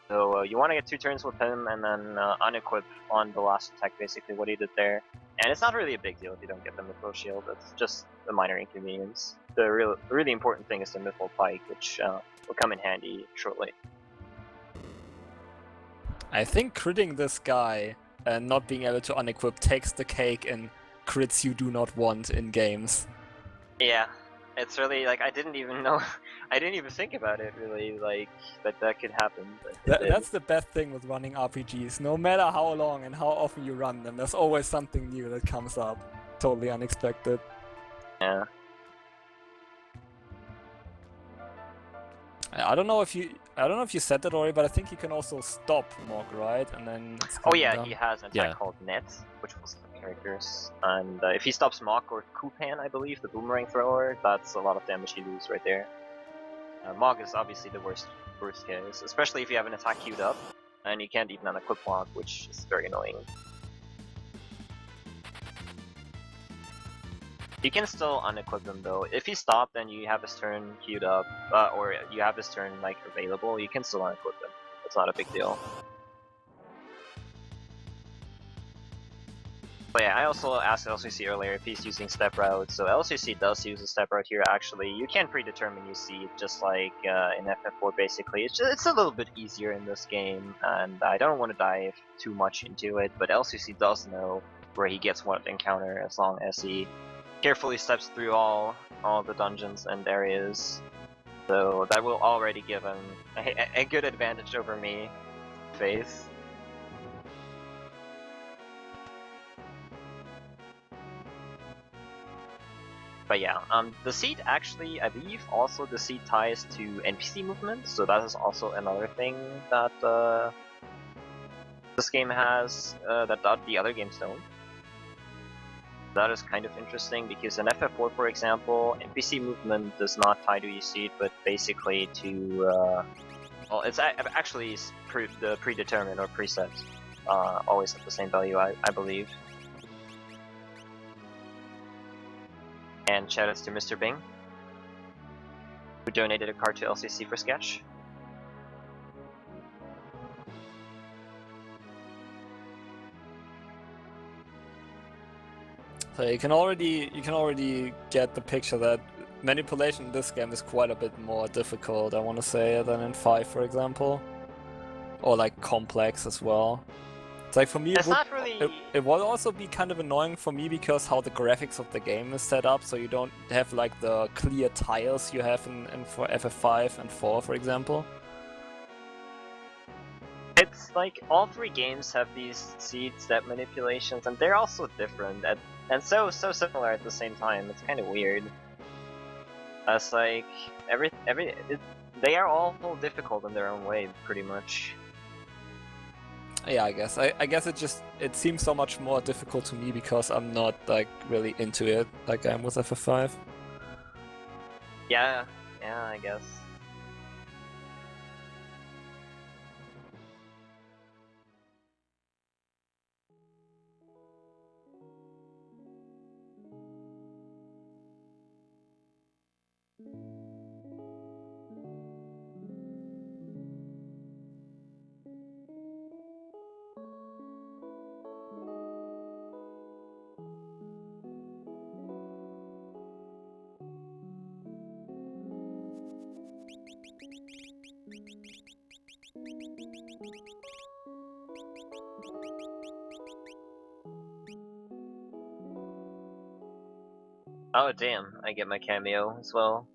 So you want to get 2 turns with him and then unequip on the last attack basically what he did there. And it's not really a big deal if you don't get the Mythos Shield. It's just a minor inconvenience. The really important thing is the Mythos Pike, which will come in handy shortly. I think critting this guy and not being able to unequip takes the cake in crits you do not want in games. Yeah, it's really like I didn't even think about it really, like that could happen. But That's the best thing with running RPGs. No matter how long and how often you run them, there's always something new that comes up. Totally unexpected. Yeah. I don't know if you said that already, but I think you can also stop Mog, right? And then it's Oh yeah, done. he has an attack called Net, which will stop characters. And if he stops Mog or Kupan, I believe, the boomerang thrower, that's a lot of damage you lose right there. Mog is obviously the worst case, especially if you have an attack queued up, and you can't even unequip Mog, which is very annoying. You can still unequip him though. If he stopped and you have his turn queued up, or you have his turn like available, you can still unequip him. It's not a big deal. But yeah, I also asked LCC earlier if he's using step route, so LCC does use a step route here actually. You can predetermine your seed just like in FF4 basically. It's a little bit easier in this game, and I don't want to dive too much into it, but LCC does know where he gets what encounter as long as he carefully steps through all the dungeons and areas, so that will already give him a good advantage over me. Face. But yeah, the seed actually, I believe, also the seed ties to NPC movement, so that is also another thing that this game has that the other games don't. That is kind of interesting because in FF4, for example, NPC movement does not tie to your seed, but basically to well, it's actually predetermined or preset, always at the same value, I believe. And shoutouts to Mr. Bing, who donated a card to LCC for Sketch. So you can already get the picture that manipulation in this game is quite a bit more difficult, I want to say, than in 5, for example. Or like complex as well. It's like for me, It's not really... it would also be kind of annoying for me because how the graphics of the game is set up, so you don't have like the clear tiles you have in for FF5 and 4, for example. It's like all 3 games have these seed step manipulations, and they're also different and so similar at the same time. It's kind of weird. It's like they are all difficult in their own way, pretty much. Yeah, I guess. I guess it seems so much more difficult to me because I'm not like really into it like I am with FF5. Yeah, I guess. Oh damn, I get my cameo as well.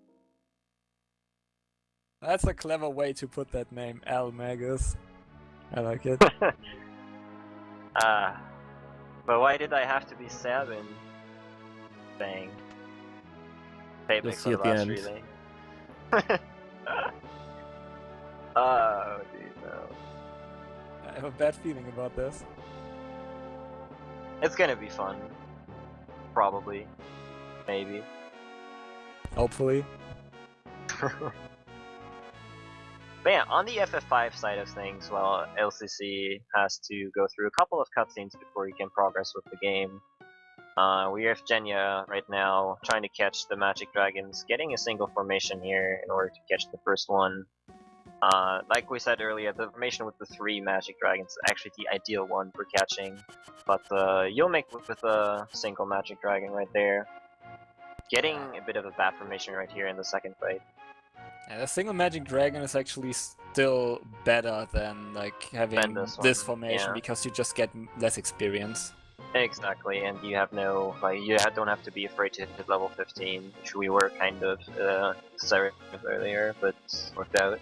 That's a clever way to put that name, Al Magus. I like it. But why did I have to be Sabin? Bang. You'll see at the end. Really. Oh, dude, no. I have a bad feeling about this. It's gonna be fun. Probably. Maybe. Hopefully. But yeah, on the FF5 side of things, well, LCC has to go through a couple of cutscenes before you can progress with the game. We have Genya right now trying to catch the magic dragons, getting a single formation here in order to catch the first one. Like we said earlier, the formation with the 3 magic dragons is actually the ideal one for catching, but you'll make with a single magic dragon right there. Getting a bit of a bad formation right here in the second fight. Yeah, the single magic dragon is actually still better than like having this formation because you just get less experience. Exactly, and you have no, like, you don't have to be afraid to hit level 15, which we were kind of Siren earlier, but worked out.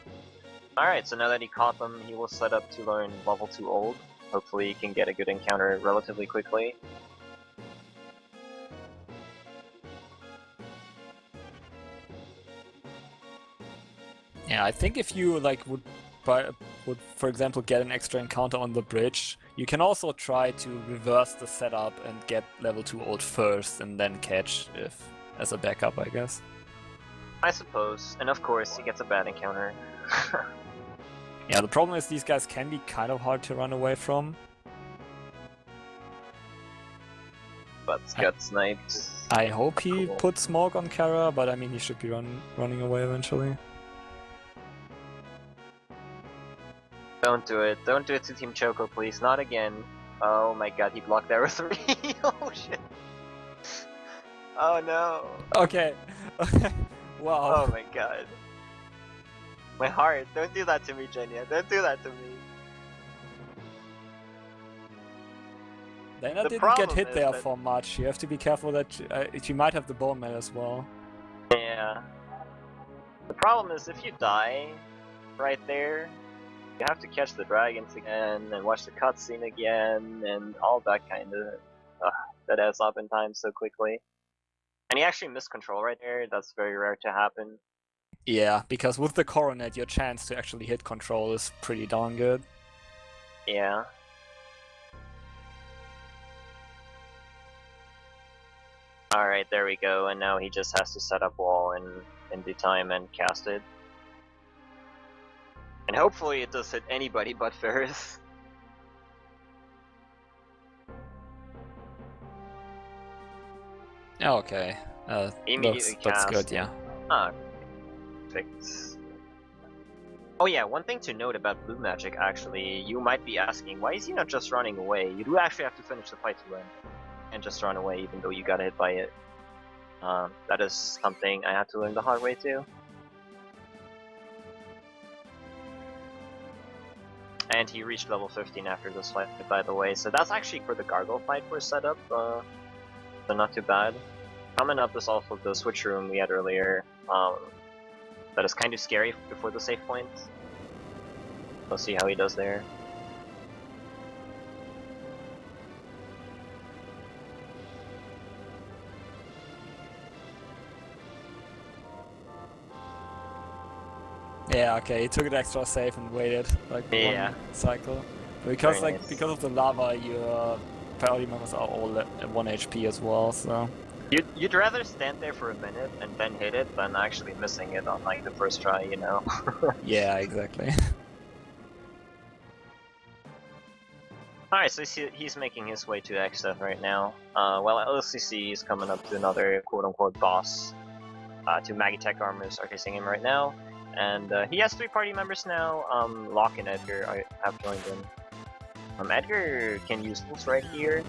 Alright, so now that he caught them, he will set up to learn level 2 old. Hopefully he can get a good encounter relatively quickly. Yeah, I think if you like would for example get an extra encounter on the bridge, you can also try to reverse the setup and get level 2 old first and then catch as a backup, I guess. I suppose, and of course he gets a bad encounter. Yeah, the problem is these guys can be kind of hard to run away from. But got sniped. I hope he put smoke on Kara, but I mean he should be running away eventually. Don't do it. Don't do it to Team Choco, please. Not again. Oh my god, he blocked arrow 3. Oh shit. Oh no. Okay. Wow. Oh my god. My heart. Don't do that to me, Genya. Don't do that to me. Dana didn't get hit there for much. You have to be careful that she might have the bone man as well. Yeah. The problem is if you die right there, you have to catch the dragons again and watch the cutscene again and all that kind of that adds up in time so quickly. And he actually missed control right there. That's very rare to happen. Yeah, because with the coronet, your chance to actually hit control is pretty darn good. Yeah. Alright, there we go, and now he just has to set up wall in due time and cast it. And hopefully it does hit anybody but Ferris. Okay, that's good, yeah. Ah, perfect. Oh yeah, one thing to note about blue magic actually, you might be asking, why is he not just running away? You do actually have to finish the fight to win. and just run away even though you got hit by it. That is something I had to learn the hard way too. And he reached level 15 after this fight, by the way, so that's actually for the Gargoyle fight we're set up, so not too bad. Coming up is also the switch room we had earlier, that is kind of scary before the save point. We'll see how he does there. Yeah, okay, he took it extra safe and waited like one cycle. Because Very nice. because of the lava, your party members are all at 1 HP as well, so... You'd rather stand there for a minute and then hit it than actually missing it on like the first try, you know? Yeah, exactly. Alright, so he's making his way to XF right now. While LCC is coming up to another quote-unquote boss. Two Magitech armors are facing him right now. And he has 3 party members now. Locke and Edgar have joined him. Edgar can use tools right here.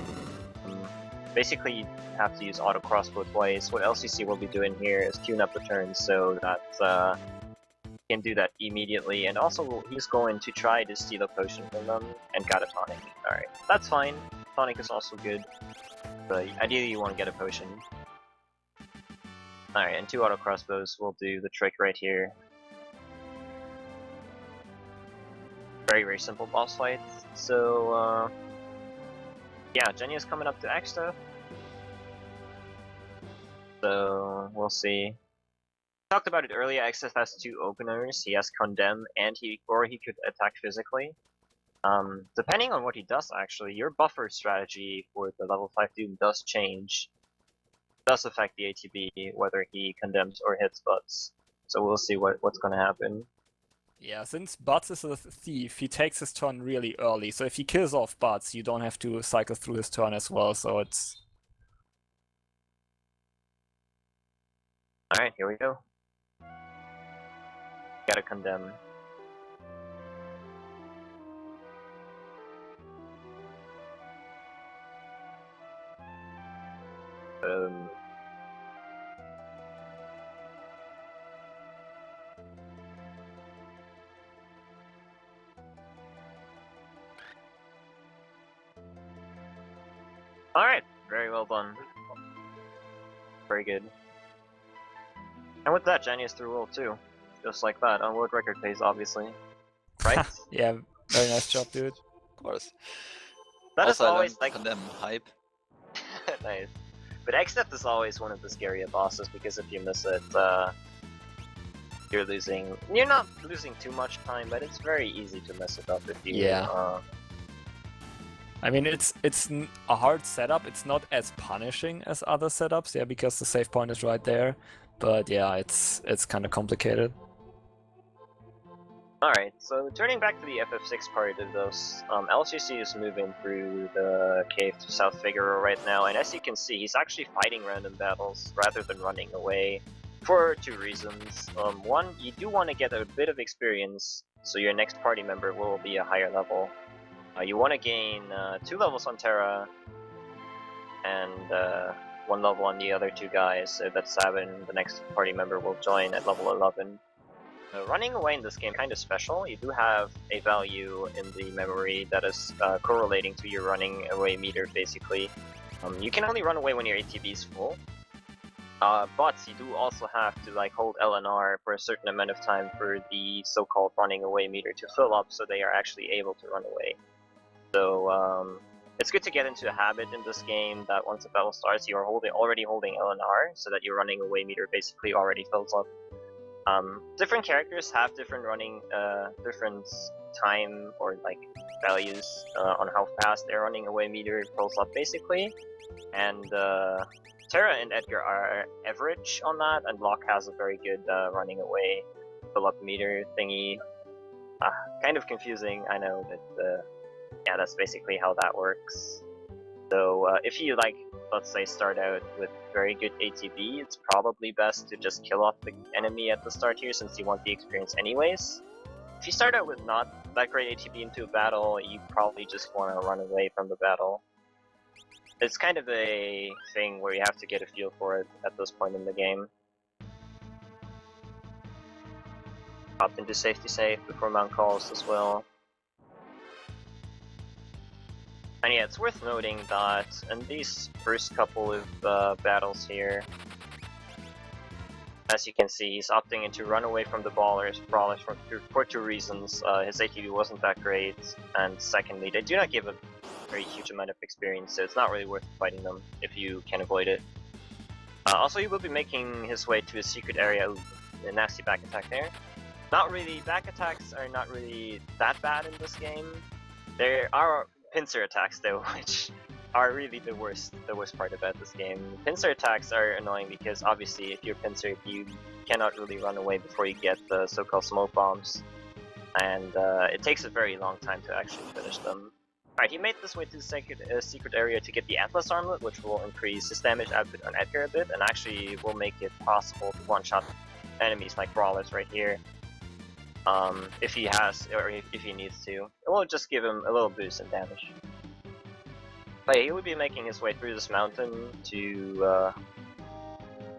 Basically, you have to use auto cross both ways. What LCC will be doing here is queuing up the turns so that he can do that immediately. And also, he's going to try to steal a potion from them and got a tonic. Alright, that's fine. Tonic is also good. But ideally, you want to get a potion. Alright, and 2 auto crossbows will do the trick right here. Very, very simple boss fight. So, yeah, Jenny is coming up to Exta. So, we'll see. Talked about it earlier, Exta has 2 openers. He has Condemn, and he could attack physically. Depending on what he does, actually, your buffer strategy for the level 5 Doom does change. It does affect the ATB, whether he condemns or hits Butts. So we'll see what's gonna happen. Yeah, since Butts is a thief, he takes his turn really early, so if he kills off Butts, you don't have to cycle through his turn as well, so it's... Alright, here we go. Gotta condemn. Alright, very well done. Very good. And with that, Jenny is through World 2. Just like that, on World Record pace, obviously. Right? Yeah, very nice job, dude. Of course. That also, is always like... Condemn hype. Nice. But Xdeath is always one of the scarier bosses, because if you miss it, you're losing... You're not losing too much time, but it's very easy to mess it up if you... Yeah. I mean, it's a hard setup. It's not as punishing as other setups, yeah, because the save point is right there. But yeah, it's kind of complicated. Alright, so turning back to the FF6 part of this, LCC is moving through the cave to South Figaro right now, and as you can see, he's actually fighting random battles rather than running away for 2 reasons. One, you do want to get a bit of experience, so your next party member will be a higher level. You want to gain 2 levels on Terra, and 1 level on the other 2 guys, so that Sabin, the next party member, will join at level 11. Running away in this game is kind of special. You do have a value in the memory that is correlating to your running away meter, basically. You can only run away when your ATB is full. But you do also have to like hold LNR for a certain amount of time for the so-called running away meter to fill up, so they are actually able to run away. So it's good to get into a habit in this game that once the battle starts, you are already holding LNR, so that your running away meter basically already fills up. Different characters have different different time or like values on how fast their running away meter fills up, basically. And Terra and Edgar are average on that, and Locke has a very good running away fill up meter thingy. Kind of confusing, I know, but yeah, that's basically how that works. So if you like, let's say, start out with very good ATB, it's probably best to just kill off the enemy at the start here, since you want the experience anyways. If you start out with not that great ATB into a battle, you probably just want to run away from the battle. It's kind of a thing where you have to get a feel for it at this point in the game. Popped into safety safe before Mount calls as well. And yeah, it's worth noting that in these first couple of battles here, as you can see, he's opting into run away from the brawlers for two reasons. His ATB wasn't that great, and secondly, they do not give a very huge amount of experience, so it's not really worth fighting them if you can avoid it. Also, he will be making his way to a secret area. Ooh, a nasty back attack there. Back attacks are not really that bad in this game. There are pincer attacks though, which are really the worst part about this game. Pincer attacks are annoying because obviously if you're pincer, you cannot really run away before you get the so-called smoke bombs, and it takes a very long time to actually finish them. Alright, he made this way to the secret area to get the Atlas Armlet, which will increase his damage output on Edgar a bit, and actually will make it possible to one-shot enemies like brawlers right here. If he has, or if he needs to. It will just give him a little boost in damage. But yeah, he will be making his way through this mountain to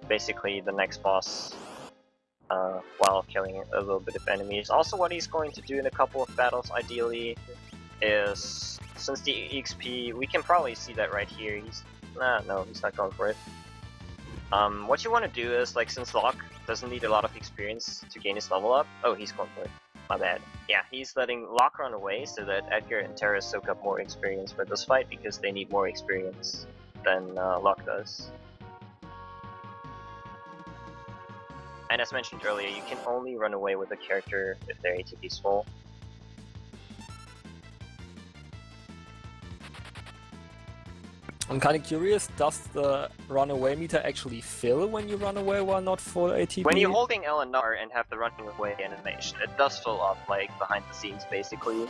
basically the next boss while killing a little bit of enemies. Also, what he's going to do in a couple of battles, ideally, is since the EXP, we can probably see that right here. No, he's not going for it. What you want to do is, like, since Locke doesn't need a lot of experience to gain his level up. Oh, he's going for it. My bad. Yeah, he's letting Locke run away so that Edgar and Terra soak up more experience for this fight because they need more experience than Locke does. And as mentioned earlier, you can only run away with a character if their ATB is full. I'm kind of curious, does the runaway meter actually fill when you run away while not full ATB? When you're holding LNR and have the running away animation, it does fill up, like, behind the scenes, basically.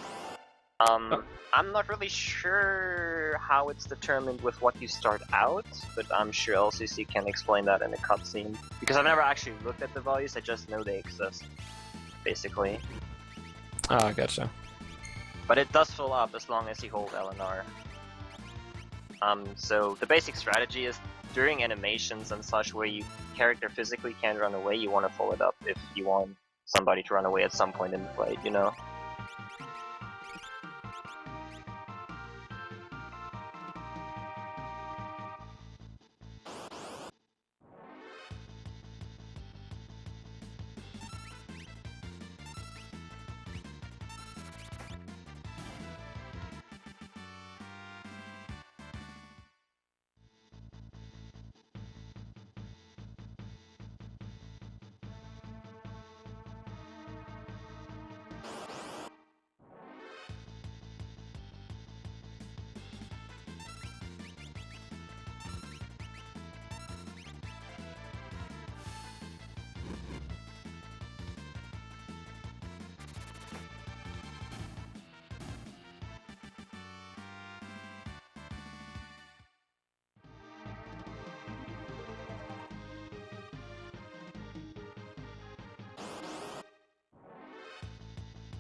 I'm not really sure how it's determined with what you start out, but I'm sure LCC can explain that in a cutscene. Because I've never actually looked at the values, I just know they exist, basically. Ah, gotcha. But it does fill up as long as you hold LNR. So the basic strategy is during animations and such where you character physically can't run away, you want to pull it up if you want somebody to run away at some point in the fight, you know?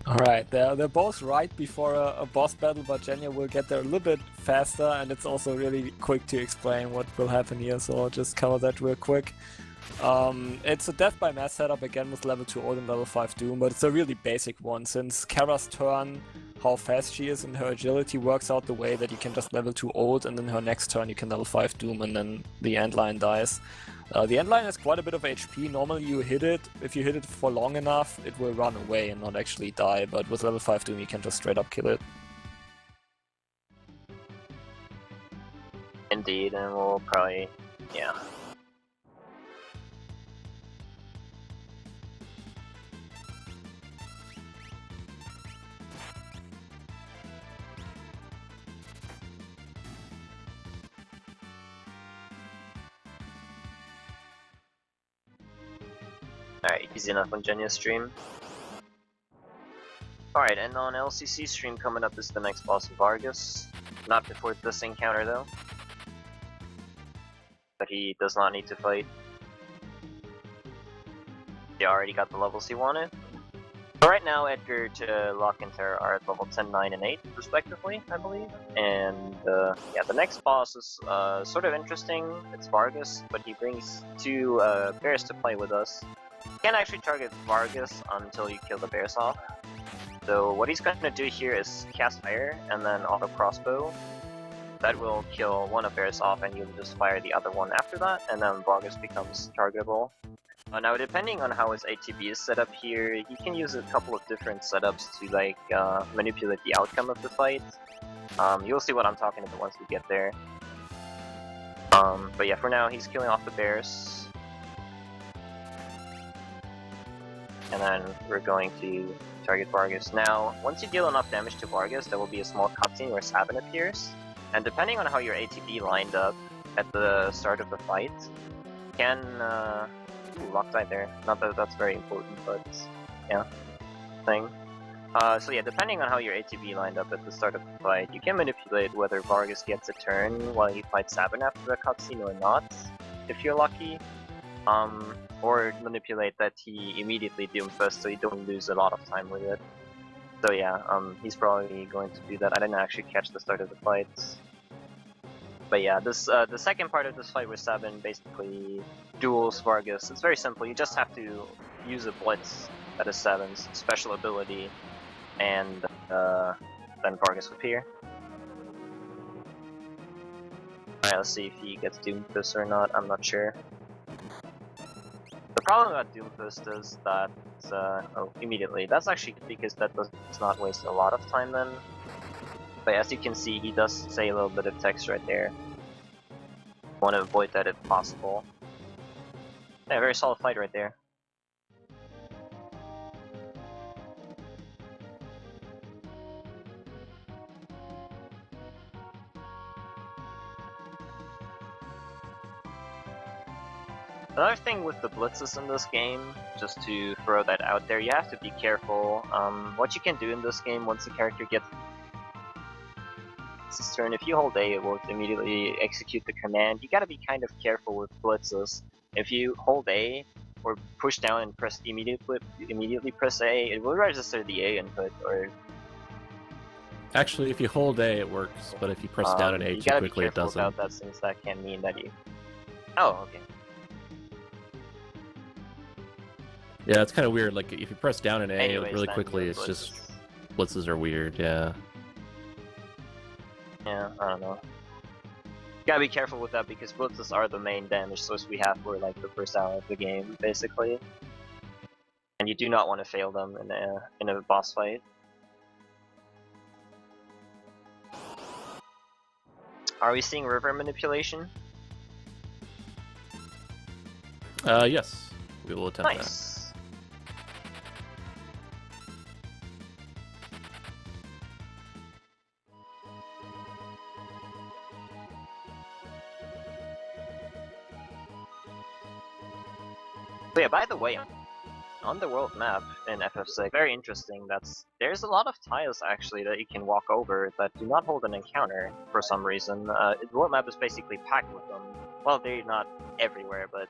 Alright, they're both right before a boss battle, but Genya will get there a little bit faster, and it's also really quick to explain what will happen here, so I'll just cover that real quick. It's a death by mass setup again with level 2 ult and level 5 Doom, but it's a really basic one, since Kara's turn, how fast she is and her agility works out the way that you can just level 2 ult, and then her next turn you can level 5 Doom, and then the endline dies. The endline has quite a bit of HP. Normally you hit it, if you hit it for long enough, it will run away and not actually die, but with level 5 Doom you can just straight up kill it. Indeed, and we'll probably, yeah. Alright, easy enough on Genya's stream. Alright, and on LCC stream coming up is the next boss, Vargas. Not before this encounter though. But he does not need to fight. He already got the levels he wanted. So right now, Edgar, Locke, and Terra are at level 10, 9, and 8, respectively, I believe. And yeah, the next boss is sort of interesting. It's Vargas, but he brings two bears to play with us. You can't actually target Vargas until you kill the bears off. So what he's going to do here is cast fire and then auto crossbow. That will kill one of bears off, and you'll just fire the other one after that, and then Vargas becomes targetable. Now, depending on how his ATB is set up here, you can use a couple of different setups to like manipulate the outcome of the fight. You'll see what I'm talking about once we get there. But yeah, for now, he's killing off the bears. And then we're going to target Vargas. Now, once you deal enough damage to Vargas, there will be a small cutscene where Sabin appears. And depending on how your ATB lined up at the start of the fight, you can... Ooh, Locke died there. Not that that's very important, but yeah, thing. So yeah, depending on how your ATB lined up at the start of the fight, you can manipulate whether Vargas gets a turn while you fight Sabin after the cutscene or not, if you're lucky. Or manipulate that he immediately Doomfist so you don't lose a lot of time with it. So yeah, he's probably going to do that. I didn't actually catch the start of the fight. But yeah, this the second part of this fight with Sabin basically duels Vargas. It's very simple. You just have to use a blitz that is Sabin's special ability, and then Vargas will appear. Alright, let's see if he gets Doomfist or not. I'm not sure. The problem about Doomfist is that oh, immediately. That's actually because that does not waste a lot of time then. But as you can see, he does say a little bit of text right there. Want to avoid that if possible. Yeah, very solid fight right there. Another thing with the blitzes in this game, just to throw that out there, you have to be careful. What you can do in this game once the character gets his turn, if you hold A, it will immediately execute the command. You gotta be kind of careful with blitzes. If you hold A, or push down and press immediately press A, it will register the A input, or... Actually, if you hold A, it works, but if you press down and A too quickly, it doesn't. About that, since that can mean that you... Oh, okay. Yeah, it's kind of weird. Like, if you press down and A Anyways, really quickly, it's just... Blitzes are weird, yeah. Yeah, I don't know. Gotta be careful with that, because blitzes are the main damage source we have for, like, the first hour of the game, basically. And you do not want to fail them in a boss fight. Are we seeing river manipulation? Yes. We will attempt that. Nice. So yeah, by the way, on the world map in FF6, very interesting, there's a lot of tiles actually that you can walk over that do not hold an encounter for some reason. The world map is basically packed with them. Well, they're not everywhere, but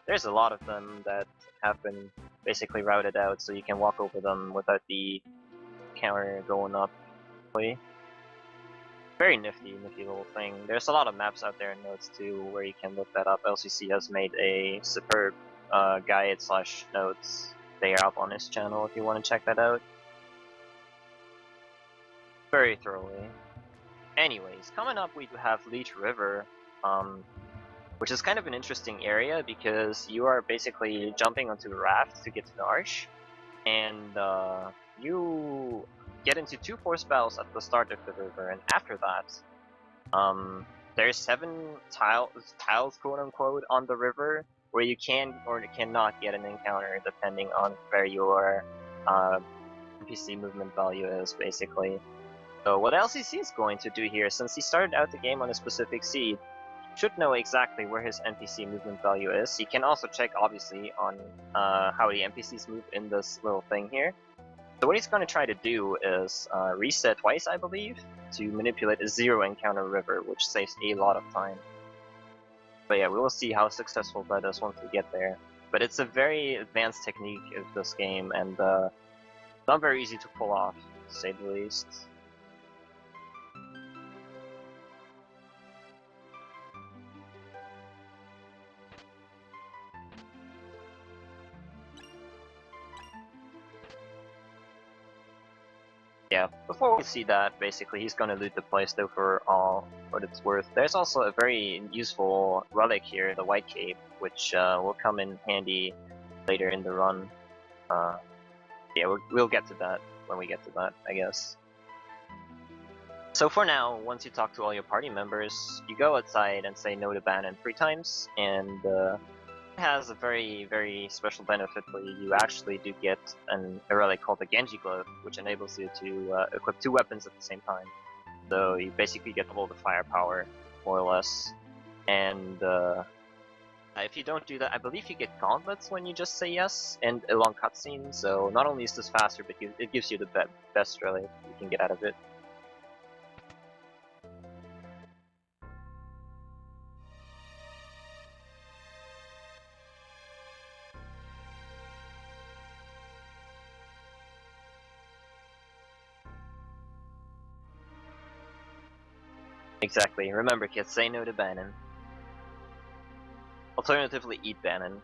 there's a lot of them that have been basically routed out, so you can walk over them without the counter going up. Very nifty little thing. There's a lot of maps out there in notes too where you can look that up. LCC has made a superb guide / notes. They are up on his channel if you want to check that out. Very thoroughly. Anyways, coming up we have Leech River, which is kind of an interesting area because you are basically jumping onto a raft to get to the Arch, and you get into 2 force battles at the start of the river, and after that, there's 7 tiles quote unquote on the river where you can or cannot get an encounter depending on where your NPC movement value is, basically. So what LCC is going to do here, since he started out the game on a specific seed, should know exactly where his NPC movement value is. He can also check, obviously, on how the NPCs move in this little thing here. So what he's going to try to do is reset twice, I believe, to manipulate a 0 encounter river, which saves a lot of time. But yeah, we will see how successful that is once we get there. But it's a very advanced technique of this game, and Not very easy to pull off, to say the least. Yeah, before we see that, basically he's gonna loot the place though for all what it's worth. There's also a very useful relic here, the White Cape, which will come in handy later in the run. Yeah, we'll get to that when we get to that, I guess. So for now, once you talk to all your party members, you go outside and say no to Bannon 3 times, and it has a very, very special benefit for you. You actually do get a relic called the Genji Glove, which enables you to equip 2 weapons at the same time. So you basically get double the firepower, more or less. And if you don't do that, I believe you get gauntlets when you just say yes, and a long cutscene. So not only is this faster, but it gives you the best relic you can get out of it. Exactly. Remember, kids, say no to Bannon. Alternatively, eat Bannon.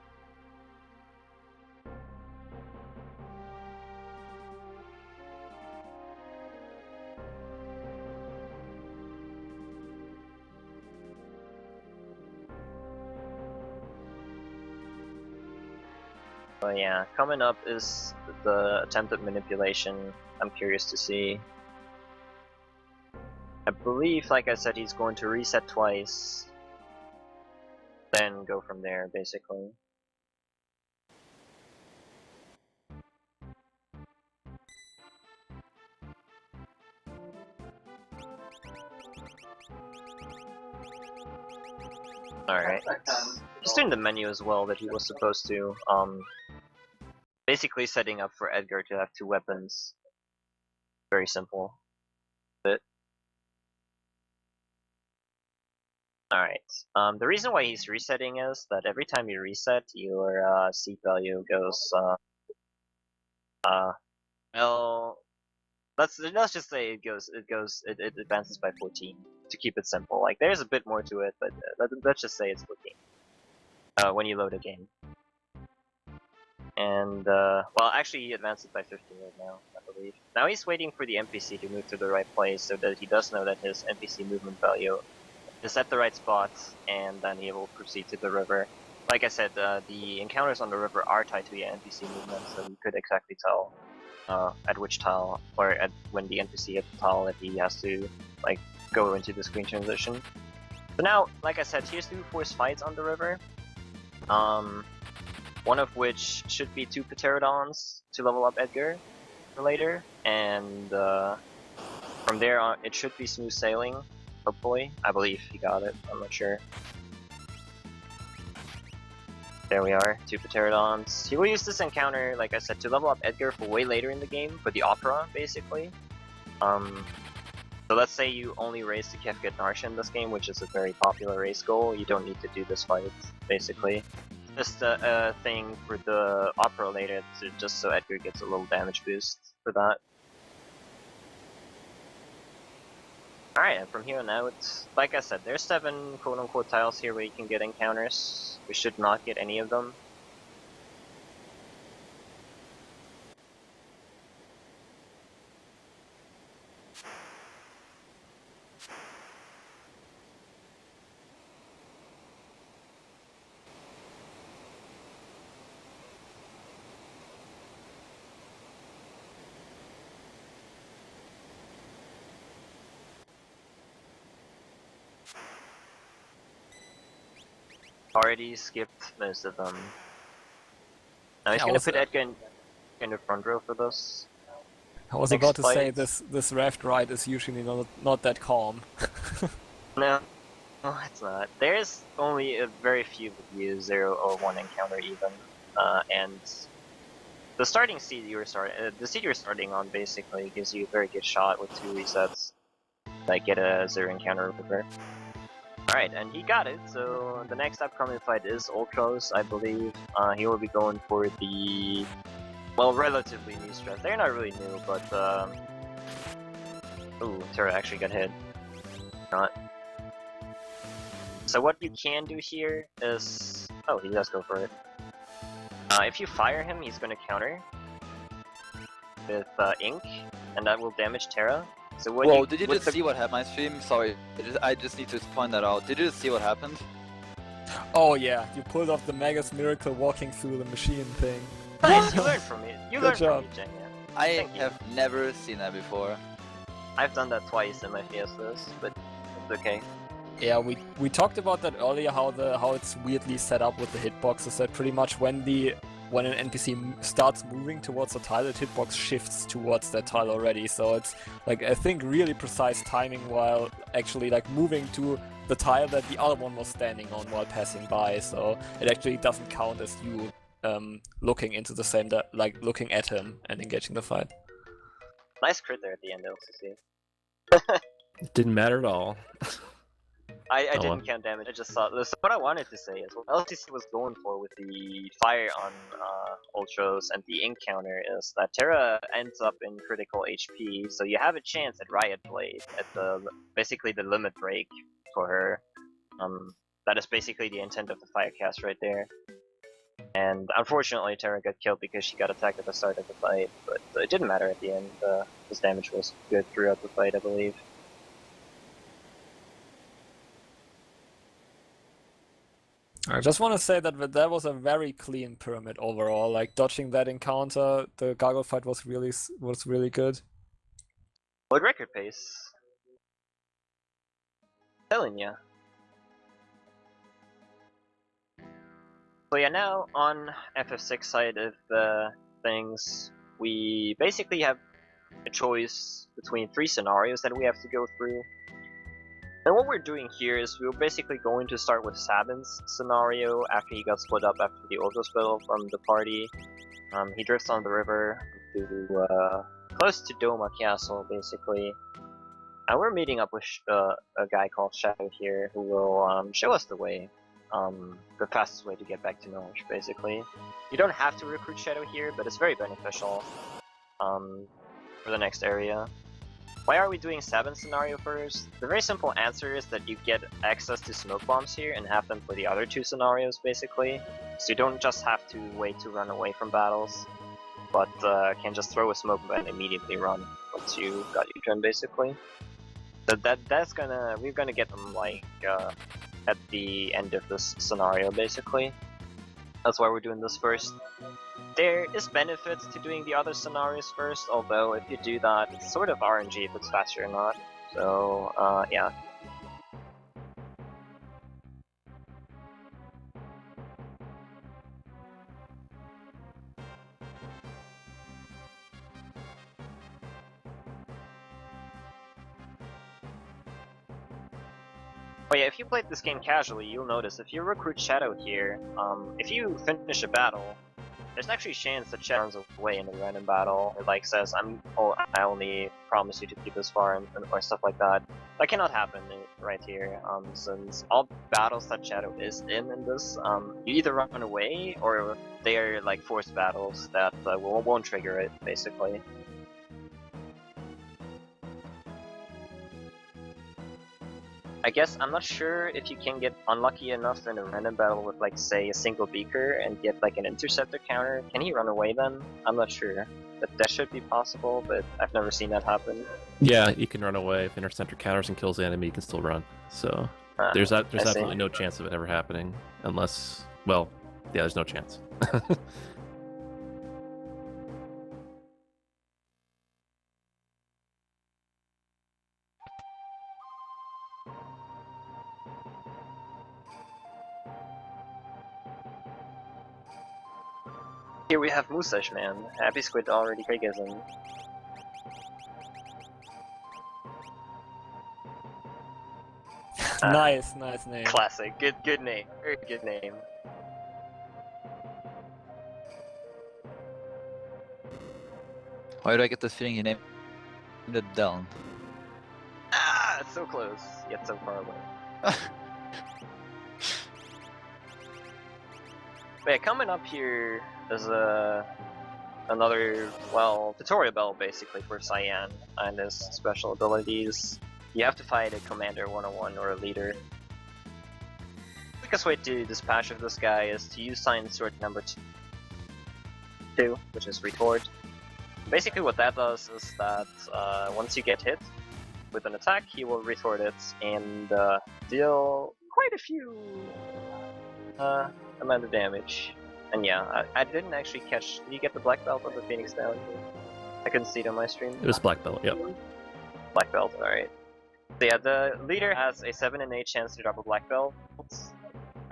But yeah, coming up is the attempted manipulation. I'm curious to see. I believe, like I said, he's going to reset twice, then go from there, basically. Alright. Just in the menu as well that he was supposed to, basically setting up for Edgar to have 2 weapons. Very simple. Alright, the reason why he's resetting is that every time you reset, your seed value goes, well, let's just say it advances by 14, to keep it simple. Like, there's a bit more to it, but let's just say it's 14, when you load a game. And, well, actually he advances by 15 right now, I believe. Now he's waiting for the NPC to move to the right place, so that he does know that his NPC movement value is at the right spot, and then he will proceed to the river. Like I said, the encounters on the river are tied to your NPC movement, so you could exactly tell at which tile, or when the NPC hits the tile, if he has to like go into the screen transition. So now, like I said, here's 2 forced fights on the river. One of which should be 2 Pterodons to level up Edgar for later, and from there on it should be smooth sailing. Hopefully. I believe he got it, I'm not sure. There we are, 2 Pterodons. He will use this encounter, like I said, to level up Edgar for way later in the game, for the opera, basically. So let's say you only race the Kefket Narsha in this game, which is a very popular race goal. You don't need to do this fight, basically. Just a thing for the opera later, just so Edgar gets a little damage boost for that. Alright, and from here on out, like I said, there's 7 quote-unquote tiles here where you can get encounters. We should not get any of them. Already skipped most of them. Now he's gonna put Edgar in the front row for this. I was about to say this raft ride is usually not that calm. No, it's not. There's only a very few with you, 0 or 1 encounter even, and the starting seed the seed you're starting on basically gives you a very good shot with 2 resets. Like get a 0 encounter river. Alright, and he got it, so the next upcoming fight is Ultros, I believe. He will be going for the well, relatively new strats. They're not really new, but ooh, Terra actually got hit. Not. So what you can do here is, oh, he does go for it. If you fire him, he's going to counter with ink, and that will damage Terra. So what? Whoa! Did you just see what happened? My stream. Sorry, I just need to point that out. Did you just see what happened? Oh yeah, you pulled off the Magus miracle walking through the machine thing. Nice, you learned from me. You Good learned job. from me, Jenya. I Thank you. have never seen that before. I've done that twice in my Fiestas, but it's okay. Yeah, we talked about that earlier, how it's weirdly set up with the hitboxes. That pretty much when an NPC starts moving towards the tile, the hitbox shifts towards that tile already. So it's like, I think, really precise timing while actually like moving to the tile that the other one was standing on while passing by. So it actually doesn't count as you looking into the same, looking at him and engaging the fight. Nice crit there at the end, LCC. It didn't matter at all. I Oh, didn't count damage, I just saw this. What I wanted to say is what LCC was going for with the fire on Ultros and the ink counter is that Terra ends up in critical HP, so you have a chance at Riot Blade, at basically the limit break for her. That is basically the intent of the Firecast right there. And unfortunately Terra got killed because she got attacked at the start of the fight, but it didn't matter at the end. His damage was good throughout the fight, I believe. I just want to say that that was a very clean pyramid overall. Like dodging that encounter, the gargoyle fight was really good. What record pace? Telling ya. So yeah, now on FF6 side of things, we basically have a choice between 3 scenarios that we have to go through. And what we're doing here is we're basically going to start with Sabin's scenario after he got split up after the Ultra spell from the party. He drifts on the river to close to Doma Castle, basically. And we're meeting up with a guy called Shadow here who will show us the way. The fastest way to get back to Norwich, basically. You don't have to recruit Shadow here, but it's very beneficial for the next area. Why are we doing Sabin's scenario first? The very simple answer is that you get access to smoke bombs here and have them for the other 2 scenarios, basically. So you don't just have to wait to run away from battles, but can just throw a smoke bomb and immediately run once you got your turn, basically. So we're gonna get them like at the end of this scenario, basically. That's why we're doing this first. There is benefits to doing the other scenarios first, although if you do that, it's sort of RNG if it's faster or not. So, yeah. But yeah, if you played this game casually, you'll notice if you recruit Shadow here, if you finish a battle, there's actually a chance that Shadow runs away in a random battle, or like says, I only promise you to keep this far, or stuff like that. That cannot happen right here, since all battles that Shadow is in this, you either run away, or they are like forced battles that won't trigger it, basically. I guess I'm not sure if you can get unlucky enough in a random battle with, like, say, a single beaker and get like an interceptor counter. Can he run away then? I'm not sure. That should be possible, but I've never seen that happen. Yeah, you can run away. If Interceptor counters and kills the enemy, you can still run. So there's absolutely no chance of it ever happening, unless, well, yeah, there's no chance. Here we have Musash Man. Happy Squid already Krigism. Nice name. Classic. Good name. Very good name. Why do I get this feeling you named it down? Ah, it's so close, yet so far away. But yeah, coming up here is a another, well, tutorial battle basically for Cyan and his special abilities. You have to fight a commander 101 or a leader. The quickest way to dispatch of this guy is to use Cyan's sword number 2, which is retort. Basically what that does is that once you get hit with an attack, he will retort it and deal quite a few amount of damage. And yeah, I didn't actually catch. Did you get the black belt of the Phoenix down? I couldn't see it on my stream. It was black belt, yep. Black belt, alright. So yeah, the leader has a 7 in 8 chance to drop a black belt.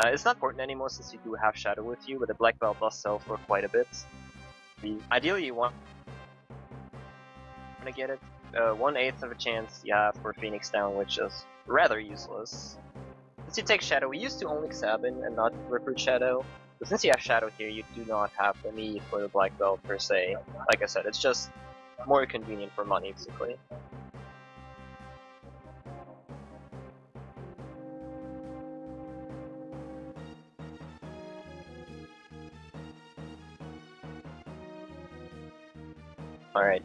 It's not important anymore since you do have Shadow with you, but the black belt does sell for quite a bit. Ideally, you want to get it. 1/8 of a chance you have for Phoenix down, which is rather useless. Since you take Shadow, we used to only Sabin and not recruit Shadow. But since you have Shadow here, you do not have the need for the black belt per se. Like I said, it's just more convenient for money, basically. Alright,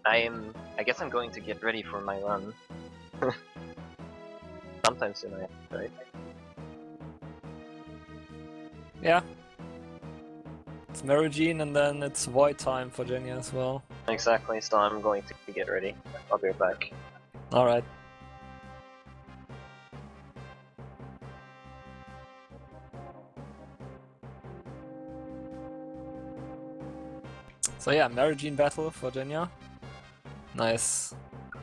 I guess I'm going to get ready for my run. Sometime soon, right? Yeah. It's Merogene and then it's Void time for Genya as well. Exactly, so I'm going to get ready. I'll be right back. Alright. So yeah, Merogene battle for Genya. Nice.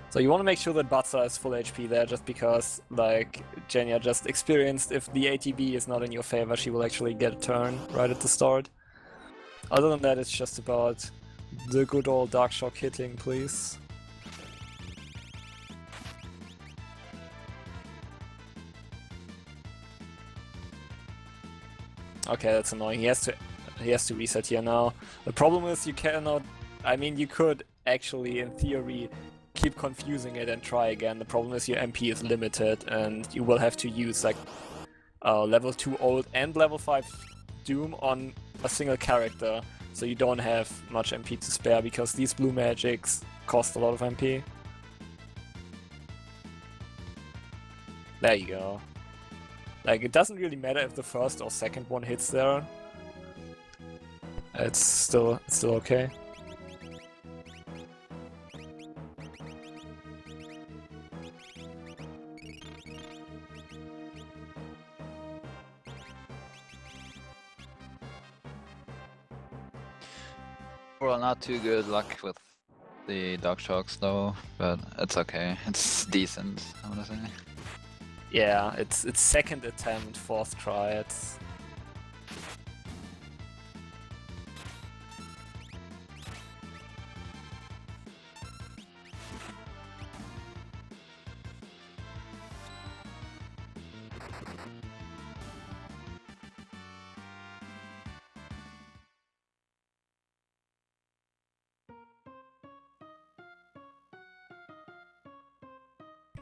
So you want to make sure that Batsa is full HP there, just because, like, Genya just experienced if the ATB is not in your favor, she will actually get a turn right at the start. Other than that, it's just about the good old Dark Shock hitting, please. Okay, that's annoying. He has to reset here now. The problem is you cannot. I mean, you could actually, in theory, keep confusing it and try again. The problem is your MP is limited, and you will have to use like level 2 ult and level 5 Doom on a single character, so you don't have much MP to spare because these blue magics cost a lot of MP. There you go. Like, it doesn't really matter if the first or second one hits there. It's still okay. Well, not too good luck with the Dark Shocks though, but it's okay. It's decent, I wanna say. Yeah, it's second attempt, fourth try. It's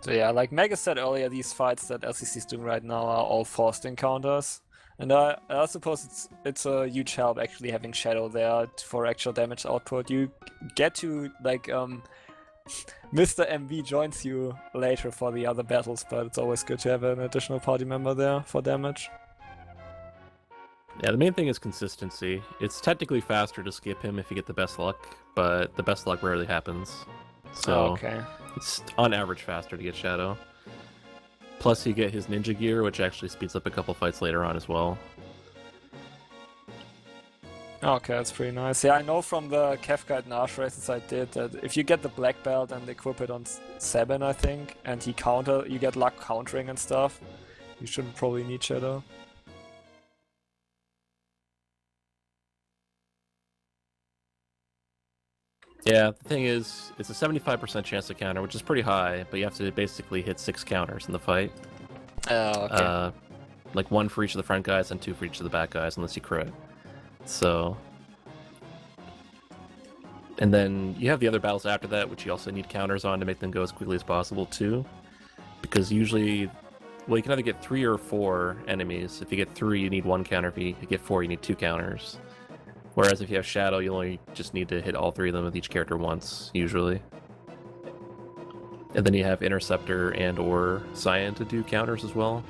So yeah, like Mega said earlier, these fights that LCC is doing right now are all forced encounters. And I suppose it's a huge help actually having Shadow there for actual damage output. You get to, like, Mr. MV joins you later for the other battles, but it's always good to have an additional party member there for damage. Yeah, the main thing is consistency. It's technically faster to skip him if you get the best luck, but the best luck rarely happens. So okay. It's on average faster to get Shadow. Plus you get his ninja gear, which actually speeds up a couple fights later on as well. Okay, that's pretty nice. Yeah, I know from the Kefka and Arch races I did that if you get the black belt and equip it on Sabin, I think, and you get luck countering and stuff, you shouldn't probably need Shadow. Yeah, the thing is, it's a 75% chance to counter, which is pretty high, but you have to basically hit 6 counters in the fight. Oh, okay. Like 1 for each of the front guys and 2 for each of the back guys, unless you crit. So... And then you have the other battles after that, which you also need counters on to make them go as quickly as possible, too. Because usually... Well, you can either get 3 or 4 enemies. If you get 3, you need 1 counter. If you get 4, you need 2 counters. Whereas if you have Shadow, you only just need to hit all 3 of them with each character once, usually. And then you have Interceptor and or Siren to do counters as well.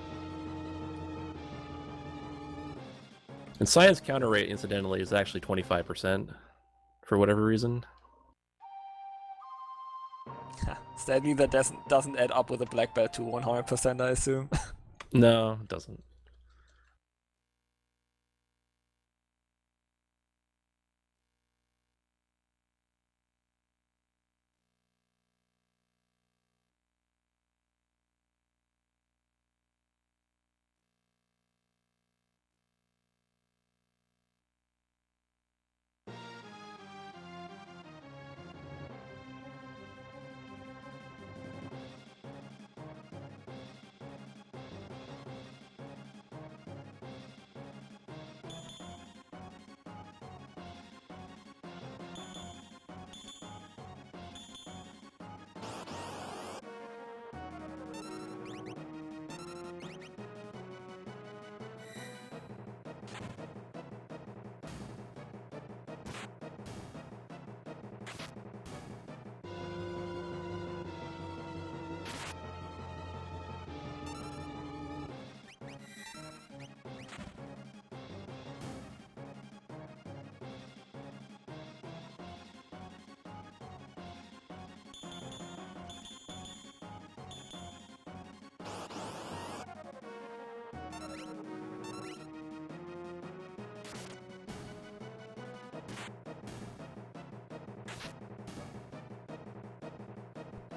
And Siren's counter rate, incidentally, is actually 25%, for whatever reason. Sadly, that doesn't add up with a black belt to 100%, I assume. No, it doesn't.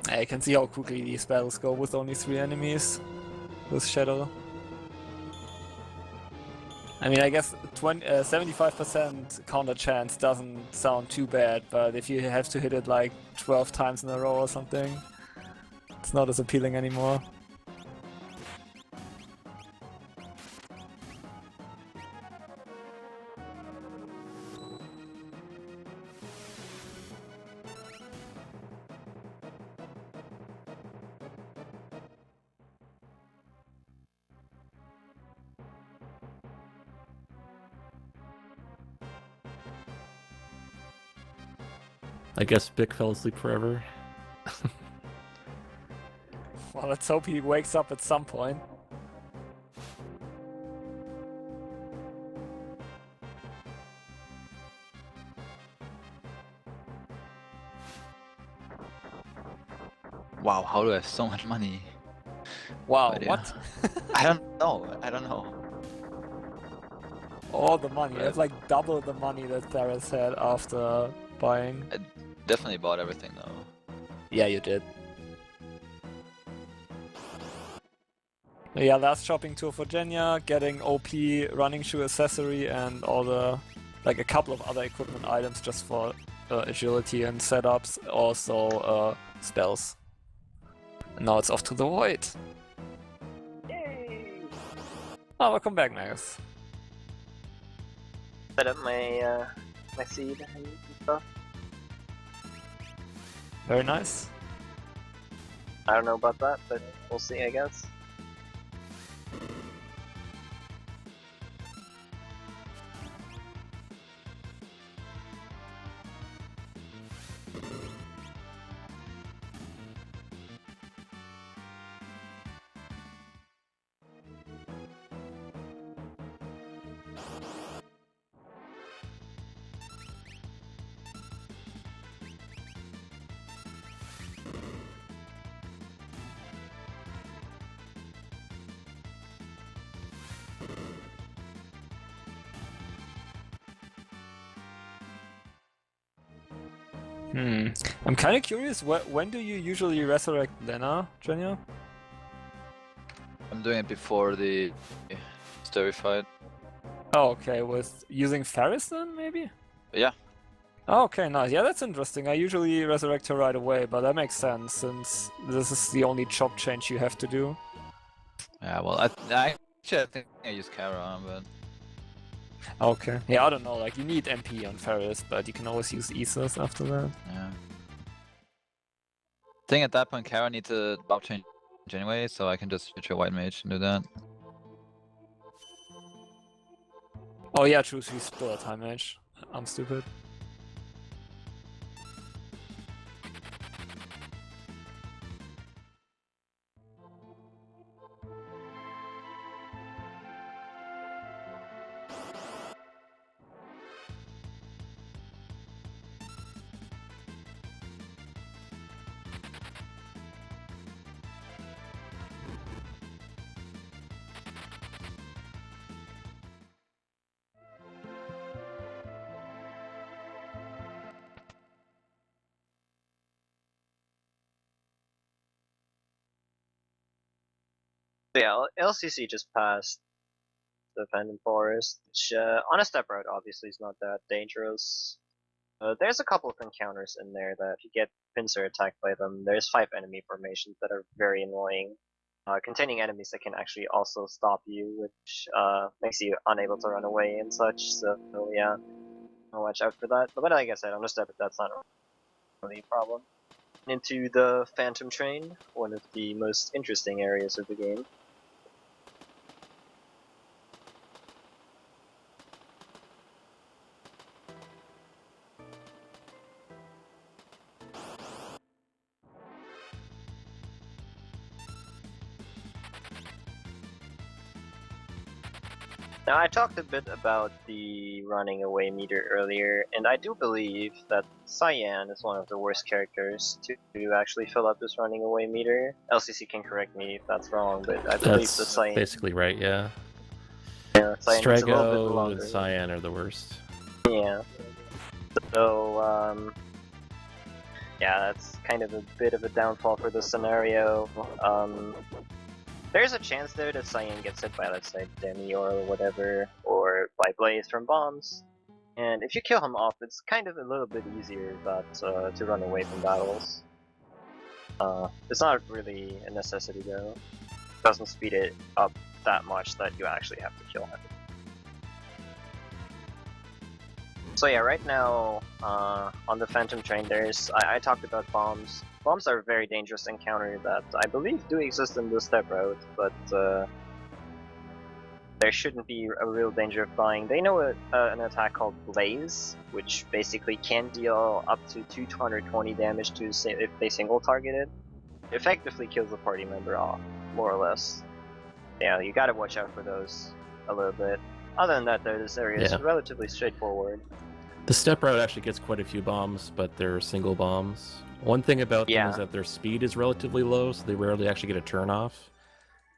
I can see how quickly these battles go with only 3 enemies with Shadow. I mean, I guess 75% counter chance doesn't sound too bad, but if you have to hit it like 12 times in a row or something, it's not as appealing anymore. I guess Bick fell asleep forever. Well, let's hope he wakes up at some point. Wow, how do I have so much money? Wow, But yeah. what? I don't know. I don't know. All the money. You Right. have like double the money that Theras had after buying. I definitely bought everything though. Yeah, you did. Yeah, last shopping tour for Genya, getting OP running shoe accessory and all the, like a couple of other equipment items just for agility and setups, also spells. And now it's off to the void. Yay! Oh, welcome back, Magus. Set up my my seed and stuff. Very nice. I don't know about that, but we'll see, I guess. I'm kind of curious, when do you usually resurrect Lena, Genya? I'm doing it before the story fight. Oh, okay, with using Ferris then, maybe? Yeah. Oh, okay, nice. Yeah, that's interesting. I usually resurrect her right away, but that makes sense, since this is the only chop change you have to do. Yeah, well, I think I use Kara, but Okay. Yeah, I don't know, like, you need MP on Ferris, but you can always use Aethys after that. yeah. I think at that point Kara needs a buff change anyway, so I can just switch a white mage and do that. Oh yeah, true, she's still a time mage. I'm stupid. Yeah, LCC just passed the Phantom Forest, which on a step route obviously is not that dangerous. There's a couple of encounters in there that if you get pincer attacked by them, there's 5 enemy formations that are very annoying, containing enemies that can actually also stop you, which makes you unable to run away and such, so yeah, I'll watch out for that. But like I said, on a step that's not really a problem. Into the Phantom Train, one of the most interesting areas of the game. Now, I talked a bit about the running away meter earlier, and I do believe that Cyan is one of the worst characters to actually fill up this running away meter. LCC can correct me if that's wrong, but I believe that That's Cyan, basically right, yeah. yeah, Cyan needs a little bit Strago longer. and Cyan are the worst. Yeah. So, yeah, that's kind of a bit of a downfall for the scenario. There's a chance there that Cyan gets hit by, let's say, Demi or whatever, or by Blaze from bombs. And if you kill him off, it's kind of a little bit easier to run away from battles. It's not really a necessity though. It doesn't speed it up that much that you actually have to kill him. So yeah, right now, on the Phantom Train, I talked about bombs. Bombs are a very dangerous encounter that I believe do exist in the step route, but there shouldn't be a real danger of dying. They know an attack called Blaze, which basically can deal up to 220 damage to if they single target it. It effectively kills a party member off, more or less. Yeah, you gotta watch out for those a little bit. Other than that, though, this area is relatively straightforward. The step route actually gets quite a few bombs, but they're single bombs. One thing about them is that their speed is relatively low, so they rarely actually get a turn off.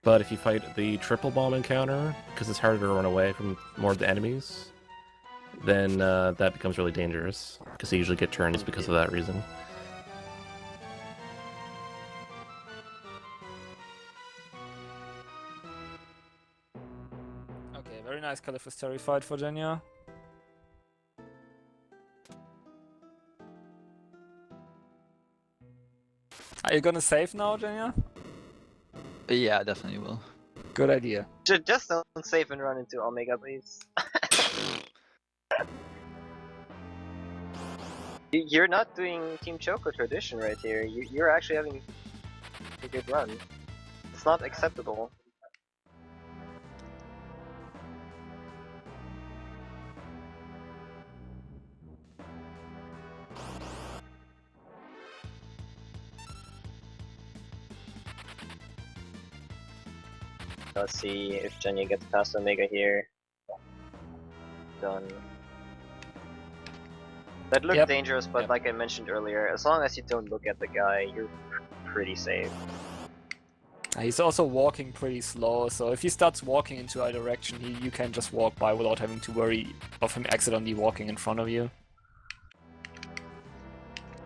But if you fight the triple bomb encounter, because it's harder to run away from more of the enemies, then that becomes really dangerous, because they usually get turns because of that reason. Okay, very nice Caliphystery fight for Genya. Are you gonna save now, Genya? Yeah, I definitely will. Good idea. Just don't save and run into Omega, please. You're not doing Team Choco tradition right here. You're actually having a good run. It's not acceptable. Let's see if Genya gets past Omega here. Done. That looked dangerous, but like I mentioned earlier, as long as you don't look at the guy, you're pretty safe. He's also walking pretty slow, so if he starts walking into a direction, you can just walk by without having to worry of him accidentally walking in front of you.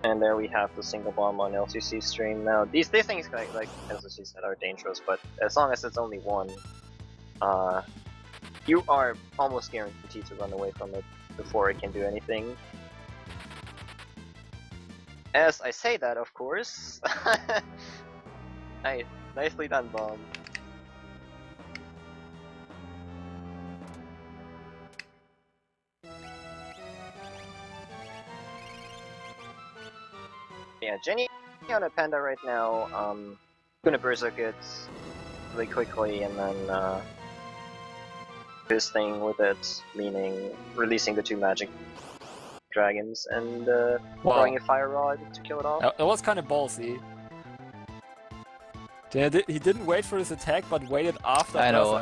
And there we have the single bomb on LCC stream. Now, these things, like LCC said, are dangerous, but as long as it's only one, you are almost guaranteed to run away from it before it can do anything. As I say that, of course. Nicely done, Bomb. Yeah, Jenny on a Panda right now. Gonna Berserk it really quickly, and then his thing with it, meaning releasing the 2 magic dragons and throwing a fire rod to kill it off. That was kind of ballsy. He didn't wait for his attack, but waited after. I know.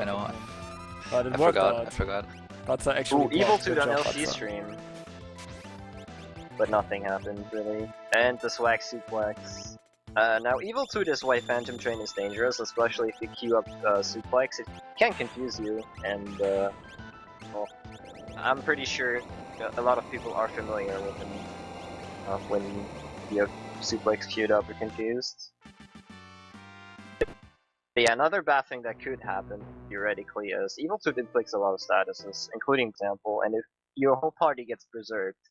But it I worked forgot. out. I forgot. But actually, Evil blocked. 2 Good on job, LC Batsa. stream. But nothing happened, really. And the swag suplex. Now, Evil 2, this White Phantom Train is dangerous, especially if you queue up suplex. It can confuse you, and well, I'm pretty sure a lot of people are familiar with him when you have suplex queued up or confused. But yeah, another bad thing that could happen, theoretically, is Evil 2 inflicts a lot of statuses, including example, and if your whole party gets berserked,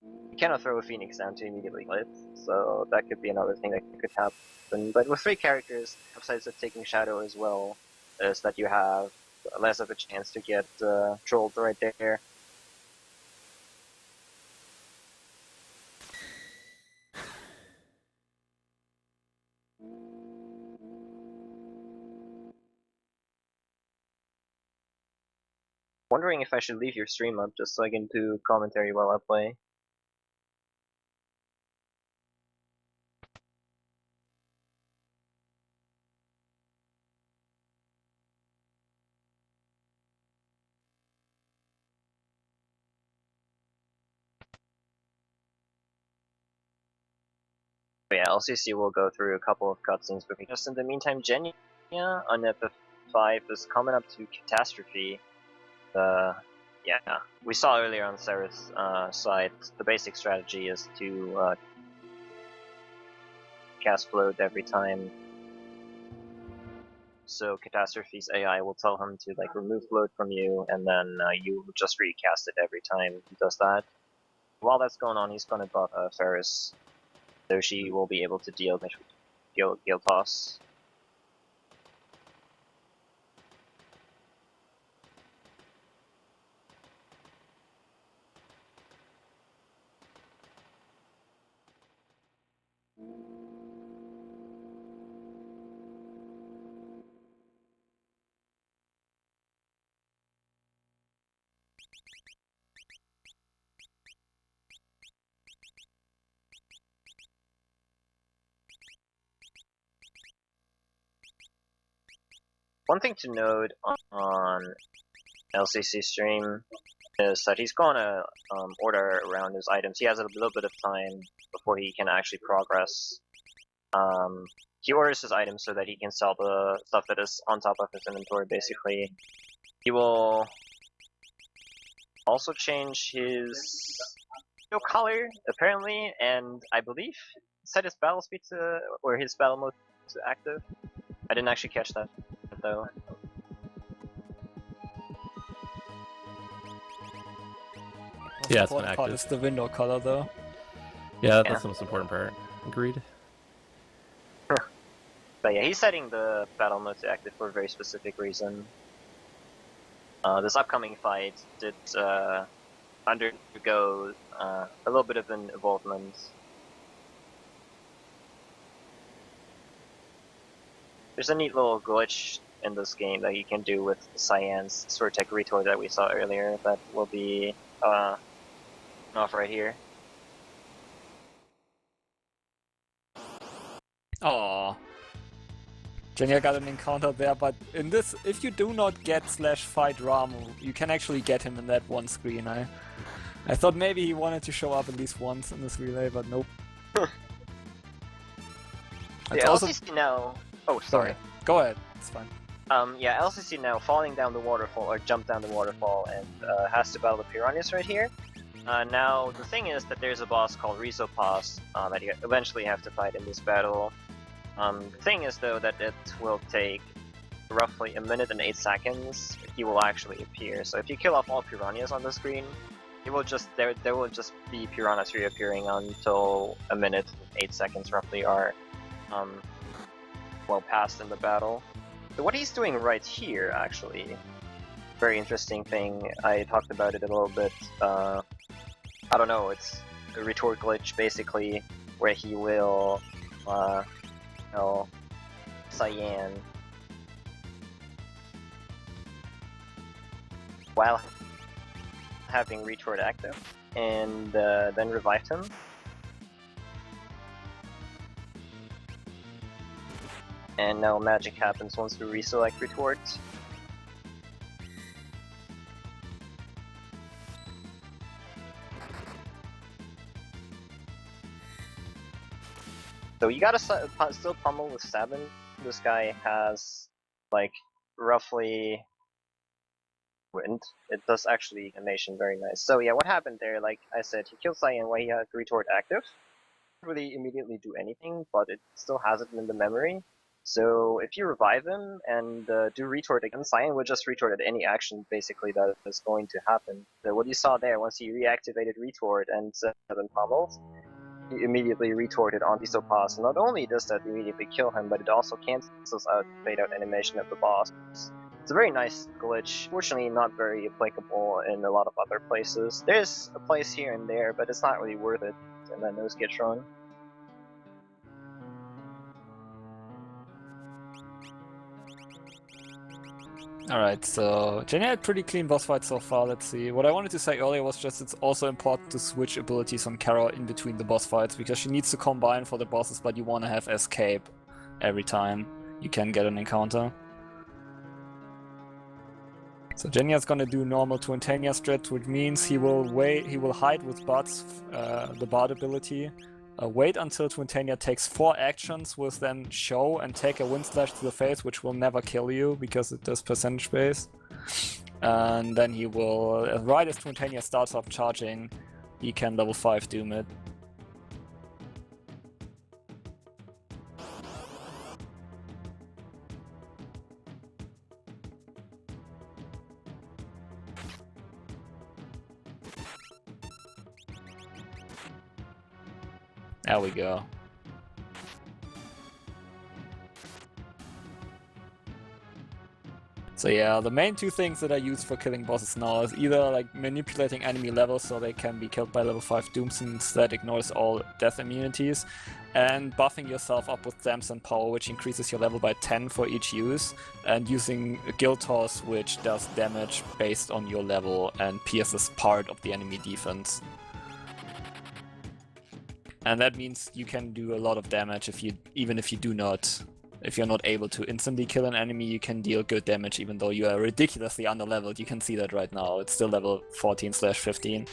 you cannot throw a Phoenix down to immediately lit, so that could be another thing that could happen. But with 3 characters, besides of taking Shadow as well, is that you have less of a chance to get trolled right there. Wondering if I should leave your stream up just so I can do commentary while I play. But yeah, LCC will go through a couple of cutscenes, but just in the meantime, Genya on FF5 is coming up to Catastrophe. Yeah, we saw earlier on Sarah's side, the basic strategy is to cast Float every time. So Catastrophe's AI will tell him to like remove Float from you, and then you just recast it every time he does that. While that's going on, he's gonna buff Ferris, so she will be able to deal toss. One thing to note on LCC stream is that he's gonna order around his items. He has a little bit of time before he can actually progress. He orders his items so that he can sell the stuff that is on top of his inventory, basically. He will also change his color, apparently, and I believe set his battle speed to, or his battle mode to active. I didn't actually catch that, though. Yeah, it's Most been important part active. is the window color, though. Yeah, that's the most important part. Agreed. But yeah, he's setting the battle mode to active for a very specific reason. This upcoming fight did undergo a little bit of an evolvement. There's a neat little glitch in this game that you can do with Cyan's Sword Tech Retort that we saw earlier that will be off right here. Aww. Genya got an encounter there, but in this, if you do not get /fight Ramu, you can actually get him in that one screen. I thought maybe he wanted to show up at least once in this relay, but nope. Yeah, LCC now... Oh, sorry. Go ahead, it's fine. Yeah, LCC now falling down the waterfall, or jump down the waterfall, and has to battle the Piranhas right here. Now, the thing is that there's a boss called Rizopos that you eventually have to fight in this battle. The thing is, though, that it will take roughly 1 minute and 8 seconds. He will actually appear. So if you kill off all Piranhas on the screen, it will just there will just be Piranhas reappearing until 1 minute and 8 seconds roughly are well past in the battle. So what he's doing right here, actually, very interesting thing. I talked about it a little bit. I don't know. It's a retort glitch, basically, where he will Cyan while having retort active, and then revived him. And now magic happens once we reselect retort. So you gotta still pummel with Sabin. This guy has, like, roughly wind. It does actually animation very nice. So yeah, what happened there, like I said, he killed Cyan while he had retort active. Didn't really immediately do anything, but it still has it in the memory. So if you revive him and do retort again, Cyan would just retort at any action basically that is going to happen. So what you saw there, once he reactivated retort and Sabin pummeled, he immediately retorted on Isopass. Not only does that immediately kill him, but it also cancels out the fade out animation of the boss. It's a very nice glitch, fortunately not very applicable in a lot of other places. There's a place here and there, but it's not really worth it, and then those get thrown. Alright, so Jenny had pretty clean boss fight so far, let's see. What I wanted to say earlier was just it's also important to switch abilities on Kara in between the boss fights, because she needs to combine for the bosses, but you want to have escape every time you can get an encounter. So Jenya's gonna do normal to Antania strat, which means he will hide with Buds, the Bard ability. Wait until Twintania takes 4 actions, will then show and take a wind slash to the face, which will never kill you because it does percentage base. And then he will, right as Twintania starts off charging, he can level 5 doom it. There we go. So yeah, the main 2 things that I use for killing bosses now is either like manipulating enemy levels so they can be killed by level 5 dooms since that ignores all death immunities, and buffing yourself up with Samson Power, which increases your level by 10 for each use, and using Guild Toss, which does damage based on your level and pierces part of the enemy defense. And that means you can do a lot of damage if you're not able to instantly kill an enemy. You can deal good damage even though you are ridiculously underleveled. You can see that right now. It's still level 14/15.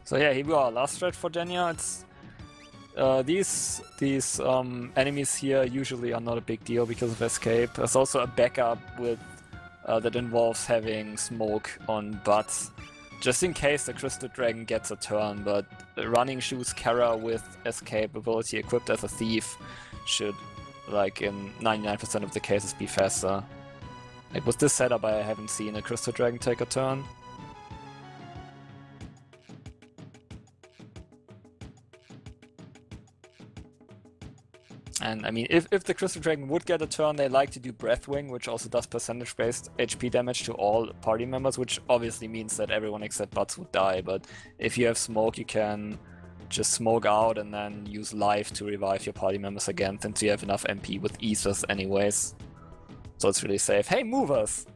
So yeah, here we are. Last strat for Genya. It's these enemies here usually are not a big deal because of escape. There's also a backup with that involves having smoke on butts, just in case the Crystal Dragon gets a turn. But running shoes Kara with escape ability equipped as a thief should, like in 99% of the cases, be faster. Like with this setup, I haven't seen a Crystal Dragon take a turn. And I mean, if the Crystal Dragon would get a turn, they like to do Breathwing, which also does percentage-based HP damage to all party members, which obviously means that everyone except Butts would die. But if you have Smoke, you can just smoke out and then use Life to revive your party members again, since you have enough MP with Aethers anyways. So it's really safe. Hey, movers!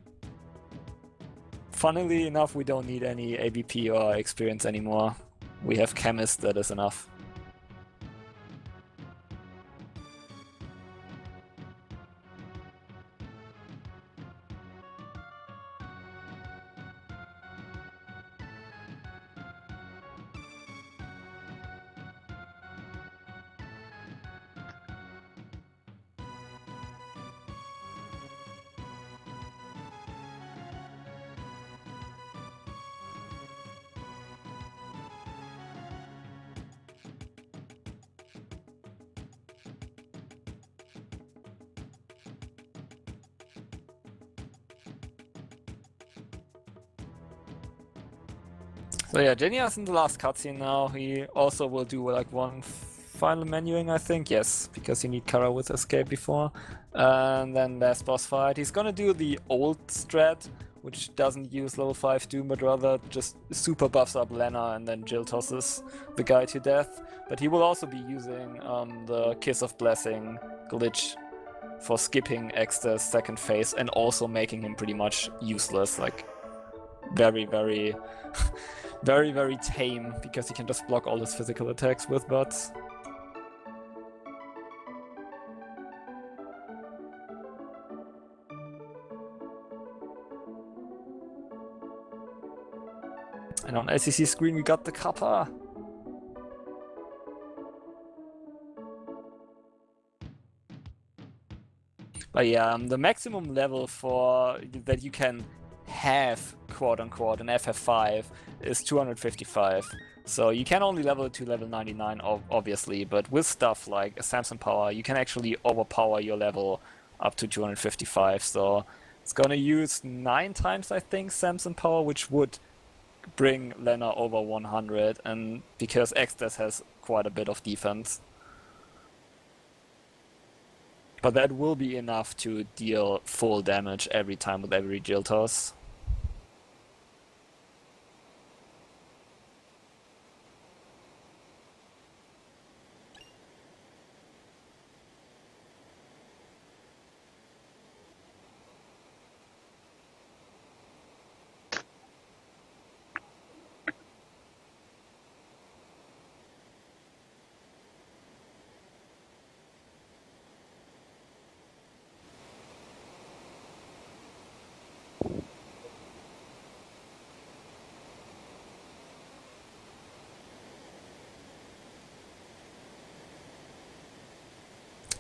Funnily enough, we don't need any ABP or experience anymore. We have Chemist, that is enough. So yeah, Genia's in the last cutscene now. He also will do like one final menuing, I think. Yes, because you need Kara with escape before. And then last boss fight. He's gonna do the old strat, which doesn't use level 5 Doom, but rather just super buffs up Lena and then Jill tosses the guy to death. But he will also be using the Kiss of Blessing glitch for skipping Exter's second phase and also making him pretty much useless. Like, very, very, very, very tame, because he can just block all his physical attacks with butts. And on LCC screen we got the Kappa. But yeah, the maximum level for that you can have, quote unquote, an FF5 is 255. So you can only level it to level 99, obviously, but with stuff like Samson Power, you can actually overpower your level up to 255. So it's gonna use 9 times, I think, Samson Power, which would bring Lena over 100, and because Extras has quite a bit of defense. But that will be enough to deal full damage every time with every Jill toss.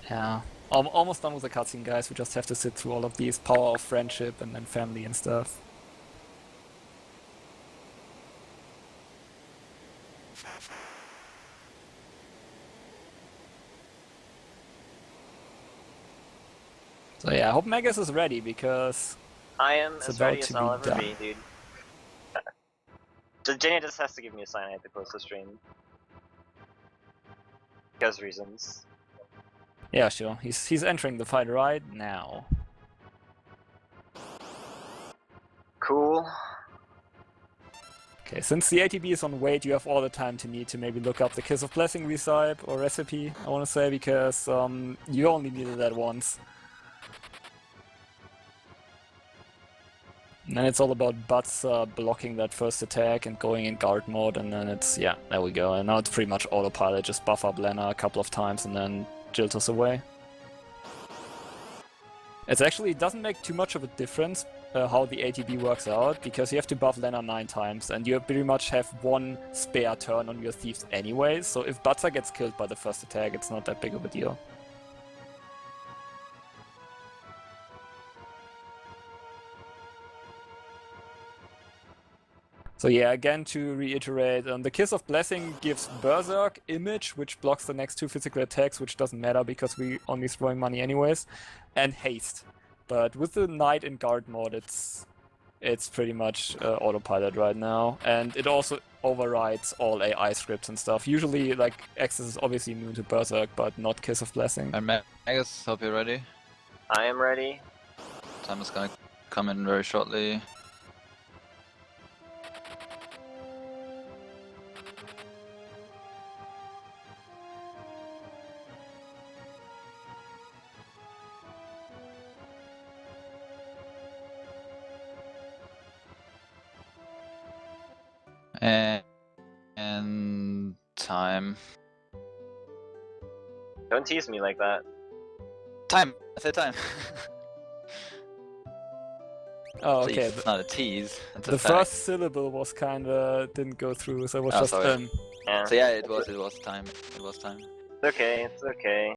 Yeah, almost done with the cutscene, guys. We just have to sit through all of these power of friendship and then family and stuff. So yeah, I hope Magus is ready, because I am it's as about ready to as I'll be ever done. be, dude. So Jenny just has to give me a sign I have to close the stream. Because reasons. Yeah, sure. He's entering the fight right now. Cool. Okay, since the ATB is on wait, you have all the time to need to maybe look up the Kiss of Blessing recipe or recipe, I want to say, because you only needed that once. And then it's all about Butts blocking that first attack and going in guard mode, and then it's, yeah, there we go. And now it's pretty much autopilot, just buff up Lena a couple of times and then Jill toss away. It actually doesn't make too much of a difference how the ATB works out, because you have to buff Lena 9 times, and you pretty much have 1 spare turn on your thieves anyway, so if Butsa gets killed by the first attack, it's not that big of a deal. So yeah, again, to reiterate, the Kiss of Blessing gives Berserk, Image, which blocks the next 2 physical attacks, which doesn't matter because we only throwing money anyways, and Haste. But with the Knight in guard mode, it's pretty much autopilot right now, and it also overrides all AI scripts and stuff. Usually, like, Access is obviously immune to Berserk, but not Kiss of Blessing. And Magus, hope you're ready. I am ready. Time is gonna come in very shortly. And time. Don't tease me like that. Time! I said time. Oh, Please, okay. it's not a tease. It's a The fact. first syllable was kinda didn't go through, so it was just sorry. Yeah. So yeah, it was time. It was time. It's okay, it's okay.